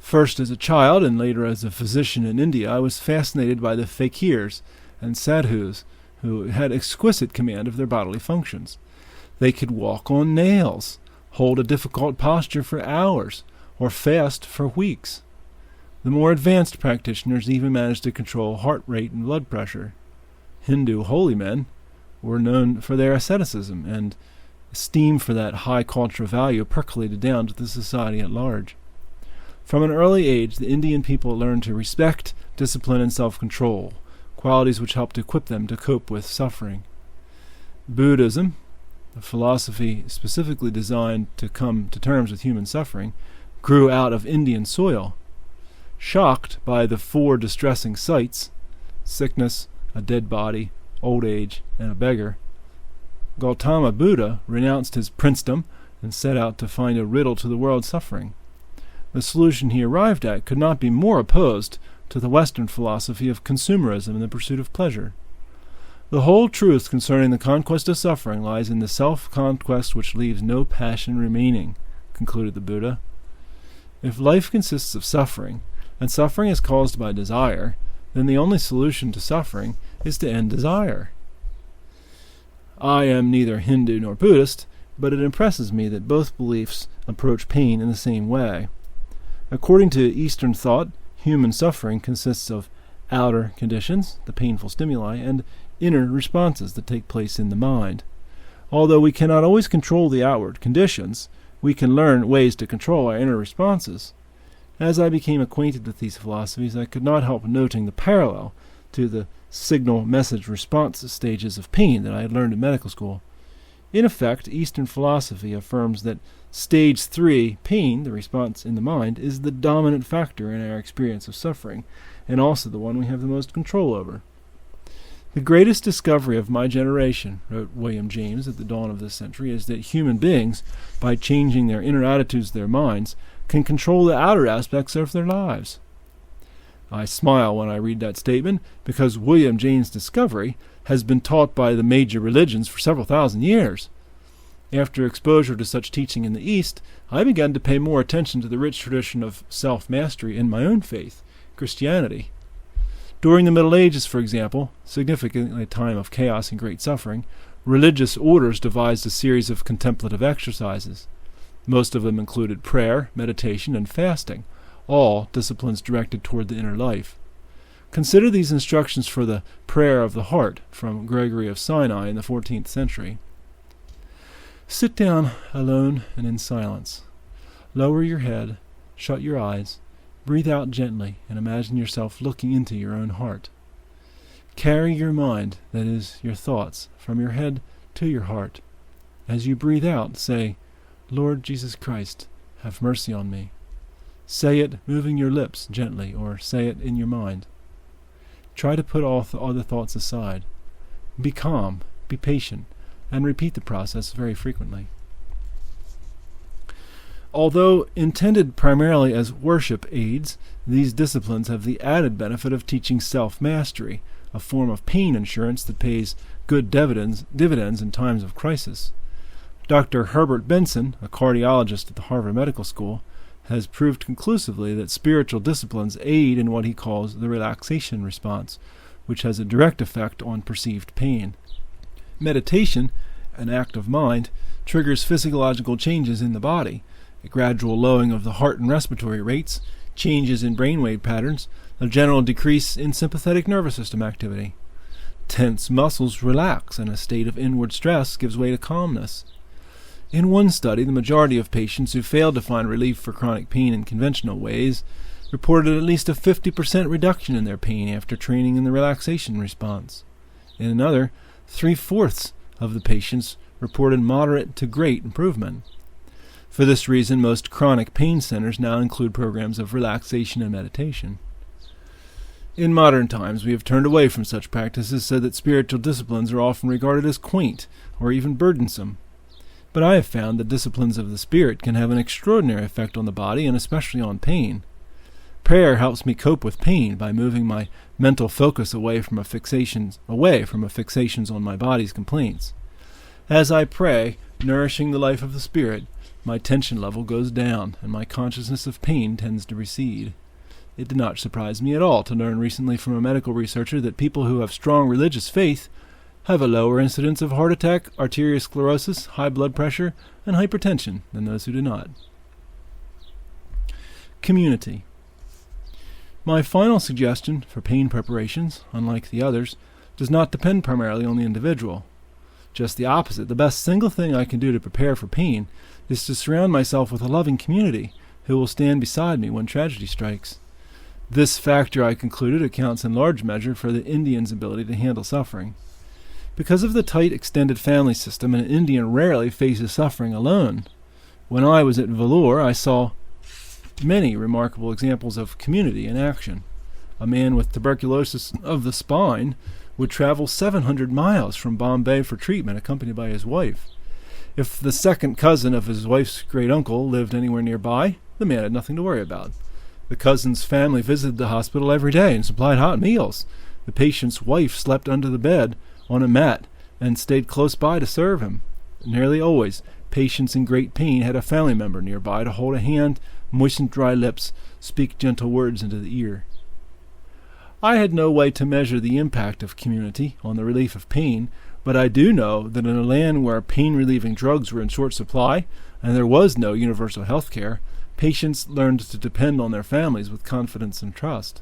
First as a child and later as a physician in India, I was fascinated by the fakirs and sadhus who had exquisite command of their bodily functions. They could walk on nails, hold a difficult posture for hours, or fast for weeks. The more advanced practitioners even managed to control heart rate and blood pressure. Hindu holy men were known for their asceticism, and esteem for that high cultural value percolated down to the society at large. From an early age, the Indian people learned to respect, discipline, and self-control, qualities which helped equip them to cope with suffering. Buddhism, a philosophy specifically designed to come to terms with human suffering, grew out of Indian soil. Shocked by the four distressing sights, sickness, a dead body, old age, and a beggar, Gautama Buddha renounced his princedom and set out to find a riddle to the world's suffering. The solution he arrived at could not be more opposed to the Western philosophy of consumerism and the pursuit of pleasure. The whole truth concerning the conquest of suffering lies in the self-conquest which leaves no passion remaining, concluded the Buddha. If life consists of suffering, and suffering is caused by desire, then the only solution to suffering is to end desire. I am neither Hindu nor Buddhist, but it impresses me that both beliefs approach pain in the same way. According to Eastern thought, human suffering consists of outer conditions, the painful stimuli, and inner responses that take place in the mind. Although we cannot always control the outward conditions, we can learn ways to control our inner responses. As I became acquainted with these philosophies, I could not help noting the parallel to the signal message response stages of pain that I had learned in medical school. In effect, Eastern philosophy affirms that stage 3, pain, the response in the mind, is the dominant factor in our experience of suffering, and also the one we have the most control over. The greatest discovery of my generation, wrote William James at the dawn of this century, is that human beings, by changing their inner attitudes, their minds, can control the outer aspects of their lives. I smile when I read that statement, because William James' discovery has been taught by the major religions for several thousand years. After exposure to such teaching in the East, I began to pay more attention to the rich tradition of self-mastery in my own faith, Christianity. During the Middle Ages, for example, significantly a time of chaos and great suffering, religious orders devised a series of contemplative exercises. Most of them included prayer, meditation, and fasting, all disciplines directed toward the inner life. Consider these instructions for the prayer of the heart from Gregory of Sinai in the 14th century. Sit down alone and in silence. Lower your head, shut your eyes, breathe out gently, and imagine yourself looking into your own heart. Carry your mind, that is, your thoughts, from your head to your heart. As you breathe out, say, Lord Jesus Christ, have mercy on me. Say it moving your lips gently, or say it in your mind. Try to put all other thoughts aside. Be calm, be patient, and repeat the process very frequently. Although intended primarily as worship aids, these disciplines have the added benefit of teaching self-mastery, a form of pain insurance that pays good dividends in times of crisis. Dr. Herbert Benson, a cardiologist at the Harvard Medical School, has proved conclusively that spiritual disciplines aid in what he calls the relaxation response, which has a direct effect on perceived pain. Meditation, an act of mind, triggers physiological changes in the body, a gradual lowering of the heart and respiratory rates, changes in brainwave patterns, a general decrease in sympathetic nervous system activity. Tense muscles relax, and a state of inward stress gives way to calmness. In one study, the majority of patients who failed to find relief for chronic pain in conventional ways reported at least a 50% reduction in their pain after training in the relaxation response. In another, 3/4 of the patients reported moderate to great improvement. For this reason, most chronic pain centers now include programs of relaxation and meditation. In modern times, we have turned away from such practices so that spiritual disciplines are often regarded as quaint or even burdensome. But I have found that disciplines of the spirit can have an extraordinary effect on the body and especially on pain. Prayer helps me cope with pain by moving my mental focus away from fixations on my body's complaints. As I pray, nourishing the life of the spirit, my tension level goes down and my consciousness of pain tends to recede. It did not surprise me at all to learn recently from a medical researcher that people who have strong religious faith have a lower incidence of heart attack, arteriosclerosis, high blood pressure, and hypertension than those who do not. Community. My final suggestion for pain preparations, unlike the others, does not depend primarily on the individual. Just the opposite. The best single thing I can do to prepare for pain is to surround myself with a loving community who will stand beside me when tragedy strikes. This factor, I concluded, accounts in large measure for the Indian's ability to handle suffering. Because of the tight extended family system, an Indian rarely faces suffering alone. When I was at Vellore, I saw many remarkable examples of community in action. A man with tuberculosis of the spine would travel 700 miles from Bombay for treatment, accompanied by his wife. If the second cousin of his wife's great uncle lived anywhere nearby, the man had nothing to worry about. The cousin's family visited the hospital every day and supplied hot meals. The patient's wife slept under the bed on a mat and stayed close by to serve him. Nearly always, patients in great pain had a family member nearby to hold a hand, moisten dry lips, speak gentle words into the ear. I had no way to measure the impact of community on the relief of pain, but I do know that in a land where pain-relieving drugs were in short supply and there was no universal health care, patients learned to depend on their families with confidence and trust.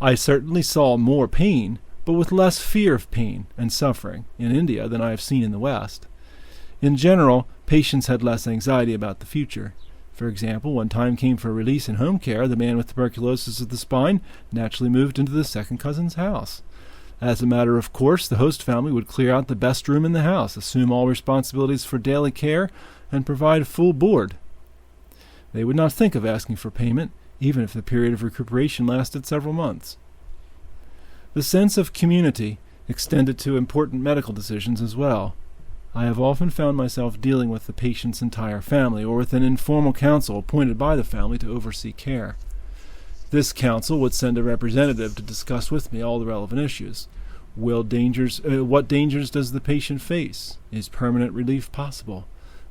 I certainly saw more pain, but with less fear of pain and suffering in India than I have seen in the West. In general, patients had less anxiety about the future. For example, when time came for release in home care, the man with tuberculosis of the spine naturally moved into the second cousin's house. As a matter of course, the host family would clear out the best room in the house, assume all responsibilities for daily care, and provide full board. They would not think of asking for payment, even if the period of recuperation lasted several months. The sense of community extended to important medical decisions as well. I have often found myself dealing with the patient's entire family or with an informal counsel appointed by the family to oversee care. This counsel would send a representative to discuss with me all the relevant issues. What dangers does the patient face? Is permanent relief possible?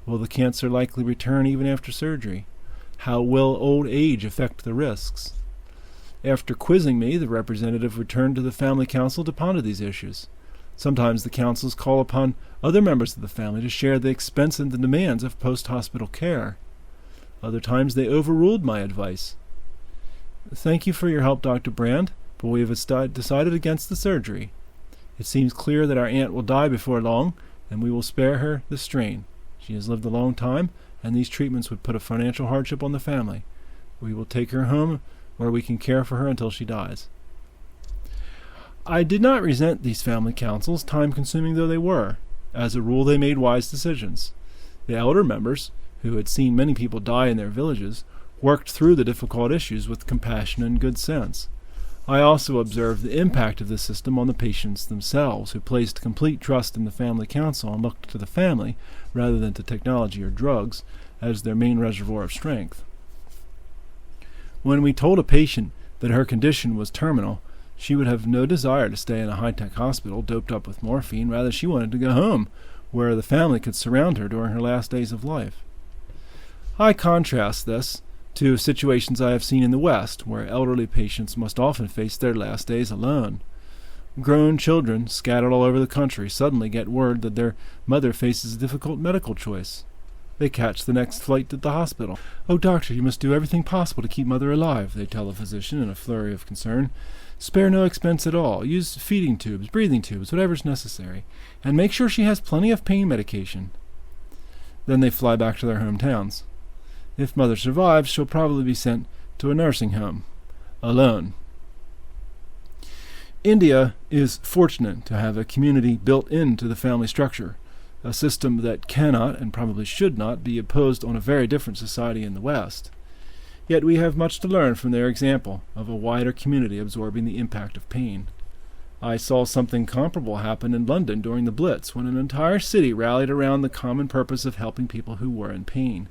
Will the cancer likely return even after surgery? How will old age affect the risks? After quizzing me, the representative returned to the family council to ponder these issues. Sometimes the councils call upon other members of the family to share the expense and the demands of post-hospital care. Other times they overruled my advice. Thank you for your help, Dr. Brand, but we have decided against the surgery. It seems clear that our aunt will die before long, and we will spare her the strain. She has lived a long time, and these treatments would put a financial hardship on the family. We will take her home where we can care for her until she dies. I did not resent these family councils, time-consuming though they were. As a rule, they made wise decisions. The elder members, who had seen many people die in their villages, worked through the difficult issues with compassion and good sense. I also observed the impact of this system on the patients themselves, who placed complete trust in the family council and looked to the family, rather than to technology or drugs, as their main reservoir of strength. When we told a patient that her condition was terminal, she would have no desire to stay in a high-tech hospital doped up with morphine. Rather, she wanted to go home, where the family could surround her during her last days of life. I contrast this to situations I have seen in the West, where elderly patients must often face their last days alone. Grown children scattered all over the country suddenly get word that their mother faces a difficult medical choice. They catch the next flight to the hospital. "Oh, doctor, you must do everything possible to keep mother alive," they tell the physician in a flurry of concern. "Spare no expense at all. Use feeding tubes, breathing tubes, whatever's necessary. And make sure she has plenty of pain medication." Then they fly back to their hometowns. If mother survives, she'll probably be sent to a nursing home. Alone. India is fortunate to have a community built into the family structure, a system that cannot and probably should not be imposed on a very different society in the West. Yet we have much to learn from their example of a wider community absorbing the impact of pain. I saw something comparable happen in London during the Blitz, when an entire city rallied around the common purpose of helping people who were in pain.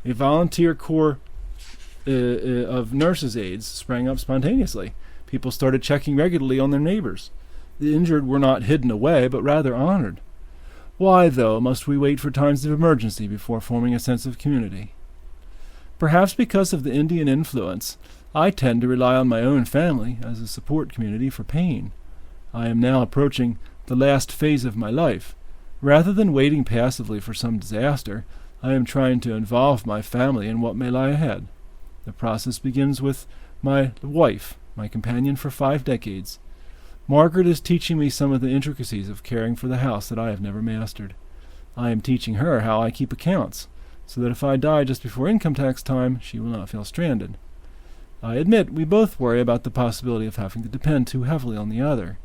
A volunteer corps of nurses' aides sprang up spontaneously. People started checking regularly on their neighbors. The injured were not hidden away, but rather honored. Why, though, must we wait for times of emergency before forming a sense of community? Perhaps because of the Indian influence, I tend to rely on my own family as a support community for pain. I am now approaching the last phase of my life. Rather than waiting passively for some disaster, I am trying to involve my family in what may lie ahead. The process begins with my wife, my companion for 5 decades. Margaret is teaching me some of the intricacies of caring for the house that I have never mastered. I am teaching her how I keep accounts, so that if I die just before income tax time, she will not feel stranded. I admit we both worry about the possibility of having to depend too heavily on the other.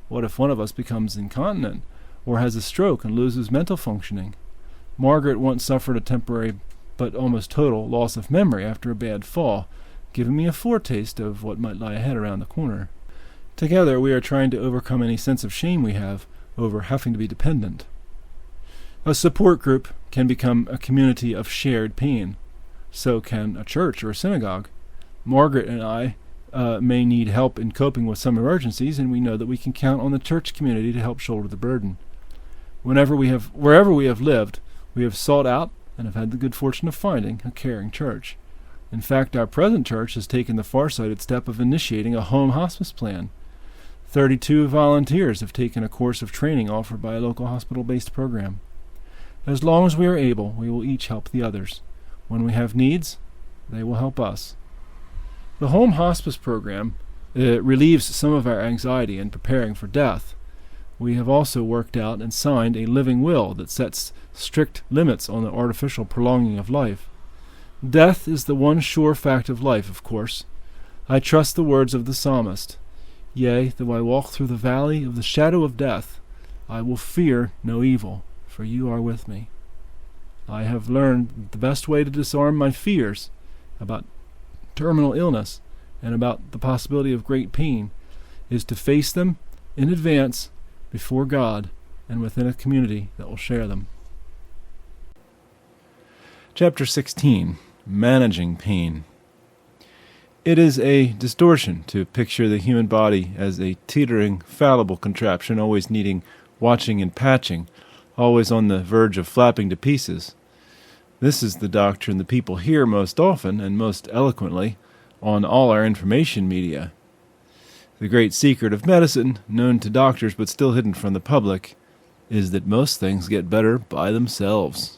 What if one of us becomes incontinent, or has a stroke and loses mental functioning? Margaret once suffered a temporary but almost total loss of memory after a bad fall, giving me a foretaste of what might lie ahead around the corner. Together we are trying to overcome any sense of shame we have over having to be dependent. A support group can become a community of shared pain. So can a church or a synagogue. Margaret and I may need help in coping with some emergencies, and we know that we can count on the church community to help shoulder the burden. Wherever we have lived, we have sought out and have had the good fortune of finding a caring church. In fact, our present church has taken the far-sighted step of initiating a home hospice plan. 32 volunteers have taken a course of training offered by a local hospital-based program. As long as we are able, we will each help the others. When we have needs, they will help us. The home hospice program relieves some of our anxiety in preparing for death. We have also worked out and signed a living will that sets strict limits on the artificial prolonging of life. Death is the one sure fact of life, of course. I trust the words of the psalmist. Yea, though I walk through the valley of the shadow of death, I will fear no evil, for you are with me. I have learned that the best way to disarm my fears about terminal illness and about the possibility of great pain is to face them in advance before God and within a community that will share them. Chapter 16. Managing Pain. It is a distortion to picture the human body as a teetering, fallible contraption always needing watching and patching, always on the verge of flapping to pieces. This is the doctrine the people hear most often and most eloquently on all our information media. The great secret of medicine, known to doctors but still hidden from the public, is that most things get better by themselves.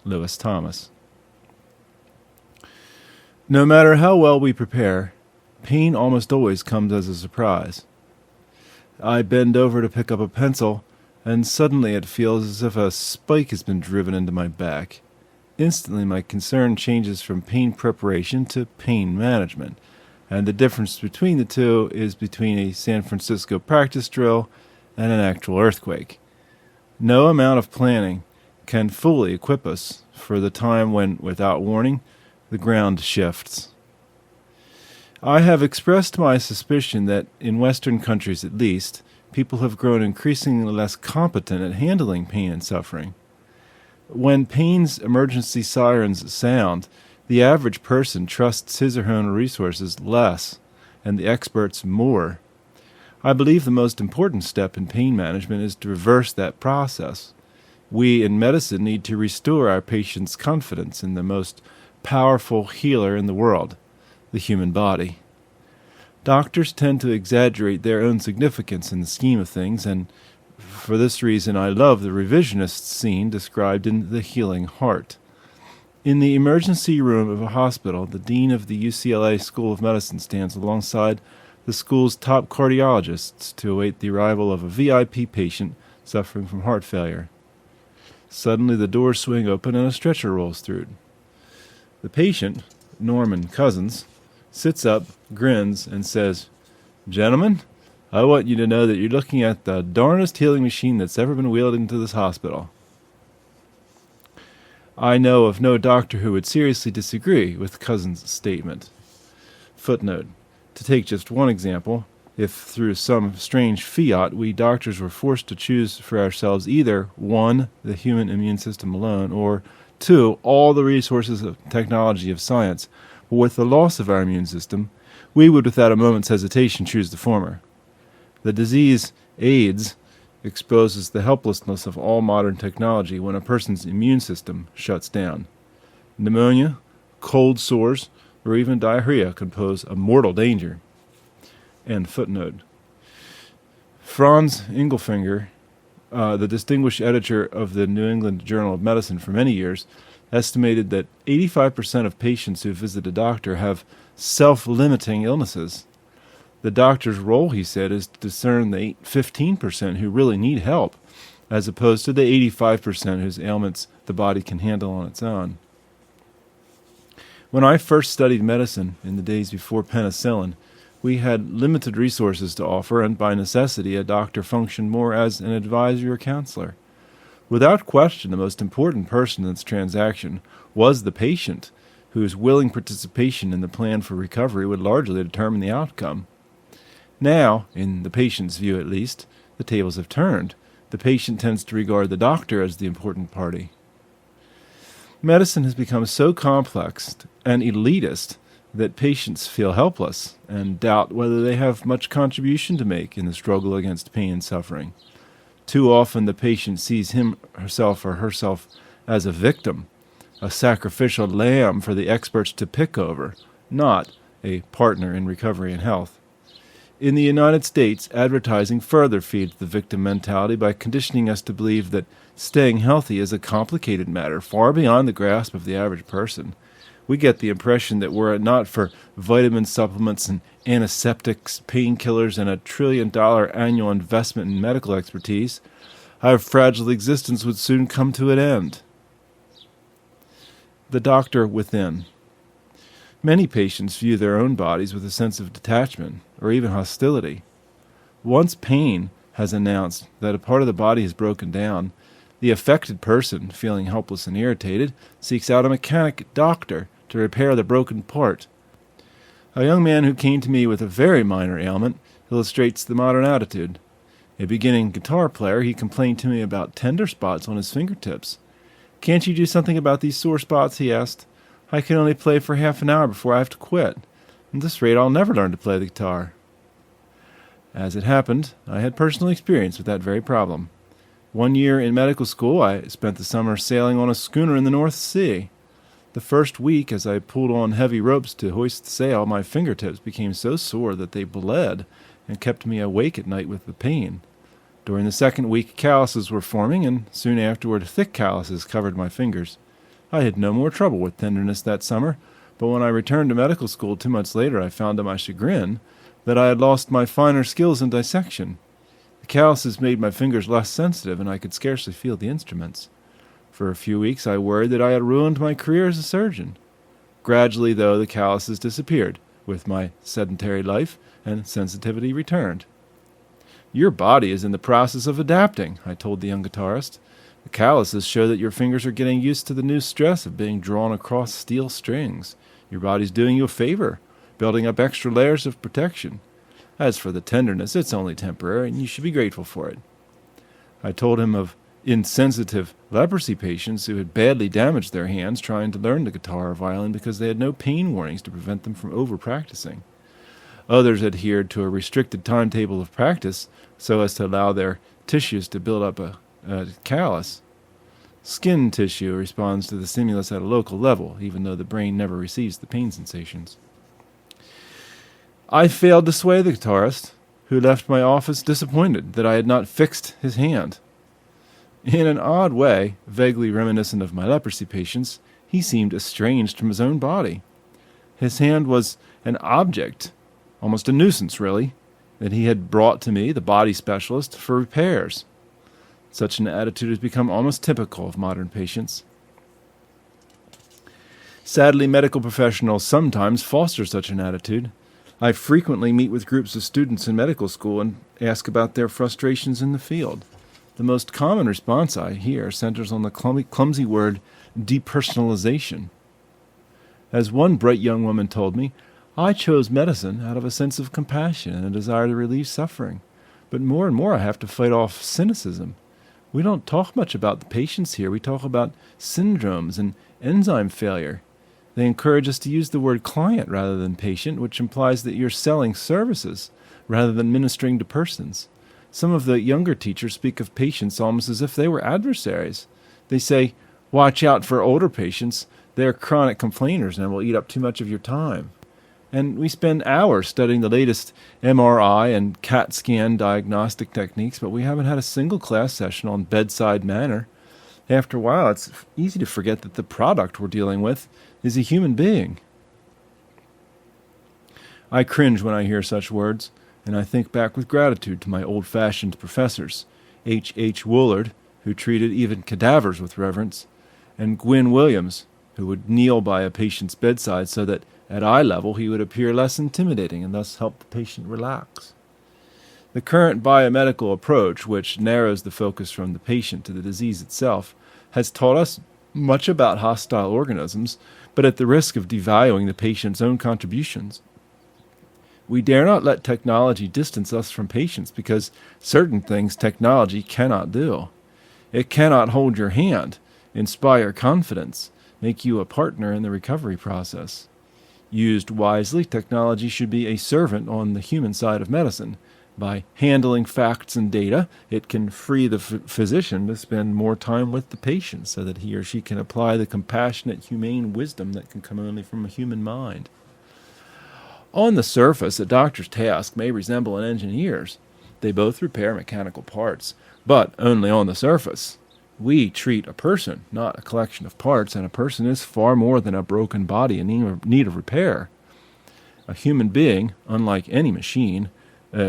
Lewis Thomas. No matter how well we prepare, pain almost always comes as a surprise. I bend over to pick up a pencil, and suddenly it feels as if a spike has been driven into my back. Instantly my concern changes from pain preparation to pain management, and the difference between the two is between a San Francisco practice drill and an actual earthquake. No amount of planning can fully equip us for the time when, without warning, the ground shifts. I have expressed my suspicion that, in Western countries at least, people have grown increasingly less competent at handling pain and suffering. When pain's emergency sirens sound, the average person trusts his or her own resources less, and the experts more. I believe the most important step in pain management is to reverse that process. We in medicine need to restore our patients' confidence in the most powerful healer in the world, the human body. Doctors tend to exaggerate their own significance in the scheme of things, and for this reason I love the revisionist scene described in The Healing Heart. In the emergency room of a hospital, the dean of the UCLA School of Medicine stands alongside the school's top cardiologists to await the arrival of a VIP patient suffering from heart failure. Suddenly the doors swing open and a stretcher rolls through. The patient, Norman Cousins, sits up, grins, and says, "Gentlemen, I want you to know that you're looking at the darnest healing machine that's ever been wheeled into this hospital." I know of no doctor who would seriously disagree with Cousins' statement. Footnote: to take just one example, if through some strange fiat we doctors were forced to choose for ourselves either 1. The human immune system alone, or 2. All the resources of technology of science, but with the loss of our immune system, we would without a moment's hesitation choose the former. The disease AIDS exposes the helplessness of all modern technology when a person's immune system shuts down. Pneumonia, cold sores, or even diarrhea can pose a mortal danger. End footnote. Franz Engelfinger, the distinguished editor of the New England Journal of Medicine for many years, estimated that 85% of patients who visit a doctor have self-limiting illnesses. The doctor's role, he said, is to discern the 15% who really need help, as opposed to the 85% whose ailments the body can handle on its own. When I first studied medicine in the days before penicillin, we had limited resources to offer, and by necessity a doctor functioned more as an advisor or counselor. Without question, the most important person in this transaction was the patient, whose willing participation in the plan for recovery would largely determine the outcome. Now, in the patient's view at least, the tables have turned. The patient tends to regard the doctor as the important party. Medicine has become so complex and elitist that patients feel helpless and doubt whether they have much contribution to make in the struggle against pain and suffering. Too often the patient sees herself or herself as a victim, a sacrificial lamb for the experts to pick over, not a partner in recovery and health. In the United States, advertising further feeds the victim mentality by conditioning us to believe that staying healthy is a complicated matter far beyond the grasp of the average person. We get the impression that were it not for vitamin supplements and antiseptics, painkillers, and $1 trillion annual investment in medical expertise, our fragile existence would soon come to an end. The doctor within. Many patients view their own bodies with a sense of detachment or even hostility. Once pain has announced that a part of the body has broken down, the affected person, feeling helpless and irritated, seeks out a mechanic doctor to repair the broken part. A young man who came to me with a very minor ailment illustrates the modern attitude. A beginning guitar player, he complained to me about tender spots on his fingertips. "Can't you do something about these sore spots?" he asked. "I can only play for half an hour before I have to quit. At this rate, I'll never learn to play the guitar." As it happened, I had personal experience with that very problem. One year in medical school, I spent the summer sailing on a schooner in the North Sea. The first week, as I pulled on heavy ropes to hoist the sail, my fingertips became so sore that they bled and kept me awake at night with the pain. During the second week, calluses were forming, and soon afterward thick calluses covered my fingers. I had no more trouble with tenderness that summer, but when I returned to medical school 2 months later, I found to my chagrin that I had lost my finer skills in dissection. The calluses made my fingers less sensitive, and I could scarcely feel the instruments. For a few weeks I worried that I had ruined my career as a surgeon. Gradually, though, the calluses disappeared with my sedentary life, and sensitivity returned. "Your body is in the process of adapting," I told the young guitarist. "The calluses show that your fingers are getting used to the new stress of being drawn across steel strings. Your body's doing you a favor, building up extra layers of protection. As for the tenderness, it's only temporary, and you should be grateful for it." I told him of insensitive leprosy patients who had badly damaged their hands trying to learn the guitar or violin because they had no pain warnings to prevent them from over-practicing. Others adhered to a restricted timetable of practice so as to allow their tissues to build up a callus. Skin tissue responds to the stimulus at a local level, even though the brain never receives the pain sensations. I failed to sway the guitarist, who left my office disappointed that I had not fixed his hand. In an odd way, vaguely reminiscent of my leprosy patients, he seemed estranged from his own body. His hand was an object, almost a nuisance, really, that he had brought to me, the body specialist, for repairs. Such an attitude has become almost typical of modern patients. Sadly, medical professionals sometimes foster such an attitude. I frequently meet with groups of students in medical school and ask about their frustrations in the field. The most common response I hear centers on the clumsy word depersonalization. As one bright young woman told me, I chose medicine out of a sense of compassion and a desire to relieve suffering. But more and more I have to fight off cynicism. We don't talk much about the patients here. We talk about syndromes and enzyme failure. They encourage us to use the word client rather than patient, which implies that you're selling services rather than ministering to persons. Some of the younger teachers speak of patients almost as if they were adversaries. They say, watch out for older patients. They're chronic complainers and will eat up too much of your time. And we spend hours studying the latest MRI and CAT scan diagnostic techniques, but we haven't had a single class session on bedside manner. After a while, it's easy to forget that the product we're dealing with is a human being. I cringe when I hear such words, and I think back with gratitude to my old-fashioned professors, H. Woolard, who treated even cadavers with reverence, and Gwyn Williams, who would kneel by a patient's bedside so that at eye level he would appear less intimidating and thus help the patient relax. The current biomedical approach, which narrows the focus from the patient to the disease itself, has taught us much about hostile organisms, but at the risk of devaluing the patient's own contributions. We dare not let technology distance us from patients because certain things technology cannot do. It cannot hold your hand, inspire confidence, make you a partner in the recovery process. Used wisely, technology should be a servant on the human side of medicine. By handling facts and data, it can free the physician to spend more time with the patient so that he or she can apply the compassionate, humane wisdom that can come only from a human mind. On the surface, a doctor's task may resemble an engineer's. They both repair mechanical parts, but only on the surface. We treat a person, not a collection of parts, and a person is far more than a broken body in need of repair. A human being, unlike any machine,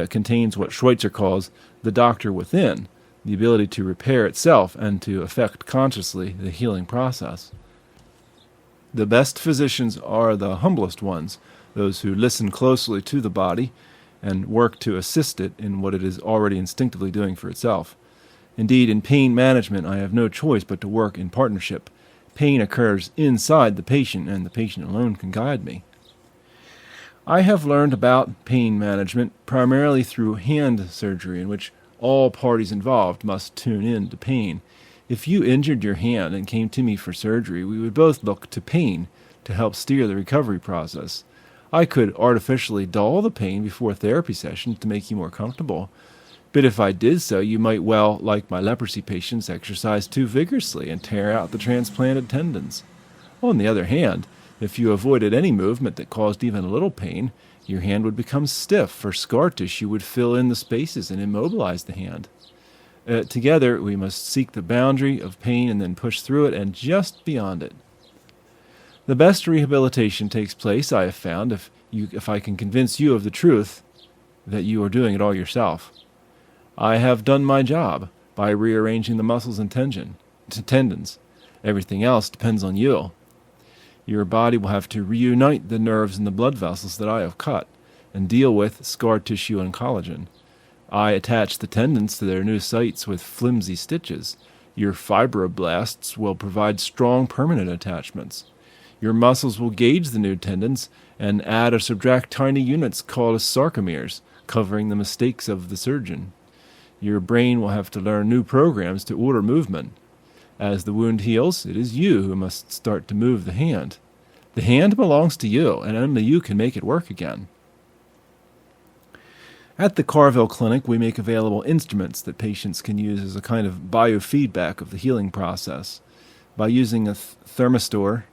contains what Schweitzer calls the doctor within, the ability to repair itself and to affect consciously the healing process. The best physicians are the humblest ones, those who listen closely to the body and work to assist it in what it is already instinctively doing for itself. Indeed, in pain management, I have no choice but to work in partnership. Pain occurs inside the patient, and the patient alone can guide me. I have learned about pain management primarily through hand surgery, in which all parties involved must tune in to pain. If you injured your hand and came to me for surgery, we would both look to pain to help steer the recovery process. I could artificially dull the pain before therapy sessions to make you more comfortable. But if I did so, you might well, like my leprosy patients, exercise too vigorously and tear out the transplanted tendons. On the other hand, if you avoided any movement that caused even a little pain, your hand would become stiff, for scar tissue would fill in the spaces and immobilize the hand. Together, we must seek the boundary of pain and then push through it and just beyond it. The best rehabilitation takes place, I have found, if I can convince you of the truth that you are doing it all yourself. I have done my job by rearranging the muscles and tendons. Everything else depends on you. Your body will have to reunite the nerves and the blood vessels that I have cut and deal with scar tissue and collagen. I attach the tendons to their new sites with flimsy stitches. Your fibroblasts will provide strong permanent attachments. Your muscles will gauge the new tendons and add or subtract tiny units called sarcomeres, covering the mistakes of the surgeon. Your brain will have to learn new programs to order movement. As the wound heals, it is you who must start to move the hand. The hand belongs to you, and only you can make it work again. At the Carville Clinic, we make available instruments that patients can use as a kind of biofeedback of the healing process. By using a thermistor,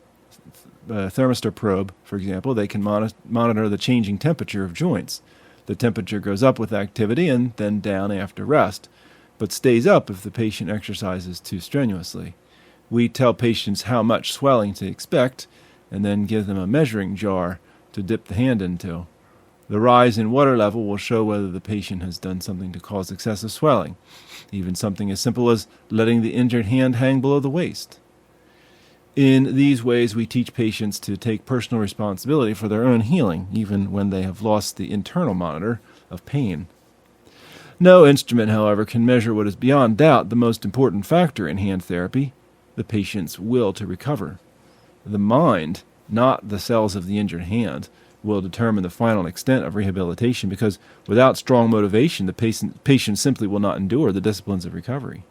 thermistor probe, for example, they can monitor the changing temperature of joints. The temperature goes up with activity and then down after rest, but stays up if the patient exercises too strenuously. We tell patients how much swelling to expect and then give them a measuring jar to dip the hand into. The rise in water level will show whether the patient has done something to cause excessive swelling, even something as simple as letting the injured hand hang below the waist. In these ways, we teach patients to take personal responsibility for their own healing, even when they have lost the internal monitor of pain. No instrument, however, can measure what is beyond doubt the most important factor in hand therapy, the patient's will to recover. The mind, not the cells of the injured hand, will determine the final extent of rehabilitation because without strong motivation, the patient simply will not endure the disciplines of recovery.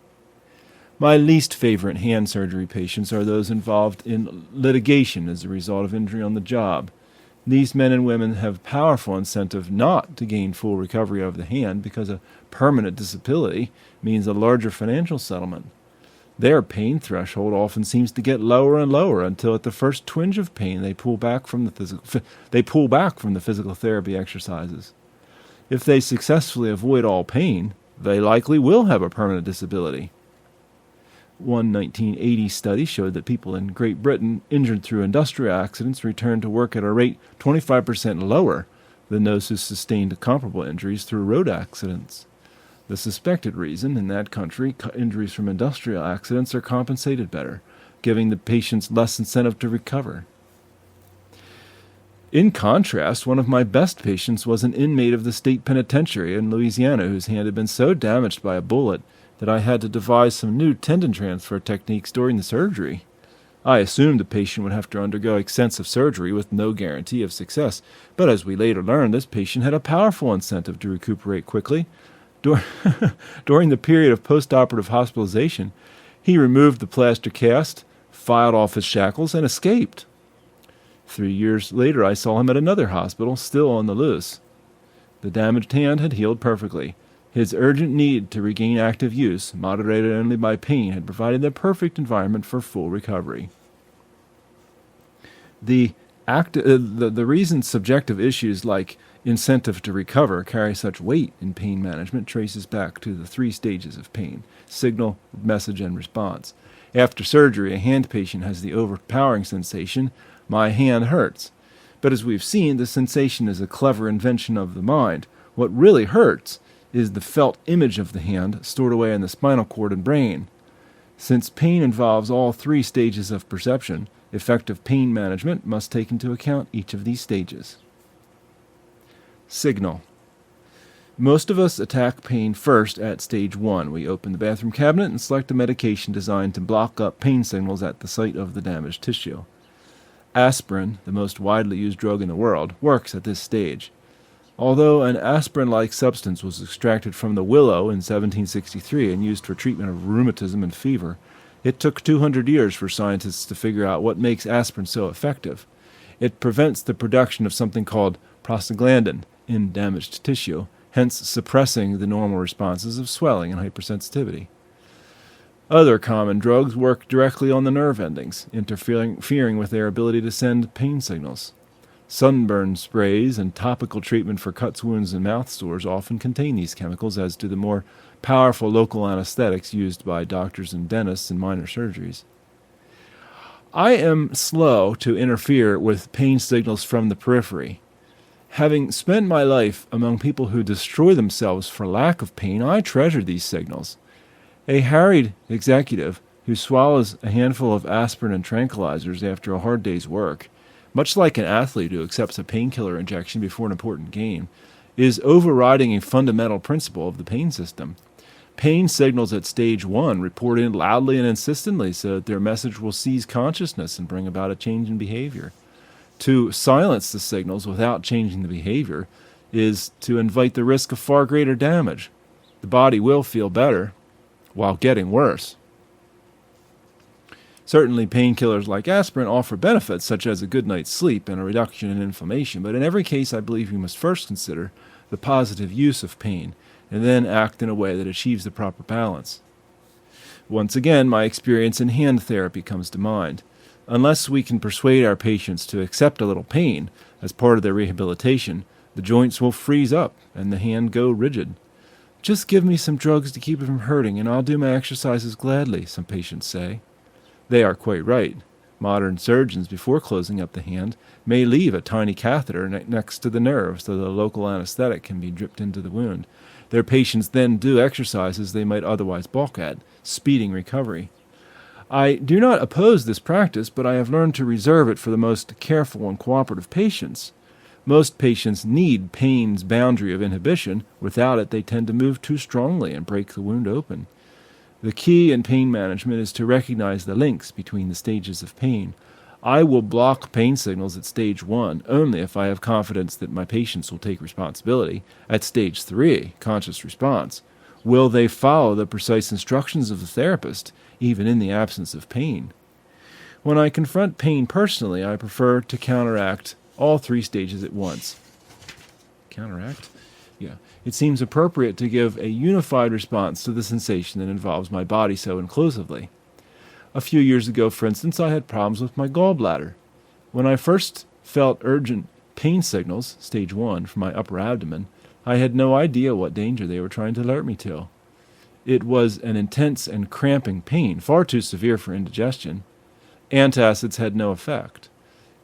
My least favorite hand surgery patients are those involved in litigation as a result of injury on the job. These men and women have powerful incentive not to gain full recovery of the hand because a permanent disability means a larger financial settlement. Their pain threshold often seems to get lower and lower until at the first twinge of pain they pull back from the physical therapy exercises. If they successfully avoid all pain, they likely will have a permanent disability. One 1980 study showed that people in Great Britain injured through industrial accidents returned to work at a rate 25% lower than those who sustained comparable injuries through road accidents. The suspected reason in that country, injuries from industrial accidents are compensated better, giving the patients less incentive to recover. In contrast, one of my best patients was an inmate of the state penitentiary in Louisiana whose hand had been so damaged by a bullet that I had to devise some new tendon transfer techniques during the surgery. I assumed the patient would have to undergo extensive surgery with no guarantee of success, but as we later learned, this patient had a powerful incentive to recuperate quickly. During the period of postoperative hospitalization, he removed the plaster cast, filed off his shackles, and escaped. 3 years later, I saw him at another hospital, still on the loose. The damaged hand had healed perfectly. His urgent need to regain active use, moderated only by pain, had provided the perfect environment for full recovery. The reason subjective issues like incentive to recover carry such weight in pain management traces back to the 3 stages of pain: signal, message, and response. After surgery, a hand patient has the overpowering sensation, "My hand hurts." But as we've seen, the sensation is a clever invention of the mind. What really hurts is the felt image of the hand stored away in the spinal cord and brain. Since pain involves all 3 stages of perception, effective pain management must take into account each of these stages. Signal. Most of us attack pain first at stage 1. We open the bathroom cabinet and select a medication designed to block up pain signals at the site of the damaged tissue. Aspirin, the most widely used drug in the world, works at this stage. Although an aspirin-like substance was extracted from the willow in 1763 and used for treatment of rheumatism and fever, it took 200 years for scientists to figure out what makes aspirin so effective. It prevents the production of something called prostaglandin in damaged tissue, hence suppressing the normal responses of swelling and hypersensitivity. Other common drugs work directly on the nerve endings, interfering with their ability to send pain signals. Sunburn sprays and topical treatment for cuts, wounds, and mouth sores often contain these chemicals, as do the more powerful local anesthetics used by doctors and dentists in minor surgeries. I am slow to interfere with pain signals from the periphery. Having spent my life among people who destroy themselves for lack of pain, I treasure these signals. A harried executive who swallows a handful of aspirin and tranquilizers after a hard day's work, much like an athlete who accepts a painkiller injection before an important game, is overriding a fundamental principle of the pain system. Pain signals at stage 1 report in loudly and insistently so that their message will seize consciousness and bring about a change in behavior. To silence the signals without changing the behavior is to invite the risk of far greater damage. The body will feel better while getting worse. Certainly, painkillers like aspirin offer benefits such as a good night's sleep and a reduction in inflammation, but in every case I believe you must first consider the positive use of pain and then act in a way that achieves the proper balance. Once again, my experience in hand therapy comes to mind. Unless we can persuade our patients to accept a little pain as part of their rehabilitation, the joints will freeze up and the hand go rigid. Just give me some drugs to keep it from hurting, and I'll do my exercises gladly, some patients say. They are quite right. Modern surgeons, before closing up the hand, may leave a tiny catheter next to the nerve so the local anesthetic can be dripped into the wound. Their patients then do exercises they might otherwise balk at, speeding recovery. I do not oppose this practice, but I have learned to reserve it for the most careful and cooperative patients. Most patients need pain's boundary of inhibition. Without it, they tend to move too strongly and break the wound open. The key in pain management is to recognize the links between the stages of pain. I will block pain signals at stage 1 only if I have confidence that my patients will take responsibility. At stage 3, conscious response, will they follow the precise instructions of the therapist, even in the absence of pain? When I confront pain personally, I prefer to counteract all 3 stages at once. Counteract? Yeah. It seems appropriate to give a unified response to the sensation that involves my body so inclusively. A few years ago, for instance, I had problems with my gallbladder. When I first felt urgent pain signals, stage 1, from my upper abdomen, I had no idea what danger they were trying to alert me to. It was an intense and cramping pain, far too severe for indigestion. Antacids had no effect.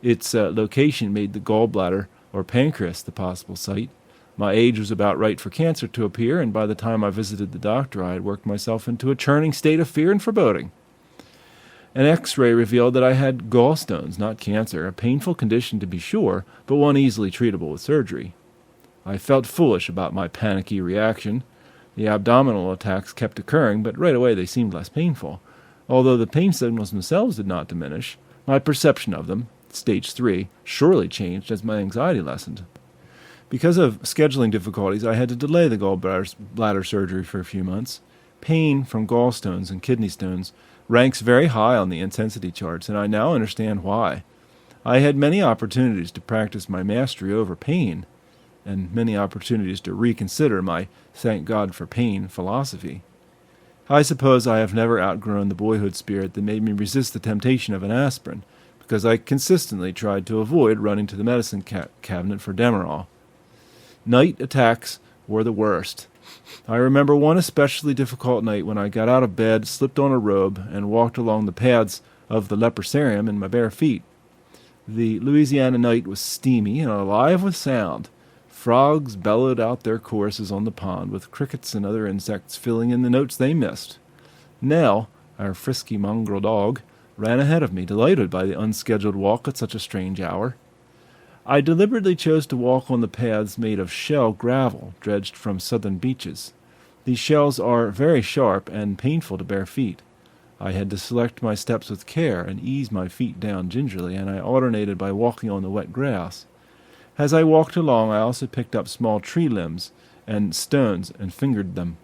Its location made the gallbladder or pancreas the possible site. My age was about right for cancer to appear, and by the time I visited the doctor, I had worked myself into a churning state of fear and foreboding. An X-ray revealed that I had gallstones, not cancer, a painful condition to be sure, but one easily treatable with surgery. I felt foolish about my panicky reaction. The abdominal attacks kept occurring, but right away they seemed less painful. Although the pain signals themselves did not diminish, my perception of them, stage 3, surely changed as my anxiety lessened. Because of scheduling difficulties, I had to delay the gallbladder surgery for a few months. Pain from gallstones and kidney stones ranks very high on the intensity charts, and I now understand why. I had many opportunities to practice my mastery over pain, and many opportunities to reconsider my thank God for pain philosophy. I suppose I have never outgrown the boyhood spirit that made me resist the temptation of an aspirin, because I consistently tried to avoid running to the medicine cabinet for Demerol. Night attacks were the worst. I remember one especially difficult night when I got out of bed, slipped on a robe, and walked along the paths of the leprosarium in my bare feet. The Louisiana night was steamy and alive with sound. Frogs bellowed out their choruses on the pond, with crickets and other insects filling in the notes they missed. Nell, our frisky mongrel dog, ran ahead of me, delighted by the unscheduled walk at such a strange hour. I deliberately chose to walk on the paths made of shell gravel, dredged from southern beaches. These shells are very sharp and painful to bare feet. I had to select my steps with care and ease my feet down gingerly, and I alternated by walking on the wet grass. As I walked along, I also picked up small tree limbs and stones and fingered them.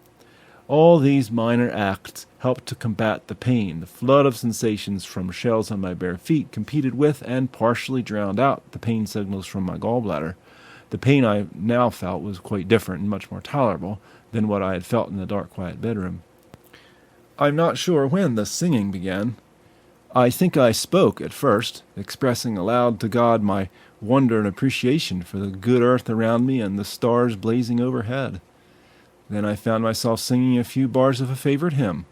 All these minor acts helped to combat the pain. The flood of sensations from shells on my bare feet competed with and partially drowned out the pain signals from my gallbladder. The pain I now felt was quite different and much more tolerable than what I had felt in the dark, quiet bedroom. I'm not sure when the singing began. I think I spoke at first, expressing aloud to God my wonder and appreciation for the good earth around me and the stars blazing overhead. Then I found myself singing a few bars of a favorite hymn.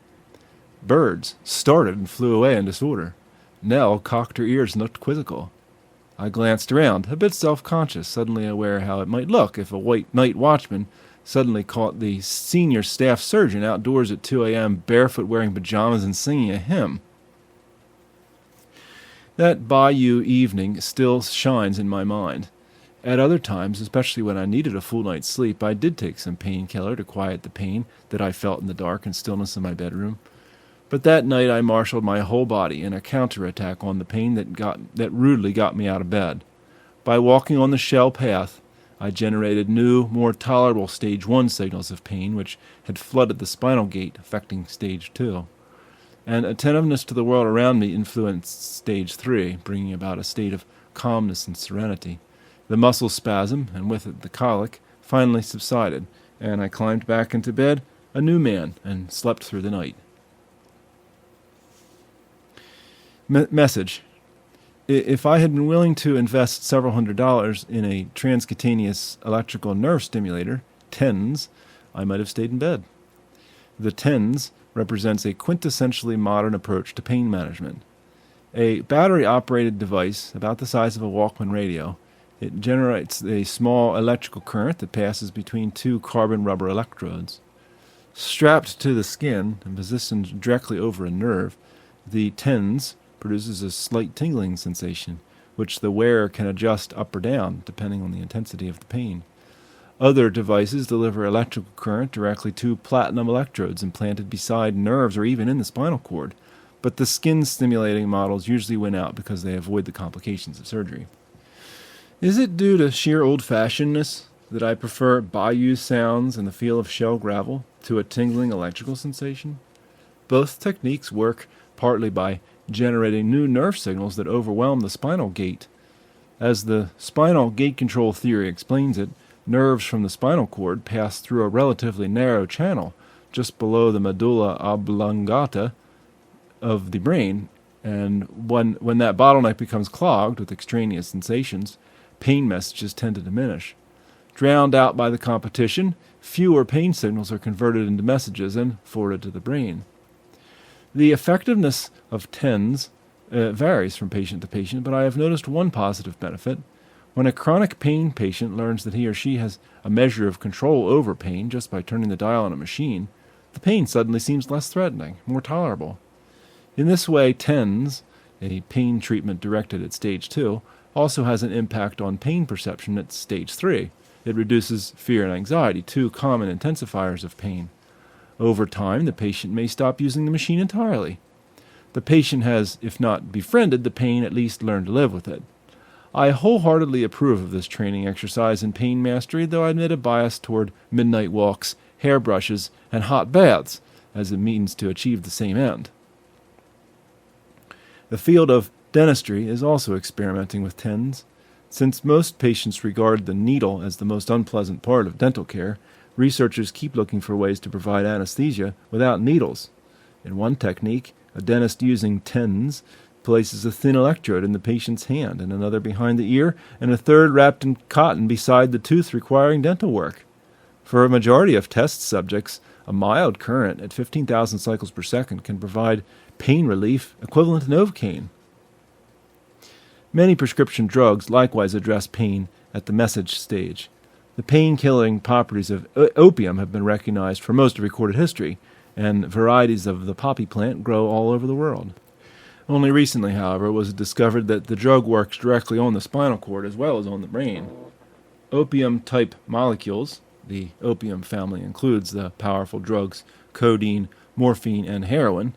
Birds started and flew away in disorder. Nell cocked her ears and looked quizzical. I glanced around, a bit self-conscious, suddenly aware how it might look if a white night watchman suddenly caught the senior staff surgeon outdoors at 2 a.m. barefoot wearing pajamas and singing a hymn. That Bayou evening still shines in my mind. At other times, especially when I needed a full night's sleep, I did take some painkiller to quiet the pain that I felt in the dark and stillness of my bedroom. But that night I marshaled my whole body in a counterattack on the pain that rudely got me out of bed. By walking on the shell path, I generated new, more tolerable stage 1 signals of pain, which had flooded the spinal gate, affecting stage 2. And attentiveness to the world around me influenced stage 3, bringing about a state of calmness and serenity. The muscle spasm, and with it the colic, finally subsided, and I climbed back into bed, a new man, and slept through the night. Message. If I had been willing to invest several $100s in a transcutaneous electrical nerve stimulator, TENS, I might have stayed in bed. The TENS represents a quintessentially modern approach to pain management. A battery-operated device about the size of a Walkman radio, it generates a small electrical current that passes between two carbon rubber electrodes. Strapped to the skin and positioned directly over a nerve, the TENS produces a slight tingling sensation, which the wearer can adjust up or down depending on the intensity of the pain. Other devices deliver electrical current directly to platinum electrodes implanted beside nerves or even in the spinal cord, but the skin-stimulating models usually win out because they avoid the complications of surgery. Is it due to sheer old-fashionedness that I prefer Bayou sounds and the feel of shell gravel to a tingling electrical sensation? Both techniques work partly by generating new nerve signals that overwhelm the spinal gate. As the spinal gate control theory explains it, nerves from the spinal cord pass through a relatively narrow channel just below the medulla oblongata of the brain, and when that bottleneck becomes clogged with extraneous sensations, pain messages tend to diminish. Drowned out by the competition, fewer pain signals are converted into messages and forwarded to the brain. The effectiveness of TENS varies from patient to patient, but I have noticed one positive benefit. When a chronic pain patient learns that he or she has a measure of control over pain just by turning the dial on a machine, the pain suddenly seems less threatening, more tolerable. In this way, TENS, a pain treatment directed at stage 2, also has an impact on pain perception at stage 3. It reduces fear and anxiety, two common intensifiers of pain. Over time, the patient may stop using the machine entirely. The patient has, if not befriended the pain, at least learned to live with it. I wholeheartedly approve of this training exercise in pain mastery, though I admit a bias toward midnight walks, hairbrushes, and hot baths as a means to achieve the same end. The field of dentistry is also experimenting with TENS. Since most patients regard the needle as the most unpleasant part of dental care, researchers keep looking for ways to provide anesthesia without needles. In one technique, a dentist using TENS places a thin electrode in the patient's hand, and another behind the ear, and a third wrapped in cotton beside the tooth requiring dental work. For a majority of test subjects, a mild current at 15,000 cycles per second can provide pain relief equivalent to Novocaine. Many prescription drugs likewise address pain at the message stage. The pain-killing properties of opium have been recognized for most of recorded history, and varieties of the poppy plant grow all over the world. Only recently, however, was it discovered that the drug works directly on the spinal cord as well as on the brain. Opium-type molecules, the opium family includes the powerful drugs codeine, morphine, and heroin,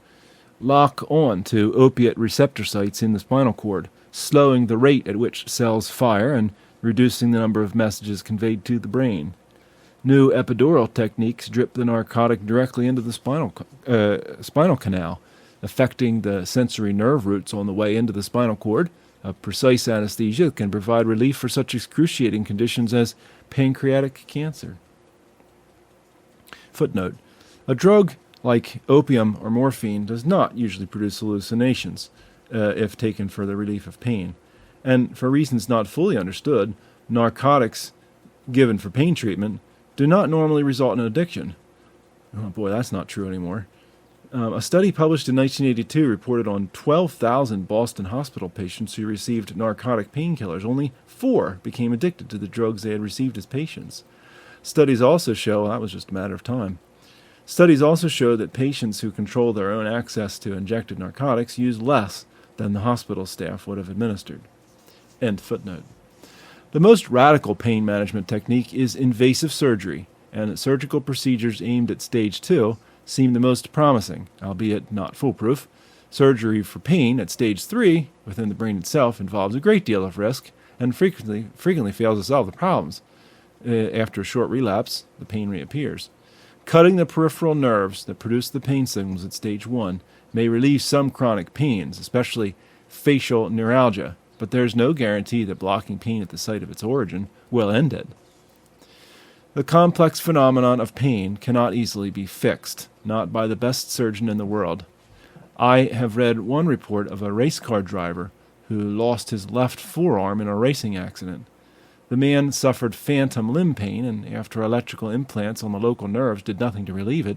lock on to opiate receptor sites in the spinal cord, slowing the rate at which cells fire and reducing the number of messages conveyed to the brain. New epidural techniques drip the narcotic directly into the spinal canal, affecting the sensory nerve roots on the way into the spinal cord. A precise anesthesia can provide relief for such excruciating conditions as pancreatic cancer. Footnote: a drug like opium or morphine does not usually produce hallucinations if taken for the relief of pain. And for reasons not fully understood, narcotics given for pain treatment do not normally result in addiction. Oh boy, that's not true anymore. A study published in 1982 reported on 12,000 Boston hospital patients who received narcotic painkillers. Only 4 became addicted to the drugs they had received as patients. Studies also show, that was just a matter of time, studies also show that patients who control their own access to injected narcotics use less than the hospital staff would have administered. End footnote. The most radical pain management technique is invasive surgery, and surgical procedures aimed at stage 2 seem the most promising, albeit not foolproof. Surgery for pain at stage 3 within the brain itself involves a great deal of risk and frequently fails to solve the problems. After a short relapse, the pain reappears. Cutting the peripheral nerves that produce the pain signals at stage 1 may relieve some chronic pains, especially facial neuralgia, but there is no guarantee that blocking pain at the site of its origin will end it. The complex phenomenon of pain cannot easily be fixed, not by the best surgeon in the world. I have read one report of a race car driver who lost his left forearm in a racing accident. The man suffered phantom limb pain, and after electrical implants on the local nerves did nothing to relieve it,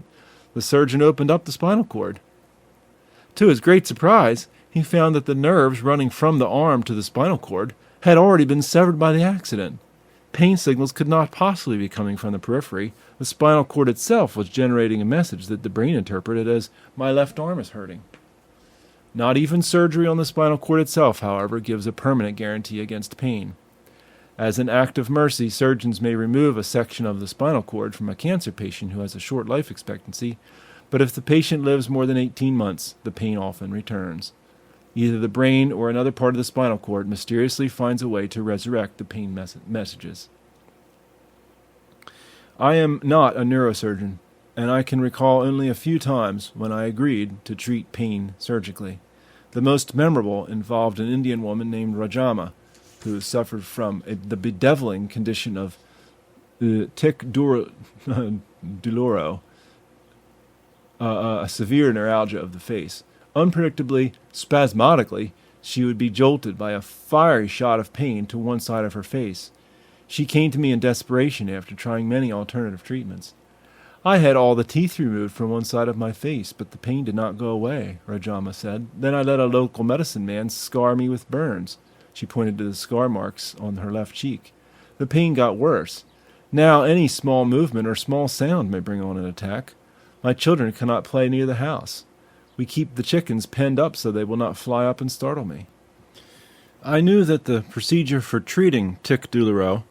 the surgeon opened up the spinal cord. To his great surprise, he found that the nerves running from the arm to the spinal cord had already been severed by the accident. Pain signals could not possibly be coming from the periphery. The spinal cord itself was generating a message that the brain interpreted as, "My left arm is hurting." Not even surgery on the spinal cord itself, however, gives a permanent guarantee against pain. As an act of mercy, surgeons may remove a section of the spinal cord from a cancer patient who has a short life expectancy, but if the patient lives more than 18 months, the pain often returns. Either the brain or another part of the spinal cord mysteriously finds a way to resurrect the pain messages. I am not a neurosurgeon, and I can recall only a few times when I agreed to treat pain surgically. The most memorable involved an Indian woman named Rajama, who suffered from the bedeviling condition of tic douloureux, a severe neuralgia of the face. Unpredictably, spasmodically, she would be jolted by a fiery shot of pain to one side of her face. She came to me in desperation after trying many alternative treatments. I had all the teeth removed from one side of my face, but the pain did not go away, Rajama said. Then I let a local medicine man scar me with burns. She pointed to the scar marks on her left cheek. The pain got worse. Now any small movement or small sound may bring on an attack. My children cannot play near the house. We keep the chickens penned up so they will not fly up and startle me. I knew that the procedure for treating tic douloureux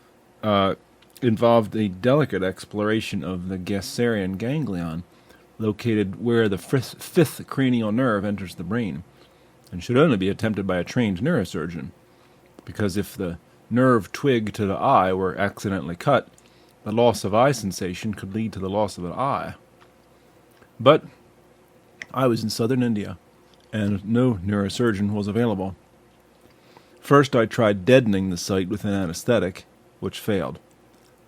involved a delicate exploration of the Gasserian ganglion, located where the fifth cranial nerve enters the brain, and should only be attempted by a trained neurosurgeon, because if the nerve twig to the eye were accidentally cut, the loss of eye sensation could lead to the loss of an eye. But I was in southern India, and no neurosurgeon was available. First I tried deadening the site with an anesthetic, which failed.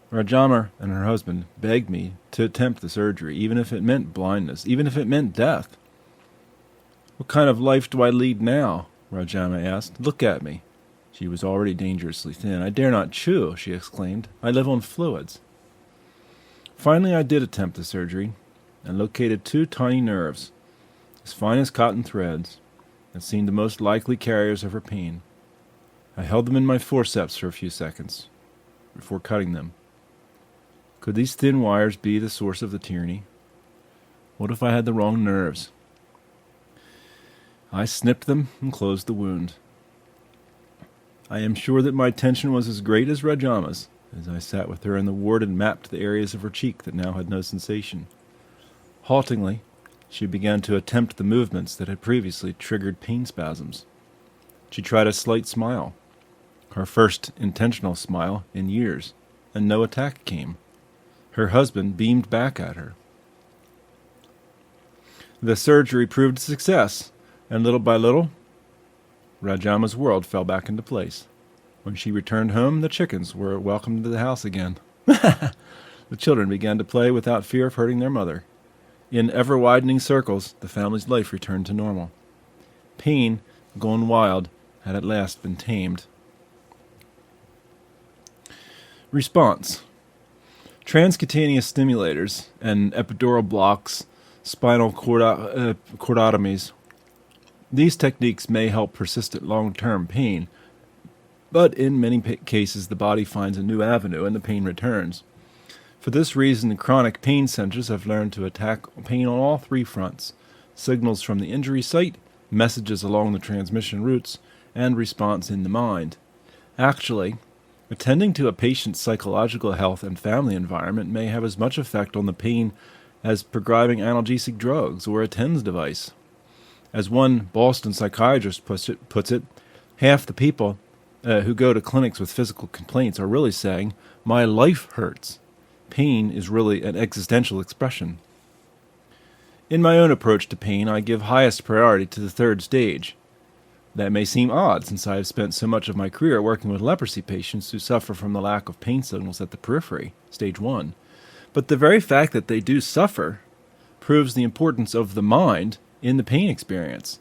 Rajama and her husband begged me to attempt the surgery, even if it meant blindness, even if it meant death. "What kind of life do I lead now?" Rajama asked. "Look at me." She was already dangerously thin. "I dare not chew," she exclaimed. "I live on fluids." Finally I did attempt the surgery, and located 2 tiny nerves, as fine as cotton threads, that seemed the most likely carriers of her pain. I held them in my forceps for a few seconds, before cutting them. Could these thin wires be the source of the tyranny? What if I had the wrong nerves? I snipped them and closed the wound. I am sure that my tension was as great as Rajama's, as I sat with her in the ward and mapped the areas of her cheek that now had no sensation. Haltingly, she began to attempt the movements that had previously triggered pain spasms. She tried a slight smile, her first intentional smile in years, and no attack came. Her husband beamed back at her. The surgery proved a success, and little by little, Rajama's world fell back into place. When she returned home, the chickens were welcome to the house again. The children began to play without fear of hurting their mother. In ever-widening circles, the family's life returned to normal. Pain, gone wild, had at last been tamed. Response. Transcutaneous stimulators and epidural blocks, spinal cordotomies. These techniques may help persistent long-term pain, but in many cases the body finds a new avenue and the pain returns. For this reason, chronic pain centers have learned to attack pain on all 3 fronts: signals from the injury site, messages along the transmission routes, and response in the mind. Actually, attending to a patient's psychological health and family environment may have as much effect on the pain as prescribing analgesic drugs or a TENS device. As one Boston psychiatrist puts it, half the people who go to clinics with physical complaints are really saying, "My life hurts." Pain is really an existential expression. In my own approach to pain, I give highest priority to the 3rd stage. That may seem odd, since I have spent so much of my career working with leprosy patients who suffer from the lack of pain signals at the periphery, stage 1. But the very fact that they do suffer proves the importance of the mind in the pain experience.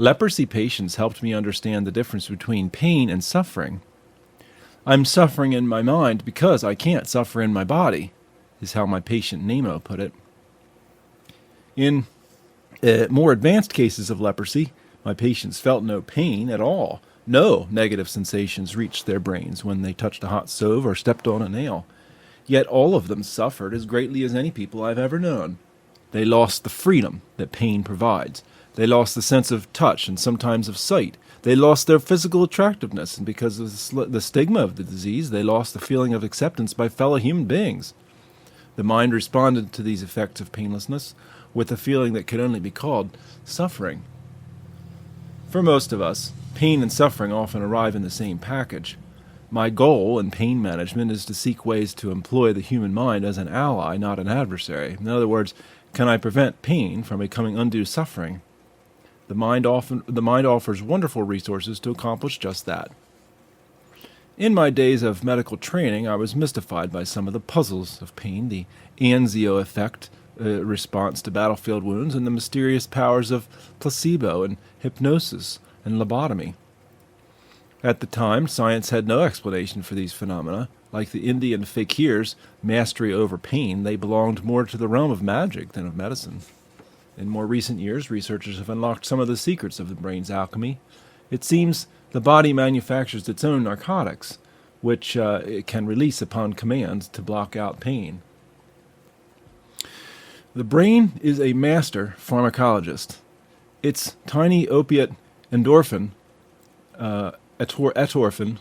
Leprosy patients helped me understand the difference between pain and suffering. I'm suffering in my mind because I can't suffer in my body, is how my patient Nemo put it. In more advanced cases of leprosy, my patients felt no pain at all. No negative sensations reached their brains when they touched a hot stove or stepped on a nail. Yet all of them suffered as greatly as any people I've ever known. They lost the freedom that pain provides. They lost the sense of touch and sometimes of sight. They lost their physical attractiveness, and because of the stigma of the disease, they lost the feeling of acceptance by fellow human beings. The mind responded to these effects of painlessness with a feeling that could only be called suffering. For most of us, pain and suffering often arrive in the same package. My goal in pain management is to seek ways to employ the human mind as an ally, not an adversary. In other words, can I prevent pain from becoming undue suffering? The mind offers wonderful resources to accomplish just that. In my days of medical training, I was mystified by some of the puzzles of pain, the Anzio effect, response to battlefield wounds, and the mysterious powers of placebo and hypnosis and lobotomy. At the time, science had no explanation for these phenomena. Like the Indian fakir's mastery over pain, they belonged more to the realm of magic than of medicine. In more recent years, researchers have unlocked some of the secrets of the brain's alchemy. It seems the body manufactures its own narcotics, which it can release upon command to block out pain. The brain is a master pharmacologist. Its tiny opiate endorphin, etorphin,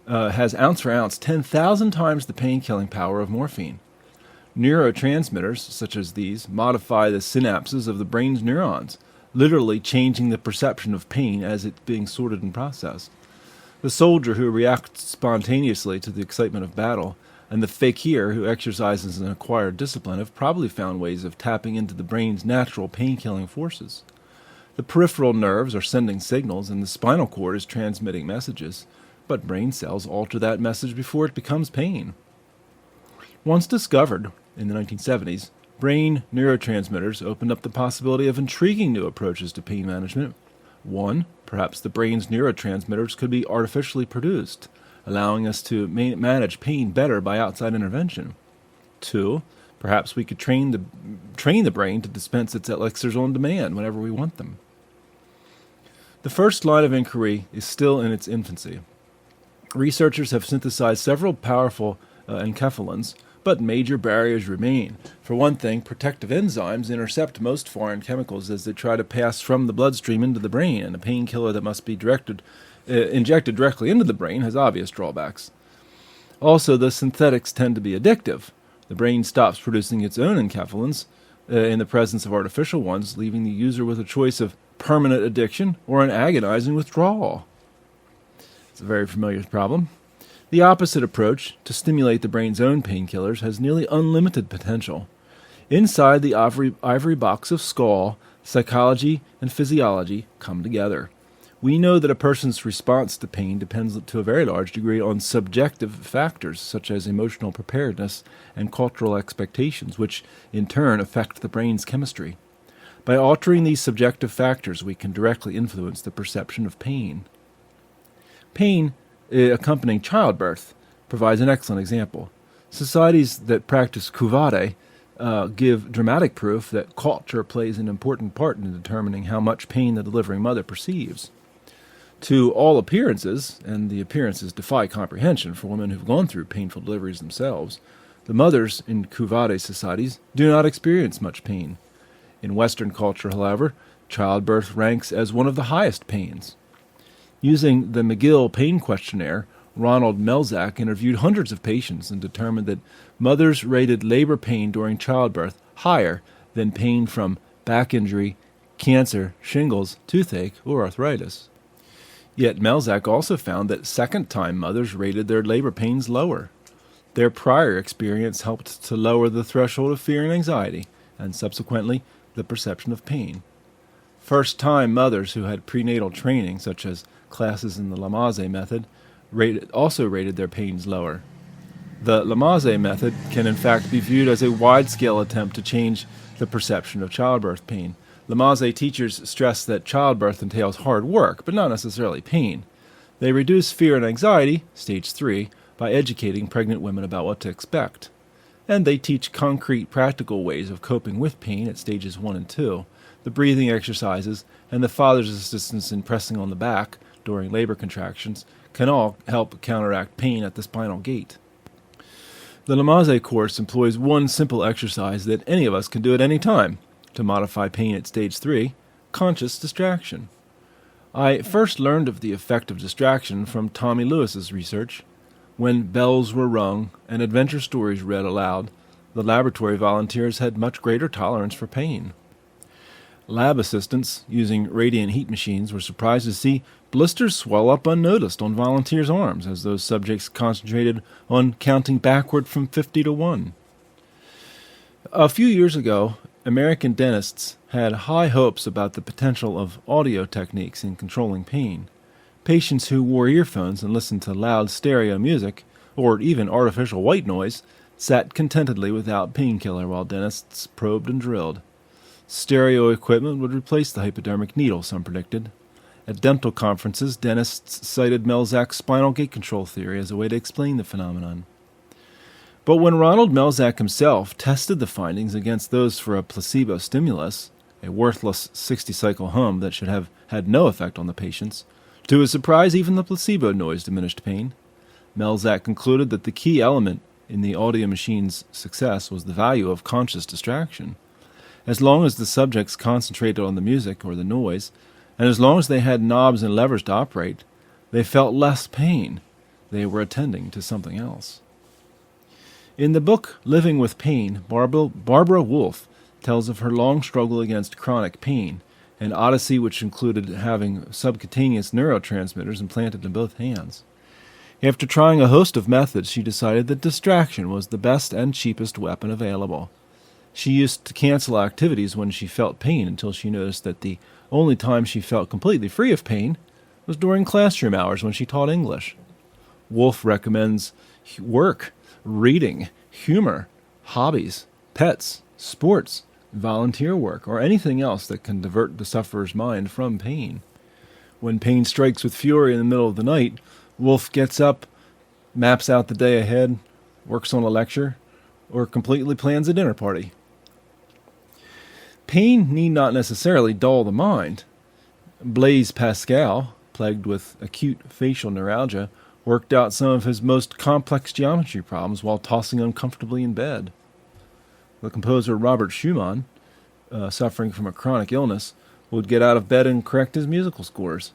has ounce for ounce 10,000 times the pain-killing power of morphine. Neurotransmitters, such as these, modify the synapses of the brain's neurons, literally changing the perception of pain as it's being sorted and processed. The soldier who reacts spontaneously to the excitement of battle and the fakir who exercises an acquired discipline have probably found ways of tapping into the brain's natural pain-killing forces. The peripheral nerves are sending signals and the spinal cord is transmitting messages, but brain cells alter that message before it becomes pain. Once discovered in the 1970s, brain neurotransmitters opened up the possibility of intriguing new approaches to pain management. One, perhaps the brain's neurotransmitters could be artificially produced, allowing us to manage pain better by outside intervention. Two, perhaps we could train the brain to dispense its elixirs on demand whenever we want them. The first line of inquiry is still in its infancy. Researchers have synthesized several powerful enkephalins, but major barriers remain. For one thing, protective enzymes intercept most foreign chemicals as they try to pass from the bloodstream into the brain, and a painkiller that must be injected directly into the brain has obvious drawbacks. Also, the synthetics tend to be addictive. The brain stops producing its own enkephalins in the presence of artificial ones, leaving the user with a choice of permanent addiction or an agonizing withdrawal. It's a very familiar problem. The opposite approach, to stimulate the brain's own painkillers, has nearly unlimited potential. Inside the ivory box of Skull, psychology and physiology come together. We know that a person's response to pain depends to a very large degree on subjective factors such as emotional preparedness and cultural expectations, which in turn affect the brain's chemistry. By altering these subjective factors, we can directly influence the perception of pain. Pain accompanying childbirth provides an excellent example. Societies that practice couvade give dramatic proof that culture plays an important part in determining how much pain the delivering mother perceives. To all appearances, and the appearances defy comprehension for women who've gone through painful deliveries themselves, the mothers in couvade societies do not experience much pain. In Western culture, however, childbirth ranks as one of the highest pains. Using the McGill Pain Questionnaire, Ronald Melzack interviewed hundreds of patients and determined that mothers rated labor pain during childbirth higher than pain from back injury, cancer, shingles, toothache, or arthritis. Yet Melzack also found that second-time mothers rated their labor pains lower. Their prior experience helped to lower the threshold of fear and anxiety, and subsequently the perception of pain. First-time mothers who had prenatal training, such as classes in the Lamaze method, also rated their pains lower. The Lamaze method can in fact be viewed as a wide-scale attempt to change the perception of childbirth pain. Lamaze teachers stress that childbirth entails hard work, but not necessarily pain. They reduce fear and anxiety, stage 3, by educating pregnant women about what to expect. And they teach concrete, practical ways of coping with pain at stages 1 and 2. The breathing exercises and the father's assistance in pressing on the back during labor contractions can all help counteract pain at the spinal gate. The Lamaze course employs one simple exercise that any of us can do at any time to modify pain at stage 3, conscious distraction. I first learned of the effect of distraction from Tommy Lewis's research. When bells were rung and adventure stories read aloud, the laboratory volunteers had much greater tolerance for pain. Lab assistants using radiant heat machines were surprised to see blisters swell up unnoticed on volunteers' arms as those subjects concentrated on counting backward from 50 to 1. A few years ago, American dentists had high hopes about the potential of audio techniques in controlling pain. Patients who wore earphones and listened to loud stereo music, or even artificial white noise, sat contentedly without painkiller while dentists probed and drilled. Stereo equipment would replace the hypodermic needle, some predicted. At dental conferences, dentists cited Melzak's spinal gate control theory as a way to explain the phenomenon. But when Ronald Melzak himself tested the findings against those for a placebo stimulus, a worthless 60-cycle hum that should have had no effect on the patients, to his surprise, even the placebo noise diminished pain. Melzak concluded that the key element in the audio machine's success was the value of conscious distraction. As long as the subjects concentrated on the music or the noise, and as long as they had knobs and levers to operate, they felt less pain. They were attending to something else. In the book Living with Pain, Barbara Wolfe tells of her long struggle against chronic pain, an odyssey which included having subcutaneous neurotransmitters implanted in both hands. After trying a host of methods, she decided that distraction was the best and cheapest weapon available. She used to cancel activities when she felt pain until she noticed that the only time she felt completely free of pain was during classroom hours when she taught English. Wolfe recommends work, reading, humor, hobbies, pets, sports, volunteer work, or anything else that can divert the sufferer's mind from pain. When pain strikes with fury in the middle of the night, Wolfe gets up, maps out the day ahead, works on a lecture, or completely plans a dinner party. Pain need not necessarily dull the mind. Blaise Pascal, plagued with acute facial neuralgia, worked out some of his most complex geometry problems while tossing uncomfortably in bed. The composer Robert Schumann, suffering from a chronic illness, would get out of bed and correct his musical scores.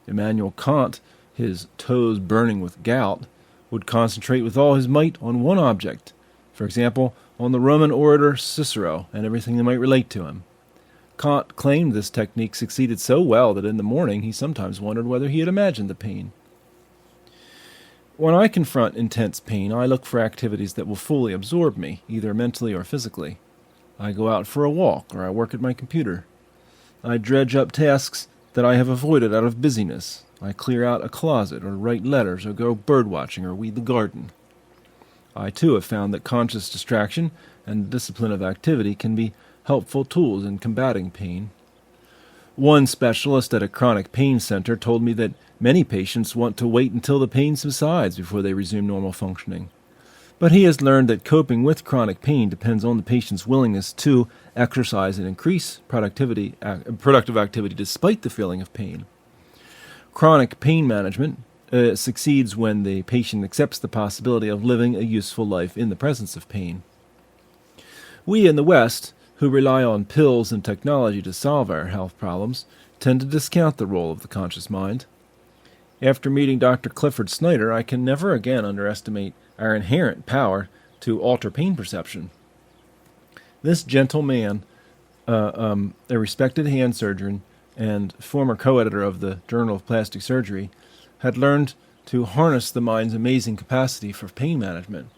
Immanuel Kant, his toes burning with gout, would concentrate with all his might on one object, for example, on the Roman orator Cicero and everything that might relate to him. Kant claimed this technique succeeded so well that in the morning he sometimes wondered whether he had imagined the pain. When I confront intense pain, I look for activities that will fully absorb me, either mentally or physically. I go out for a walk, or I work at my computer. I dredge up tasks that I have avoided out of busyness. I clear out a closet, or write letters, or go bird-watching, or weed the garden. I, too, have found that conscious distraction and the discipline of activity can be helpful tools in combating pain. One specialist at a chronic pain center told me that many patients want to wait until the pain subsides before they resume normal functioning. But he has learned that coping with chronic pain depends on the patient's willingness to exercise and increase productive activity despite the feeling of pain. Chronic pain management succeeds when the patient accepts the possibility of living a useful life in the presence of pain. We in the West, who rely on pills and technology to solve our health problems, tend to discount the role of the conscious mind. After meeting Dr. Clifford Snyder, I can never again underestimate our inherent power to alter pain perception. This gentle man, a respected hand surgeon and former co-editor of the Journal of Plastic Surgery, had learned to harness the mind's amazing capacity for pain management.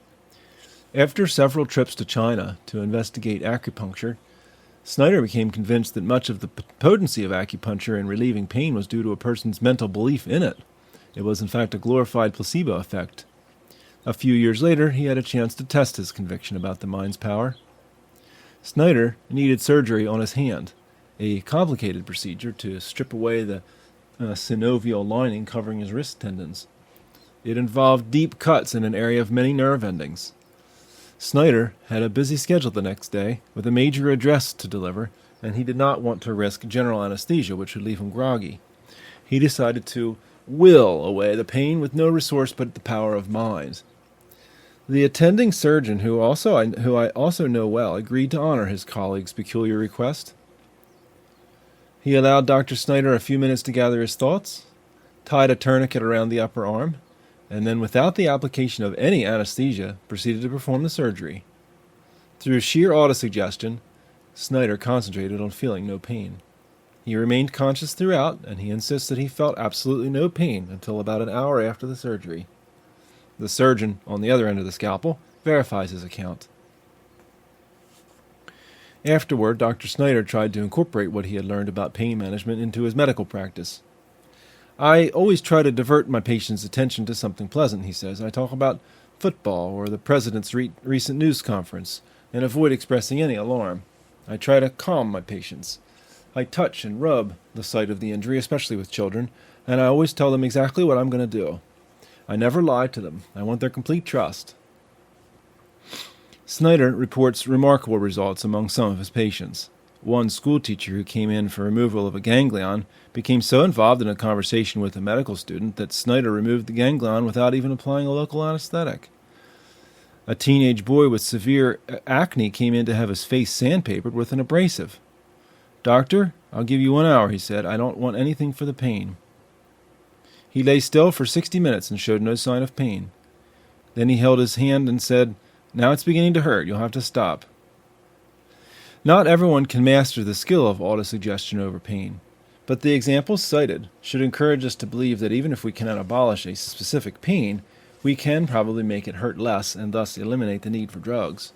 After several trips to China to investigate acupuncture, Snyder became convinced that much of the potency of acupuncture in relieving pain was due to a person's mental belief in it. It was in fact a glorified placebo effect. A few years later, he had a chance to test his conviction about the mind's power. Snyder needed surgery on his hand, a complicated procedure to strip away the synovial lining covering his wrist tendons. It involved deep cuts in an area of many nerve endings. Snyder had a busy schedule the next day, with a major address to deliver, and he did not want to risk general anesthesia, which would leave him groggy. He decided to will away the pain with no resource but the power of mind. The attending surgeon, who I also know well, agreed to honor his colleague's peculiar request. He allowed Dr. Snyder a few minutes to gather his thoughts, tied a tourniquet around the upper arm, and then, without the application of any anesthesia, proceeded to perform the surgery. Through sheer autosuggestion, Snyder concentrated on feeling no pain. He remained conscious throughout, and he insists that he felt absolutely no pain until about an hour after the surgery. The surgeon, on the other end of the scalpel, verifies his account. Afterward, Dr. Snyder tried to incorporate what he had learned about pain management into his medical practice. I always try to divert my patients' attention to something pleasant, he says. I talk about football or the president's recent news conference and avoid expressing any alarm. I try to calm my patients. I touch and rub the site of the injury, especially with children, and I always tell them exactly what I'm going to do. I never lie to them. I want their complete trust. Snyder reports remarkable results among some of his patients. One schoolteacher who came in for removal of a ganglion became so involved in a conversation with a medical student that Snyder removed the ganglion without even applying a local anesthetic. A teenage boy with severe acne came in to have his face sandpapered with an abrasive. "Doctor, I'll give you 1 hour," he said. "I don't want anything for the pain." He lay still for 60 minutes and showed no sign of pain. Then he held his hand and said, "Now it's beginning to hurt. You'll have to stop." Not everyone can master the skill of autosuggestion over pain, but the examples cited should encourage us to believe that even if we cannot abolish a specific pain, we can probably make it hurt less and thus eliminate the need for drugs.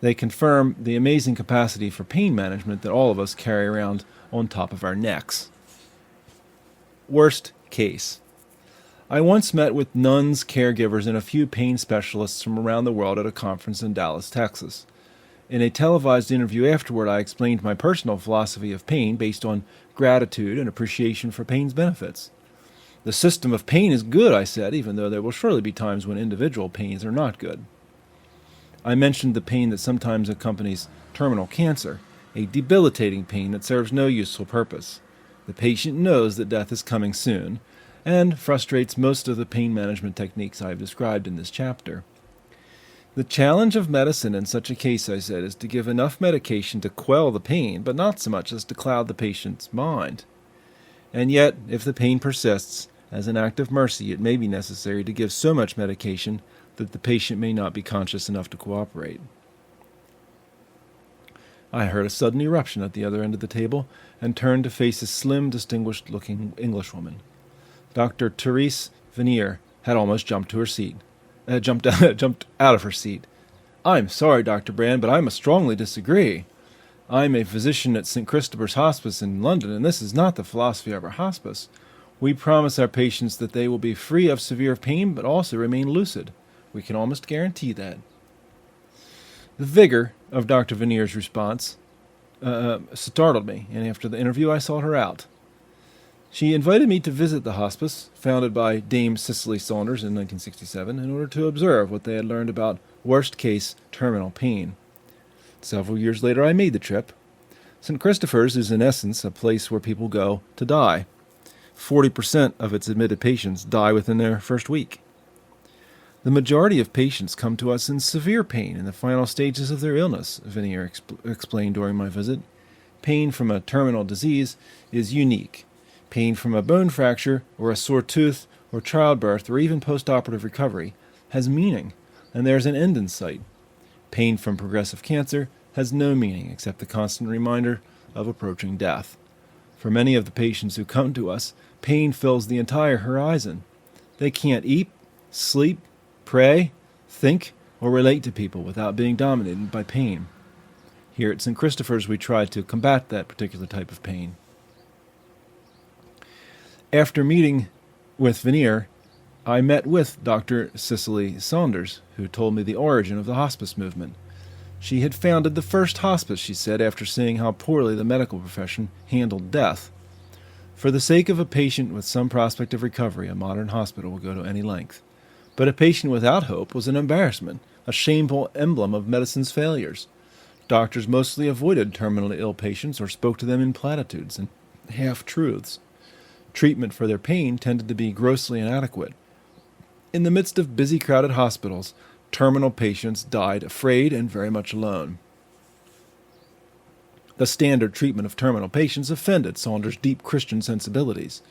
They confirm the amazing capacity for pain management that all of us carry around on top of our necks. Worst case. I once met with nuns, caregivers, and a few pain specialists from around the world at a conference in Dallas, Texas. In a televised interview afterward, I explained my personal philosophy of pain based on gratitude and appreciation for pain's benefits. The system of pain is good, I said, even though there will surely be times when individual pains are not good. I mentioned the pain that sometimes accompanies terminal cancer, a debilitating pain that serves no useful purpose. The patient knows that death is coming soon, and frustrates most of the pain management techniques I have described in this chapter. The challenge of medicine in such a case, I said, is to give enough medication to quell the pain, but not so much as to cloud the patient's mind. And yet, if the pain persists, as an act of mercy, it may be necessary to give so much medication that the patient may not be conscious enough to cooperate. I heard a sudden eruption at the other end of the table and turned to face a slim, distinguished-looking Englishwoman. Dr. Therese Vanier had almost jumped out of her seat. "I'm sorry, Dr. Brand, but I must strongly disagree. I'm a physician at St. Christopher's Hospice in London, and this is not the philosophy of our hospice. We promise our patients that they will be free of severe pain, but also remain lucid. We can almost guarantee that." The vigor of Dr. Vanier's response startled me, and after the interview I sought her out. She invited me to visit the hospice, founded by Dame Cicely Saunders in 1967, in order to observe what they had learned about worst-case terminal pain. Several years later I made the trip. St. Christopher's is in essence a place where people go to die. 40% of its admitted patients die within their first week. The majority of patients come to us in severe pain in the final stages of their illness, Vanier explained during my visit. Pain from a terminal disease is unique. Pain from a bone fracture or a sore tooth or childbirth or even post-operative recovery has meaning, and there is an end in sight. Pain from progressive cancer has no meaning except the constant reminder of approaching death. For many of the patients who come to us, pain fills the entire horizon. They can't eat, sleep, pray, think, or relate to people without being dominated by pain. Here at St. Christopher's, we try to combat that particular type of pain. After meeting with Vanier, I met with Dr. Cicely Saunders, who told me the origin of the hospice movement. She had founded the first hospice, she said, after seeing how poorly the medical profession handled death. For the sake of a patient with some prospect of recovery, a modern hospital will go to any length. But a patient without hope was an embarrassment, a shameful emblem of medicine's failures. Doctors mostly avoided terminally ill patients or spoke to them in platitudes and half-truths. Treatment for their pain tended to be grossly inadequate. In the midst of busy, crowded hospitals, terminal patients died afraid and very much alone. The standard treatment of terminal patients offended Saunders' deep Christian sensibilities.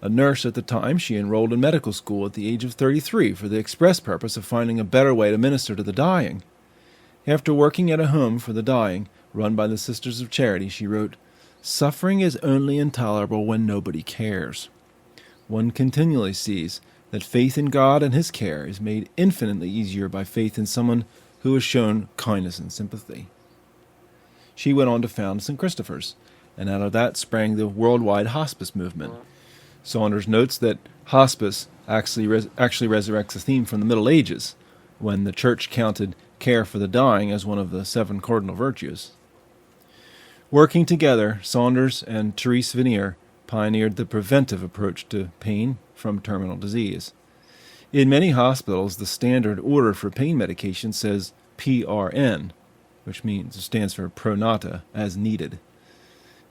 A nurse at the time, she enrolled in medical school at the age of 33 for the express purpose of finding a better way to minister to the dying. After working at a home for the dying, run by the Sisters of Charity, she wrote, "Suffering is only intolerable when nobody cares. One continually sees that faith in God and His care is made infinitely easier by faith in someone who has shown kindness and sympathy." She went on to found St. Christopher's, and out of that sprang the worldwide hospice movement. Saunders notes that hospice actually resurrects a theme from the Middle Ages, when the Church counted care for the dying as one of the 7 cardinal virtues. Working together, Saunders and Therese Veneer pioneered the preventive approach to pain from terminal disease. In many hospitals, the standard order for pain medication says PRN, which stands for pro nata, as needed.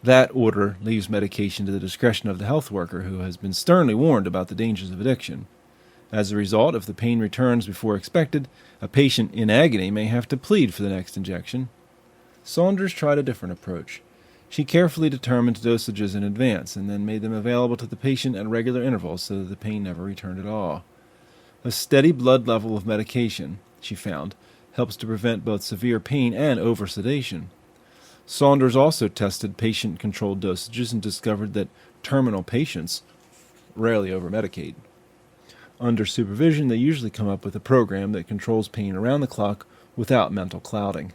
That order leaves medication to the discretion of the health worker, who has been sternly warned about the dangers of addiction. As a result, if the pain returns before expected, a patient in agony may have to plead for the next injection. Saunders tried a different approach. She carefully determined dosages in advance and then made them available to the patient at regular intervals so that the pain never returned at all. A steady blood level of medication, she found, helps to prevent both severe pain and oversedation. Saunders also tested patient-controlled dosages and discovered that terminal patients rarely overmedicate. Under supervision, they usually come up with a program that controls pain around the clock without mental clouding.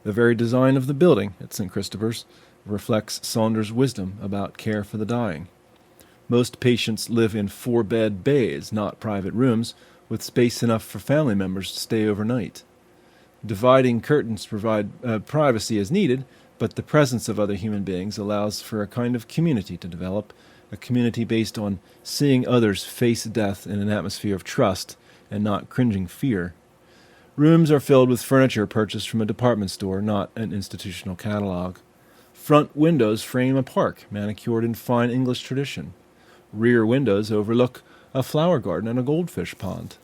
The very design of the building at St. Christopher's reflects Saunders' wisdom about care for the dying. Most patients live in 4-bed bays, not private rooms, with space enough for family members to stay overnight. Dividing curtains provide privacy as needed, but the presence of other human beings allows for a kind of community to develop, a community based on seeing others face death in an atmosphere of trust and not cringing fear. Rooms are filled with furniture purchased from a department store, not an institutional catalog. Front windows frame a park, manicured in fine English tradition. Rear windows overlook a flower garden and a goldfish pond.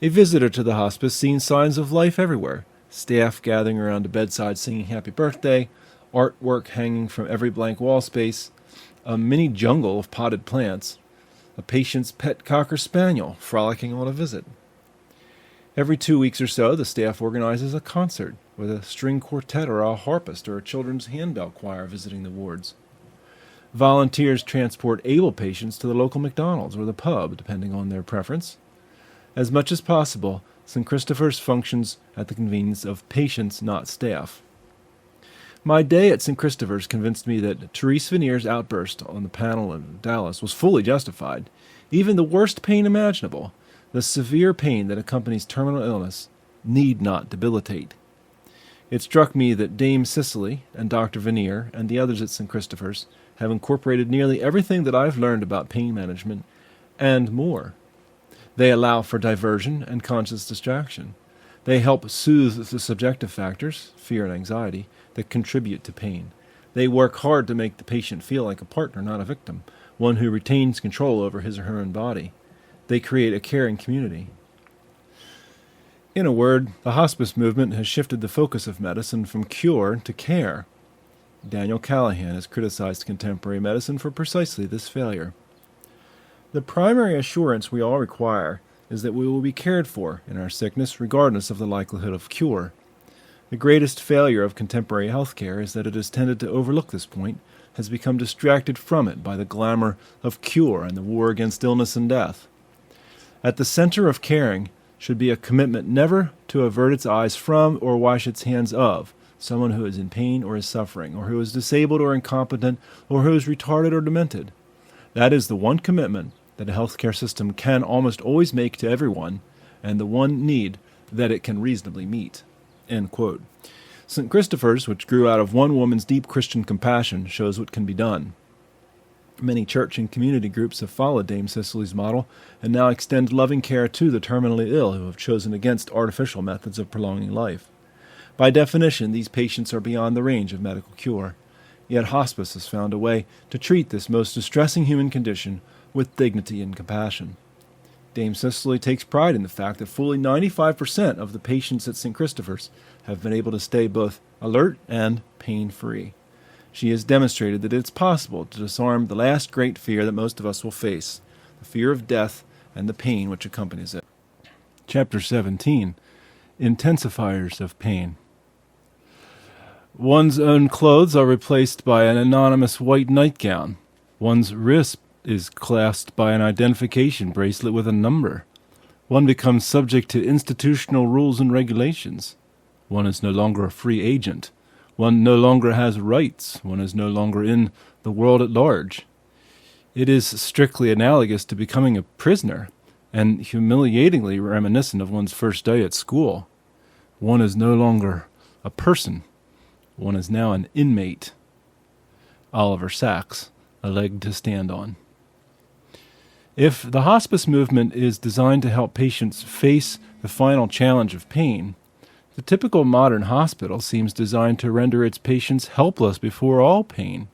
A visitor to the hospice sees signs of life everywhere. Staff gathering around a bedside singing happy birthday, artwork hanging from every blank wall space, a mini jungle of potted plants, a patient's pet cocker spaniel frolicking on a visit. Every 2 weeks or so, the staff organizes a concert with a string quartet or a harpist or a children's handbell choir visiting the wards. Volunteers transport able patients to the local McDonald's or the pub, depending on their preference. As much as possible, St. Christopher's functions at the convenience of patients, not staff. My day at St. Christopher's convinced me that Therese Veneer's outburst on the panel in Dallas was fully justified. Even the worst pain imaginable, the severe pain that accompanies terminal illness, need not debilitate. It struck me that Dame Cicely and Dr. Veneer and the others at St. Christopher's have incorporated nearly everything that I've learned about pain management and more. They allow for diversion and conscious distraction. They help soothe the subjective factors, fear and anxiety, that contribute to pain. They work hard to make the patient feel like a partner, not a victim, one who retains control over his or her own body. They create a caring community. In a word, the hospice movement has shifted the focus of medicine from cure to care. Daniel Callahan has criticized contemporary medicine for precisely this failure. The primary assurance we all require is that we will be cared for in our sickness regardless of the likelihood of cure. The greatest failure of contemporary healthcare is that it has tended to overlook this point, has become distracted from it by the glamour of cure and the war against illness and death. At the center of caring should be a commitment never to avert its eyes from or wash its hands of someone who is in pain or is suffering, or who is disabled or incompetent, or who is retarded or demented. That is the one commitment that a healthcare system can almost always make to everyone, and the one need that it can reasonably meet." End quote. St. Christopher's, which grew out of one woman's deep Christian compassion, shows what can be done. Many church and community groups have followed Dame Cicely's model and now extend loving care to the terminally ill who have chosen against artificial methods of prolonging life. By definition, these patients are beyond the range of medical cure. Yet hospice has found a way to treat this most distressing human condition with dignity and compassion. Dame Cicely takes pride in the fact that fully 95% of the patients at St. Christopher's have been able to stay both alert and pain-free. She has demonstrated that it's possible to disarm the last great fear that most of us will face, the fear of death and the pain which accompanies it. Chapter 17. Intensifiers of Pain. One's own clothes are replaced by an anonymous white nightgown. One's wrist is clasped by an identification bracelet with a number. One becomes subject to institutional rules and regulations. One is no longer a free agent. One no longer has rights. One is no longer in the world at large. It is strictly analogous to becoming a prisoner, and humiliatingly reminiscent of one's first day at school. One is no longer a person. One is now an inmate. Oliver Sacks, A Leg to Stand On. If the hospice movement is designed to help patients face the final challenge of pain, the typical modern hospital seems designed to render its patients helpless before all pain.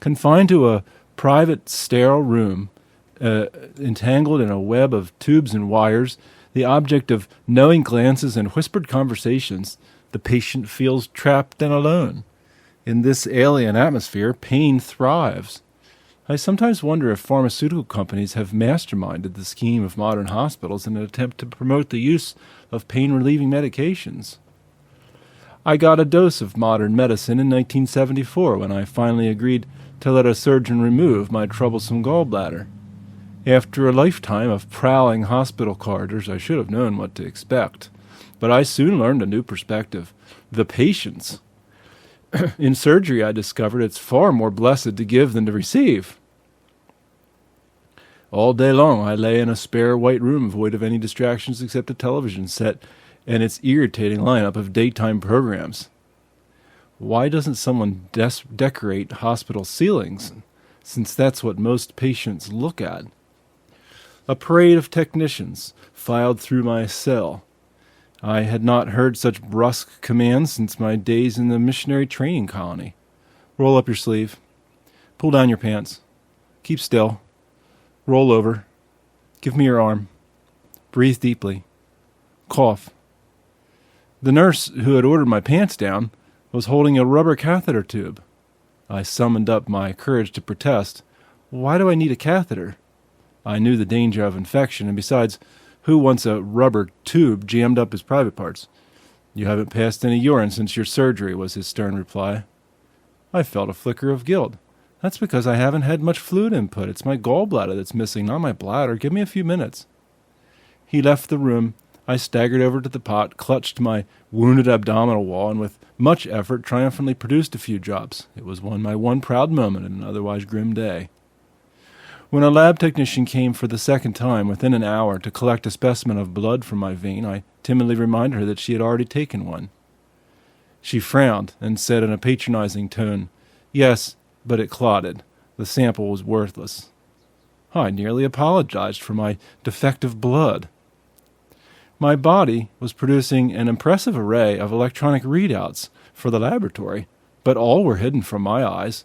Confined to a private, sterile room, entangled in a web of tubes and wires, the object of knowing glances and whispered conversations, the patient feels trapped and alone. In this alien atmosphere, pain thrives. I sometimes wonder if pharmaceutical companies have masterminded the scheme of modern hospitals in an attempt to promote the use of pain-relieving medications. I got a dose of modern medicine in 1974 when I finally agreed to let a surgeon remove my troublesome gallbladder. After a lifetime of prowling hospital corridors, I should have known what to expect. But I soon learned a new perspective: the patient's. In surgery, I discovered it's far more blessed to give than to receive. All day long, I lay in a spare white room void of any distractions except a television set and its irritating lineup of daytime programs. Why doesn't someone decorate hospital ceilings, since that's what most patients look at? A parade of technicians filed through my cell. I had not heard such brusque commands since my days in the missionary training colony. Roll up your sleeve. Pull down your pants. Keep still. Roll over. Give me your arm. Breathe deeply. Cough. The nurse who had ordered my pants down was holding a rubber catheter tube. I summoned up my courage to protest. Why do I need a catheter? I knew the danger of infection, and besides, who wants a rubber tube jammed up his private parts? You haven't passed any urine since your surgery, was his stern reply. I felt a flicker of guilt. That's because I haven't had much fluid input. It's my gallbladder that's missing, not my bladder. Give me a few minutes. He left the room. I staggered over to the pot, clutched my wounded abdominal wall, and with much effort triumphantly produced a few drops. It was my one proud moment in an otherwise grim day. When a lab technician came for the second time within an hour to collect a specimen of blood from my vein, I timidly reminded her that she had already taken one. She frowned and said in a patronizing tone, "Yes, but it clotted. The sample was worthless." I nearly apologized for my defective blood. My body was producing an impressive array of electronic readouts for the laboratory, but all were hidden from my eyes.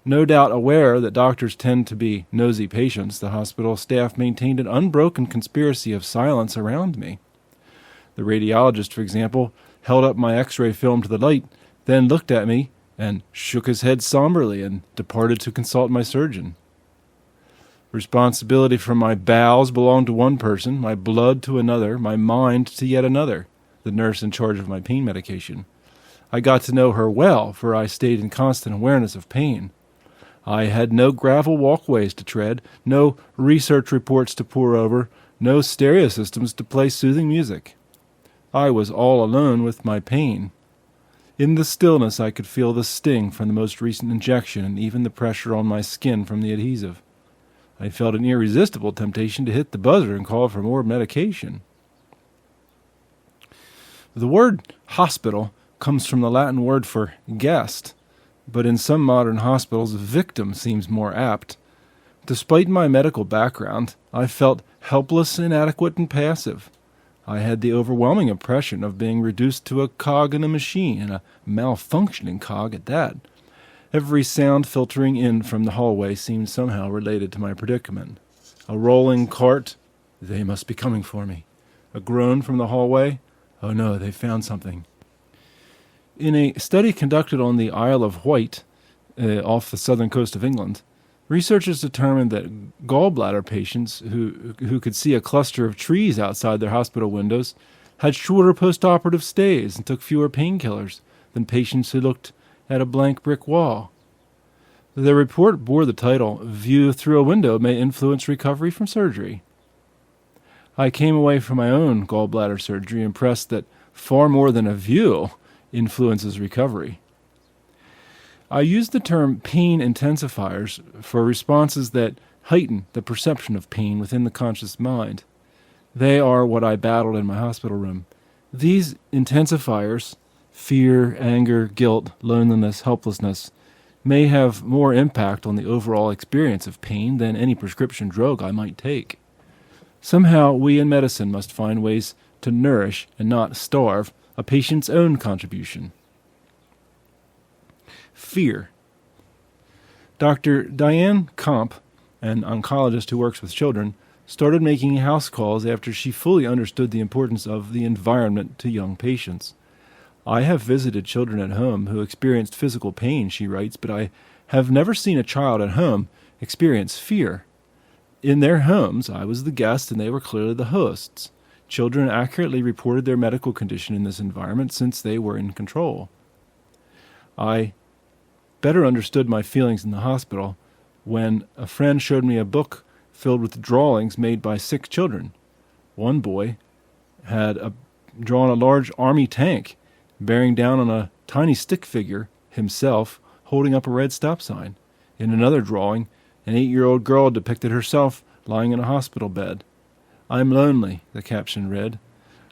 No doubt aware that doctors tend to be nosy patients, the hospital staff maintained an unbroken conspiracy of silence around me. The radiologist, for example, held up my X-ray film to the light, then looked at me and shook his head somberly and departed to consult my surgeon. Responsibility for my bowels belonged to one person, my blood to another, my mind to yet another, the nurse in charge of my pain medication. I got to know her well, for I stayed in constant awareness of pain. I had no gravel walkways to tread, no research reports to pore over, no stereo systems to play soothing music. I was all alone with my pain. In the stillness I could feel the sting from the most recent injection and even the pressure on my skin from the adhesive. I felt an irresistible temptation to hit the buzzer and call for more medication. The word hospital comes from the Latin word for guest, but in some modern hospitals, victim seems more apt. Despite my medical background, I felt helpless, inadequate, and passive. I had the overwhelming impression of being reduced to a cog in a machine, and a malfunctioning cog at that. Every sound filtering in from the hallway seemed somehow related to my predicament. A rolling cart, they must be coming for me. A groan from the hallway, oh no, they found something. In a study conducted on the Isle of Wight, off the southern coast of England, researchers determined that gallbladder patients who could see a cluster of trees outside their hospital windows had shorter postoperative stays and took fewer painkillers than patients who looked at a blank brick wall. The report bore the title, "View Through a Window May Influence Recovery from Surgery." I came away from my own gallbladder surgery impressed that far more than a view influences recovery. I use the term pain intensifiers for responses that heighten the perception of pain within the conscious mind. They are what I battled in my hospital room. These intensifiers, fear, anger, guilt, loneliness, helplessness, may have more impact on the overall experience of pain than any prescription drug I might take. Somehow we in medicine must find ways to nourish and not starve a patient's own contribution. Fear. Dr. Diane Komp, an oncologist who works with children, started making house calls after she fully understood the importance of the environment to young patients. I have visited children at home who experienced physical pain, she writes, but I have never seen a child at home experience fear. In their homes, I was the guest and they were clearly the hosts. Children accurately reported their medical condition in this environment since they were in control. I better understood my feelings in the hospital when a friend showed me a book filled with drawings made by sick children. One boy had drawn a large army tank bearing down on a tiny stick figure, himself, holding up a red stop sign. In another drawing, an 8-year-old girl depicted herself lying in a hospital bed. "I'm lonely," the caption read.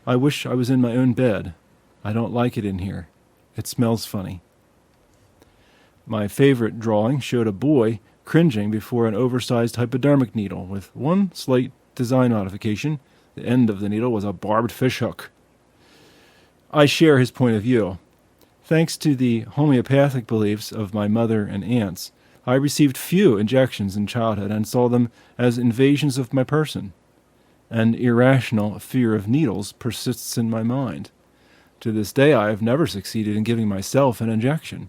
"I wish I was in my own bed. I don't like it in here. It smells funny." My favorite drawing showed a boy cringing before an oversized hypodermic needle with one slight design modification. The end of the needle was a barbed fishhook. I share his point of view. Thanks to the homeopathic beliefs of my mother and aunts, I received few injections in childhood and saw them as invasions of my person. An irrational fear of needles persists in my mind. To this day I have never succeeded in giving myself an injection.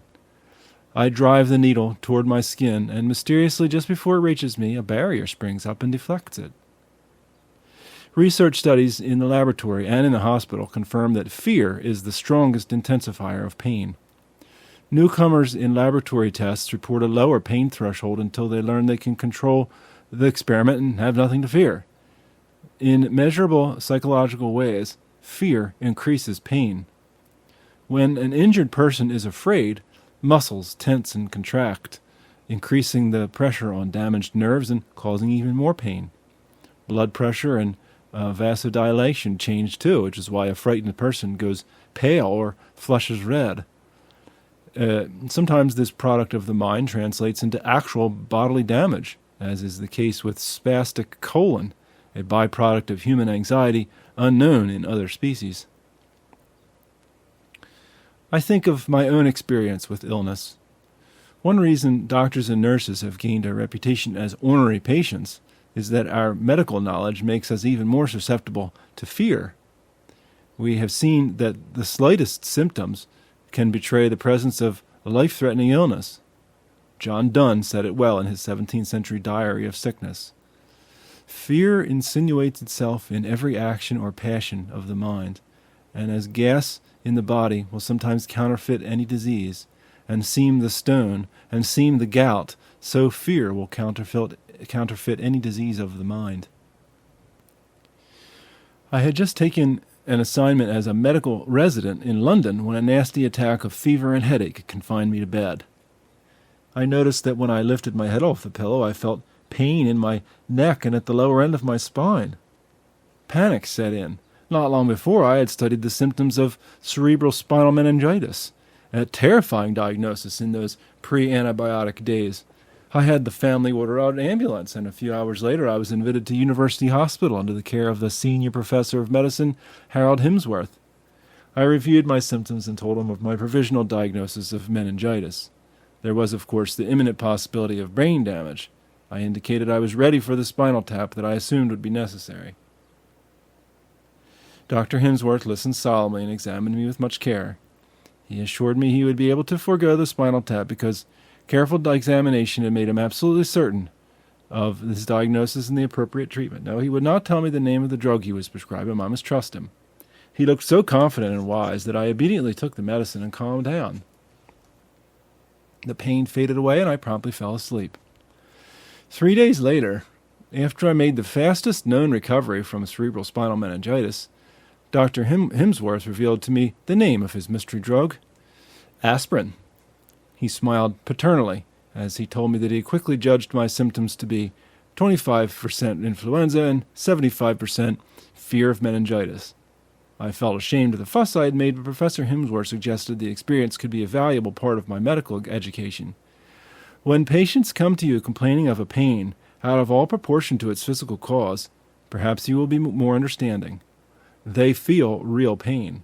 I drive the needle toward my skin, and mysteriously just before it reaches me, a barrier springs up and deflects it. Research studies in the laboratory and in the hospital confirm that fear is the strongest intensifier of pain. Newcomers in laboratory tests report a lower pain threshold until they learn they can control the experiment and have nothing to fear. In measurable psychological ways, fear increases pain. When an injured person is afraid, muscles tense and contract, increasing the pressure on damaged nerves and causing even more pain. Blood pressure and vasodilation change too, which is why a frightened person goes pale or flushes red. Sometimes this product of the mind translates into actual bodily damage, as is the case with spastic colon, a byproduct of human anxiety unknown in other species. I think of my own experience with illness. One reason doctors and nurses have gained a reputation as ornery patients is that our medical knowledge makes us even more susceptible to fear. We have seen that the slightest symptoms can betray the presence of a life-threatening illness. John Donne said it well in his 17th century diary of sickness. Fear insinuates itself in every action or passion of the mind, and as gas in the body will sometimes counterfeit any disease, and seem the stone, and seem the gout, so fear will counterfeit any disease of the mind. I had just taken an assignment as a medical resident in London when a nasty attack of fever and headache confined me to bed. I noticed that when I lifted my head off the pillow, I felt pain in my neck and at the lower end of my spine. Panic set in. Not long before, I had studied the symptoms of cerebral spinal meningitis, a terrifying diagnosis in those pre-antibiotic days. I had the family order out an ambulance, and a few hours later I was admitted to University Hospital under the care of the senior professor of medicine, Harold Hemsworth. I reviewed my symptoms and told him of my provisional diagnosis of meningitis. There was, of course, the imminent possibility of brain damage. I indicated I was ready for the spinal tap that I assumed would be necessary. Dr. Hemsworth listened solemnly and examined me with much care. He assured me he would be able to forego the spinal tap because careful examination had made him absolutely certain of his diagnosis and the appropriate treatment. No, he would not tell me the name of the drug he was prescribing. I must trust him. He looked so confident and wise that I immediately took the medicine and calmed down. The pain faded away and I promptly fell asleep. 3 days later, after I made the fastest known recovery from cerebral spinal meningitis, Dr. Hemsworth revealed to me the name of his mystery drug, aspirin. He smiled paternally as he told me that he quickly judged my symptoms to be 25% influenza and 75% fear of meningitis. I felt ashamed of the fuss I had made, but Professor Hemsworth suggested the experience could be a valuable part of my medical education. When patients come to you complaining of a pain out of all proportion to its physical cause, perhaps you will be more understanding. They feel real pain.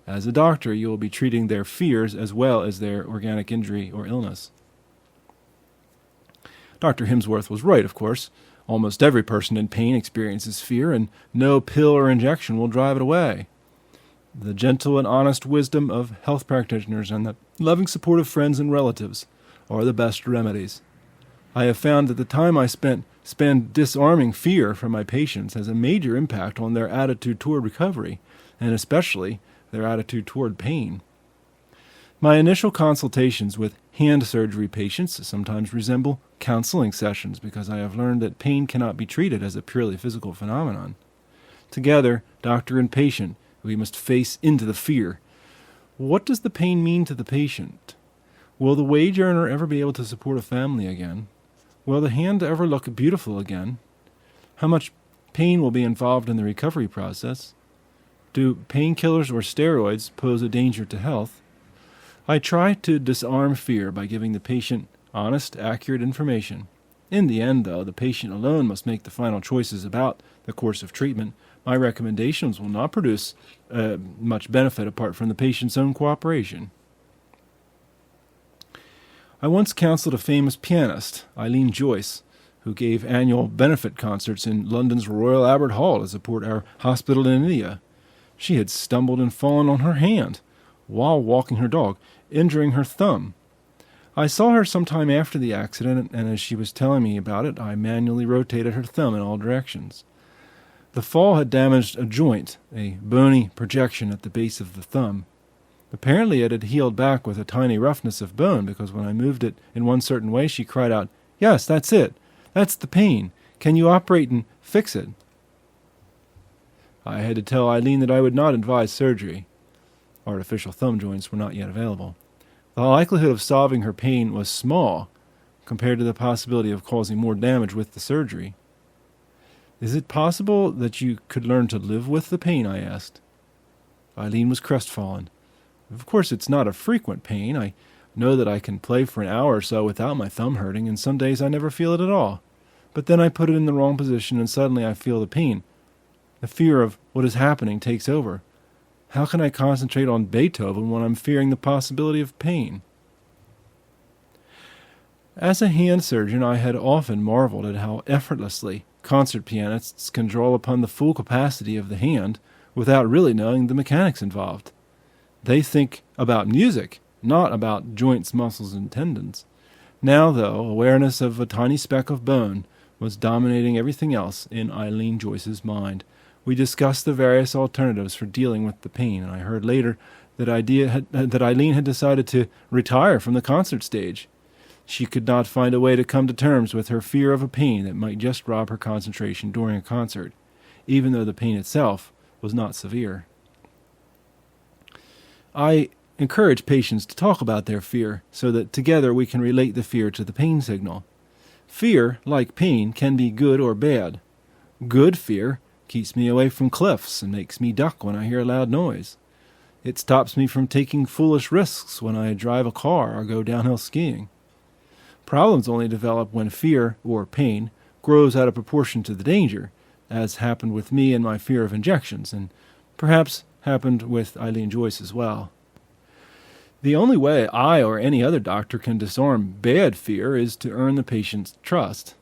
As a doctor, you will be treating their fears as well as their organic injury or illness. Dr. Hemsworth was right, of course. Almost every person in pain experiences fear, and no pill or injection will drive it away. The gentle and honest wisdom of health practitioners and the loving support of friends and relatives are the best remedies. I have found that the time I spend disarming fear from my patients has a major impact on their attitude toward recovery, and especially their attitude toward pain. My initial consultations with hand surgery patients sometimes resemble counseling sessions because I have learned that pain cannot be treated as a purely physical phenomenon. Together, doctor and patient, we must face into the fear. What does the pain mean to the patient? Will the wage earner ever be able to support a family again? Will the hand ever look beautiful again? How much pain will be involved in the recovery process? Do painkillers or steroids pose a danger to health? I try to disarm fear by giving the patient honest, accurate information. In the end, though, the patient alone must make the final choices about the course of treatment. My recommendations will not produce much benefit apart from the patient's own cooperation. I once counseled a famous pianist, Eileen Joyce, who gave annual benefit concerts in London's Royal Albert Hall to support our hospital in India. She had stumbled and fallen on her hand while walking her dog, injuring her thumb. I saw her some time after the accident, and as she was telling me about it, I manually rotated her thumb in all directions. The fall had damaged a joint, a bony projection at the base of the thumb. Apparently it had healed back with a tiny roughness of bone, because when I moved it in one certain way, she cried out, "Yes, that's it. That's the pain. Can you operate and fix it?" I had to tell Eileen that I would not advise surgery. Artificial thumb joints were not yet available. The likelihood of solving her pain was small compared to the possibility of causing more damage with the surgery. "Is it possible that you could learn to live with the pain?" I asked. Eileen was crestfallen. "Of course it's not a frequent pain. I know that I can play for an hour or so without my thumb hurting, and some days I never feel it at all. But then I put it in the wrong position and suddenly I feel the pain. The fear of what is happening takes over. How can I concentrate on Beethoven when I'm fearing the possibility of pain?" As a hand surgeon, I had often marveled at how effortlessly concert pianists can draw upon the full capacity of the hand without really knowing the mechanics involved. They think about music, not about joints, muscles, and tendons. Now, though, awareness of a tiny speck of bone was dominating everything else in Eileen Joyce's mind. We discussed the various alternatives for dealing with the pain, and I heard later that Eileen had decided to retire from the concert stage. She could not find a way to come to terms with her fear of a pain that might just rob her concentration during a concert, even though the pain itself was not severe. I encourage patients to talk about their fear so that together we can relate the fear to the pain signal. Fear, like pain, can be good or bad. Good fear keeps me away from cliffs and makes me duck when I hear a loud noise. It stops me from taking foolish risks when I drive a car or go downhill skiing. Problems only develop when fear, or pain, grows out of proportion to the danger, as happened with me and my fear of injections, and perhaps happened with Eileen Joyce as well. The only way I or any other doctor can disarm bad fear is to earn the patient's trust.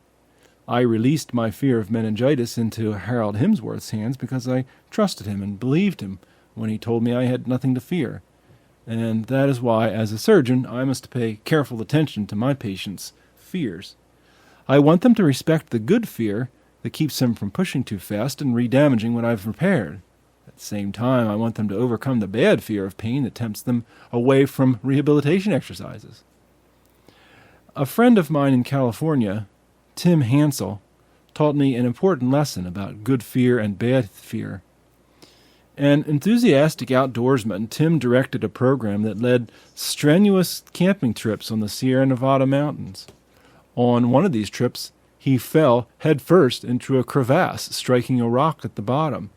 I released my fear of meningitis into Harold Hemsworth's hands because I trusted him and believed him when he told me I had nothing to fear. And that is why, as a surgeon, I must pay careful attention to my patients' fears. I want them to respect the good fear that keeps them from pushing too fast and re-damaging what I've repaired. At the same time, I want them to overcome the bad fear of pain that tempts them away from rehabilitation exercises. A friend of mine in California, Tim Hansel, taught me an important lesson about good fear and bad fear. An enthusiastic outdoorsman, Tim directed a program that led strenuous camping trips on the Sierra Nevada mountains. On one of these trips, he fell headfirst into a crevasse, striking a rock at the bottom.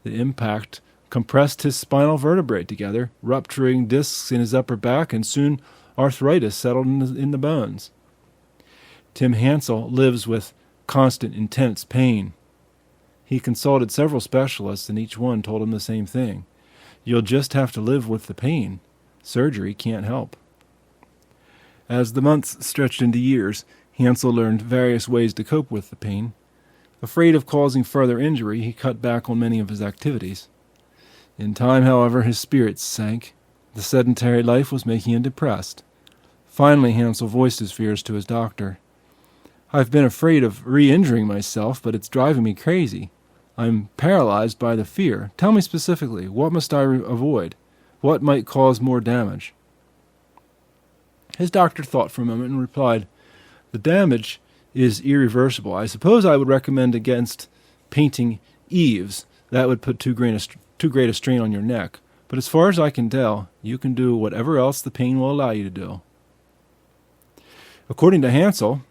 The impact compressed his spinal vertebrae together, rupturing discs in his upper back, and soon arthritis settled in the bones. Tim Hansel lives with constant, intense pain. He consulted several specialists, and each one told him the same thing. You'll just have to live with the pain. Surgery can't help. As the months stretched into years, Hansel learned various ways to cope with the pain. Afraid of causing further injury, he cut back on many of his activities. In time, however, his spirits sank. The sedentary life was making him depressed. Finally, Hansel voiced his fears to his doctor. I've been afraid of re-injuring myself, but it's driving me crazy. I'm paralyzed by the fear. Tell me specifically, what must I avoid? What might cause more damage? His doctor thought for a moment and replied, The damage is irreversible. I suppose I would recommend against painting eaves. That would put too great a strain on your neck. But as far as I can tell, you can do whatever else the pain will allow you to do. According to Hansel,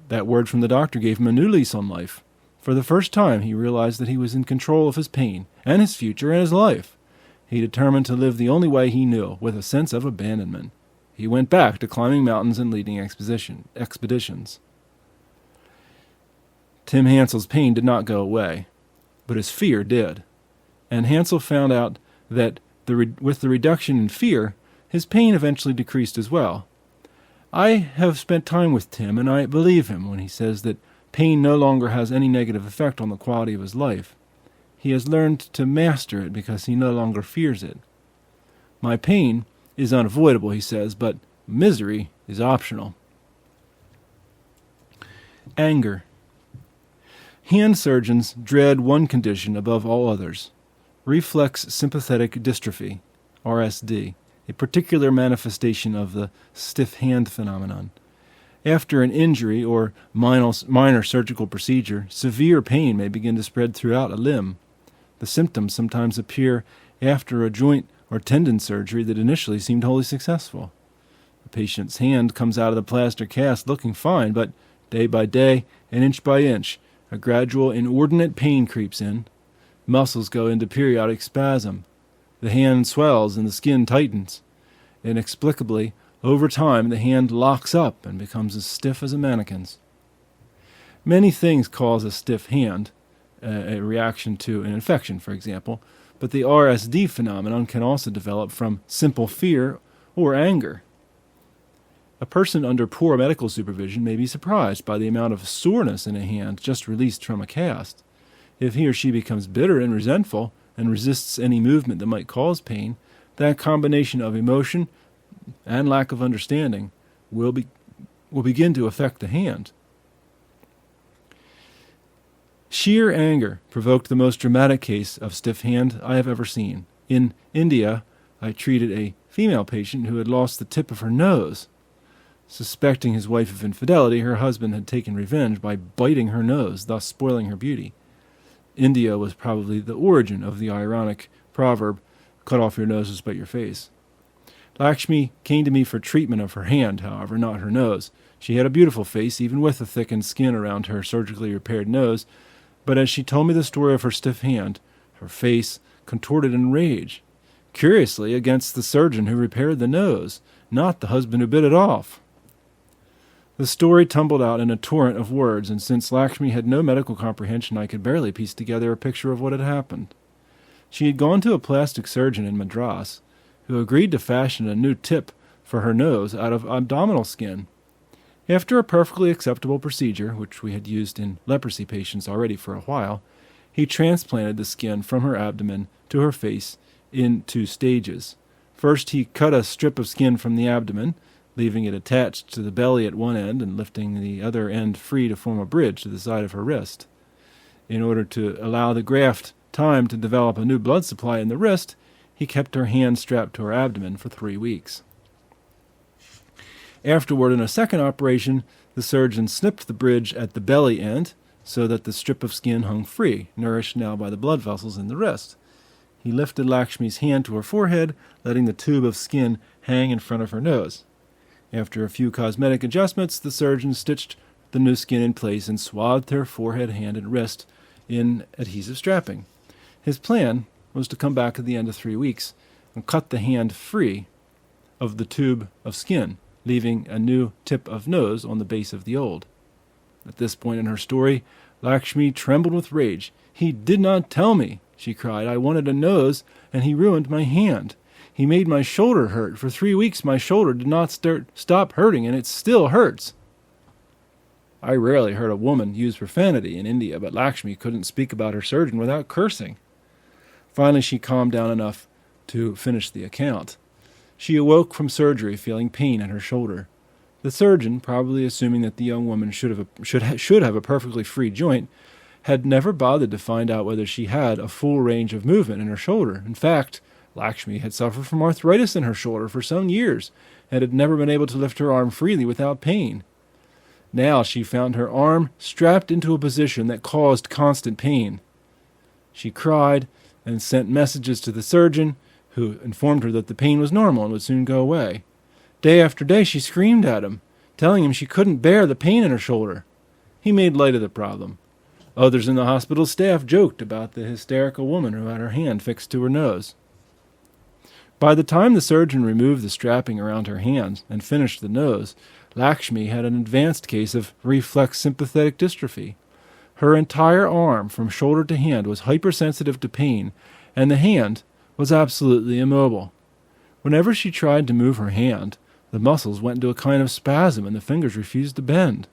that word from the doctor gave him a new lease on life. For the first time, he realized that he was in control of his pain, and his future, and his life. He determined to live the only way he knew, with a sense of abandonment. He went back to climbing mountains and leading expeditions. Tim Hansel's pain did not go away, but his fear did. And Hansel found out that with the reduction in fear, his pain eventually decreased as well. I have spent time with Tim, and I believe him when he says that pain no longer has any negative effect on the quality of his life. He has learned to master it because he no longer fears it. My pain is unavoidable, he says, but misery is optional. Anger. Hand surgeons dread one condition above all others, reflex sympathetic dystrophy, RSD, a particular manifestation of the stiff hand phenomenon. After an injury or minor surgical procedure, severe pain may begin to spread throughout a limb. The symptoms sometimes appear after a joint or tendon surgery that initially seemed wholly successful. The patient's hand comes out of the plaster cast looking fine, but day by day and inch by inch, a gradual, inordinate pain creeps in. Muscles go into periodic spasm. The hand swells and the skin tightens. Inexplicably, over time, the hand locks up and becomes as stiff as a mannequin's. Many things cause a stiff hand, a reaction to an infection, for example, but the RSD phenomenon can also develop from simple fear or anger. A person under poor medical supervision may be surprised by the amount of soreness in a hand just released from a cast. If he or she becomes bitter and resentful and resists any movement that might cause pain, that combination of emotion and lack of understanding will begin to affect the hand. Sheer anger provoked the most dramatic case of stiff hand I have ever seen. In India, I treated a female patient who had lost the tip of her nose. Suspecting his wife of infidelity, her husband had taken revenge by biting her nose, thus spoiling her beauty. India was probably the origin of the ironic proverb, "Cut off your nose, but your face." Lakshmi came to me for treatment of her hand, however, not her nose. She had a beautiful face, even with the thickened skin around her surgically repaired nose, But as she told me the story of her stiff hand, her face contorted in rage, curiously against the surgeon who repaired the nose, not the husband who bit it off. The story tumbled out in a torrent of words, and since Lakshmi had no medical comprehension, I could barely piece together a picture of what had happened. She had gone to a plastic surgeon in Madras, who agreed to fashion a new tip for her nose out of abdominal skin. After a perfectly acceptable procedure, which we had used in leprosy patients already for a while, he transplanted the skin from her abdomen to her face in 2 stages. First, he cut a strip of skin from the abdomen, leaving it attached to the belly at one end and lifting the other end free to form a bridge to the side of her wrist. In order to allow the graft time to develop a new blood supply in the wrist, he kept her hand strapped to her abdomen for 3 weeks. Afterward, in a second operation, the surgeon snipped the bridge at the belly end so that the strip of skin hung free, nourished now by the blood vessels in the wrist. He lifted Lakshmi's hand to her forehead, letting the tube of skin hang in front of her nose. After a few cosmetic adjustments, the surgeon stitched the new skin in place and swathed her forehead, hand, and wrist in adhesive strapping. His plan was to come back at the end of 3 weeks and cut the hand free of the tube of skin, leaving a new tip of nose on the base of the old. At this point in her story, Lakshmi trembled with rage. "He did not tell me," she cried. "I wanted a nose, and he ruined my hand. He made my shoulder hurt. For 3 weeks my shoulder did not stop hurting, and it still hurts." I rarely heard a woman use profanity in India, but Lakshmi couldn't speak about her surgeon without cursing. Finally she calmed down enough to finish the account. She awoke from surgery feeling pain in her shoulder. The surgeon, probably assuming that the young woman should have a perfectly free joint, had never bothered to find out whether she had a full range of movement in her shoulder. In fact, Lakshmi had suffered from arthritis in her shoulder for some years and had never been able to lift her arm freely without pain. Now she found her arm strapped into a position that caused constant pain. She cried and sent messages to the surgeon, who informed her that the pain was normal and would soon go away. Day after day she screamed at him, telling him she couldn't bear the pain in her shoulder. He made light of the problem. Others in the hospital staff joked about the hysterical woman who had her hand fixed to her nose. By the time the surgeon removed the strapping around her hands and finished the nose, Lakshmi had an advanced case of reflex sympathetic dystrophy. Her entire arm, from shoulder to hand, was hypersensitive to pain, and the hand was absolutely immobile. Whenever she tried to move her hand, the muscles went into a kind of spasm and the fingers refused to bend.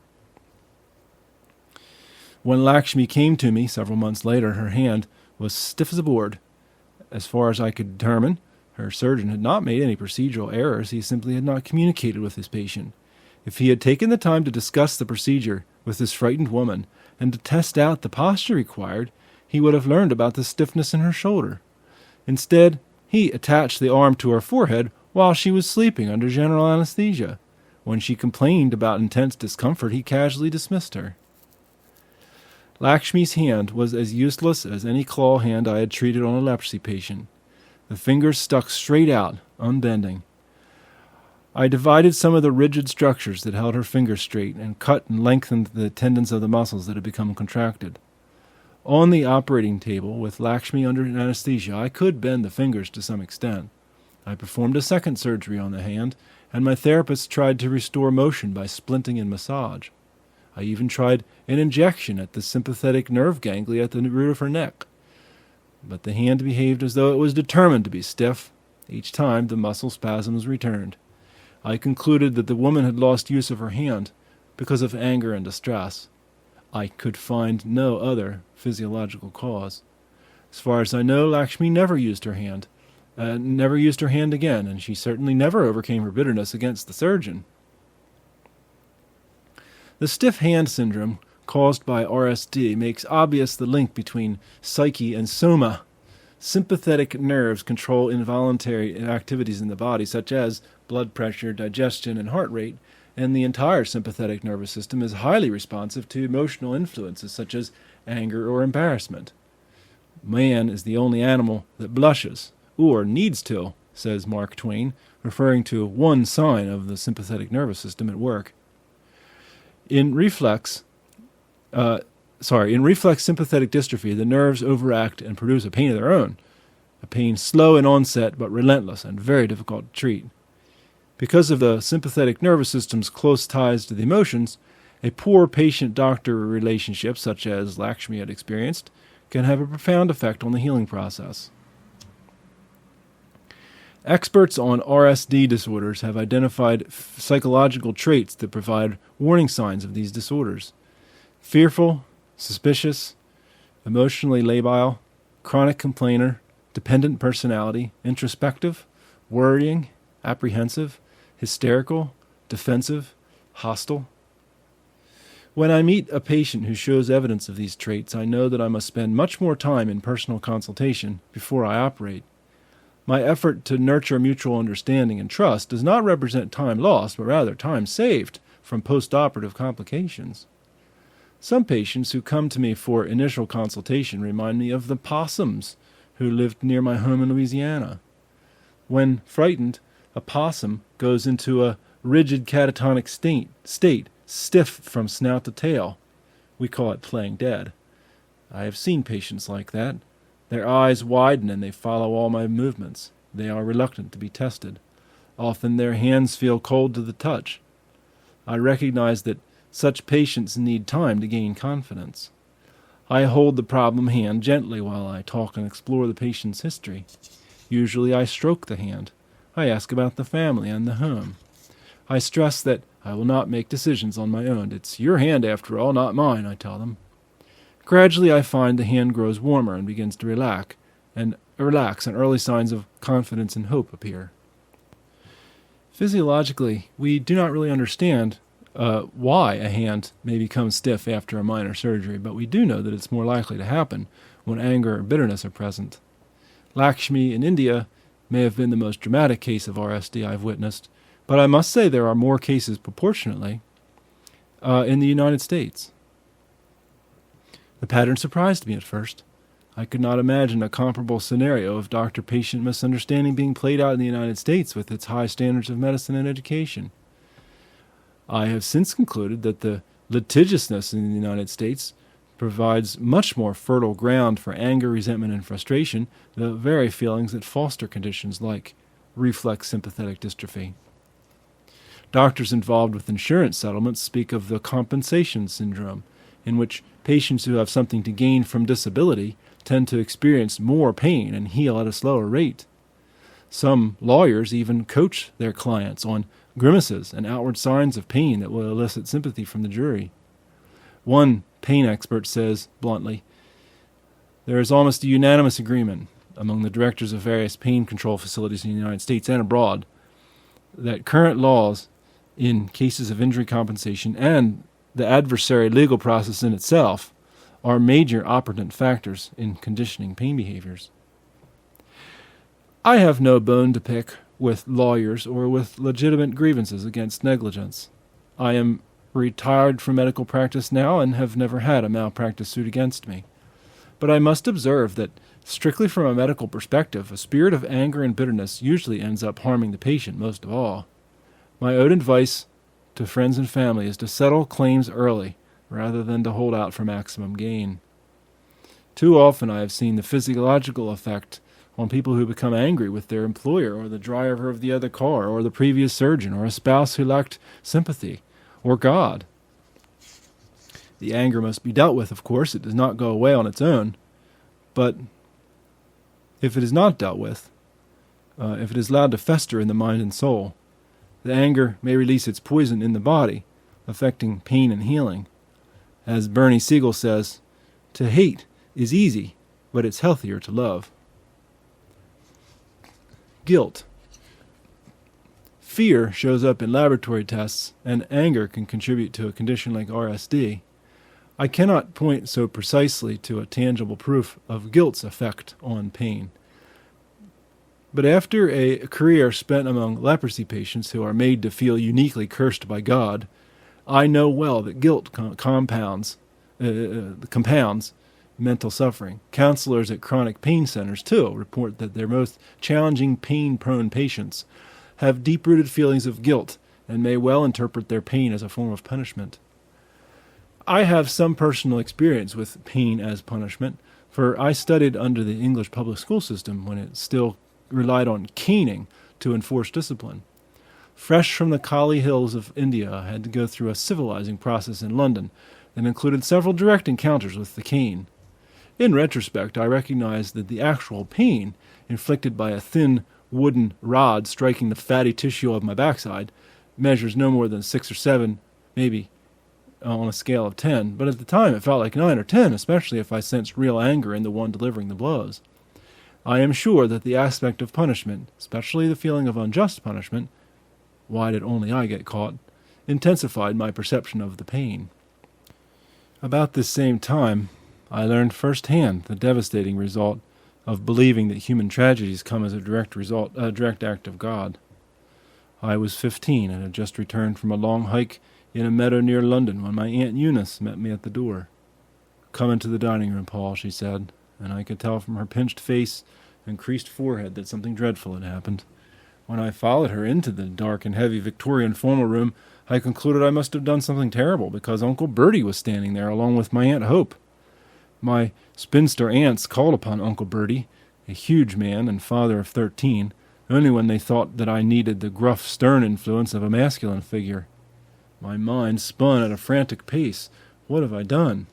When Lakshmi came to me several months later, her hand was stiff as a board. As far as I could determine, her surgeon had not made any procedural errors. He simply had not communicated with his patient. If he had taken the time to discuss the procedure with this frightened woman and to test out the posture required, he would have learned about the stiffness in her shoulder. Instead, he attached the arm to her forehead while she was sleeping under general anesthesia. When she complained about intense discomfort, he casually dismissed her. Lakshmi's hand was as useless as any claw hand I had treated on a leprosy patient. The fingers stuck straight out, unbending. I divided some of the rigid structures that held her fingers straight and cut and lengthened the tendons of the muscles that had become contracted. On the operating table, with Lakshmi under anesthesia, I could bend the fingers to some extent. I performed a second surgery on the hand, and my therapist tried to restore motion by splinting and massage. I even tried an injection at the sympathetic nerve ganglia at the root of her neck. But the hand behaved as though it was determined to be stiff. Each time the muscle spasms returned. I concluded that the woman had lost use of her hand because of anger and distress. I could find no other physiological cause. As far as I know, Lakshmi never used her hand again, and she certainly never overcame her bitterness against the surgeon. The stiff hand syndrome caused by RSD makes obvious the link between psyche and soma. Sympathetic nerves control involuntary activities in the body, such as blood pressure, digestion, and heart rate, and the entire sympathetic nervous system is highly responsive to emotional influences such as anger or embarrassment. Man is the only animal that blushes, or needs to, says Mark Twain, referring to one sign of the sympathetic nervous system at work. In reflex In reflex sympathetic dystrophy, the nerves overact and produce a pain of their own, a pain slow in onset but relentless and very difficult to treat. Because of the sympathetic nervous system's close ties to the emotions, a poor patient-doctor relationship, such as Lakshmi had experienced, can have a profound effect on the healing process. Experts on RSD disorders have identified psychological traits that provide warning signs of these disorders: fearful, suspicious, emotionally labile, chronic complainer, dependent personality, introspective, worrying, apprehensive, hysterical, defensive, hostile. When I meet a patient who shows evidence of these traits, I know that I must spend much more time in personal consultation before I operate. My effort to nurture mutual understanding and trust does not represent time lost, but rather time saved from post-operative complications. Some patients who come to me for initial consultation remind me of the possums who lived near my home in Louisiana. When frightened, a possum goes into a rigid catatonic state, stiff from snout to tail. We call it playing dead. I have seen patients like that. Their eyes widen and they follow all my movements. They are reluctant to be tested. Often their hands feel cold to the touch. I recognize that such patients need time to gain confidence. I hold the problem hand gently while I talk and explore the patient's history. Usually I stroke the hand. I ask about the family and the home. I stress that I will not make decisions on my own. It's your hand, after all, not mine, I tell them. Gradually I find the hand grows warmer and begins to relax, and early signs of confidence and hope appear. Physiologically, we do not really understand why a hand may become stiff after a minor surgery, but we do know that it's more likely to happen when anger or bitterness are present. Lakshmi in India may have been the most dramatic case of RSD I've witnessed, but I must say there are more cases proportionately in the United States. The pattern surprised me at first. I could not imagine a comparable scenario of doctor-patient misunderstanding being played out in the United States with its high standards of medicine and education. I have since concluded that the litigiousness in the United States provides much more fertile ground for anger, resentment, and frustration, the very feelings that foster conditions like reflex sympathetic dystrophy. Doctors involved with insurance settlements speak of the compensation syndrome, in which patients who have something to gain from disability tend to experience more pain and heal at a slower rate. Some lawyers even coach their clients on grimaces and outward signs of pain that will elicit sympathy from the jury. One pain expert says, bluntly, "There is almost a unanimous agreement among the directors of various pain control facilities in the United States and abroad that current laws in cases of injury compensation and the adversary legal process in itself are major operant factors in conditioning pain behaviors." I have no bone to pick with lawyers or with legitimate grievances against negligence. I am retired from medical practice now and have never had a malpractice suit against me. But I must observe that, strictly from a medical perspective, a spirit of anger and bitterness usually ends up harming the patient most of all. My own advice to friends and family is to settle claims early rather than to hold out for maximum gain. Too often I have seen the physiological effect on people who become angry with their employer or the driver of the other car or the previous surgeon or a spouse who lacked sympathy or God. The anger must be dealt with, of course. It does not go away on its own. But if it is not dealt with, if it is allowed to fester in the mind and soul, the anger may release its poison in the body, affecting pain and healing. As Bernie Siegel says, "To hate is easy, but it's healthier to love." Guilt. Fear shows up in laboratory tests, and anger can contribute to a condition like RSD. I cannot point so precisely to a tangible proof of guilt's effect on pain. But after a career spent among leprosy patients who are made to feel uniquely cursed by God, I know well that guilt compounds mental suffering. Counselors at chronic pain centers, too, report that their most challenging pain-prone patients have deep-rooted feelings of guilt and may well interpret their pain as a form of punishment. I have some personal experience with pain as punishment, for I studied under the English public school system when it still relied on caning to enforce discipline. Fresh from the Kali Hills of India, I had to go through a civilizing process in London that included several direct encounters with the cane. In retrospect, I recognized that the actual pain inflicted by a thin wooden rod striking the fatty tissue of my backside measures no more than 6 or 7, maybe on a scale of 10, but at the time it felt like 9 or 10, especially if I sensed real anger in the one delivering the blows. I am sure that the aspect of punishment, especially the feeling of unjust punishment, why did only I get caught, intensified my perception of the pain. About this same time, I learned firsthand the devastating result of believing that human tragedies come as a direct act of God. I was 15 and had just returned from a long hike in a meadow near London when my Aunt Eunice met me at the door. "Come into the dining room, Paul," she said, and I could tell from her pinched face and creased forehead that something dreadful had happened. When I followed her into the dark and heavy Victorian formal room, I concluded I must have done something terrible, because Uncle Bertie was standing there along with my Aunt Hope. My spinster aunts called upon Uncle Bertie, a huge man and father of 13, only when they thought that I needed the gruff, stern influence of a masculine figure. My mind spun at a frantic pace. What have I done?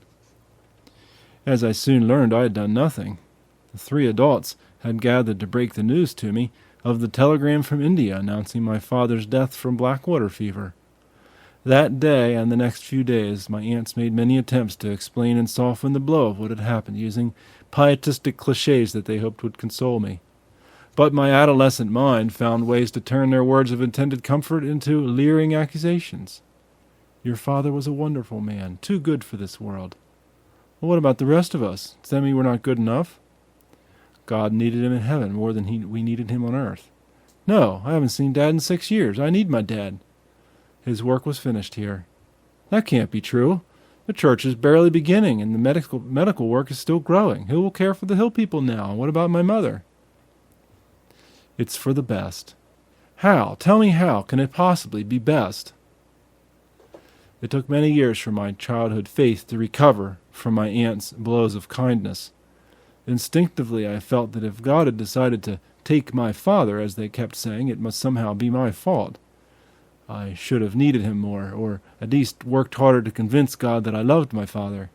As I soon learned, I had done nothing. The 3 adults had gathered to break the news to me of the telegram from India announcing my father's death from black water fever. That day and the next few days, my aunts made many attempts to explain and soften the blow of what had happened, using pietistic cliches that they hoped would console me. But my adolescent mind found ways to turn their words of intended comfort into leering accusations. "Your father was a wonderful man, too good for this world." "Well, what about the rest of us? Does that mean we're not good enough?" "God needed him in heaven more than we needed him on earth." "No, I haven't seen Dad in 6 years. I need my dad." "His work was finished here." "That can't be true. The church is barely beginning, and the medical work is still growing. Who will care for the hill people now? And what about my mother?" "It's for the best." "How? Tell me how. Can it possibly be best?" It took many years for my childhood faith to recover from my aunt's blows of kindness. Instinctively, I felt that if God had decided to take my father, as they kept saying, it must somehow be my fault. I should have needed him more, or at least worked harder to convince God that I loved my father.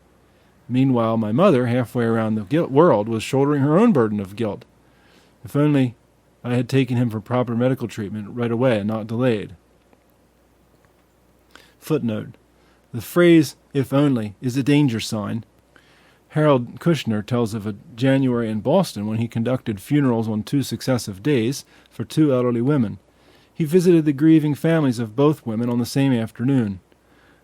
Meanwhile, my mother, halfway around the world, was shouldering her own burden of guilt. If only I had taken him for proper medical treatment right away and not delayed. Footnote: the phrase, "if only," is a danger sign. Harold Kushner tells of a January in Boston when he conducted funerals on 2 successive days for 2 elderly women. He visited the grieving families of both women on the same afternoon.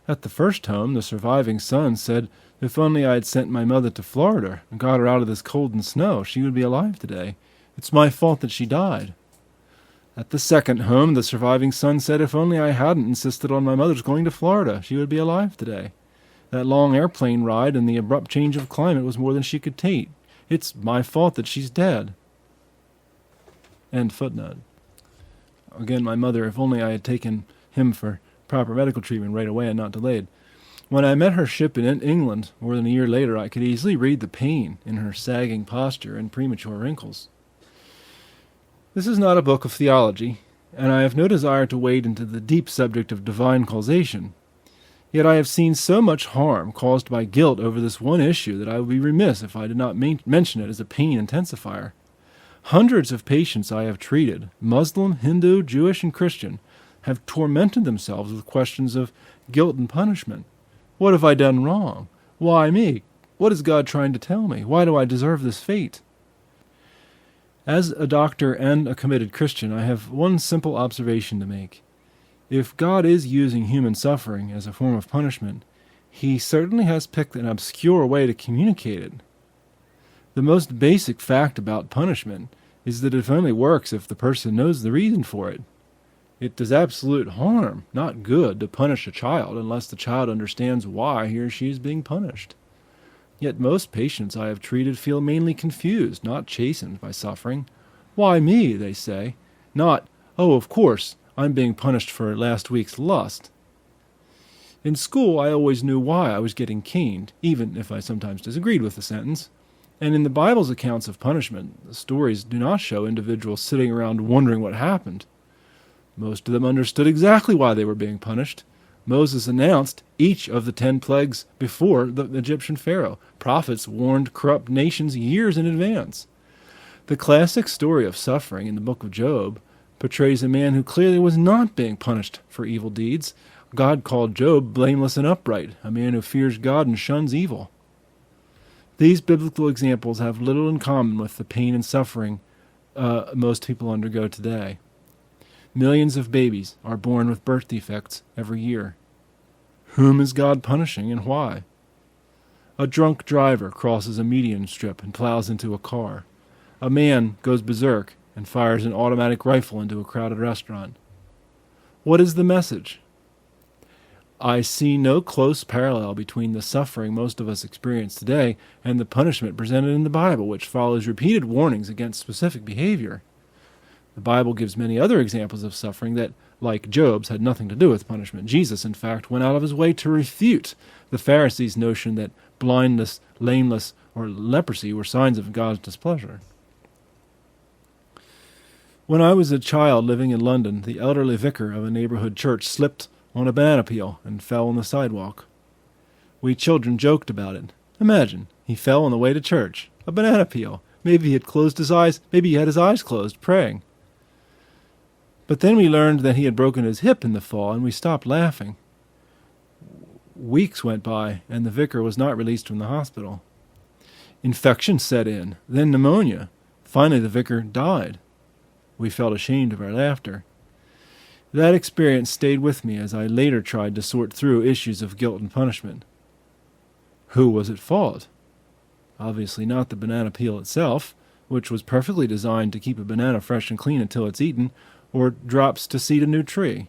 At the first home, the surviving son said, "If only I had sent my mother to Florida and got her out of this cold and snow, she would be alive today. It's my fault that she died." At the second home, the surviving son said, "If only I hadn't insisted on my mother's going to Florida, she would be alive today. That long airplane ride and the abrupt change of climate was more than she could take. It's my fault that she's dead." End footnote. Again, my mother, if only I had taken him for proper medical treatment right away and not delayed. When I met her ship in England more than a year later, I could easily read the pain in her sagging posture and premature wrinkles. This is not a book of theology, and I have no desire to wade into the deep subject of divine causation. Yet I have seen so much harm caused by guilt over this one issue that I would be remiss if I did not mention it as a pain intensifier. Hundreds of patients I have treated, Muslim, Hindu, Jewish, and Christian, have tormented themselves with questions of guilt and punishment. What have I done wrong? Why me? What is God trying to tell me? Why do I deserve this fate? As a doctor and a committed Christian, I have one simple observation to make. If God is using human suffering as a form of punishment, he certainly has picked an obscure way to communicate it. The most basic fact about punishment is that it only works if the person knows the reason for it. It does absolute harm, not good, to punish a child unless the child understands why he or she is being punished. Yet most patients I have treated feel mainly confused, not chastened by suffering. "Why me?" they say. Not, "Oh, of course, I'm being punished for last week's lust." In school, I always knew why I was getting caned, even if I sometimes disagreed with the sentence. And in the Bible's accounts of punishment, the stories do not show individuals sitting around wondering what happened. Most of them understood exactly why they were being punished. Moses announced each of the 10 plagues before the Egyptian Pharaoh. Prophets warned corrupt nations years in advance. The classic story of suffering in the book of Job portrays a man who clearly was not being punished for evil deeds. God called Job blameless and upright, a man who fears God and shuns evil. These biblical examples have little in common with the pain and suffering most people undergo today. Millions of babies are born with birth defects every year. Whom is God punishing and why? A drunk driver crosses a median strip and plows into a car. A man goes berserk and fires an automatic rifle into a crowded restaurant. What is the message? I see no close parallel between the suffering most of us experience today and the punishment presented in the Bible, which follows repeated warnings against specific behavior. The Bible gives many other examples of suffering that, like Job's, had nothing to do with punishment. Jesus, in fact, went out of his way to refute the Pharisees' notion that blindness, lameness, or leprosy were signs of God's displeasure. When I was a child living in London, the elderly vicar of a neighborhood church slipped on a banana peel and fell on the sidewalk. We children joked about it. Imagine, he fell on the way to church. A banana peel. Maybe he had closed his eyes. Maybe he had his eyes closed, praying. But then we learned that he had broken his hip in the fall, and we stopped laughing. Weeks went by, and the vicar was not released from the hospital. Infection set in, then pneumonia. Finally, the vicar died. We felt ashamed of our laughter. That experience stayed with me as I later tried to sort through issues of guilt and punishment. Who was at fault? Obviously not the banana peel itself, which was perfectly designed to keep a banana fresh and clean until it's eaten, or drops to seed a new tree.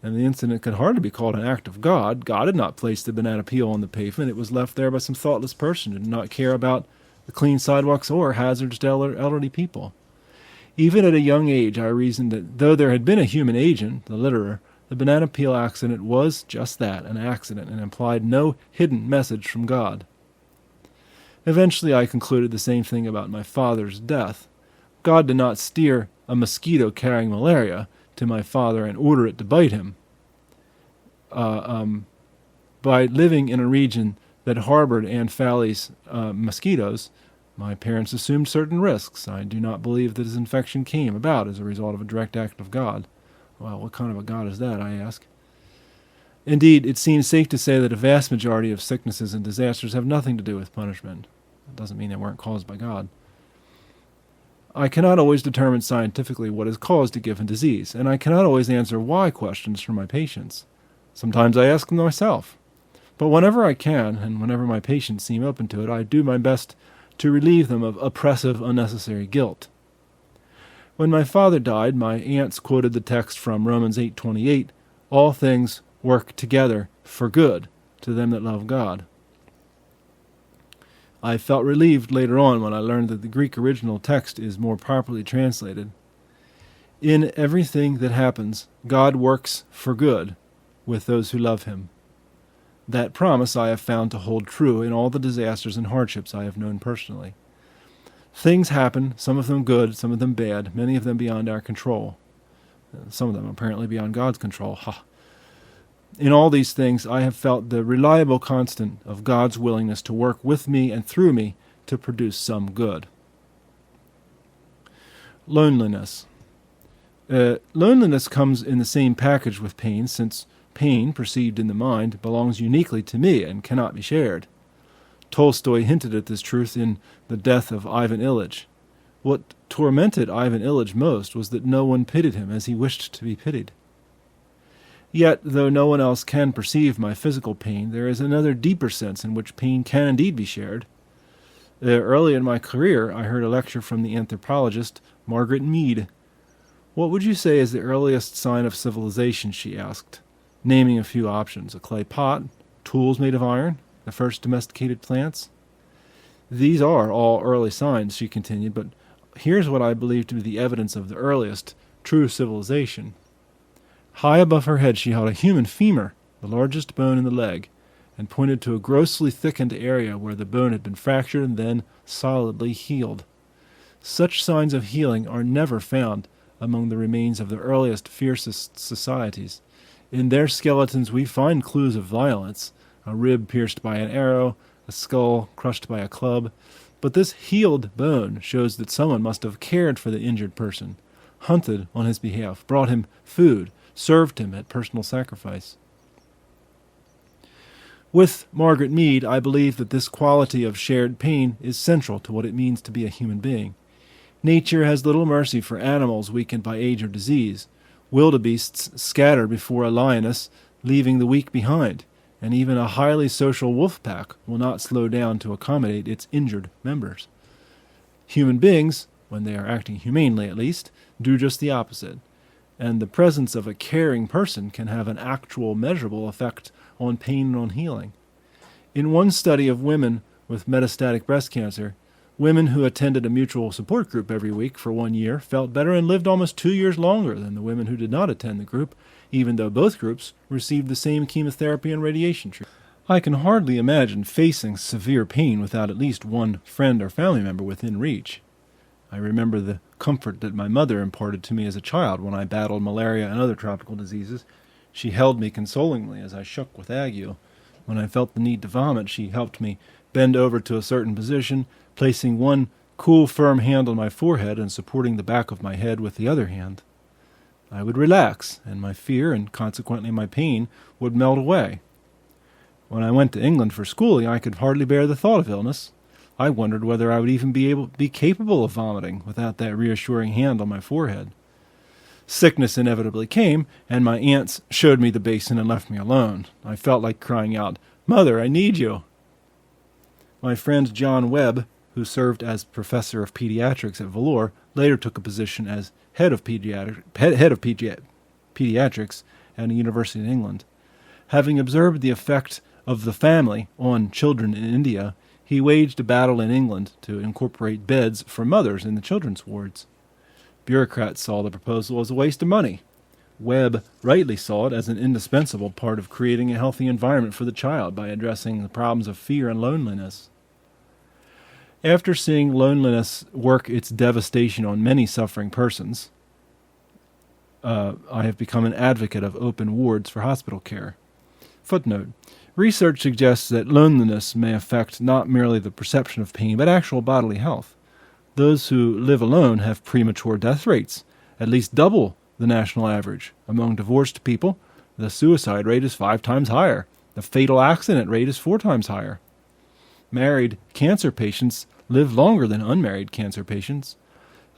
And the incident could hardly be called an act of God. God had not placed the banana peel on the pavement. It was left there by some thoughtless person who did not care about the clean sidewalks or hazards to elderly people. Even at a young age, I reasoned that though there had been a human agent, the litterer, the banana peel accident was just that, an accident, and implied no hidden message from God. Eventually, I concluded the same thing about my father's death. God did not steer a mosquito carrying malaria to my father and order it to bite him. By living in a region that harbored Anopheles mosquitoes, my parents assumed certain risks. I do not believe that this infection came about as a result of a direct act of God. Well, what kind of a God is that, I ask? Indeed, it seems safe to say that a vast majority of sicknesses and disasters have nothing to do with punishment. It doesn't mean they weren't caused by God. I cannot always determine scientifically what has caused a given disease, and I cannot always answer why questions from my patients. Sometimes I ask them myself. But whenever I can, and whenever my patients seem open to it, I do my best to relieve them of oppressive, unnecessary guilt. When my father died, my aunts quoted the text from Romans 8:28, "All things work together for good to them that love God." I felt relieved later on when I learned that the Greek original text is more properly translated. In everything that happens, God works for good with those who love him. That promise I have found to hold true in all the disasters and hardships I have known personally. Things happen, some of them good, some of them bad, many of them beyond our control. Some of them apparently beyond God's control. In all these things, I have felt the reliable constant of God's willingness to work with me and through me to produce some good. Loneliness. Loneliness comes in the same package with pain, since pain, perceived in the mind, belongs uniquely to me and cannot be shared. Tolstoy hinted at this truth in The Death of Ivan Ilyich. What tormented Ivan Ilyich most was that no one pitied him as he wished to be pitied. Yet, though no one else can perceive my physical pain, there is another deeper sense in which pain can indeed be shared. Early in my career, I heard a lecture from the anthropologist Margaret Mead. "What would you say is the earliest sign of civilization?" she asked, naming a few options: a clay pot, tools made of iron, the first domesticated plants. "These are all early signs," she continued, "but here's what I believe to be the evidence of the earliest true civilization." High above her head she held a human femur, the largest bone in the leg, and pointed to a grossly thickened area where the bone had been fractured and then solidly healed. Such signs of healing are never found among the remains of the earliest, fiercest societies. In their skeletons we find clues of violence, a rib pierced by an arrow, a skull crushed by a club, but this healed bone shows that someone must have cared for the injured person, hunted on his behalf, brought him food, served him at personal sacrifice. With Margaret Mead, I believe that this quality of shared pain is central to what it means to be a human being. Nature has little mercy for animals weakened by age or disease. Wildebeests scatter before a lioness, leaving the weak behind, and even a highly social wolf pack will not slow down to accommodate its injured members. Human beings, when they are acting humanely at least, do just the opposite, and the presence of a caring person can have an actual measurable effect on pain and on healing. In one study of women with metastatic breast cancer, women who attended a mutual support group every week for 1 year felt better and lived almost 2 years longer than the women who did not attend the group, even though both groups received the same chemotherapy and radiation treatment. I can hardly imagine facing severe pain without at least one friend or family member within reach. I remember the comfort that my mother imparted to me as a child when I battled malaria and other tropical diseases. She held me consolingly as I shook with ague. When I felt the need to vomit, she helped me bend over to a certain position, placing one cool, firm hand on my forehead and supporting the back of my head with the other hand. I would relax, and my fear, and consequently my pain, would melt away. When I went to England for schooling, I could hardly bear the thought of illness. I wondered whether I would even be capable of vomiting without that reassuring hand on my forehead. Sickness inevitably came, and my aunts showed me the basin and left me alone. I felt like crying out, "Mother, I need you!" My friend John Webb, who served as professor of pediatrics at Vellore, later took a position as head of pediatrics at a university in England. Having observed the effect of the family on children in India, he waged a battle in England to incorporate beds for mothers in the children's wards. Bureaucrats saw the proposal as a waste of money. Webb rightly saw it as an indispensable part of creating a healthy environment for the child by addressing the problems of fear and loneliness. After seeing loneliness work its devastation on many suffering persons, I have become an advocate of open wards for hospital care. Footnote: research suggests that loneliness may affect not merely the perception of pain, but actual bodily health. Those who live alone have premature death rates, at least double the national average. Among divorced people, the suicide rate is 5 times higher. The fatal accident rate is 4 times higher. Married cancer patients live longer than unmarried cancer patients.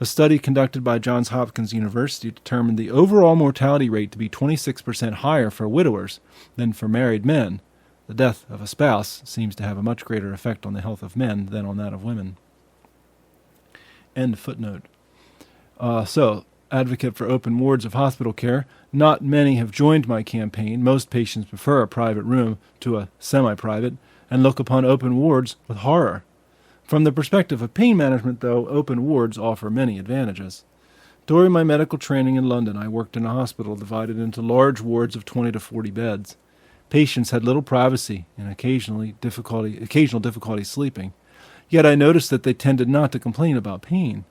A study conducted by Johns Hopkins University determined the overall mortality rate to be 26% higher for widowers than for married men. The death of a spouse seems to have a much greater effect on the health of men than on that of women. End footnote. So, advocate for open wards of hospital care. Not many have joined my campaign. Most patients prefer a private room to a semi-private and look upon open wards with horror. From the perspective of pain management, though, open wards offer many advantages. During my medical training in London, I worked in a hospital divided into large wards of 20 to 40 beds. Patients had little privacy and occasional difficulty sleeping. Yet I noticed that they tended not to complain about pain.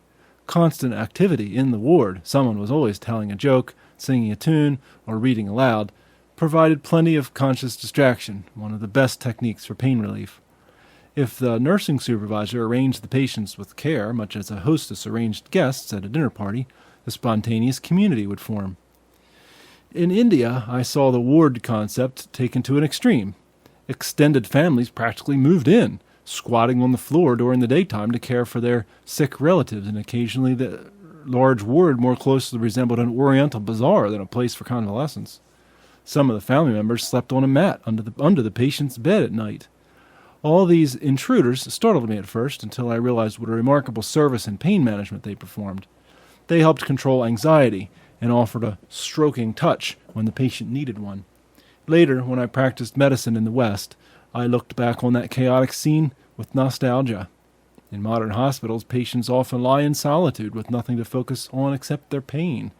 Constant activity in the ward, someone was always telling a joke, singing a tune, or reading aloud, provided plenty of conscious distraction, one of the best techniques for pain relief. If the nursing supervisor arranged the patients with care, much as a hostess arranged guests at a dinner party, a spontaneous community would form. In India, I saw the ward concept taken to an extreme. Extended families practically moved in, squatting on the floor during the daytime to care for their sick relatives, and occasionally the large ward more closely resembled an oriental bazaar than a place for convalescence. Some of the family members slept on a mat under the patient's bed at night. All these intruders startled me at first until I realized what a remarkable service in pain management they performed. They helped control anxiety and offered a stroking touch when the patient needed one. Later, when I practiced medicine in the West, I looked back on that chaotic scene with nostalgia. In modern hospitals, patients often lie in solitude with nothing to focus on except their pain.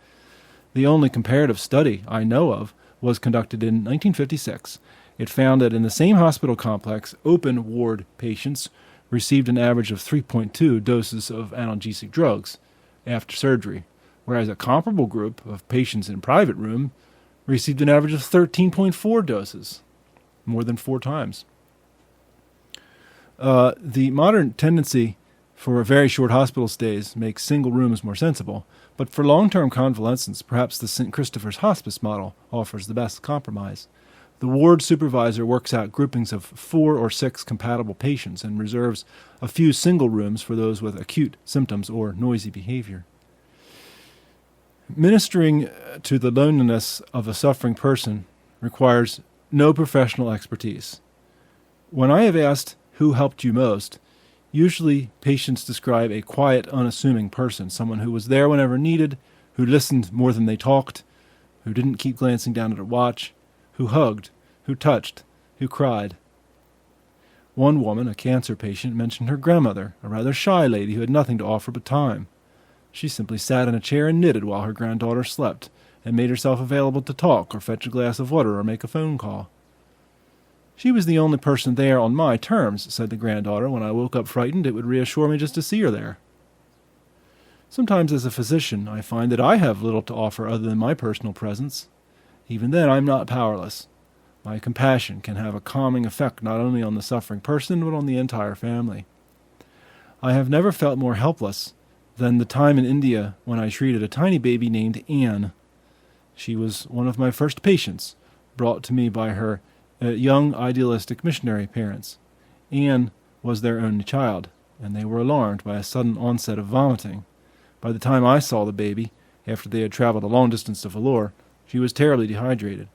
The only comparative study I know of was conducted in 1956. It found that in the same hospital complex, open ward patients received an average of 3.2 doses of analgesic drugs after surgery, whereas a comparable group of patients in private room received an average of 13.4 doses, more than 4 times. The modern tendency for very short hospital stays makes single rooms more sensible, but for long-term convalescence, perhaps the St. Christopher's Hospice model offers the best compromise. The ward supervisor works out groupings of 4 or 6 compatible patients and reserves a few single rooms for those with acute symptoms or noisy behavior. Ministering to the loneliness of a suffering person requires no professional expertise. When I have asked who helped you most, usually patients describe a quiet, unassuming person, someone who was there whenever needed, who listened more than they talked, who didn't keep glancing down at her watch, who hugged, who touched, who cried. One woman, a cancer patient, mentioned her grandmother, a rather shy lady who had nothing to offer but time. She simply sat in a chair and knitted while her granddaughter slept, and made herself available to talk or fetch a glass of water or make a phone call. She was the only person there on my terms, said the granddaughter. When I woke up frightened, it would reassure me just to see her there. Sometimes as a physician, I find that I have little to offer other than my personal presence. Even then, I'm not powerless. My compassion can have a calming effect not only on the suffering person, but on the entire family. I have never felt more helpless than the time in India when I treated a tiny baby named Anne. She was one of my first patients, brought to me by her young idealistic missionary parents. Anne was their only child, and they were alarmed by a sudden onset of vomiting. By the time I saw the baby, after they had traveled a long distance to Vellore, she was terribly dehydrated.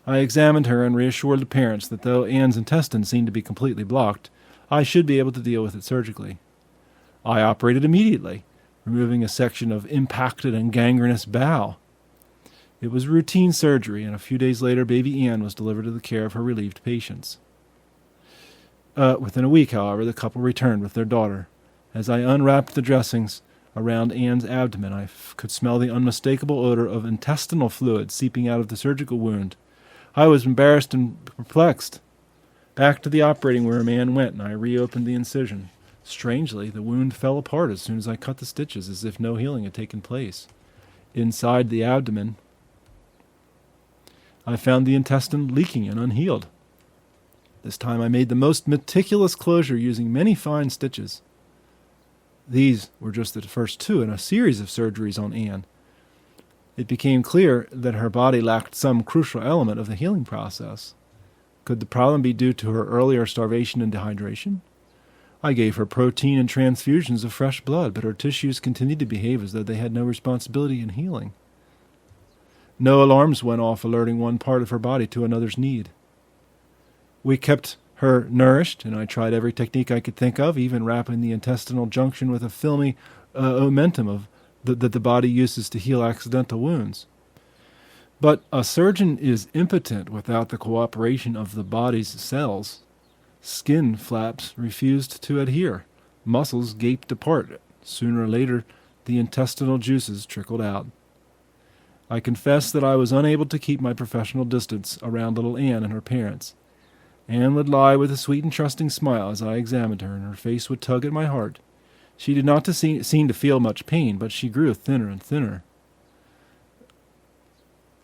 I examined her and reassured the parents that though Anne's intestines seemed to be completely blocked, I should be able to deal with it surgically. I operated immediately, removing a section of impacted and gangrenous bowel. It was routine surgery, and a few days later baby Anne was delivered to the care of her relieved patients. Within a week, however, the couple returned with their daughter. As I unwrapped the dressings around Anne's abdomen, I could smell the unmistakable odor of intestinal fluid seeping out of the surgical wound. I was embarrassed and perplexed. Back to the operating room Anne went, and I reopened the incision. Strangely, the wound fell apart as soon as I cut the stitches, as if no healing had taken place. Inside the abdomen, I found the intestine leaking and unhealed. This time I made the most meticulous closure using many fine stitches. These were just the first 2 in a series of surgeries on Anne. It became clear that her body lacked some crucial element of the healing process. Could the problem be due to her earlier starvation and dehydration? I gave her protein and transfusions of fresh blood, but her tissues continued to behave as though they had no responsibility in healing. No alarms went off alerting one part of her body to another's need. We kept her nourished, and I tried every technique I could think of, even wrapping the intestinal junction with a filmy omentum that the body uses to heal accidental wounds. But a surgeon is impotent without the cooperation of the body's cells. Skin flaps refused to adhere. Muscles gaped apart. Sooner or later, the intestinal juices trickled out. I confess that I was unable to keep my professional distance around little Anne and her parents. Anne would lie with a sweet and trusting smile as I examined her, and her face would tug at my heart. She did not seem to feel much pain, but she grew thinner and thinner.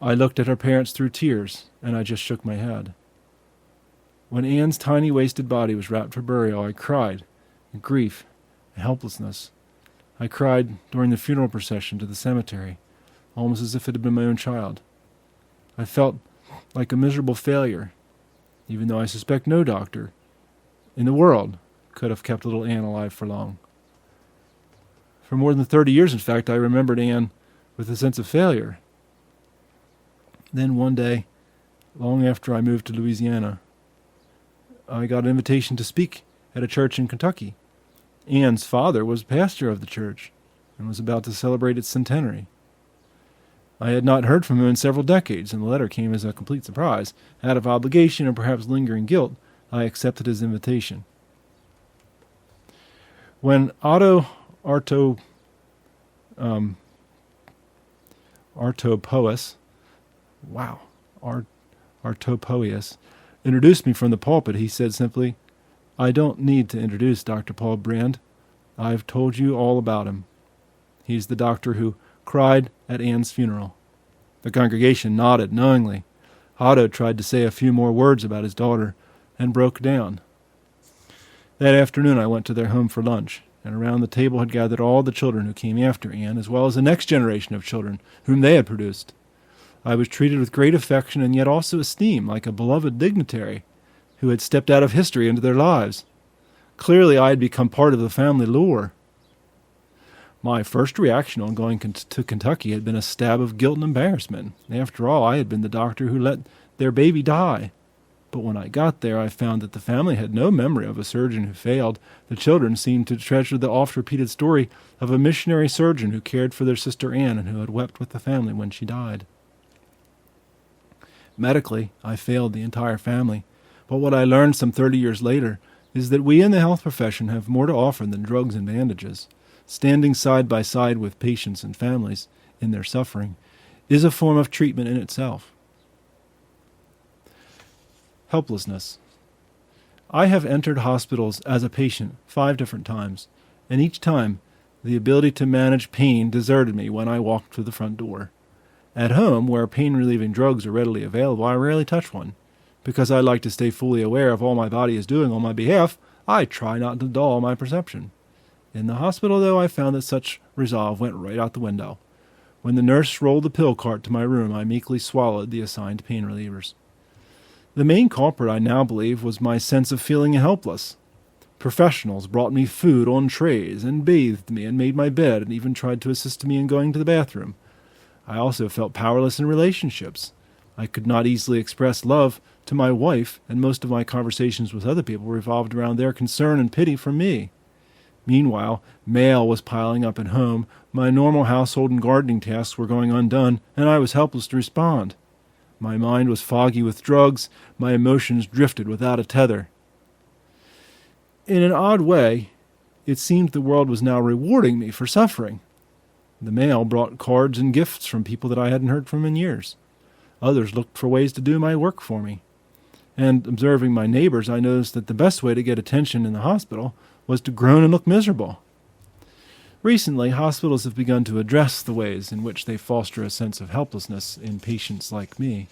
I looked at her parents through tears, and I just shook my head. When Anne's tiny wasted body was wrapped for burial, I cried in grief and helplessness. I cried during the funeral procession to the cemetery, almost as if it had been my own child. I felt like a miserable failure, even though I suspect no doctor in the world could have kept little Anne alive for long. For more than 30 years, in fact, I remembered Anne with a sense of failure. Then one day, long after I moved to Louisiana, I got an invitation to speak at a church in Kentucky. Anne's father was pastor of the church and was about to celebrate its centenary. I had not heard from him in several decades, and the letter came as a complete surprise. Out of obligation and perhaps lingering guilt, I accepted his invitation. When Artopoeus Artopoius, introduced me from the pulpit, he said simply, "I don't need to introduce Dr. Paul Brand. I've told you all about him. He's the doctor who cried at Anne's funeral." The congregation nodded knowingly. Otto tried to say a few more words about his daughter and broke down. That afternoon I went to their home for lunch, and around the table had gathered all the children who came after Anne, as well as the next generation of children whom they had produced. I was treated with great affection and yet also esteem, like a beloved dignitary who had stepped out of history into their lives. Clearly I had become part of the family lore. My first reaction on going to Kentucky had been a stab of guilt and embarrassment. After all, I had been the doctor who let their baby die. But when I got there, I found that the family had no memory of a surgeon who failed. The children seemed to treasure the oft-repeated story of a missionary surgeon who cared for their sister Anne and who had wept with the family when she died. Medically, I failed the entire family. But what I learned some 30 years later is that we in the health profession have more to offer than drugs and bandages. Standing side by side with patients and families in their suffering is a form of treatment in itself. Helplessness. I have entered hospitals as a patient 5 different times, and each time the ability to manage pain deserted me when I walked through the front door. At home, where pain-relieving drugs are readily available, I rarely touch one. Because I like to stay fully aware of all my body is doing on my behalf, I try not to dull my perception. In the hospital, though, I found that such resolve went right out the window. When the nurse rolled the pill cart to my room, I meekly swallowed the assigned pain relievers. The main culprit, I now believe, was my sense of feeling helpless. Professionals brought me food on trays and bathed me and made my bed and even tried to assist me in going to the bathroom. I also felt powerless in relationships. I could not easily express love to my wife, and most of my conversations with other people revolved around their concern and pity for me. Meanwhile, mail was piling up at home, my normal household and gardening tasks were going undone, and I was helpless to respond. My mind was foggy with drugs, my emotions drifted without a tether. In an odd way, it seemed the world was now rewarding me for suffering. The mail brought cards and gifts from people that I hadn't heard from in years. Others looked for ways to do my work for me. And observing my neighbors, I noticed that the best way to get attention in the hospital was to groan and look miserable. Recently, hospitals have begun to address the ways in which they foster a sense of helplessness in patients like me.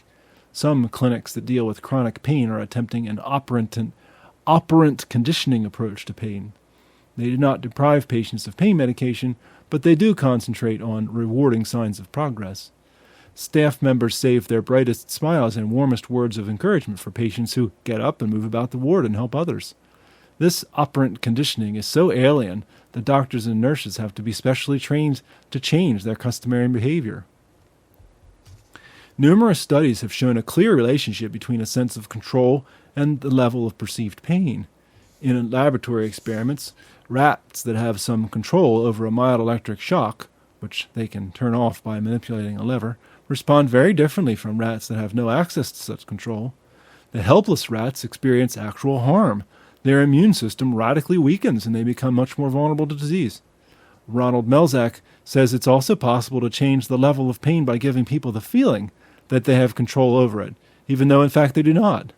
Some clinics that deal with chronic pain are attempting an operant conditioning approach to pain. They do not deprive patients of pain medication, but they do concentrate on rewarding signs of progress. Staff members save their brightest smiles and warmest words of encouragement for patients who get up and move about the ward and help others. This operant conditioning is so alien that doctors and nurses have to be specially trained to change their customary behavior. Numerous studies have shown a clear relationship between a sense of control and the level of perceived pain. In laboratory experiments, rats that have some control over a mild electric shock, which they can turn off by manipulating a lever, respond very differently from rats that have no access to such control. The helpless rats experience actual harm. Their immune system radically weakens and they become much more vulnerable to disease. Ronald Melzack says it's also possible to change the level of pain by giving people the feeling that they have control over it, even though in fact they do not.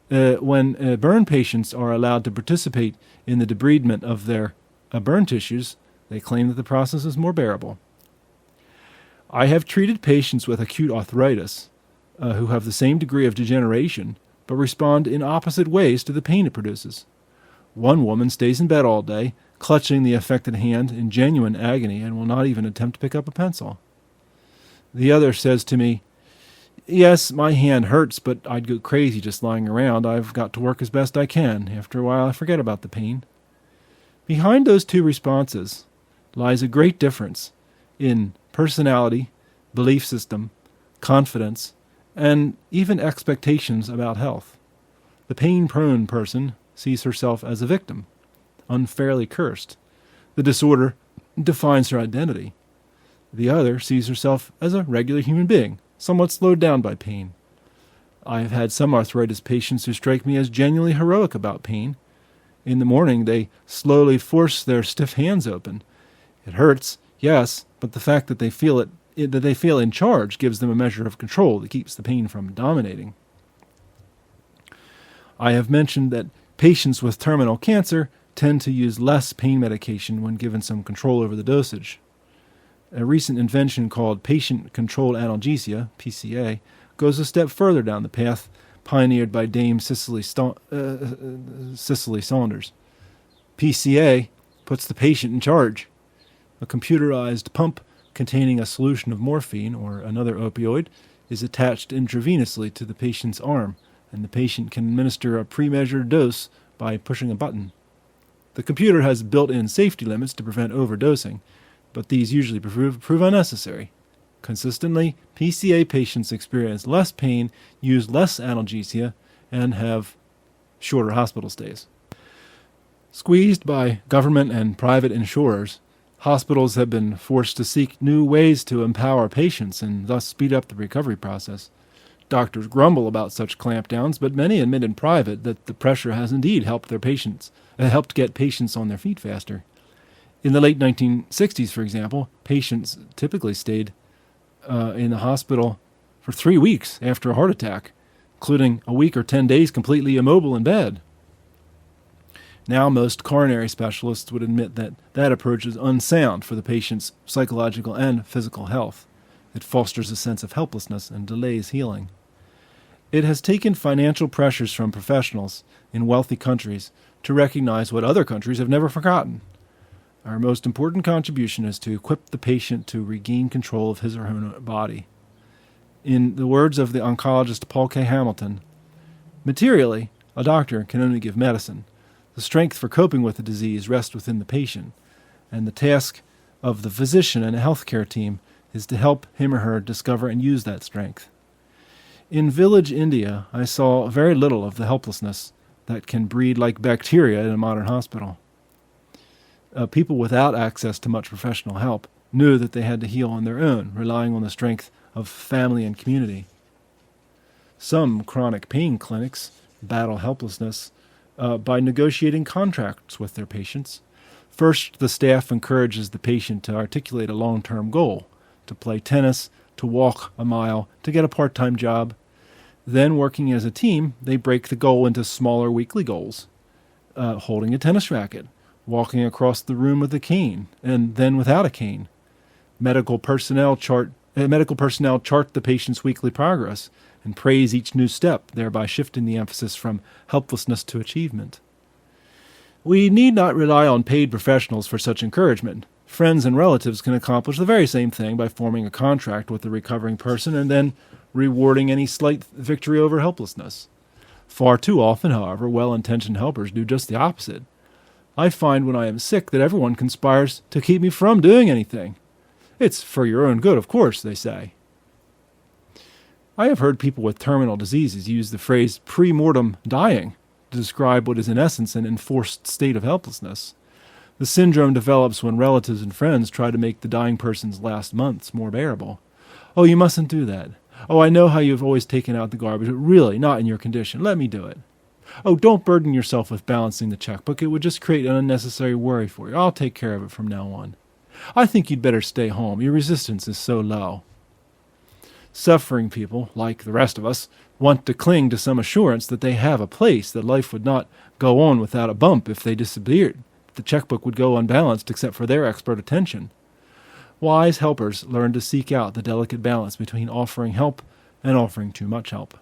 When burn patients are allowed to participate in the debridement of their burn tissues, they claim that the process is more bearable. I have treated patients with acute arthritis who have the same degree of degeneration, but respond in opposite ways to the pain it produces. One woman stays in bed all day, clutching the affected hand in genuine agony and will not even attempt to pick up a pencil. The other says to me, "Yes, my hand hurts, but I'd go crazy just lying around. I've got to work as best I can. After a while, I forget about the pain." Behind those two responses lies a great difference in personality, belief system, confidence, and even expectations about health. The pain-prone person sees herself as a victim, unfairly cursed. The disorder defines her identity. The other sees herself as a regular human being, somewhat slowed down by pain. I have had some arthritis patients who strike me as genuinely heroic about pain. In the morning, they slowly force their stiff hands open. It hurts, yes, but the fact that they feel it that they feel in charge gives them a measure of control that keeps the pain from dominating. I have mentioned that patients with terminal cancer tend to use less pain medication when given some control over the dosage. A recent invention called patient-controlled analgesia, PCA, goes a step further down the path pioneered by Dame Cicely Saunders. PCA puts the patient in charge. A computerized pump containing a solution of morphine or another opioid is attached intravenously to the patient's arm, and the patient can administer a pre-measured dose by pushing a button. The computer has built-in safety limits to prevent overdosing, but these usually prove unnecessary. Consistently, PCA patients experience less pain, use less analgesia, and have shorter hospital stays. Squeezed by government and private insurers, hospitals have been forced to seek new ways to empower patients and thus speed up the recovery process. Doctors grumble about such clampdowns, but many admit in private that the pressure has indeed helped get patients on their feet faster. In the late 1960s, for example, patients typically stayed in the hospital for 3 weeks after a heart attack, including a week or 10 days completely immobile in bed. Now most coronary specialists would admit that that approach is unsound for the patient's psychological and physical health. It fosters a sense of helplessness and delays healing. It has taken financial pressures from professionals in wealthy countries to recognize what other countries have never forgotten. Our most important contribution is to equip the patient to regain control of his or her body. In the words of the oncologist Paul K. Hamilton, materially, a doctor can only give medicine. The strength for coping with the disease rests within the patient, and the task of the physician and a healthcare team is to help him or her discover and use that strength. In village India, I saw very little of the helplessness that can breed like bacteria in a modern hospital. People without access to much professional help knew that they had to heal on their own, relying on the strength of family and community. Some chronic pain clinics battle helplessness by negotiating contracts with their patients. First, the staff encourages the patient to articulate a long-term goal, to play tennis, to walk a mile, to get a part-time job. Then, working as a team, they break the goal into smaller weekly goals, holding a tennis racket, walking across the room with a cane, and then without a cane. Medical personnel chart the patient's weekly progress and praise each new step, thereby shifting the emphasis from helplessness to achievement. We need not rely on paid professionals for such encouragement. Friends and relatives can accomplish the very same thing by forming a contract with the recovering person and then rewarding any slight victory over helplessness. Far too often, however, well-intentioned helpers do just the opposite. I find when I am sick that everyone conspires to keep me from doing anything. It's for your own good, of course, they say. I have heard people with terminal diseases use the phrase pre-mortem dying to describe what is in essence an enforced state of helplessness. The syndrome develops when relatives and friends try to make the dying person's last months more bearable. Oh, you mustn't do that. Oh, I know how you've always taken out the garbage, but really not in your condition. Let me do it. Oh, don't burden yourself with balancing the checkbook. It would just create an unnecessary worry for you. I'll take care of it from now on. I think you'd better stay home. Your resistance is so low. Suffering people, like the rest of us, want to cling to some assurance that they have a place, that life would not go on without a bump if they disappeared. The checkbook would go unbalanced except for their expert attention. Wise helpers learn to seek out the delicate balance between offering help and offering too much help.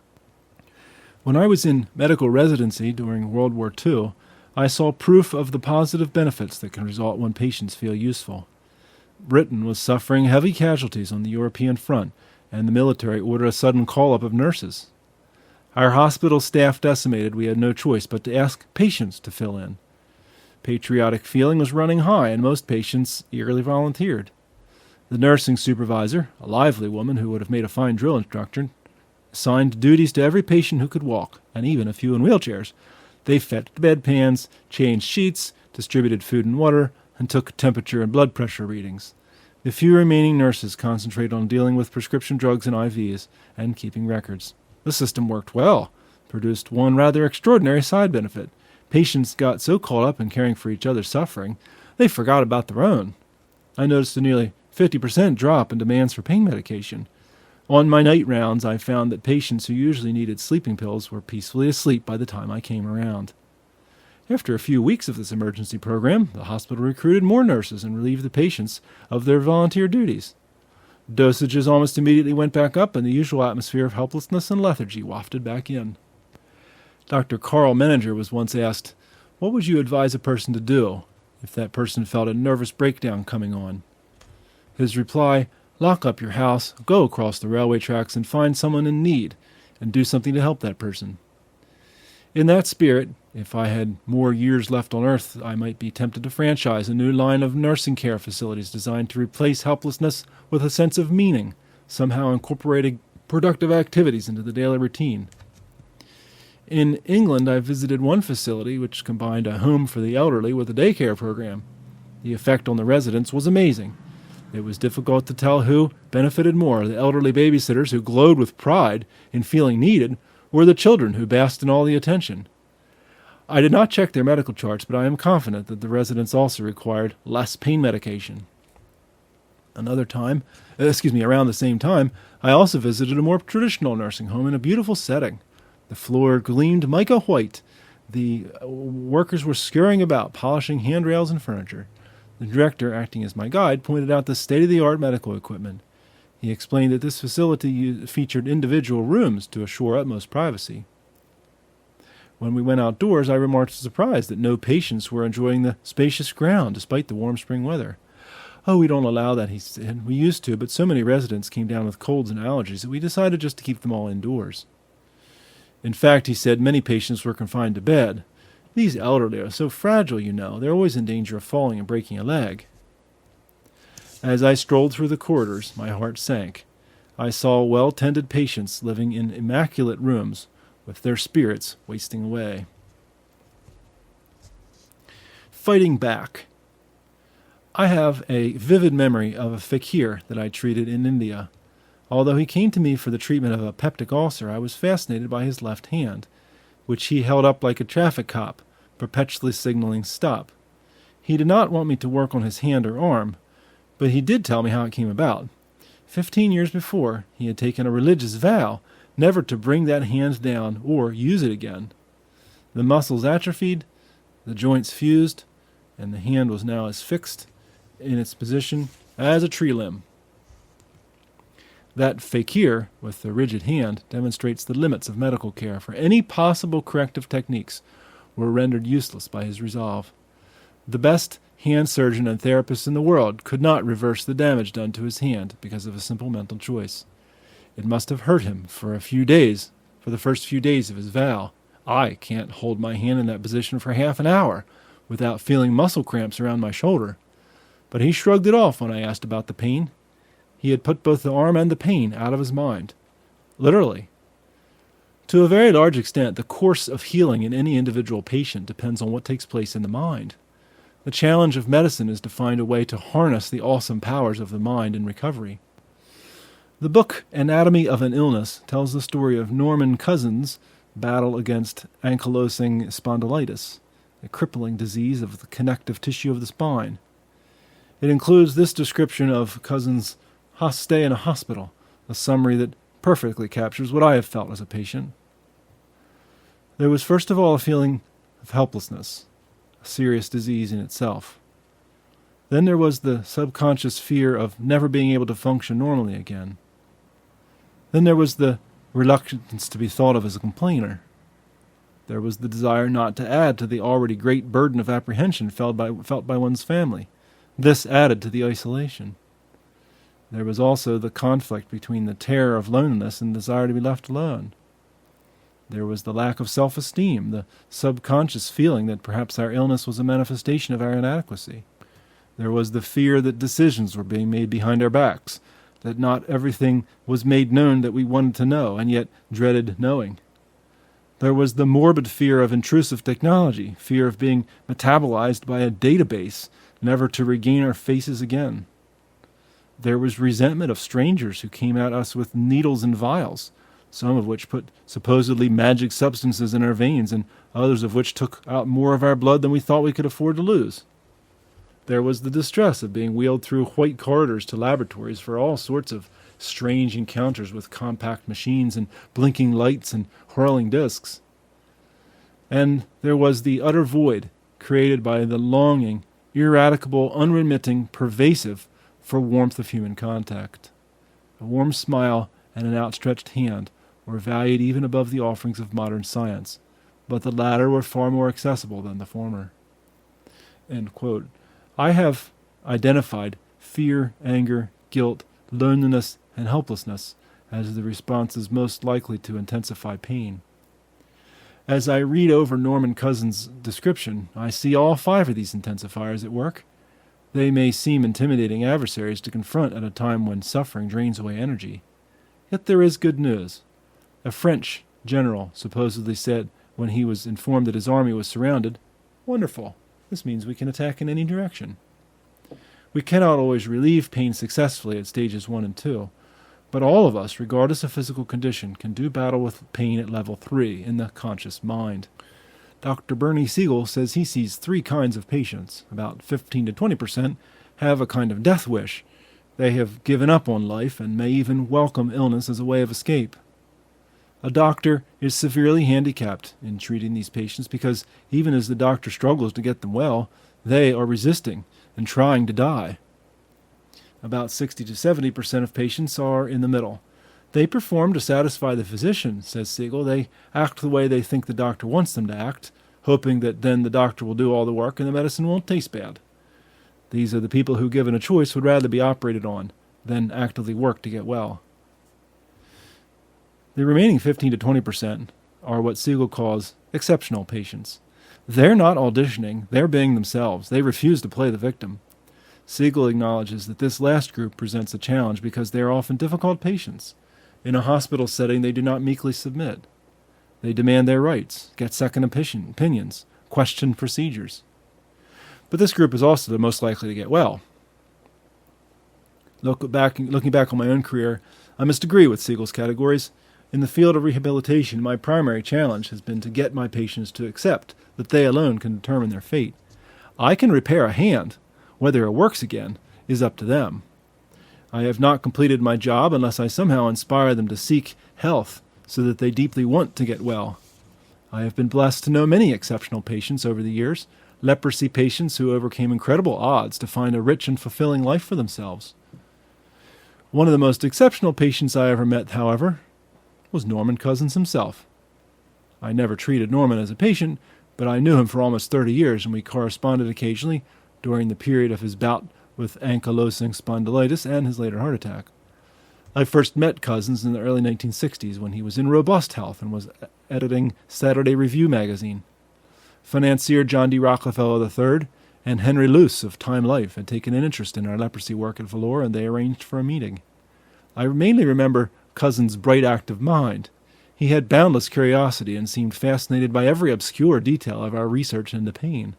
When I was in medical residency during World War II, I saw proof of the positive benefits that can result when patients feel useful. Britain was suffering heavy casualties on the European front, and the military ordered a sudden call-up of nurses. Our hospital staff decimated, we had no choice but to ask patients to fill in. Patriotic feeling was running high, and most patients eagerly volunteered. The nursing supervisor, a lively woman who would have made a fine drill instructor, assigned duties to every patient who could walk, and even a few in wheelchairs. They fed bedpans, changed sheets, distributed food and water, and took temperature and blood pressure readings. The few remaining nurses concentrated on dealing with prescription drugs and IVs and keeping records. The system worked well, produced one rather extraordinary side benefit. Patients got so caught up in caring for each other's suffering, they forgot about their own. I noticed a nearly 50% drop in demands for pain medication. On my night rounds, I found that patients who usually needed sleeping pills were peacefully asleep by the time I came around. After a few weeks of this emergency program, the hospital recruited more nurses and relieved the patients of their volunteer duties. Dosages almost immediately went back up, and the usual atmosphere of helplessness and lethargy wafted back in. Dr. Carl Menninger was once asked, "What would you advise a person to do if that person felt a nervous breakdown coming on?" His reply, "Lock up your house, go across the railway tracks and find someone in need, and do something to help that person." In that spirit, if I had more years left on earth, I might be tempted to franchise a new line of nursing care facilities designed to replace helplessness with a sense of meaning, somehow incorporating productive activities into the daily routine. In England, I visited one facility which combined a home for the elderly with a daycare program. The effect on the residents was amazing. It was difficult to tell who benefited more, the elderly babysitters who glowed with pride in feeling needed, or the children who basked in all the attention. I did not check their medical charts, but I am confident that the residents also required less pain medication. Around the same time, I also visited a more traditional nursing home in a beautiful setting. The floor gleamed mica white. The workers were scurrying about, polishing handrails and furniture. The director, acting as my guide, pointed out the state-of-the-art medical equipment. He explained that this facility featured individual rooms to assure utmost privacy. When we went outdoors, I remarked with surprise that no patients were enjoying the spacious ground despite the warm spring weather. "Oh, we don't allow that," he said. "We used to, but so many residents came down with colds and allergies that we decided just to keep them all indoors." In fact, he said, many patients were confined to bed. "These elderly are so fragile, you know. They're always in danger of falling and breaking a leg." As I strolled through the corridors, my heart sank. I saw well-tended patients living in immaculate rooms, with their spirits wasting away. Fighting back. I have a vivid memory of a fakir that I treated in India. Although he came to me for the treatment of a peptic ulcer, I was fascinated by his left hand, which he held up like a traffic cop, perpetually signaling stop. He did not want me to work on his hand or arm, but he did tell me how it came about. 15 years before, he had taken a religious vow never to bring that hand down or use it again. The muscles atrophied, the joints fused, and the hand was now as fixed in its position as a tree limb. That fakir, with the rigid hand, demonstrates the limits of medical care, for any possible corrective techniques were rendered useless by his resolve. The best hand surgeon and therapist in the world could not reverse the damage done to his hand because of a simple mental choice. It must have hurt him for the first few days of his vow. I can't hold my hand in that position for half an hour without feeling muscle cramps around my shoulder. But he shrugged it off when I asked about the pain. He had put both the arm and the pain out of his mind. Literally. To a very large extent, the course of healing in any individual patient depends on what takes place in the mind. The challenge of medicine is to find a way to harness the awesome powers of the mind in recovery. The book Anatomy of an Illness tells the story of Norman Cousins' battle against ankylosing spondylitis, a crippling disease of the connective tissue of the spine. It includes this description of Cousins' stay in a hospital, a summary that perfectly captures what I have felt as a patient. There was first of all a feeling of helplessness, a serious disease in itself. Then there was the subconscious fear of never being able to function normally again. Then there was the reluctance to be thought of as a complainer. There was the desire not to add to the already great burden of apprehension felt by one's family. This added to the isolation. There was also the conflict between the terror of loneliness and the desire to be left alone. There was the lack of self-esteem, the subconscious feeling that perhaps our illness was a manifestation of our inadequacy. There was the fear that decisions were being made behind our backs, that not everything was made known that we wanted to know, and yet dreaded knowing. There was the morbid fear of intrusive technology, fear of being metabolized by a database, never to regain our faces again. There was resentment of strangers who came at us with needles and vials, some of which put supposedly magic substances in our veins, and others of which took out more of our blood than we thought we could afford to lose. There was the distress of being wheeled through white corridors to laboratories for all sorts of strange encounters with compact machines and blinking lights and whirling discs. And there was the utter void created by the longing, ineradicable, unremitting, pervasive for warmth of human contact. A warm smile and an outstretched hand were valued even above the offerings of modern science, but the latter were far more accessible than the former. End quote. I have identified fear, anger, guilt, loneliness, and helplessness as the responses most likely to intensify pain. As I read over Norman Cousins' description, I see all 5 of these intensifiers at work. They may seem intimidating adversaries to confront at a time when suffering drains away energy. Yet there is good news. A French general supposedly said when he was informed that his army was surrounded, "Wonderful. This means we can attack in any direction." We cannot always relieve pain successfully at stages 1 and 2, but all of us, regardless of physical condition, can do battle with pain at level 3 in the conscious mind. Dr. Bernie Siegel says he sees 3 kinds of patients. About 15 to 20% have a kind of death wish. They have given up on life and may even welcome illness as a way of escape. A doctor is severely handicapped in treating these patients because even as the doctor struggles to get them well, they are resisting and trying to die. About 60 to 70% of patients are in the middle. They perform to satisfy the physician, says Siegel. They act the way they think the doctor wants them to act, hoping that then the doctor will do all the work and the medicine won't taste bad. These are the people who, given a choice, would rather be operated on than actively work to get well. The remaining 15 to 20% are what Siegel calls exceptional patients. They're not auditioning, they're being themselves. They refuse to play the victim. Siegel acknowledges that this last group presents a challenge because they are often difficult patients. In a hospital setting, they do not meekly submit. They demand their rights, get second opinions, question procedures. But this group is also the most likely to get well. Looking back on my own career, I must agree with Siegel's categories. In the field of rehabilitation, my primary challenge has been to get my patients to accept that they alone can determine their fate. I can repair a hand. Whether it works again is up to them. I have not completed my job unless I somehow inspire them to seek health so that they deeply want to get well. I have been blessed to know many exceptional patients over the years, leprosy patients who overcame incredible odds to find a rich and fulfilling life for themselves. One of the most exceptional patients I ever met, however, was Norman Cousins himself. I never treated Norman as a patient, but I knew him for almost 30 years, and we corresponded occasionally during the period of his bout with ankylosing spondylitis and his later heart attack. I first met Cousins in the early 1960s when he was in robust health and was editing Saturday Review magazine. Financier John D. Rockefeller III and Henry Luce of Time Life had taken an interest in our leprosy work at Valor, and they arranged for a meeting. I mainly remember Cousins' bright, active mind. He had boundless curiosity and seemed fascinated by every obscure detail of our research into pain.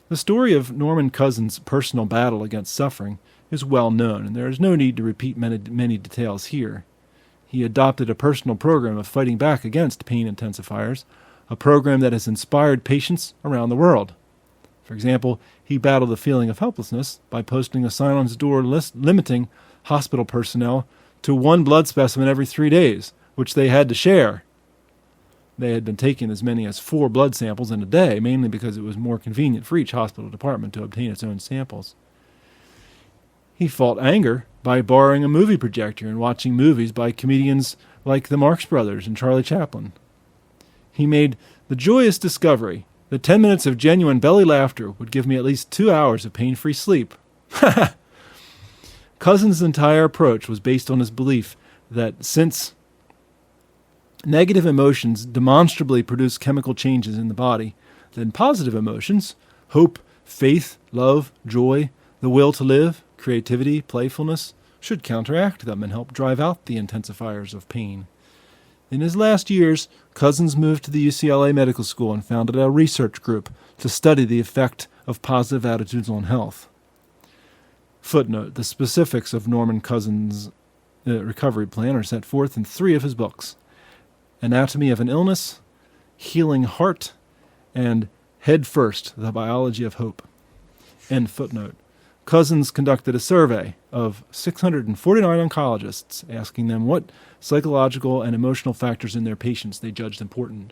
The story of Norman Cousins' personal battle against suffering is well known, and there is no need to repeat many details here. He adopted a personal program of fighting back against pain intensifiers, a program that has inspired patients around the world. For example, he battled the feeling of helplessness by posting a sign on his door limiting hospital personnel to 1 blood specimen every 3 days, which they had to share. They had been taking as many as 4 blood samples in a day, mainly because it was more convenient for each hospital department to obtain its own samples. He fought anger by borrowing a movie projector and watching movies by comedians like the Marx Brothers and Charlie Chaplin. He made the joyous discovery that 10 minutes of genuine belly laughter would give me at least 2 hours of pain-free sleep. Cousins' entire approach was based on his belief that since negative emotions demonstrably produce chemical changes in the body, then positive emotions, hope, faith, love, joy, the will to live, creativity, playfulness, should counteract them and help drive out the intensifiers of pain. In his last years, Cousins moved to the UCLA Medical School and founded a research group to study the effect of positive attitudes on health. Footnote: the specifics of Norman Cousins' recovery plan are set forth in 3 of his books: Anatomy of an Illness, Healing Heart, and Head First, The Biology of Hope. End footnote. Cousins conducted a survey of 649 oncologists, asking them what psychological and emotional factors in their patients they judged important.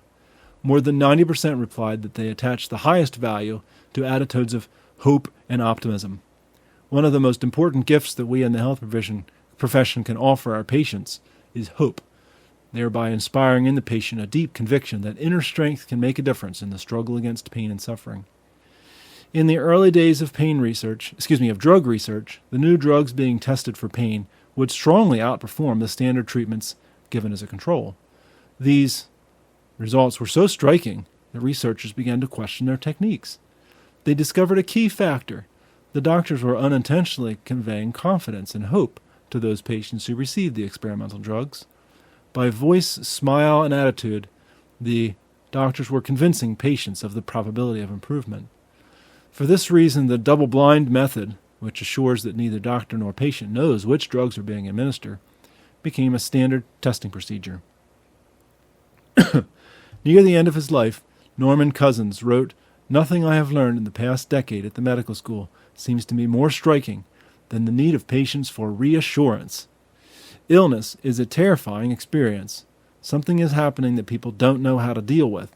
More than 90% replied that they attached the highest value to attitudes of hope and optimism. One of the most important gifts that we in the health profession can offer our patients is hope, thereby inspiring in the patient a deep conviction that inner strength can make a difference in the struggle against pain and suffering. In the early days of drug research, the new drugs being tested for pain would strongly outperform the standard treatments given as a control. These results were so striking that researchers began to question their techniques. They discovered a key factor. The doctors were unintentionally conveying confidence and hope to those patients who received the experimental drugs. By voice, smile, and attitude, the doctors were convincing patients of the probability of improvement. For this reason, the double-blind method, which assures that neither doctor nor patient knows which drugs are being administered, became a standard testing procedure. Near the end of his life, Norman Cousins wrote, "Nothing I have learned in the past decade at the medical school seems to me more striking than the need of patients for reassurance. Illness is a terrifying experience. Something is happening that people don't know how to deal with.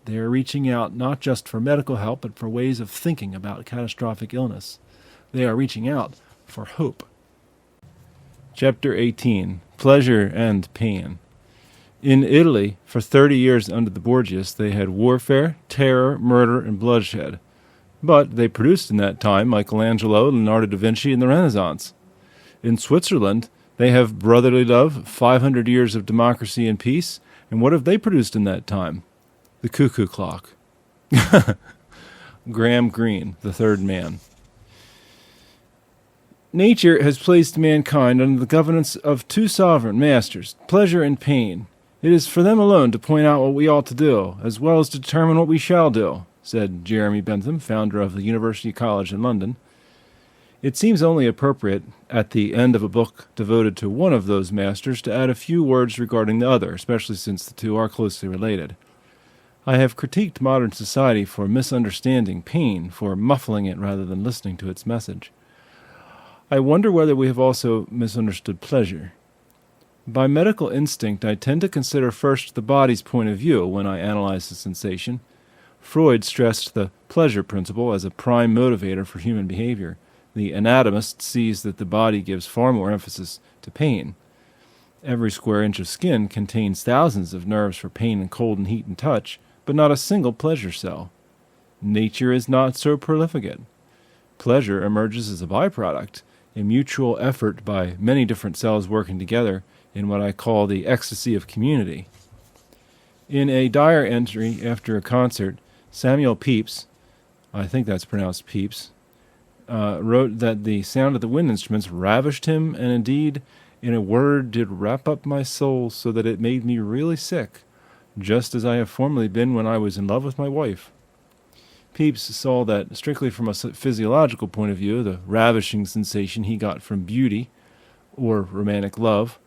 They are reaching out not just for medical help, but for ways of thinking about catastrophic illness. They are reaching out for hope." Chapter 18. Pleasure and Pain. In Italy, for 30 years under the Borgias, they had warfare, terror, murder, and bloodshed. But they produced in that time Michelangelo, Leonardo da Vinci, and the Renaissance. In Switzerland, they have brotherly love, 500 years of democracy and peace, and what have they produced in that time? The cuckoo clock. Graham Greene, the third man. Nature has placed mankind under the governance of two sovereign masters, pleasure and pain. It is for them alone to point out what we ought to do, as well as to determine what we shall do, said Jeremy Bentham, founder of the University College in London. It seems only appropriate, at the end of a book devoted to one of those masters, to add a few words regarding the other, especially since the two are closely related. I have critiqued modern society for misunderstanding pain, for muffling it rather than listening to its message. I wonder whether we have also misunderstood pleasure. By medical instinct, I tend to consider first the body's point of view when I analyze the sensation. Freud stressed the pleasure principle as a prime motivator for human behavior. The anatomist sees that the body gives far more emphasis to pain. Every square inch of skin contains thousands of nerves for pain and cold and heat and touch, but not a single pleasure cell. Nature is not so prolific. Pleasure emerges as a byproduct, a mutual effort by many different cells working together in what I call the ecstasy of community. In a diary entry after a concert, Samuel Pepys, I think that's pronounced Pepys, wrote that the sound of the wind instruments ravished him, and indeed, in a word, did wrap up my soul so that it made me really sick, just as I have formerly been when I was in love with my wife. Pepys saw that, strictly from a physiological point of view, the ravishing sensation he got from beauty, or romantic love,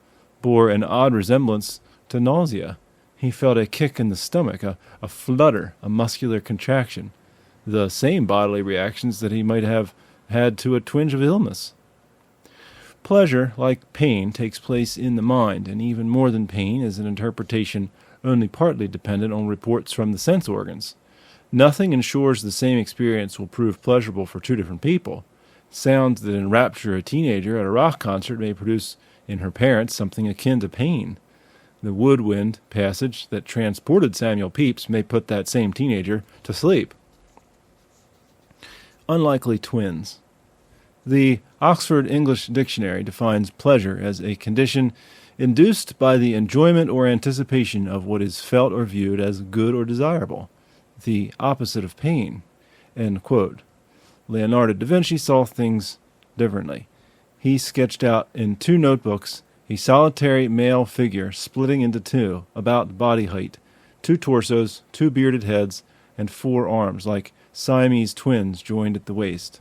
bore an odd resemblance to nausea. He felt a kick in the stomach, a flutter, a muscular contraction, the same bodily reactions that he might have had to a twinge of illness. Pleasure, like pain, takes place in the mind, and even more than pain is an interpretation only partly dependent on reports from the sense organs. Nothing ensures the same experience will prove pleasurable for two different people. Sounds that enrapture a teenager at a rock concert may produce in her parents something akin to pain. The woodwind passage that transported Samuel Pepys may put that same teenager to sleep. Unlikely twins. The Oxford English Dictionary defines pleasure as a condition induced by the enjoyment or anticipation of what is felt or viewed as good or desirable, the opposite of pain. End quote. Leonardo da Vinci saw things differently. He sketched out in 2 notebooks a solitary male figure splitting into 2, about body height, 2 torsos, 2 bearded heads, and 4 arms, like Siamese twins joined at the waist.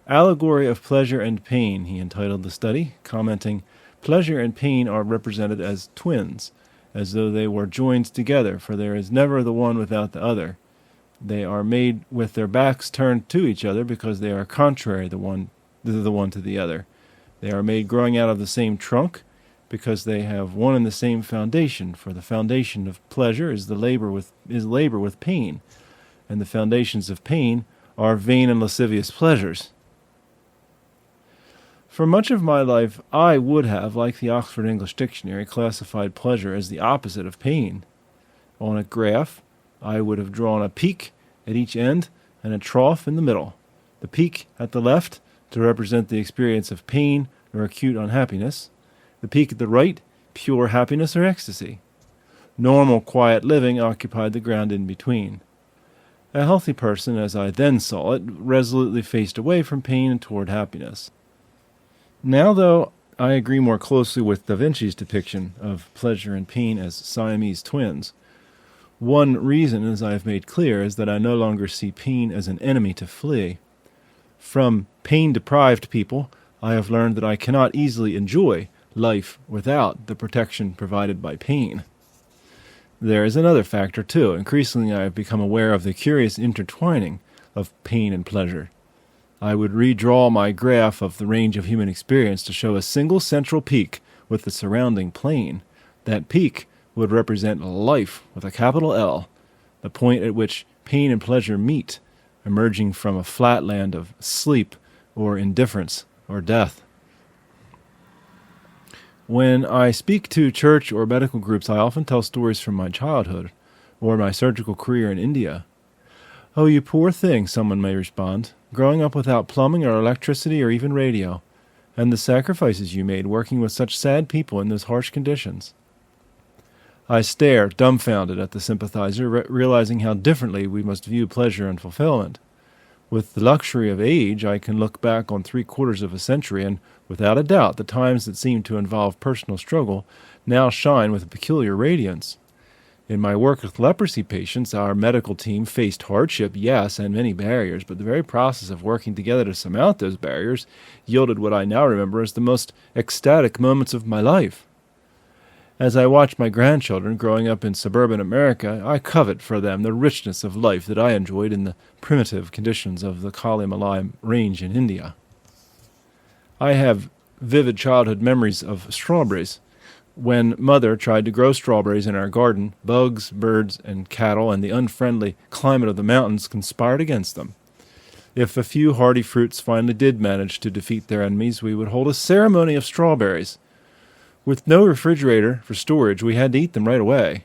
Allegory of Pleasure and Pain, he entitled the study, commenting, "Pleasure and pain are represented as twins, as though they were joined together, for there is never the one without the other. They are made with their backs turned to each other because they are contrary the one to the other. They are made growing out of the same trunk because they have one and the same foundation. For the foundation of pleasure is labor with pain, and the foundations of pain are vain and lascivious pleasures. For much of my life, I would have, like the Oxford English Dictionary, classified pleasure as the opposite of pain. On a graph, I would have drawn a peak at each end and a trough in the middle. The peak at the left to represent the experience of pain or acute unhappiness. The peak at the right, pure happiness or ecstasy. Normal, quiet living occupied the ground in between. A healthy person, as I then saw it, resolutely faced away from pain and toward happiness. Now, though, I agree more closely with Da Vinci's depiction of pleasure and pain as Siamese twins. One reason, as I have made clear, is that I no longer see pain as an enemy to flee. From pain-deprived people, I have learned that I cannot easily enjoy life without the protection provided by pain. There is another factor, too. Increasingly, I have become aware of the curious intertwining of pain and pleasure. I would redraw my graph of the range of human experience to show a single central peak with the surrounding plain. That peak would represent life with a capital L, the point at which pain and pleasure meet, emerging from a flatland of sleep or indifference or death. When I speak to church or medical groups, I often tell stories from my childhood or my surgical career in India. "Oh, you poor thing," someone may respond, "growing up without plumbing or electricity or even radio, and the sacrifices you made working with such sad people in those harsh conditions." I stare, dumbfounded, at the sympathizer, realizing how differently we must view pleasure and fulfillment. With the luxury of age, I can look back on 3/4 of a century, and without a doubt the times that seemed to involve personal struggle now shine with a peculiar radiance. In my work with leprosy patients, our medical team faced hardship, yes, and many barriers, but the very process of working together to surmount those barriers yielded what I now remember as the most ecstatic moments of my life. As I watch my grandchildren growing up in suburban America, I covet for them the richness of life that I enjoyed in the primitive conditions of the Kali Malay range in India. I have vivid childhood memories of strawberries. When Mother tried to grow strawberries in our garden, bugs, birds, and cattle and the unfriendly climate of the mountains conspired against them. If a few hardy fruits finally did manage to defeat their enemies, we would hold a ceremony of strawberries. With no refrigerator for storage, we had to eat them right away.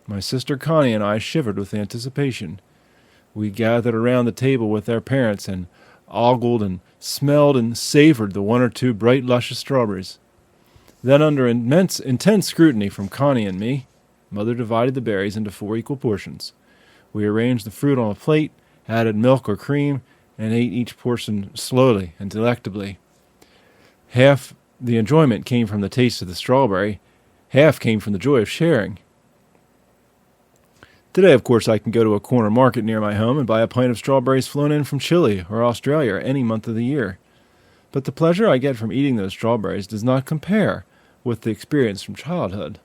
My sister Connie and I shivered with anticipation. We gathered around the table with our parents and ogled and smelled and savored the 1 or 2 bright, luscious strawberries. Then, under intense scrutiny from Connie and me, Mother divided the berries into 4 equal portions. We arranged the fruit on a plate, added milk or cream, and ate each portion slowly and delectably. Half the enjoyment came from the taste of the strawberry, half came from the joy of sharing. Today, of course, I can go to a corner market near my home and buy a pint of strawberries flown in from Chile or Australia or any month of the year. But the pleasure I get from eating those strawberries does not compare with the experience from childhood.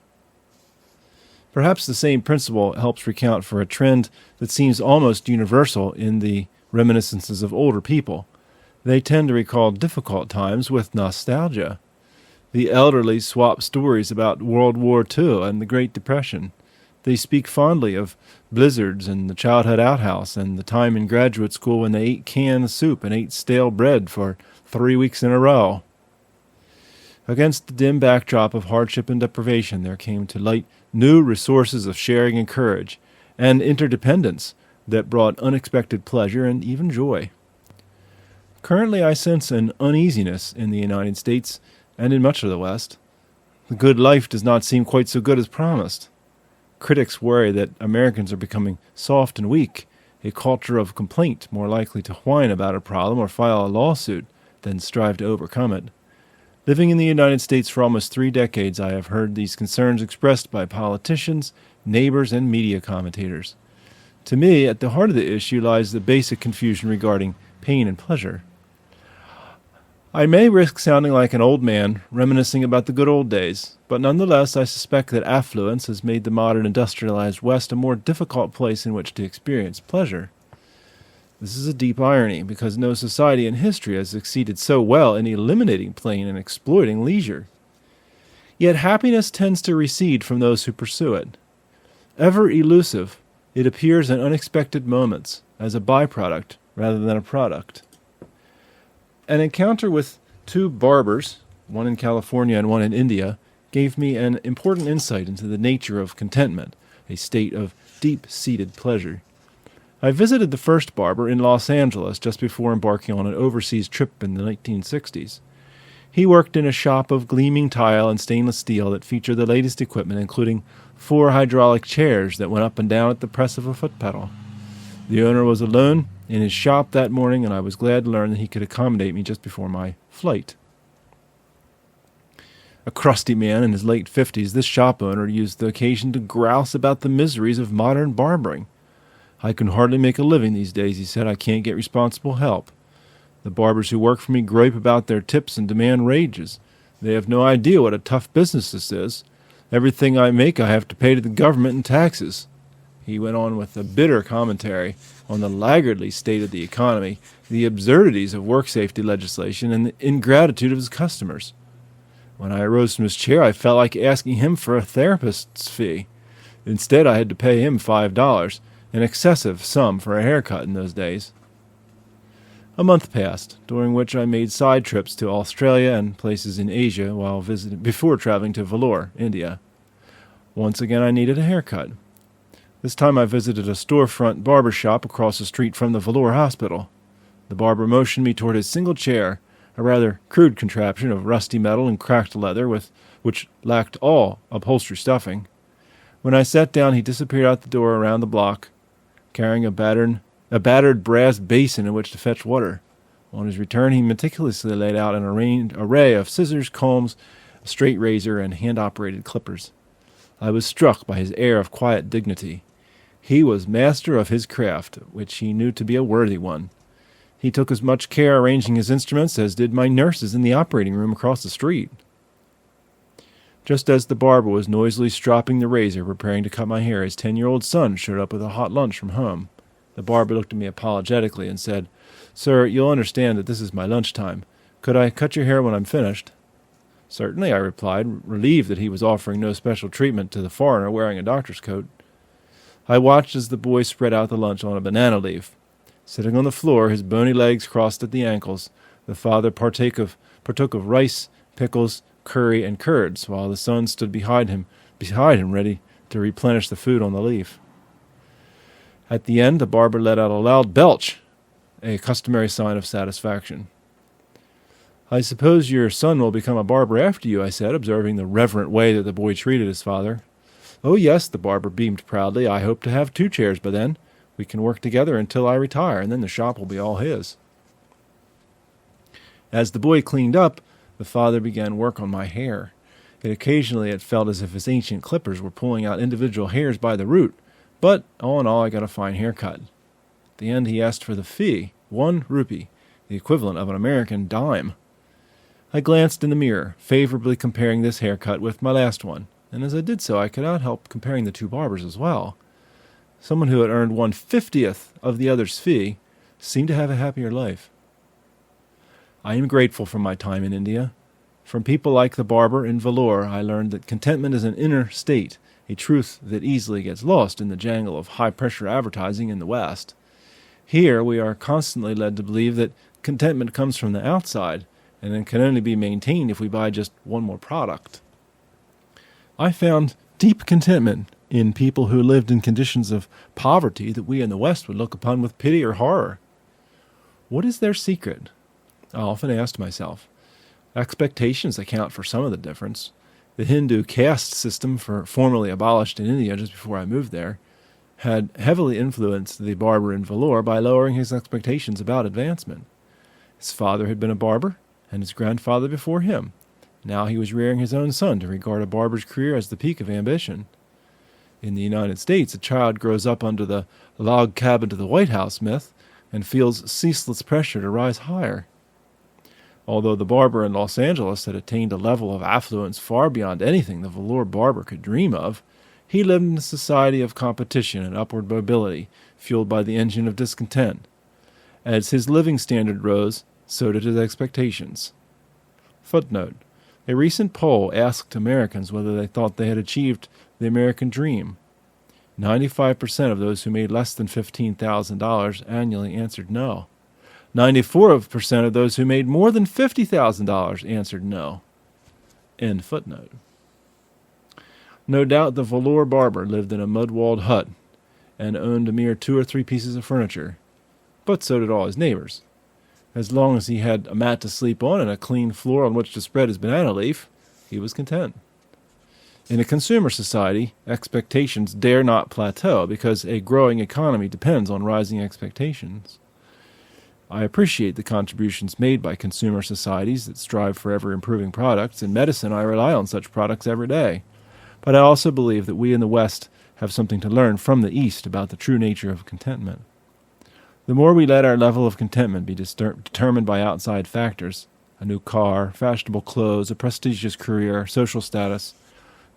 Perhaps the same principle helps recount for a trend that seems almost universal in the reminiscences of older people. They tend to recall difficult times with nostalgia. The elderly swap stories about World War II and the Great Depression. They speak fondly of blizzards and the childhood outhouse and the time in graduate school when they ate canned soup and ate stale bread for 3 weeks in a row. Against the dim backdrop of hardship and deprivation, there came to light new resources of sharing and courage, and interdependence that brought unexpected pleasure and even joy. Currently, I sense an uneasiness in the United States and in much of the West. The good life does not seem quite so good as promised. Critics worry that Americans are becoming soft and weak, a culture of complaint more likely to whine about a problem or file a lawsuit than strive to overcome it. Living in the United States for almost 3 decades, I have heard these concerns expressed by politicians, neighbors, and media commentators. To me, at the heart of the issue lies the basic confusion regarding pain and pleasure. I may risk sounding like an old man reminiscing about the good old days, but nonetheless I suspect that affluence has made the modern industrialized West a more difficult place in which to experience pleasure. This is a deep irony, because no society in history has succeeded so well in eliminating pain and exploiting leisure. Yet happiness tends to recede from those who pursue it. Ever elusive, it appears in unexpected moments, as a byproduct rather than a product. An encounter with two barbers, one in California and one in India, gave me an important insight into the nature of contentment, a state of deep-seated pleasure. I visited the first barber in Los Angeles just before embarking on an overseas trip in the 1960s. He worked in a shop of gleaming tile and stainless steel that featured the latest equipment, including 4 hydraulic chairs that went up and down at the press of a foot pedal. The owner was alone in his shop that morning, and I was glad to learn that he could accommodate me just before my flight. A crusty man in his late 50s, this shop owner used the occasion to grouse about the miseries of modern barbering. "I can hardly make a living these days," he said. "I can't get responsible help. The barbers who work for me gripe about their tips and demand wages. They have no idea what a tough business this is. Everything I make I have to pay to the government in taxes." He went on with a bitter commentary on the laggardly state of the economy, the absurdities of work safety legislation, and the ingratitude of his customers. When I arose from his chair, I felt like asking him for a therapist's fee. Instead, I had to pay him $5, an excessive sum for a haircut in those days. A month passed, during which I made side trips to Australia and places in Asia before traveling to Vellore, India. Once again, I needed a haircut. This time I visited a storefront barber shop across the street from the Vellore hospital. The barber motioned me toward his single chair, a rather crude contraption of rusty metal and cracked leather which lacked all upholstery stuffing. When I sat down, he disappeared out the door around the block, carrying a battered brass basin in which to fetch water. On his return, he meticulously laid out an array of scissors, combs, a straight razor, and hand-operated clippers. I was struck by his air of quiet dignity. He was master of his craft, which he knew to be a worthy one. He took as much care arranging his instruments as did my nurses in the operating room across the street. Just as the barber was noisily stropping the razor, preparing to cut my hair, his 10-year-old son showed up with a hot lunch from home. The barber looked at me apologetically and said, "Sir, you'll understand that this is my lunchtime. Could I cut your hair when I'm finished?" "Certainly," I replied, relieved that he was offering no special treatment to the foreigner wearing a doctor's coat. I watched as the boy spread out the lunch on a banana leaf. Sitting on the floor, his bony legs crossed at the ankles, the father partook of rice, pickles, curry, and curds, while the son stood beside him ready to replenish the food on the leaf. At the end, the barber let out a loud belch, a customary sign of satisfaction. "I suppose your son will become a barber after you," I said, observing the reverent way that the boy treated his father. "Oh, yes," the barber beamed proudly. "I hope to have 2 chairs by then. We can work together until I retire, and then the shop will be all his." As the boy cleaned up, the father began work on my hair. Occasionally it felt as if his ancient clippers were pulling out individual hairs by the root, but all in all I got a fine haircut. At the end he asked for the fee, 1 rupee, the equivalent of an American dime. I glanced in the mirror, favorably comparing this haircut with my last one, and as I did so I could not help comparing the 2 barbers as well. Someone who had earned 1/50th of the other's fee seemed to have a happier life. I am grateful for my time in India. From people like the barber in Vellore, I learned that contentment is an inner state, a truth that easily gets lost in the jangle of high-pressure advertising in the West. Here we are constantly led to believe that contentment comes from the outside, and then can only be maintained if we buy just one more product. I found deep contentment in people who lived in conditions of poverty that we in the West would look upon with pity or horror. What is their secret? I often asked myself. Expectations account for some of the difference. The Hindu caste system, formerly abolished in India just before I moved there, had heavily influenced the barber in Vellore by lowering his expectations about advancement. His father had been a barber, and his grandfather before him. Now he was rearing his own son to regard a barber's career as the peak of ambition. In the United States, a child grows up under the log cabin to the White House myth and feels ceaseless pressure to rise higher. Although the barber in Los Angeles had attained a level of affluence far beyond anything the velour barber could dream of, he lived in a society of competition and upward mobility, fueled by the engine of discontent. As his living standard rose, so did his expectations. Footnote: a recent poll asked Americans whether they thought they had achieved the American dream. 95% of those who made less than $15,000 annually answered no. 94% of those who made more than $50,000 answered no. End footnote. No doubt the velour barber lived in a mud-walled hut and owned a mere 2 or 3 pieces of furniture, but so did all his neighbors. As long as he had a mat to sleep on and a clean floor on which to spread his banana leaf, he was content. In a consumer society, expectations dare not plateau because a growing economy depends on rising expectations. I appreciate the contributions made by consumer societies that strive for ever-improving products. In medicine, I rely on such products every day. But I also believe that we in the West have something to learn from the East about the true nature of contentment. The more we let our level of contentment be determined by outside factors, a new car, fashionable clothes, a prestigious career, social status,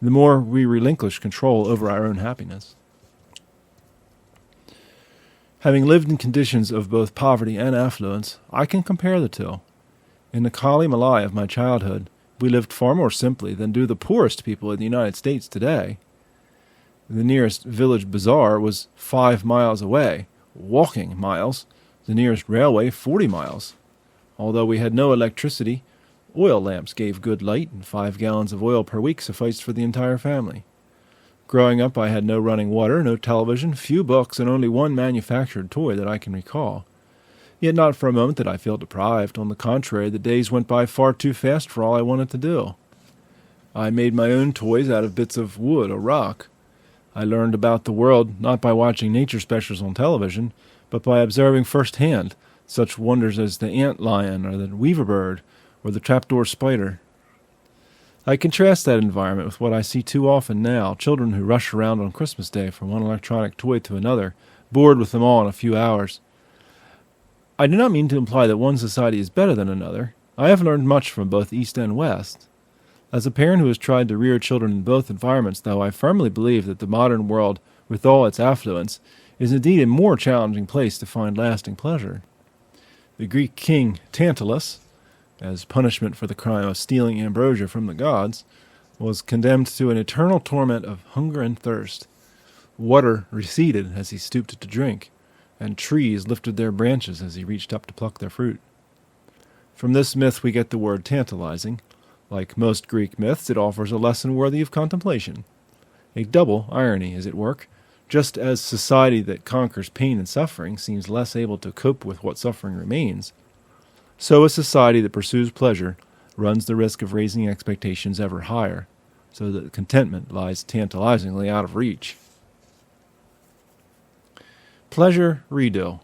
the more we relinquish control over our own happiness. Having lived in conditions of both poverty and affluence, I can compare the two. In the Kali Malai of my childhood, we lived far more simply than do the poorest people in the United States today. The nearest village bazaar was 5 miles away, walking miles, the nearest railway 40 miles. Although we had no electricity, oil lamps gave good light, and 5 gallons of oil per week sufficed for the entire family. Growing up, I had no running water, no television, few books, and only one manufactured toy that I can recall. Yet not for a moment did I feel deprived. On the contrary, the days went by far too fast for all I wanted to do. I made my own toys out of bits of wood or rock. I learned about the world not by watching nature specials on television, but by observing firsthand such wonders as the antlion or the weaver bird or the trapdoor spider. I contrast that environment with what I see too often now, children who rush around on Christmas Day from one electronic toy to another, bored with them all in a few hours. I do not mean to imply that one society is better than another. I have learned much from both East and West. As a parent who has tried to rear children in both environments, though, I firmly believe that the modern world, with all its affluence, is indeed a more challenging place to find lasting pleasure. The Greek king Tantalus, as punishment for the crime of stealing ambrosia from the gods, was condemned to an eternal torment of hunger and thirst. Water receded as he stooped to drink, and trees lifted their branches as he reached up to pluck their fruit. From this myth we get the word tantalizing. Like most Greek myths, it offers a lesson worthy of contemplation. A double irony is at work. Just as society that conquers pain and suffering seems less able to cope with what suffering remains, so a society that pursues pleasure runs the risk of raising expectations ever higher, so that contentment lies tantalizingly out of reach. Pleasure redo.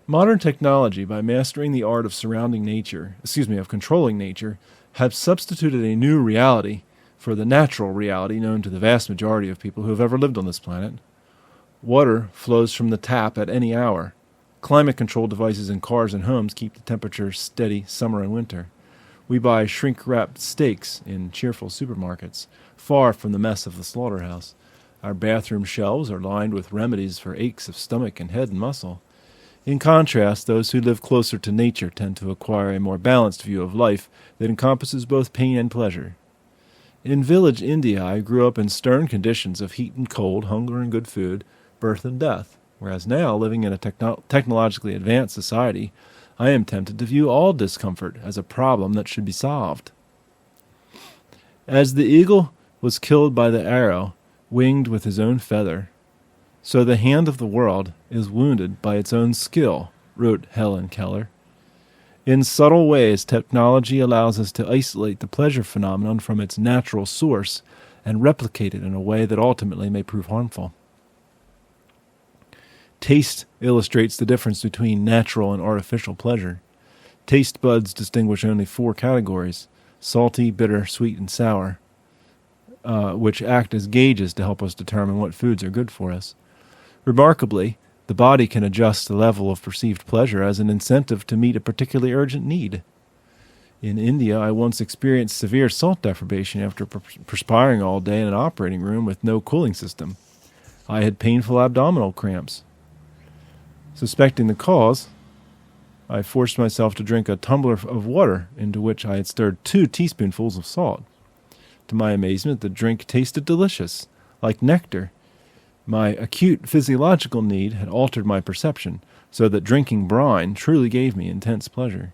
Modern technology, by mastering the art of controlling nature, have substituted a new reality for the natural reality known to the vast majority of people who have ever lived on this planet. Water flows from the tap at any hour. Climate control devices in cars and homes keep the temperature steady summer and winter. We buy shrink-wrapped steaks in cheerful supermarkets, far from the mess of the slaughterhouse. Our bathroom shelves are lined with remedies for aches of stomach and head and muscle. In contrast, those who live closer to nature tend to acquire a more balanced view of life that encompasses both pain and pleasure. In village India, I grew up in stern conditions of heat and cold, hunger and good food, birth and death, whereas now, living in a technologically advanced society, I am tempted to view all discomfort as a problem that should be solved. As the eagle was killed by the arrow, winged with his own feather, so the hand of the world is wounded by its own skill, wrote Helen Keller. In subtle ways, technology allows us to isolate the pleasure phenomenon from its natural source and replicate it in a way that ultimately may prove harmful. Taste illustrates the difference between natural and artificial pleasure. Taste buds distinguish only 4 categories: salty, bitter, sweet, and sour, which act as gauges to help us determine what foods are good for us. Remarkably, the body can adjust the level of perceived pleasure as an incentive to meet a particularly urgent need. In India, I once experienced severe salt deprivation after perspiring all day in an operating room with no cooling system. I had painful abdominal cramps. Suspecting the cause, I forced myself to drink a tumbler of water into which I had stirred 2 teaspoonfuls of salt. To my amazement, the drink tasted delicious, like nectar. My acute physiological need had altered my perception, so that drinking brine truly gave me intense pleasure.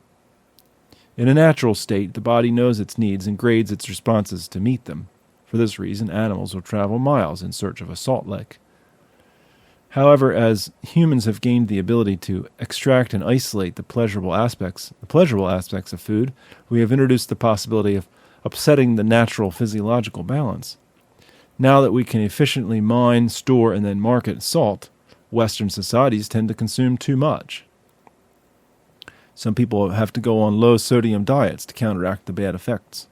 In a natural state, the body knows its needs and grades its responses to meet them. For this reason, animals will travel miles in search of a salt lick. However, as humans have gained the ability to extract and isolate the pleasurable aspects of food, we have introduced the possibility of upsetting the natural physiological balance. Now that we can efficiently mine, store, and then market salt, Western societies tend to consume too much. Some people have to go on low-sodium diets to counteract the bad effects.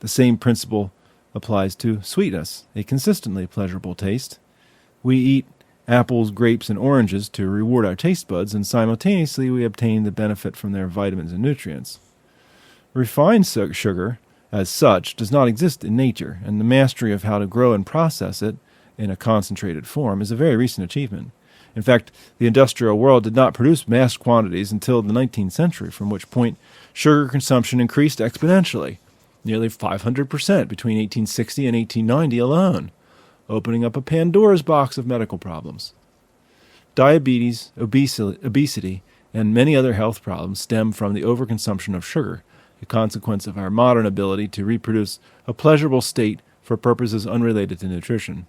The same principle applies to sweetness, a consistently pleasurable taste. We eat apples, grapes, and oranges to reward our taste buds, and simultaneously we obtain the benefit from their vitamins and nutrients. Refined sugar, as such, does not exist in nature, and the mastery of how to grow and process it in a concentrated form is a very recent achievement. In fact, the industrial world did not produce mass quantities until the 19th century, from which point sugar consumption increased exponentially, nearly 500% between 1860 and 1890 alone, opening up a Pandora's box of medical problems. Diabetes, obesity, and many other health problems stem from the overconsumption of sugar, a consequence of our modern ability to reproduce a pleasurable state for purposes unrelated to nutrition.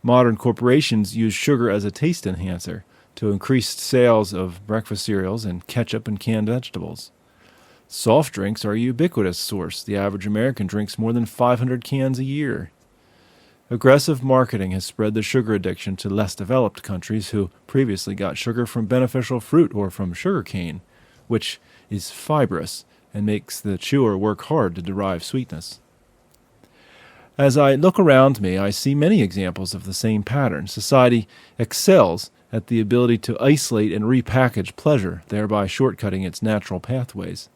Modern corporations use sugar as a taste enhancer to increase sales of breakfast cereals and ketchup and canned vegetables. Soft drinks are a ubiquitous source. The average American drinks more than 500 cans a year. Aggressive marketing has spread the sugar addiction to less developed countries who previously got sugar from beneficial fruit or from sugar cane, which is fibrous and makes the chewer work hard to derive sweetness. As I look around me, I see many examples of the same pattern. Society excels at the ability to isolate and repackage pleasure, thereby shortcutting its natural pathways.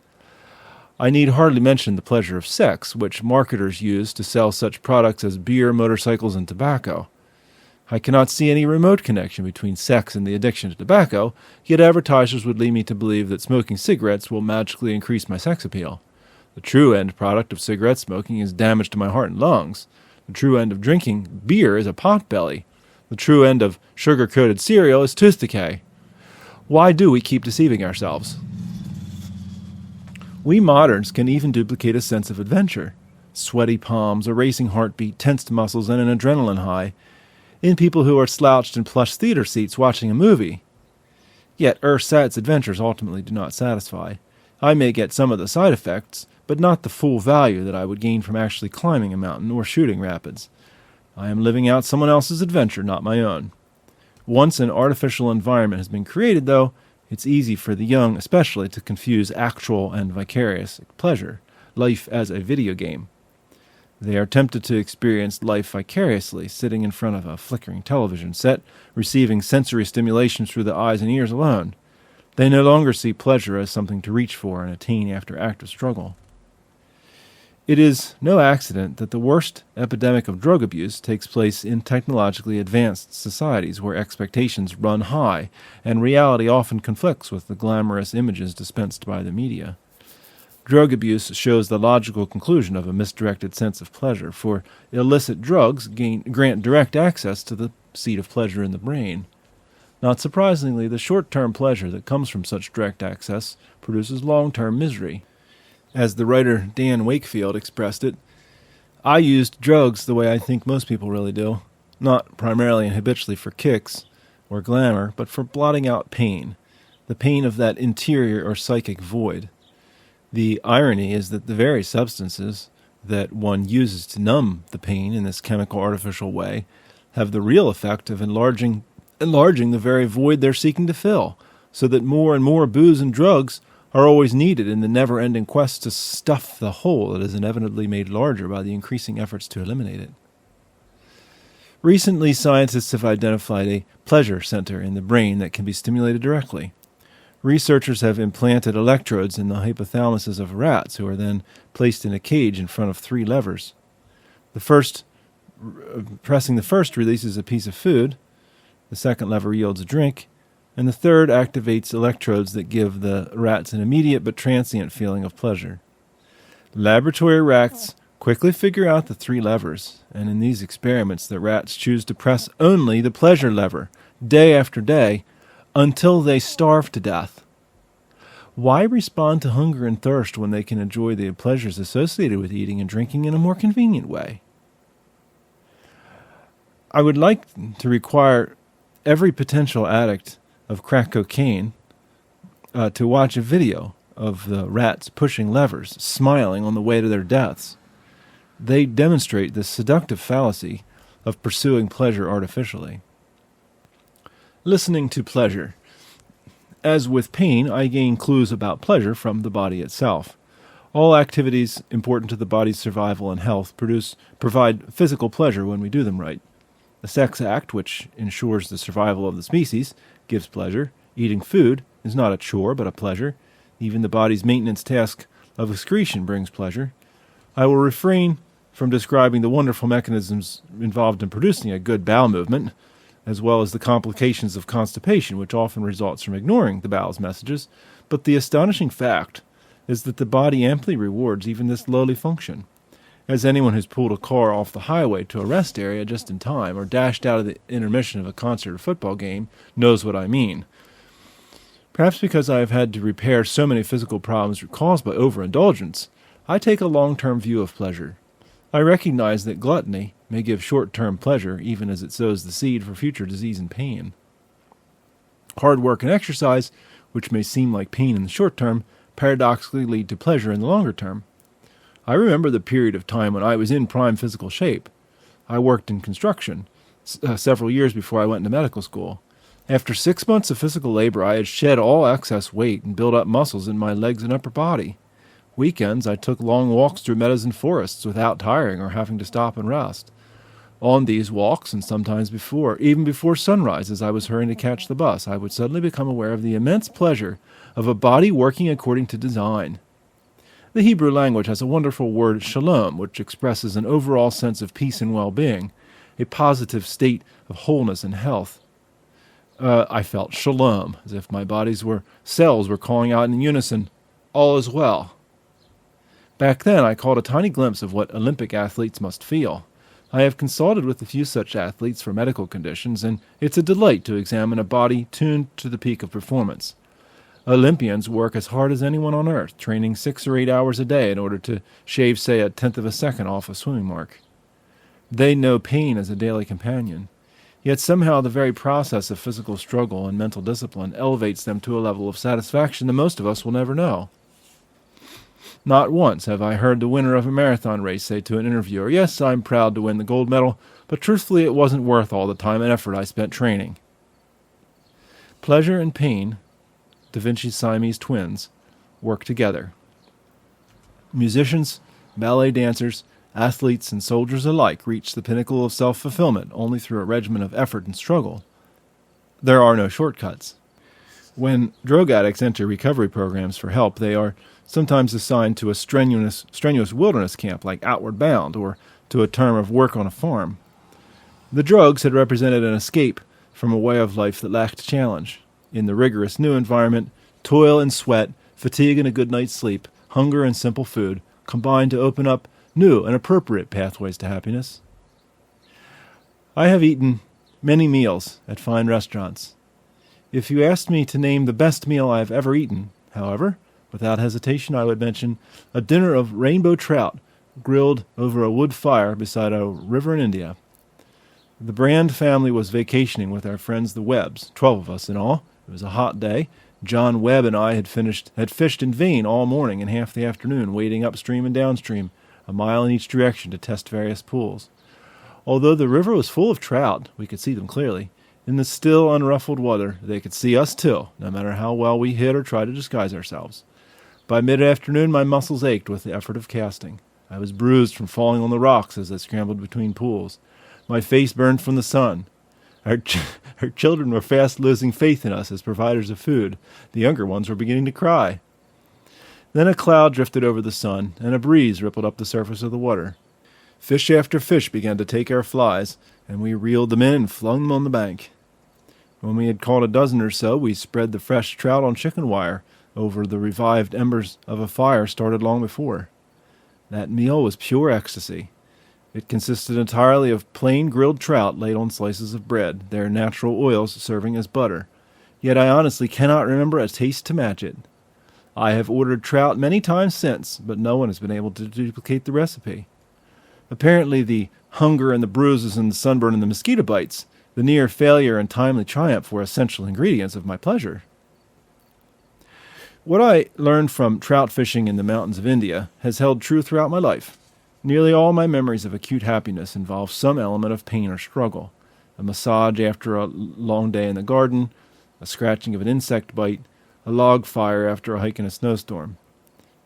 I need hardly mention the pleasure of sex, which marketers use to sell such products as beer, motorcycles, and tobacco. I cannot see any remote connection between sex and the addiction to tobacco, yet advertisers would lead me to believe that smoking cigarettes will magically increase my sex appeal. The true end product of cigarette smoking is damage to my heart and lungs. The true end of drinking beer is a potbelly. The true end of sugar-coated cereal is tooth decay. Why do we keep deceiving ourselves? We moderns can even duplicate a sense of adventure. Sweaty palms, a racing heartbeat, tensed muscles, and an adrenaline high in people who are slouched in plush theater seats watching a movie. Yet ersatz adventures ultimately do not satisfy. I may get some of the side effects, but not the full value that I would gain from actually climbing a mountain or shooting rapids. I am living out someone else's adventure, not my own. Once an artificial environment has been created, though, it's easy for the young especially to confuse actual and vicarious pleasure, life as a video game. They are tempted to experience life vicariously, sitting in front of a flickering television set, receiving sensory stimulations through the eyes and ears alone. They no longer see pleasure as something to reach for and attain after active struggle. It is no accident that the worst epidemic of drug abuse takes place in technologically advanced societies where expectations run high and reality often conflicts with the glamorous images dispensed by the media. Drug abuse shows the logical conclusion of a misdirected sense of pleasure, for illicit drugs grant direct access to the seat of pleasure in the brain. Not surprisingly, the short-term pleasure that comes from such direct access produces long-term misery. As the writer Dan Wakefield expressed it, I used drugs the way I think most people really do, not primarily and habitually for kicks or glamour, but for blotting out pain, the pain of that interior or psychic void. The irony is that the very substances that one uses to numb the pain in this chemical artificial way have the real effect of enlarging the very void they're seeking to fill, so that more and more booze and drugs are always needed in the never-ending quest to stuff the hole that is inevitably made larger by the increasing efforts to eliminate it. Recently, scientists have identified a pleasure center in the brain that can be stimulated directly. Researchers have implanted electrodes in the hypothalamuses of rats, who are then placed in a cage in front of 3 levers. Pressing the first releases a piece of food, the second lever yields a drink, and the third activates electrodes that give the rats an immediate but transient feeling of pleasure. Laboratory rats quickly figure out the 3 levers, and in these experiments the rats choose to press only the pleasure lever, day after day, until they starve to death. Why respond to hunger and thirst when they can enjoy the pleasures associated with eating and drinking in a more convenient way? I would like to require every potential addict of crack cocaine to watch a video of the rats pushing levers, smiling on the way to their deaths. They demonstrate the seductive fallacy of pursuing pleasure artificially. Listening to pleasure. As with pain, I gain clues about pleasure from the body itself. All activities important to the body's survival and health provide physical pleasure when we do them right. The sex act, which ensures the survival of the species, gives pleasure. Eating food is not a chore, but a pleasure. Even the body's maintenance task of excretion brings pleasure. I will refrain from describing the wonderful mechanisms involved in producing a good bowel movement, as well as the complications of constipation, which often results from ignoring the bowel's messages, but the astonishing fact is that the body amply rewards even this lowly function. As anyone who's pulled a car off the highway to a rest area just in time, or dashed out of the intermission of a concert or football game, knows what I mean. Perhaps because I have had to repair so many physical problems caused by overindulgence, I take a long-term view of pleasure. I recognize that gluttony may give short-term pleasure even as it sows the seed for future disease and pain. Hard work and exercise, which may seem like pain in the short term, paradoxically lead to pleasure in the longer term. I remember the period of time when I was in prime physical shape. I worked in construction several years before I went to medical school. After 6 months of physical labor, I had shed all excess weight and built up muscles in my legs and upper body. Weekends, I took long walks through meadows and forests without tiring or having to stop and rest. On these walks, and sometimes even before sunrise as I was hurrying to catch the bus, I would suddenly become aware of the immense pleasure of a body working according to design. The Hebrew language has a wonderful word, shalom, which expresses an overall sense of peace and well-being, a positive state of wholeness and health. I felt shalom, as if my body's cells were calling out in unison, all is well. Back then, I caught a tiny glimpse of what Olympic athletes must feel. I have consulted with a few such athletes for medical conditions, and it's a delight to examine a body tuned to the peak of performance. Olympians work as hard as anyone on earth, training 6 or 8 hours a day in order to shave, say, 1/10 of a second off a swimming mark. They know pain as a daily companion. Yet somehow the very process of physical struggle and mental discipline elevates them to a level of satisfaction that most of us will never know. Not once have I heard the winner of a marathon race say to an interviewer, "Yes, I'm proud to win the gold medal, but truthfully it wasn't worth all the time and effort I spent training." Pleasure and pain, Da Vinci's Siamese twins, work together. Musicians, ballet dancers, athletes, and soldiers alike reach the pinnacle of self-fulfillment only through a regimen of effort and struggle. There are no shortcuts. When drug addicts enter recovery programs for help, they are sometimes assigned to a strenuous wilderness camp like Outward Bound, or to a term of work on a farm. The drugs had represented an escape from a way of life that lacked challenge. In the rigorous new environment, toil and sweat, fatigue and a good night's sleep, hunger and simple food combined to open up new and appropriate pathways to happiness. I have eaten many meals at fine restaurants. If you asked me to name the best meal I have ever eaten, however, without hesitation I would mention a dinner of rainbow trout grilled over a wood fire beside a river in India. The Brand family was vacationing with our friends the Webbs, 12 of us in all. It was a hot day. John Webb and I had fished in vain all morning and half the afternoon, wading upstream and downstream, a mile in each direction to test various pools. Although the river was full of trout, we could see them clearly. In the still, unruffled water, they could see us too, no matter how well we hid or tried to disguise ourselves. By mid-afternoon, my muscles ached with the effort of casting. I was bruised from falling on the rocks as I scrambled between pools. My face burned from the sun. Our, our children were fast losing faith in us as providers of food. The younger ones were beginning to cry. Then a cloud drifted over the sun, and a breeze rippled up the surface of the water. Fish after fish began to take our flies, and we reeled them in and flung them on the bank. When we had caught a dozen or so, we spread the fresh trout on chicken wire over the revived embers of a fire started long before. That meal was pure ecstasy. It consisted entirely of plain grilled trout laid on slices of bread, their natural oils serving as butter. Yet I honestly cannot remember a taste to match it. I have ordered trout many times since, but no one has been able to duplicate the recipe. Apparently the hunger and the bruises and the sunburn and the mosquito bites, the near failure and timely triumph were essential ingredients of my pleasure. What I learned from trout fishing in the mountains of India has held true throughout my life. Nearly all my memories of acute happiness involve some element of pain or struggle. A massage after a long day in the garden, a scratching of an insect bite, a log fire after a hike in a snowstorm.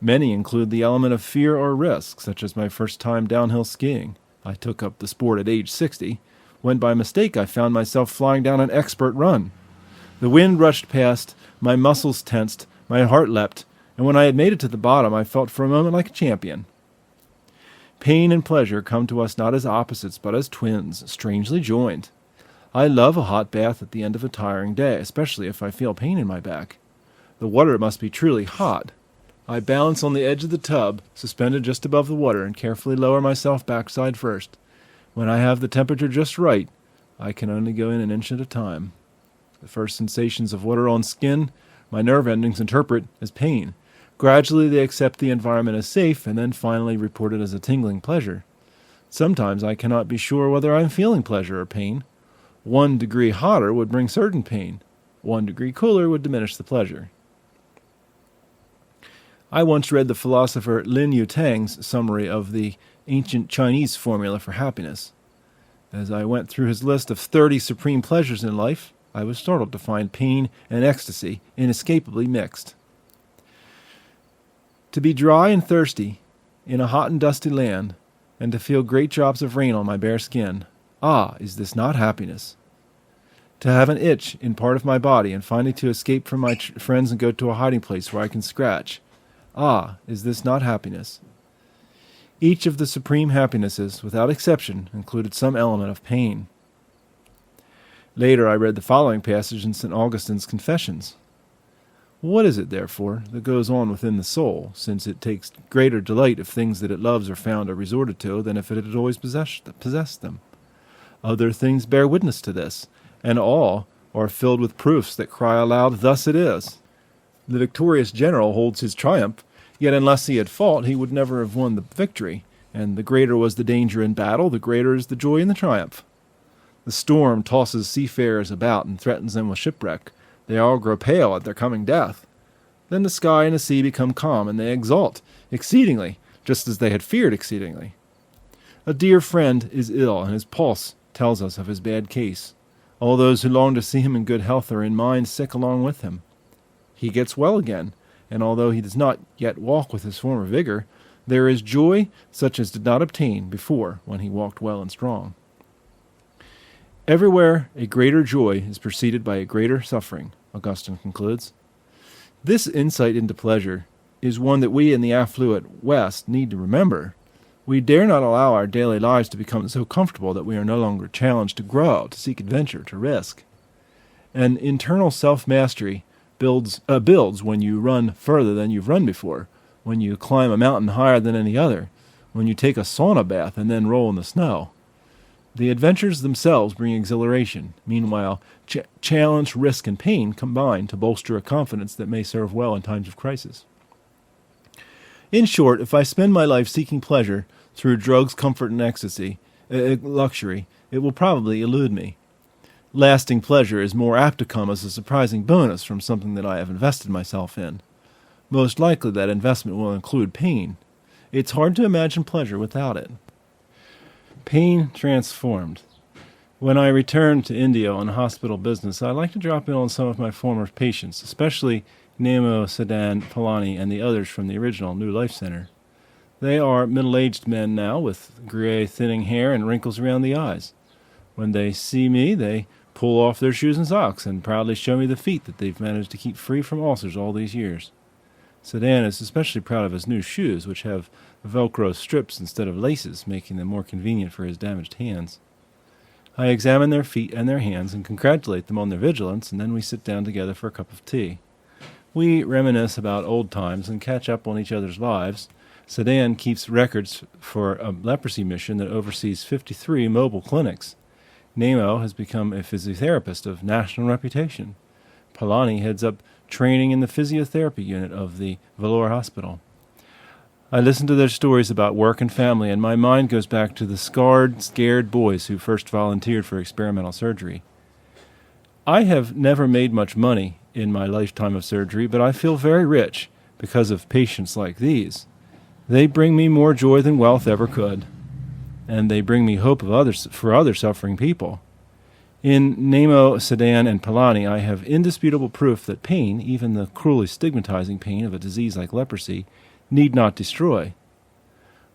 Many include the element of fear or risk, such as my first time downhill skiing. I took up the sport at age 60, when by mistake I found myself flying down an expert run. The wind rushed past, my muscles tensed, my heart leapt, and when I had made it to the bottom, I felt for a moment like a champion. Pain and pleasure come to us not as opposites, but as twins, strangely joined. I love a hot bath at the end of a tiring day, especially if I feel pain in my back. The water must be truly hot. I balance on the edge of the tub, suspended just above the water, and carefully lower myself backside first. When I have the temperature just right, I can only go in an inch at a time. The first sensations of water on skin, my nerve endings interpret as pain. Gradually they accept the environment as safe, and then finally report it as a tingling pleasure. Sometimes I cannot be sure whether I am feeling pleasure or pain. 1 degree hotter would bring certain pain. 1 degree cooler would diminish the pleasure. I once read the philosopher Lin Yutang's summary of the ancient Chinese formula for happiness. As I went through his list of 30 supreme pleasures in life, I was startled to find pain and ecstasy inescapably mixed. To be dry and thirsty in a hot and dusty land, and to feel great drops of rain on my bare skin, is this not happiness? To have an itch in part of my body and finally to escape from my friends and go to a hiding place where I can scratch, is this not happiness? Each of the supreme happinesses, without exception, included some element of pain. Later I read the following passage in St. Augustine's Confessions. What is it, therefore, that goes on within the soul, since it takes greater delight if things that it loves are found or resorted to than if it had always possessed them? Other things bear witness to this, and all are filled with proofs that cry aloud, thus it is. The victorious general holds his triumph, yet unless he had fought, he would never have won the victory, and the greater was the danger in battle, the greater is the joy in the triumph. The storm tosses seafarers about and threatens them with shipwreck. They all grow pale at their coming death. Then the sky and the sea become calm, and they exult exceedingly, just as they had feared exceedingly. A dear friend is ill, and his pulse tells us of his bad case. All those who long to see him in good health are in mind sick along with him. He gets well again, and although he does not yet walk with his former vigor, there is joy such as did not obtain before when he walked well and strong. Everywhere a greater joy is preceded by a greater suffering, Augustine concludes. This insight into pleasure is one that we in the affluent West need to remember. We dare not allow our daily lives to become so comfortable that we are no longer challenged to grow, to seek adventure, to risk. An internal self-mastery builds when you run further than you've run before, when you climb a mountain higher than any other, when you take a sauna bath and then roll in the snow. The adventures themselves bring exhilaration. Meanwhile, challenge, risk, and pain combine to bolster a confidence that may serve well in times of crisis. In short, if I spend my life seeking pleasure through drugs, comfort, and luxury, it will probably elude me. Lasting pleasure is more apt to come as a surprising bonus from something that I have invested myself in. Most likely that investment will include pain. It's hard to imagine pleasure without it. Pain transformed. When I return to India on hospital business, I like to drop in on some of my former patients, especially Nemo, Sedan, Palani, and the others from the original New Life Center. They are middle-aged men now with gray, thinning hair and wrinkles around the eyes. When they see me, they pull off their shoes and socks and proudly show me the feet that they've managed to keep free from ulcers all these years. Sedan is especially proud of his new shoes, which have Velcro strips instead of laces, making them more convenient for his damaged hands. I examine their feet and their hands and congratulate them on their vigilance, and then we sit down together for a cup of tea. We reminisce about old times and catch up on each other's lives. Sedan keeps records for a leprosy mission that oversees 53 mobile clinics. Nemo has become a physiotherapist of national reputation. Palani heads up training in the physiotherapy unit of the Vellore Hospital. I listen to their stories about work and family, and my mind goes back to the scarred, scared boys who first volunteered for experimental surgery. I have never made much money in my lifetime of surgery, but I feel very rich because of patients like these. They bring me more joy than wealth ever could, and they bring me hope of others for other suffering people. In Nemo, Sedan, and Palani, I have indisputable proof that pain, even the cruelly stigmatizing pain of a disease like leprosy, need not destroy.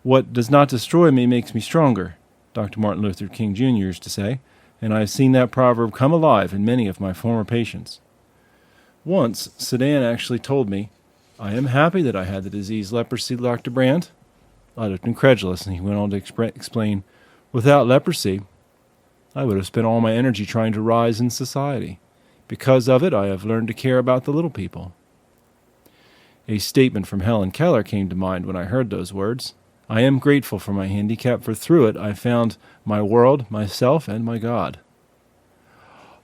What does not destroy me makes me stronger, Dr. Martin Luther King Jr. used to say, and I have seen that proverb come alive in many of my former patients. Once, Sedan actually told me, "I am happy that I had the disease leprosy, Dr. Brandt." I looked incredulous, and he went on to explain, "Without leprosy, I would have spent all my energy trying to rise in society. Because of it, I have learned to care about the little people." A statement from Helen Keller came to mind when I heard those words. I am grateful for my handicap, for through it I found my world, myself, and my God.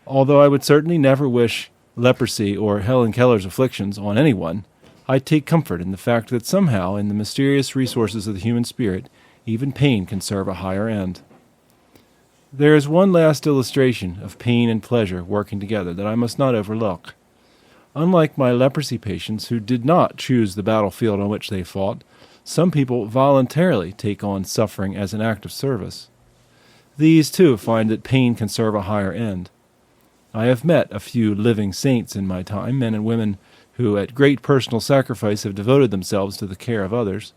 Although I would certainly never wish leprosy or Helen Keller's afflictions on anyone, I take comfort in the fact that somehow, in the mysterious resources of the human spirit, even pain can serve a higher end. There is one last illustration of pain and pleasure working together that I must not overlook. Unlike my leprosy patients who did not choose the battlefield on which they fought, some people voluntarily take on suffering as an act of service. These, too, find that pain can serve a higher end. I have met a few living saints in my time, men and women who at great personal sacrifice have devoted themselves to the care of others.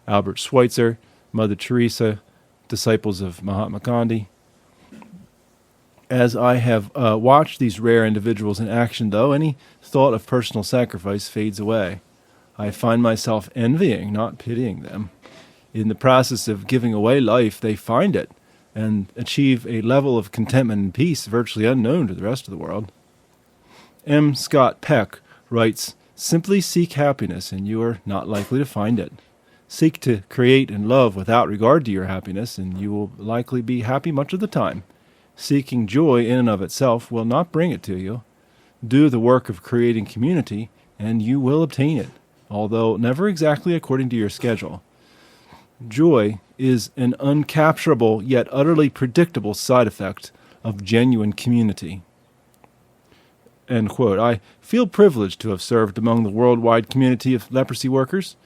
Albert Schweitzer, Mother Teresa, disciples of Mahatma Gandhi. As I have watched these rare individuals in action, though, any thought of personal sacrifice fades away. I find myself envying, not pitying them. In the process of giving away life, they find it and achieve a level of contentment and peace virtually unknown to the rest of the world. M. Scott Peck writes, "Simply seek happiness, and you are not likely to find it. Seek to create and love without regard to your happiness, and you will likely be happy much of the time. Seeking joy in and of itself will not bring it to you. Do the work of creating community, and you will obtain it, although never exactly according to your schedule. Joy is an uncapturable yet utterly predictable side effect of genuine community." End quote. I feel privileged to have served among the worldwide community of leprosy workers.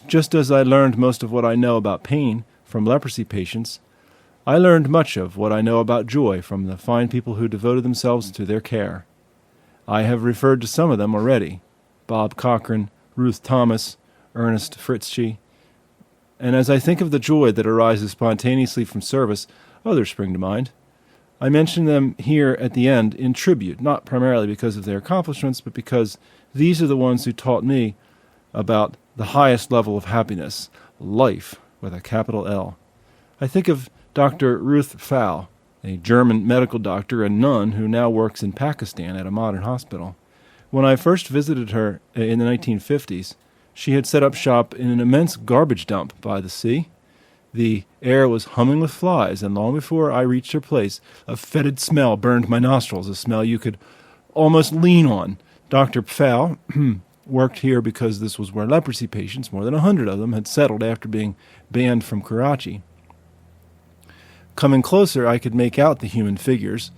Just as I learned most of what I know about pain from leprosy patients, I learned much of what I know about joy from the fine people who devoted themselves to their care. I have referred to some of them already: Bob Cochran, Ruth Thomas, Ernest Fritzsche. And as I think of the joy that arises spontaneously from service, others spring to mind. I mention them here at the end in tribute, not primarily because of their accomplishments, but because these are the ones who taught me about the highest level of happiness, life with a capital L. I think of Dr. Ruth Pfau, a German medical doctor and nun who now works in Pakistan at a modern hospital. When I first visited her in the 1950s, she had set up shop in an immense garbage dump by the sea. The air was humming with flies, and long before I reached her place, a fetid smell burned my nostrils, a smell you could almost lean on. Dr. Pfau worked here because this was where leprosy patients, more than 100 of them, had settled after being banned from Karachi. Coming closer, I could make out the human figures,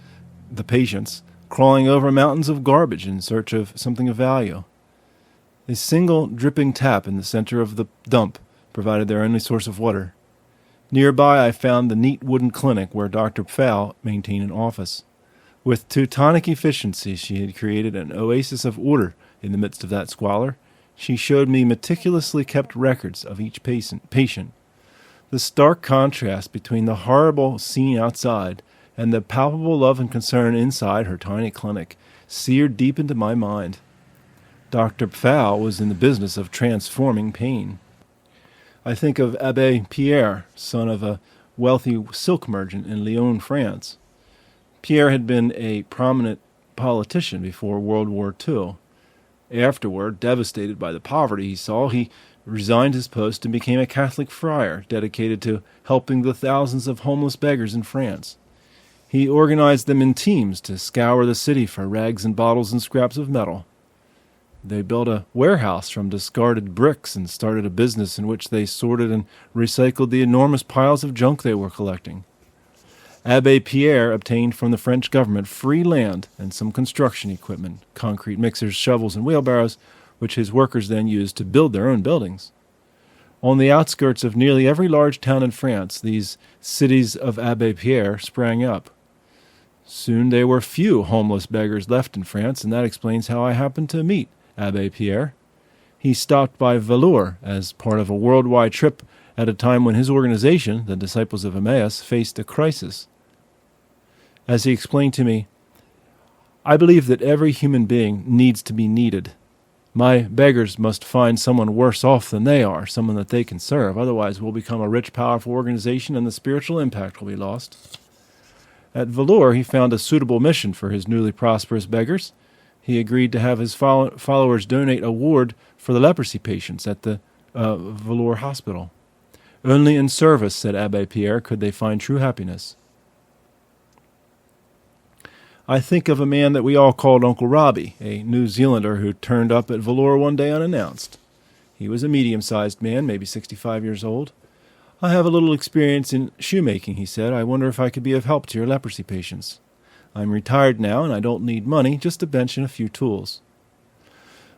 the patients, crawling over mountains of garbage in search of something of value. A single dripping tap in the center of the dump provided their only source of water. Nearby, I found the neat wooden clinic where Dr. Pfau maintained an office. With Teutonic efficiency, she had created an oasis of order in the midst of that squalor. She showed me meticulously kept records of each patient. The stark contrast between the horrible scene outside and the palpable love and concern inside her tiny clinic seared deep into my mind. Dr. Pfau was in the business of transforming pain. I think of Abbé Pierre, son of a wealthy silk merchant in Lyon, France. Pierre had been a prominent politician before World War II. Afterward, devastated by the poverty he saw, he resigned his post and became a Catholic friar dedicated to helping the thousands of homeless beggars in France. He organized them in teams to scour the city for rags and bottles and scraps of metal. They built a warehouse from discarded bricks and started a business in which they sorted and recycled the enormous piles of junk they were collecting. Abbé Pierre obtained from the French government free land and some construction equipment, concrete mixers, shovels, and wheelbarrows, which his workers then used to build their own buildings. On the outskirts of nearly every large town in France, these cities of Abbé Pierre sprang up. Soon there were few homeless beggars left in France, and that explains how I happened to meet Abbé Pierre. He stopped by Velour as part of a worldwide trip at a time when his organization, the Disciples of Emmaus, faced a crisis. As he explained to me, I believe that every human being needs to be needed. My beggars must find someone worse off than they are, someone that they can serve. Otherwise, we'll become a rich, powerful organization and the spiritual impact will be lost. At Velour, he found a suitable mission for his newly prosperous beggars. He agreed to have his followers donate a ward for the leprosy patients at the Velour hospital. Only in service, said Abbé Pierre, could they find true happiness. I think of a man that we all called Uncle Robbie, a New Zealander who turned up at Velour one day unannounced. He was a medium-sized man, maybe 65 years old. I have a little experience in shoemaking, he said. I wonder if I could be of help to your leprosy patients. I'm retired now, and I don't need money, just a bench and a few tools.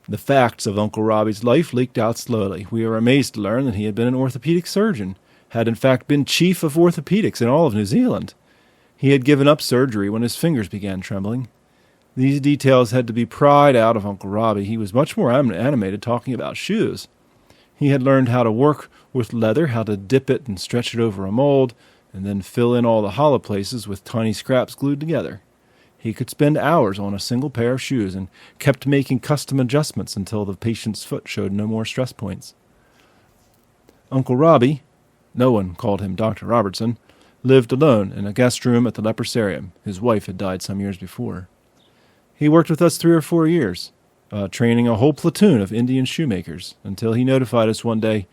The facts of Uncle Robbie's life leaked out slowly. We were amazed to learn that he had been an orthopedic surgeon, had in fact been chief of orthopedics in all of New Zealand. He had given up surgery when his fingers began trembling. These details had to be pried out of Uncle Robbie. He was much more animated talking about shoes. He had learned how to work with leather, how to dip it and stretch it over a mold, and then fill in all the hollow places with tiny scraps glued together. He could spend hours on a single pair of shoes and kept making custom adjustments until the patient's foot showed no more stress points. Uncle Robbie, no one called him Dr. Robertson, lived alone in a guest room at the leprosarium. His wife had died some years before. He worked with us 3 or 4 years, training a whole platoon of Indian shoemakers, until he notified us one day,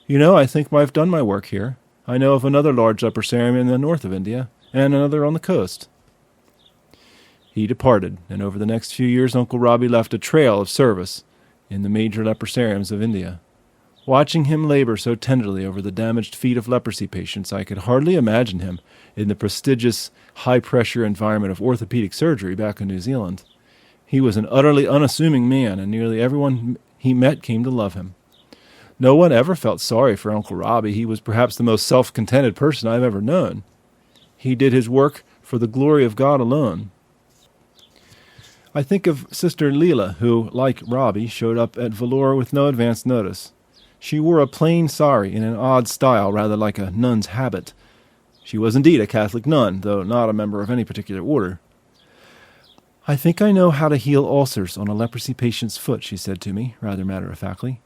I think I've done my work here. I know of another large leprosarium in the north of India, and another on the coast. He departed, and over the next few years Uncle Robbie left a trail of service in the major leprosariums of India. Watching him labor so tenderly over the damaged feet of leprosy patients, I could hardly imagine him in the prestigious, high-pressure environment of orthopedic surgery back in New Zealand. He was an utterly unassuming man, and nearly everyone he met came to love him. No one ever felt sorry for Uncle Robbie. He was perhaps the most self-contented person I've ever known. He did his work for the glory of God alone. I think of Sister Leela, who, like Robbie, showed up at Velour with no advance notice. She wore a plain sari in an odd style, rather like a nun's habit. She was indeed a Catholic nun, though not a member of any particular order. I think I know how to heal ulcers on a leprosy patient's foot, she said to me, rather matter-of-factly.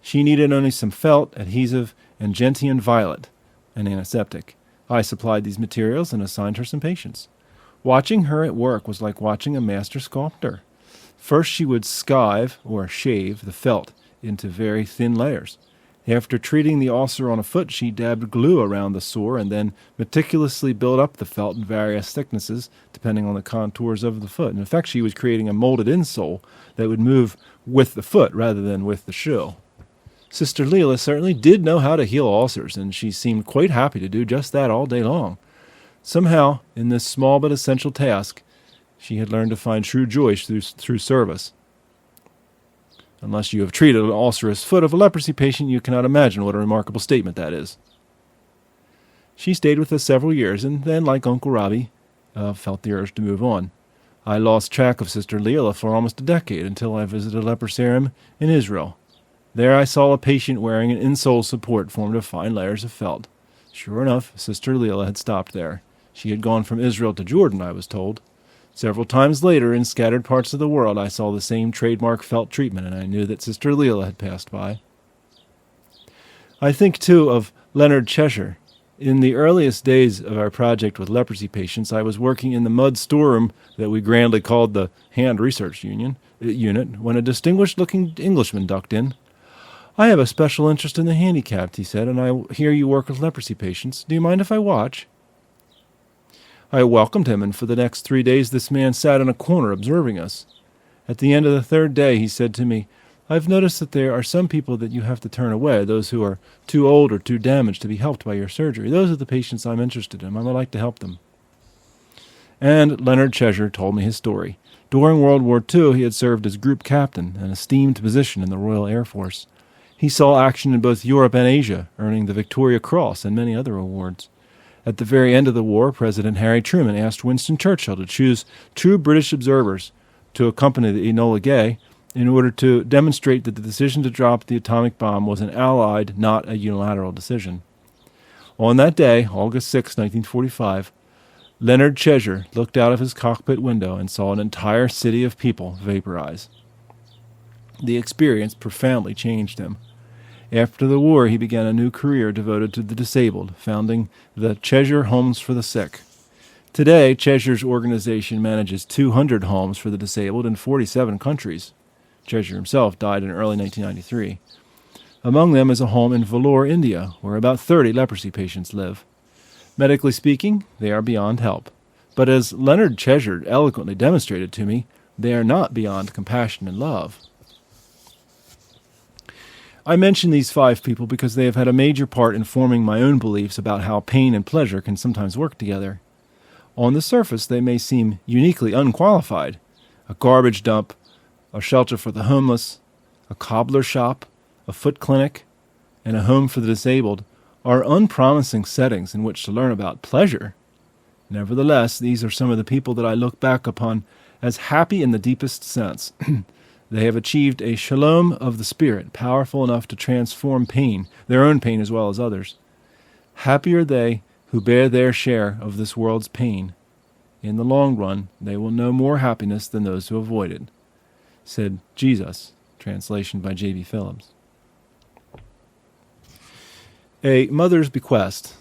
She needed only some felt, adhesive, and gentian violet, an antiseptic. I supplied these materials and assigned her some patients. Watching her at work was like watching a master sculptor. First she would skive, or shave, the felt into very thin layers. After treating the ulcer on a foot, she dabbed glue around the sore and then meticulously built up the felt in various thicknesses, depending on the contours of the foot. In effect, she was creating a molded insole that would move with the foot rather than with the shoe. Sister Leela certainly did know how to heal ulcers, and she seemed quite happy to do just that all day long. Somehow, in this small but essential task, she had learned to find true joy through service. Unless you have treated an ulcerous foot of a leprosy patient, you cannot imagine what a remarkable statement that is. She stayed with us several years, and then, like Uncle Robbie, felt the urge to move on. I lost track of Sister Leela for almost a decade until I visited a leprosarium in Israel. There I saw a patient wearing an insole support formed of fine layers of felt. Sure enough, Sister Leela had stopped there. She had gone from Israel to Jordan, I was told. Several times later, in scattered parts of the world, I saw the same trademark felt treatment, and I knew that Sister Leela had passed by. I think, too, of Leonard Cheshire. In the earliest days of our project with leprosy patients, I was working in the mud storeroom that we grandly called the Hand Research Unit when a distinguished-looking Englishman ducked in. "I have a special interest in the handicapped," he said, "and I hear you work with leprosy patients. Do you mind if I watch?" I welcomed him, and for the next 3 days this man sat in a corner observing us. At the end of the third day he said to me, "I've noticed that there are some people that you have to turn away, those who are too old or too damaged to be helped by your surgery. Those are the patients I'm interested in. I would like to help them." And Leonard Cheshire told me his story. During World War II he had served as group captain, an esteemed position in the Royal Air Force. He saw action in both Europe and Asia, earning the Victoria Cross and many other awards. At the very end of the war, President Harry Truman asked Winston Churchill to choose 2 British observers to accompany the Enola Gay in order to demonstrate that the decision to drop the atomic bomb was an allied, not a unilateral decision. On that day, August 6, 1945, Leonard Cheshire looked out of his cockpit window and saw an entire city of people vaporize. The experience profoundly changed him. After the war, he began a new career devoted to the disabled, founding the Cheshire Homes for the Sick. Today, Cheshire's organization manages 200 homes for the disabled in 47 countries. Cheshire himself died in early 1993. Among them is a home in Vellore, India, where about 30 leprosy patients live. Medically speaking, they are beyond help. But as Leonard Cheshire eloquently demonstrated to me, they are not beyond compassion and love. I mention these 5 people because they have had a major part in forming my own beliefs about how pain and pleasure can sometimes work together. On the surface, they may seem uniquely unqualified. A garbage dump, a shelter for the homeless, a cobbler shop, a foot clinic, and a home for the disabled are unpromising settings in which to learn about pleasure. Nevertheless, these are some of the people that I look back upon as happy in the deepest sense. They have achieved a shalom of the spirit, powerful enough to transform pain, their own pain as well as others. Happy are they who bear their share of this world's pain. In the long run, they will know more happiness than those who avoid it, said Jesus, translation by J.B. Phillips. A Mother's Bequest.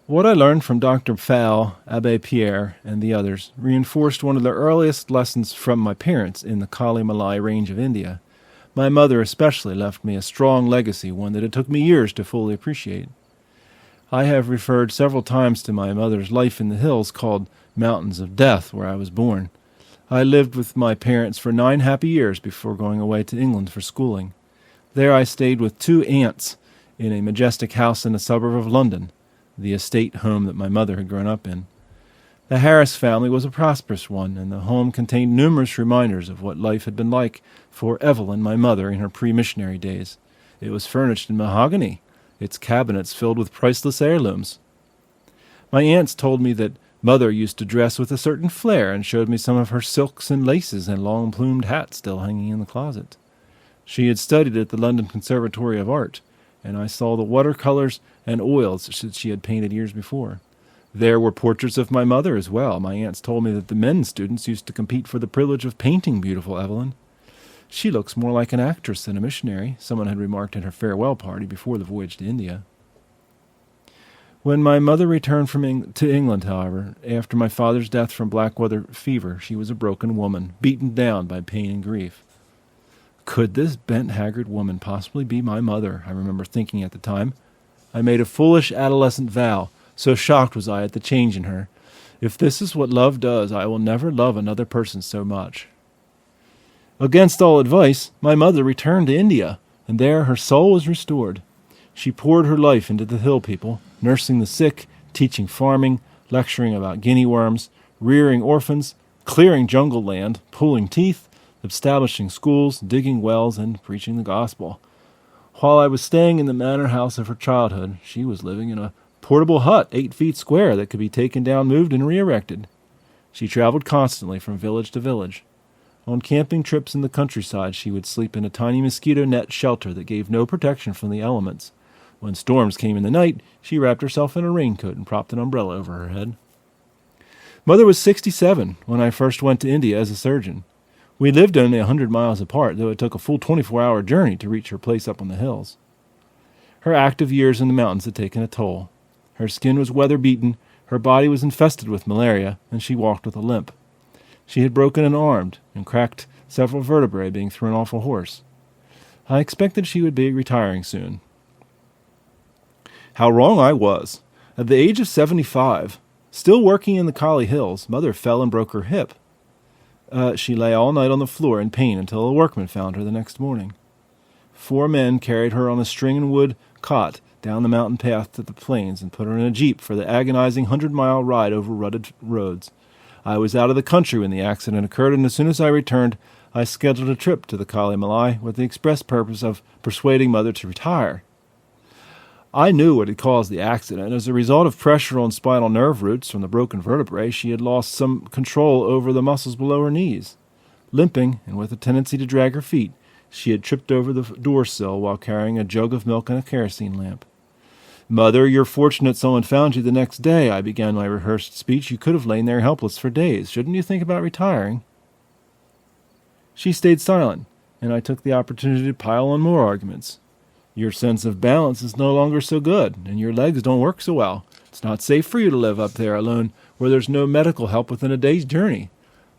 What I learned from Dr. Fowl, Abbé Pierre, and the others reinforced one of the earliest lessons from my parents in the Kali Malay range of India. My mother especially left me a strong legacy, one that it took me years to fully appreciate. I have referred several times to my mother's life in the hills called Mountains of Death, where I was born. I lived with my parents for 9 happy years before going away to England for schooling. There I stayed with 2 aunts in a majestic house in a suburb of London, the estate home that my mother had grown up in. The Harris family was a prosperous one, and the home contained numerous reminders of what life had been like for Evelyn, my mother, in her pre-missionary days. It was furnished in mahogany, its cabinets filled with priceless heirlooms. My aunts told me that Mother used to dress with a certain flair and showed me some of her silks and laces and long-plumed hats still hanging in the closet. She had studied at the London Conservatory of Art, and I saw the watercolors and oils that she had painted years before. There were portraits of my mother as well. My aunts told me that the men students used to compete for the privilege of painting beautiful Evelyn. "She looks more like an actress than a missionary," someone had remarked at her farewell party before the voyage to India. When my mother returned to England, however, after my father's death from blackwater fever, she was a broken woman, beaten down by pain and grief. Could this bent, haggard woman possibly be my mother? I remember thinking at the time. I made a foolish adolescent vow, so shocked was I at the change in her. If this is what love does, I will never love another person so much. Against all advice, my mother returned to India, and there her soul was restored. She poured her life into the hill people, nursing the sick, teaching farming, lecturing about guinea worms, rearing orphans, clearing jungle land, pulling teeth, establishing schools, digging wells, and preaching the gospel. While I was staying in the manor house of her childhood, she was living in a portable hut 8 feet square that could be taken down, moved, and re-erected. She traveled constantly from village to village. On camping trips in the countryside, she would sleep in a tiny mosquito net shelter that gave no protection from the elements. When storms came in the night, she wrapped herself in a raincoat and propped an umbrella over her head. Mother was 67 when I first went to India as a surgeon. We lived only 100 miles apart, though it took a full 24-hour journey to reach her place up on the hills. Her active years in the mountains had taken a toll. Her skin was weather-beaten, her body was infested with malaria, and she walked with a limp. She had broken an arm and cracked several vertebrae being thrown off a horse. I expected she would be retiring soon. How wrong I was. At the age of 75, still working in the Kali Hills, Mother fell and broke her hip. She lay all night on the floor in pain until a workman found her the next morning. 4 men carried her on a string and wood cot down the mountain path to the plains and put her in a jeep for the agonizing 100-mile ride over rutted roads. I was out of the country when the accident occurred, and as soon as I returned, I scheduled a trip to the Kali Malai with the express purpose of persuading Mother to retire. I knew what had caused the accident. As a result of pressure on spinal nerve roots from the broken vertebrae, she had lost some control over the muscles below her knees. Limping, and with a tendency to drag her feet, she had tripped over the door sill while carrying a jug of milk and a kerosene lamp. "Mother, you're fortunate someone found you the next day," I began my rehearsed speech. "You could have lain there helpless for days. Shouldn't you think about retiring?" She stayed silent, and I took the opportunity to pile on more arguments. "Your sense of balance is no longer so good, and your legs don't work so well. It's not safe for you to live up there alone, where there's no medical help within a day's journey.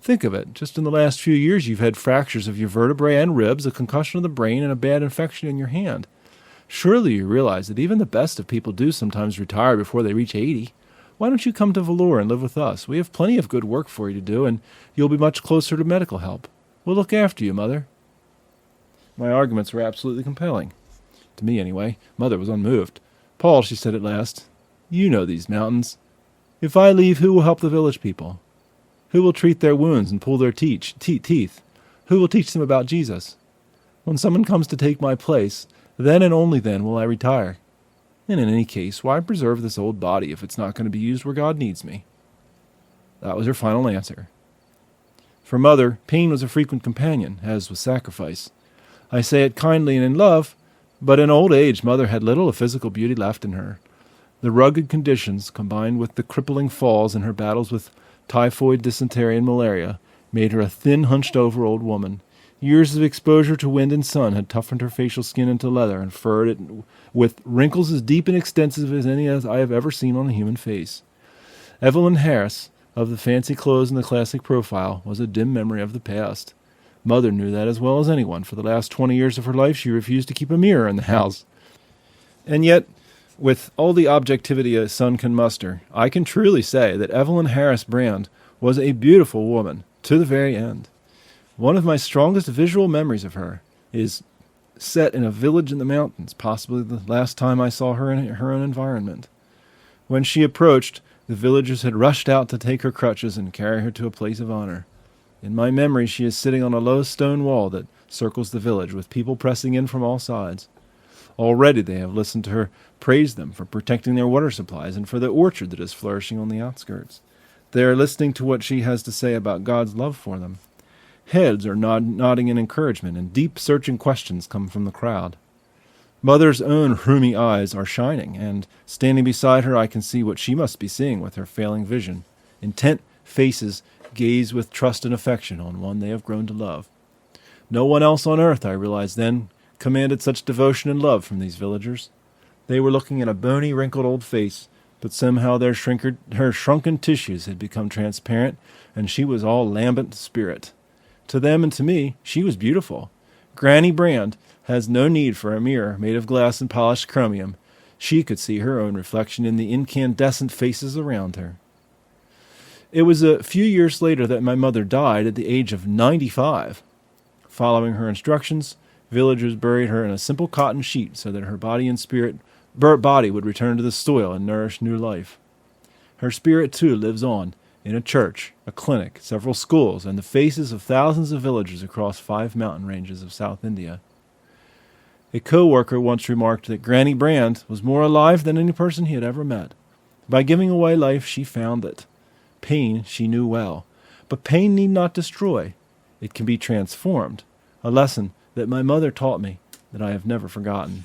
Think of it. Just in the last few years you've had fractures of your vertebrae and ribs, a concussion of the brain, and a bad infection in your hand. Surely you realize that even the best of people do sometimes retire before they reach 80. Why don't you come to Vellore and live with us? We have plenty of good work for you to do, and you'll be much closer to medical help. We'll look after you, Mother." My arguments were absolutely compelling. To me, anyway. Mother was unmoved. "Paul," she said at last, "you know these mountains. If I leave, who will help the village people? Who will treat their wounds and pull their teeth? Who will teach them about Jesus? When someone comes to take my place, then and only then will I retire. And in any case, why preserve this old body if it's not going to be used where God needs me?" That was her final answer. For Mother, pain was a frequent companion, as was sacrifice. I say it kindly and in love, but in old age Mother had little of physical beauty left in her. The rugged conditions, combined with the crippling falls and her battles with typhoid, dysentery, and malaria, made her a thin, hunched-over old woman. Years of exposure to wind and sun had toughened her facial skin into leather and furred it with wrinkles as deep and extensive as any as I have ever seen on a human face. Evelyn Harris, of the fancy clothes and the classic profile, was a dim memory of the past. Mother knew that as well as anyone. For the last 20 years of her life, she refused to keep a mirror in the house. And yet, with all the objectivity a son can muster, I can truly say that Evelyn Harris Brand was a beautiful woman to the very end. One of my strongest visual memories of her is set in a village in the mountains, possibly the last time I saw her in her own environment. When she approached, the villagers had rushed out to take her crutches and carry her to a place of honor. In my memory, she is sitting on a low stone wall that circles the village, with people pressing in from all sides. Already they have listened to her praise them for protecting their water supplies and for the orchard that is flourishing on the outskirts. They are listening to what she has to say about God's love for them. Heads are nodding in encouragement, and deep, searching questions come from the crowd. Mother's own rheumy eyes are shining, and standing beside her I can see what she must be seeing with her failing vision. Intent faces gaze with trust and affection on one they have grown to love. No one else on earth, I realized then, commanded such devotion and love from these villagers. They were looking at a bony, wrinkled old face, but somehow her shrunken tissues had become transparent, and she was all lambent spirit. To them and to me, she was beautiful. Granny Brand has no need for a mirror made of glass and polished chromium. She could see her own reflection in the incandescent faces around her. It was a few years later that my mother died at the age of 95. Following her instructions, villagers buried her in a simple cotton sheet so that her body would return to the soil and nourish new life. Her spirit, too, lives on in a church, a clinic, several schools, and the faces of thousands of villagers across 5 mountain ranges of South India. A co-worker once remarked that Granny Brand was more alive than any person he had ever met. By giving away life, she found that pain she knew well, but pain need not destroy. It can be transformed, a lesson that my mother taught me that I have never forgotten.